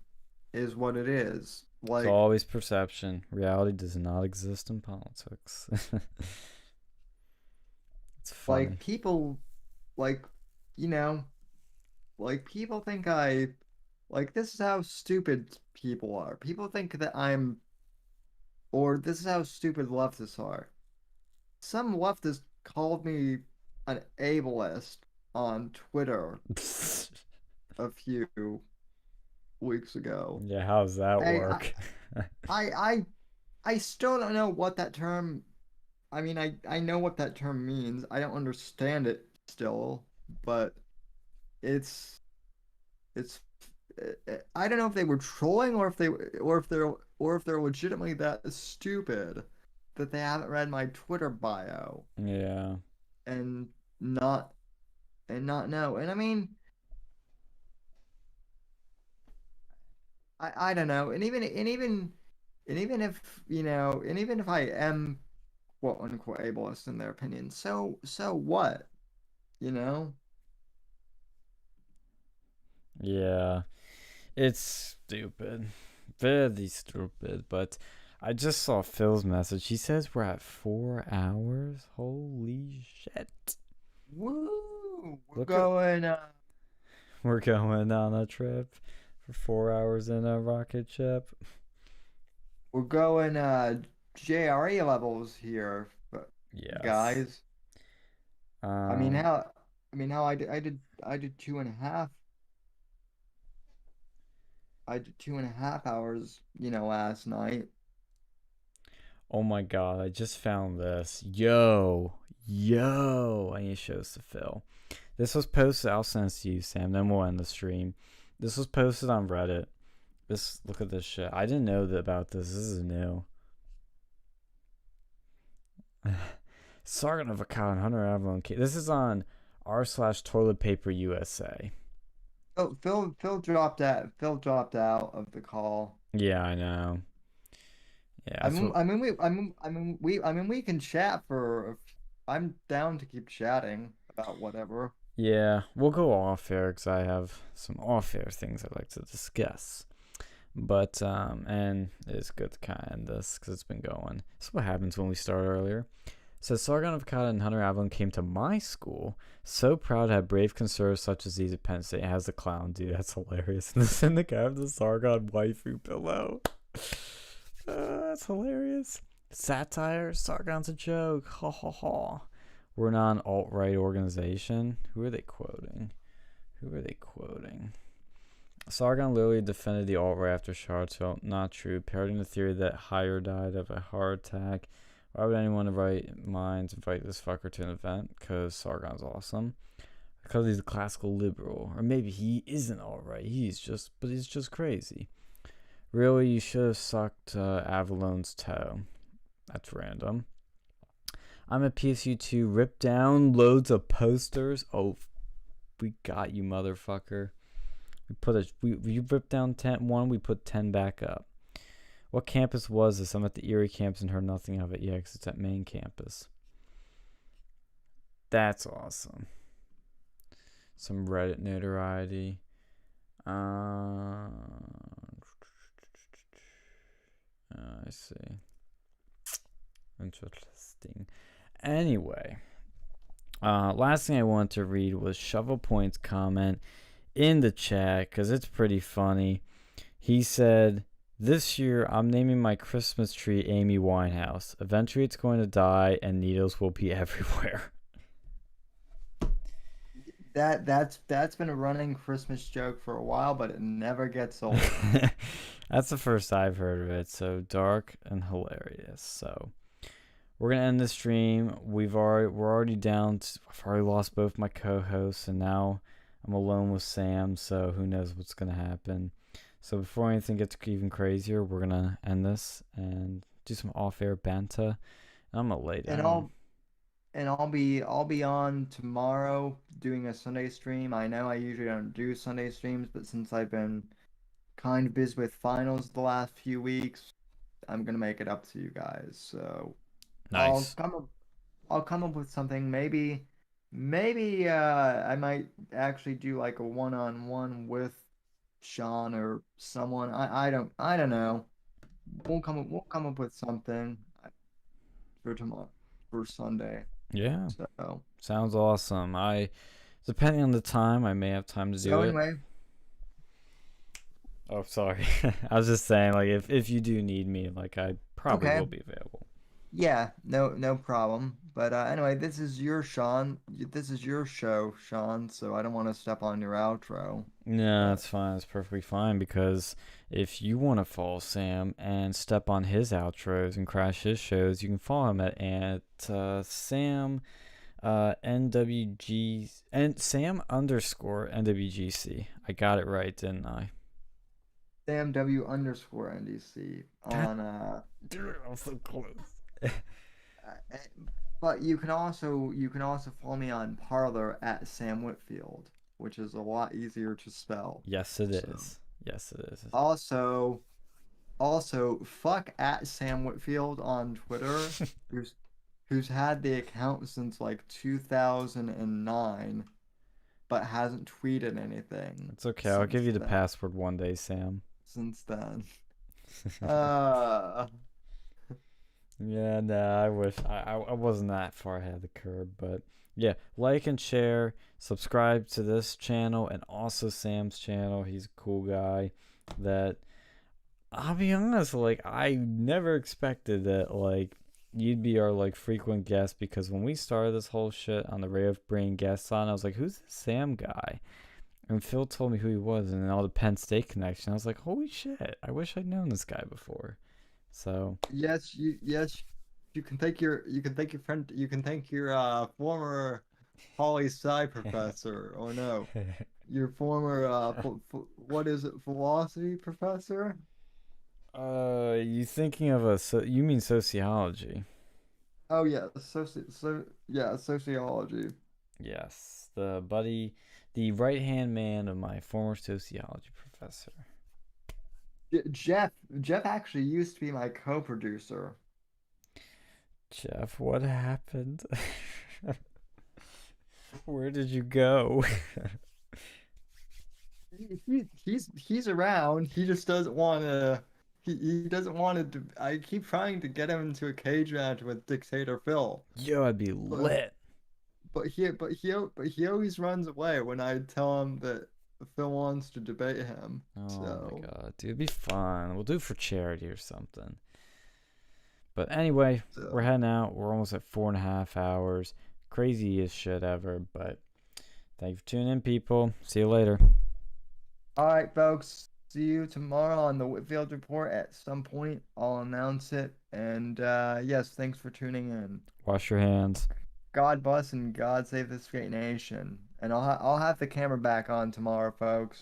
is what it is. It's Like always perception. Reality does not exist in politics. It's funny. people like people think this is how stupid people are. People think that or this is how stupid leftists are. Some leftist called me an ableist on Twitter a few weeks ago. Yeah, how does that I work? I I I still don't know what that term. I mean, I know what that term means. I don't understand it still, but it's it's I don't know if they were trolling or if they're legitimately that stupid that they haven't read my Twitter bio Yeah. and not not know. And I mean, I don't know. And even if and even if I am quote unquote ableist in their opinion, so what? You know? Yeah. It's stupid. Very stupid. But I just saw Phil's message. He says we're at 4 hours. Holy shit. Woo! Look at- We're going on a trip for 4 hours in a rocket ship. We're going JRE levels here, Yes. guys. I mean Um, how I did 2.5. I did 2.5 hours, last night. oh my god, I just found this. Yo, I need to show this to Phil. This was posted. I'll send this to you, Sam. Then we'll end the stream. This was posted on Reddit. Look at this shit. I didn't know about this. This is new. Sargon of Akkad and Hunter Avalon. This is on r/toilet paper USA. Oh, Phil dropped out. Phil dropped out of the call. Yeah, I know. Yeah, I that's mean, what. I mean, we can chat for. I'm down to keep chatting about whatever. Yeah, we'll go off air because I have some off air things I'd like to discuss. But and it's good to kind of end this because it's been going. This is what happens when we start earlier. So Sargon of Akkad and Hunter Avalon came to my school. So proud to have brave conservatives such as these at Penn State. It has the clown, dude. That's hilarious. And this in the guy with the Sargon waifu pillow. That's hilarious. Satire. Sargon's a joke. Ha ha ha. We're not an alt-right organization. Who are they quoting? Sargon literally defended the alt-right after Charlottesville. Not true. Parroting the theory that Heyer died of a heart attack. Why would anyone in right minds invite this fucker to an event? Because Sargon's awesome. Because he's a classical liberal. Or maybe he isn't alright. He's just crazy. Really, you should have sucked Avalon's toe. That's random. I'm at PSU 2. Rip down loads of posters. Oh, we got you, motherfucker. You ripped down 1, we put 10 back up. What campus was this? I'm at the Erie campus and heard nothing of it. Yeah, because it's at main campus. That's awesome. Some Reddit notoriety. I see. Interesting. Anyway, last thing I wanted to read was Shovel Point's comment in the chat because it's pretty funny. He said, "This year I'm naming my Christmas tree Amy Winehouse. Eventually it's going to die and needles will be everywhere." That's been a running Christmas joke for a while, but it never gets old. That's the first I've heard of it. So dark and hilarious. So we're gonna end the stream. We're already down. I've already lost both my co-hosts, and now I'm alone with Sam. So who knows what's gonna happen. So before anything gets even crazier, we're gonna end this and do some off-air banter. I'm gonna lay down. I'll be on tomorrow doing a Sunday stream. I know I usually don't do Sunday streams, but since I've been kind of busy with finals the last few weeks, I'm gonna make it up to you guys. So Nice. I'll come up with something. Maybe I might actually do like a one-on-one with Sean or someone. I don't know. We'll come up with something for tomorrow, for Sunday. Yeah. So Sounds awesome. Depending on the time, I may have time to do it. anyway, Oh, sorry. I was just saying, like, if you do need me, like, I probably Okay. will be available. yeah, no problem. But anyway, this is your show, Sean. So I don't want to step on your outro. No, that's fine. It's perfectly fine because if you want to follow Sam and step on his outros and crash his shows, you can follow him at Sam NWG and Sam _NWGC. I got it right, didn't I? Sam W _ NDC on Dude, I'm so close. But you can also follow me on Parler at Sam Whitfield, which is a lot easier to spell. Yes, it So- is. Yes, it is. Also, fuck at Sam Whitfield on Twitter, who's had the account since like 2009, but hasn't tweeted anything It's okay. I'll give you the then. password one day, Sam. Since then. Yeah, no, I wish I wasn't that far ahead of the curve, but yeah, like and share, subscribe to this channel and also Sam's channel. He's a cool guy that I'll be honest, like I never expected that like you'd be our like frequent guest, because when we started this whole shit on the Ray of Brain guest line, I was like, "Who's this Sam guy?" And Phil told me who he was, and then all the Penn State connection. I was like, "Holy shit! I wish I'd known this guy before." So Yes, you can thank your friend, you can thank your former poli sci professor, or no, your former what is it, philosophy professor? you thinking of you mean sociology? Oh yeah, sociology. Yes, the right hand man of my former sociology professor. Jeff actually used to be my co-producer. Jeff, what happened? Where did you go? He's around. He just doesn't want to. He doesn't want to. I keep trying to get him into a cage match with Dictator Phil. Yo, I'd be But lit. he always runs away when I tell him that Phil wants to debate him. Oh So my god, dude, it'd be fun. We'll do it for charity or something. But anyway, we're so heading out. We're almost at 4.5 hours. Craziest shit ever. But thank you for tuning in, people. See you later. all right, folks. See you tomorrow on the Whitfield Report at some point. I'll announce it. And yes, thanks for tuning in. Wash your hands. God bless and God save this great nation. And I'll have the camera back on tomorrow, folks.